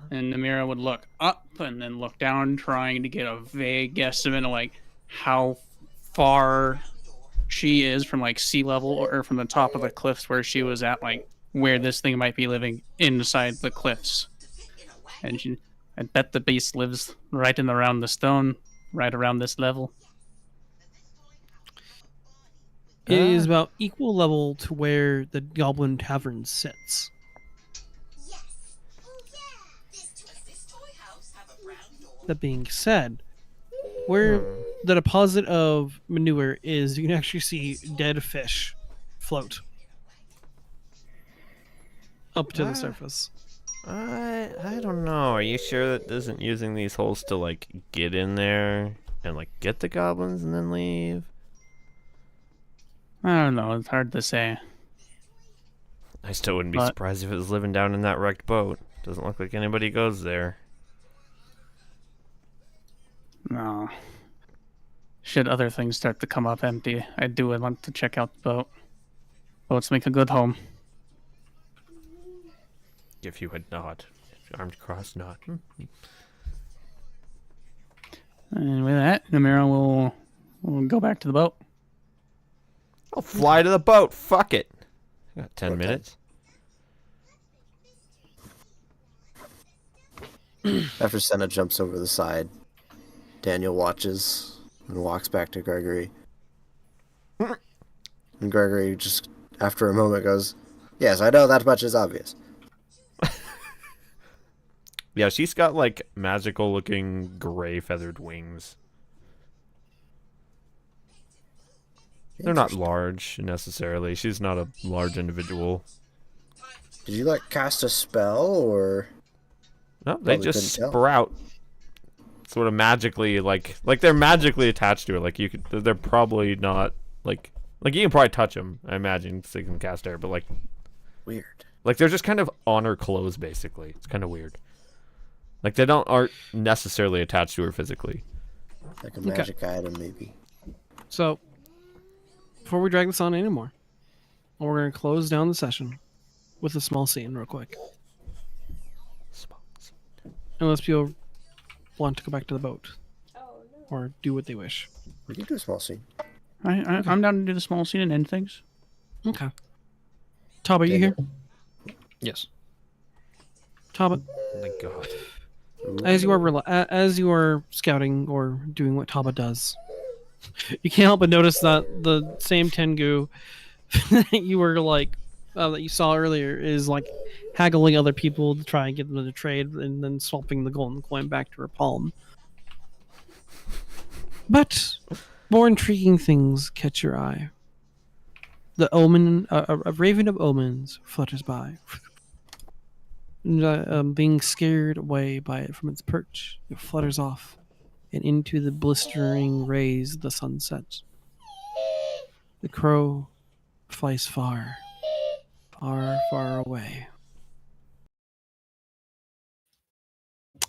And Namira would look up and then look down, trying to get a vague guesstimate of like how far she is from like sea level or from the top of the cliffs where she was at, like where this thing might be living inside the cliffs. And I bet the beast lives right in around the stone, right around this level. It is about equal level to where the Goblin Tavern sits. That being said, where the deposit of manure is, you can actually see dead fish float up to the surface. I don't know. Are you sure that isn't using these holes to like get in there and like get the goblins and then leave? I don't know. It's hard to say. I still wouldn't be surprised if it was living down in that wrecked boat. Doesn't look like anybody goes there. No. Should other things start to come up empty, I do want to check out the boat. Boats make a good home. If you had not. Armed crossed not. And with that, Namira will go back to the boat. I'll fly to the boat. Fuck it. I got 10 minutes. After Senna jumps over the side, Daniel watches and walks back to Gregory. And Gregory just, after a moment, goes, "Yes, I know that much is obvious." Yeah, she's got like magical looking gray feathered wings. They're not Interesting. large necessarily. She's not a large individual. Did you like cast a spell or? No, they Probably just couldn't tell. sprout. Sort of magically, like they're magically attached to her. Like you could, they're probably not like you can probably touch them. I imagine so you can cast air, but like Weird. they're just kind of on her clothes basically. It's kind of weird. Like they aren't necessarily attached to her physically. Like a magic item, maybe. So, before we drag this on anymore, we're going to close down the session with a small scene real quick. Unless people want to go back to the boat or do what they wish. We can do a small scene. I'm down to do the small scene and end things. Okay. Talbot, you here? Yes. Talbot, Oh my god. as you are scouting or doing what Talbot does, you can't help but notice that the same Tengu that you were like that you saw earlier is like haggling other people to try and get them to trade, and then swapping the golden coin back to her palm. But more intriguing things catch your eye. The omen, a raven of omens, flutters by. Being scared away by it from its perch, it flutters off and into the blistering rays of the sunset. The crow flies far, far, far away.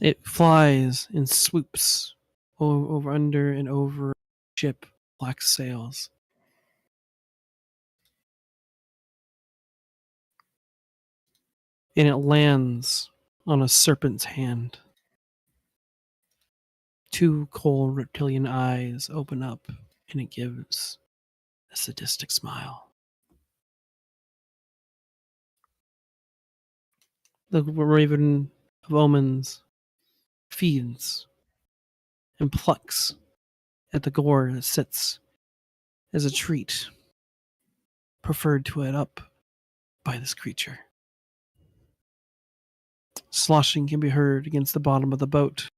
It flies and swoops over, under, and over a ship, black sails. And it lands on a serpent's hand. Two cold reptilian eyes open up, and it gives a sadistic smile. The raven of omens feeds and plucks at the gore that sits as a treat preferred to it up by this creature. Sloshing can be heard against the bottom of the boat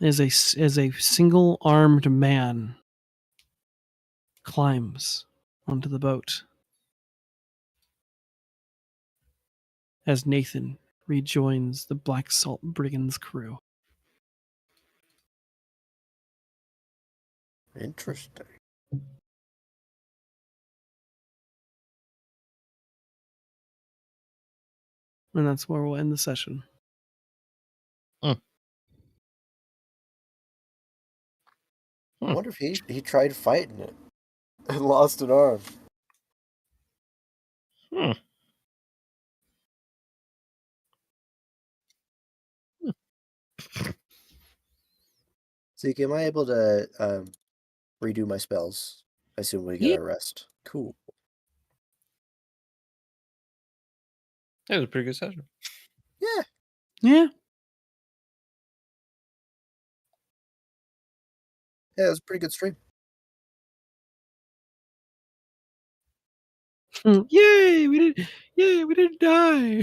as a single-armed man climbs onto the boat as Nathan rejoins the Black Salt Brigands crew. Interesting. And that's where we'll end the session. I wonder if he tried fighting it and lost an arm. Zeke, am I able to redo my spells? I assume we get a rest. Cool. It was a pretty good session. Yeah. Yeah. Yeah, it was a pretty good stream. Yay! We didn't die.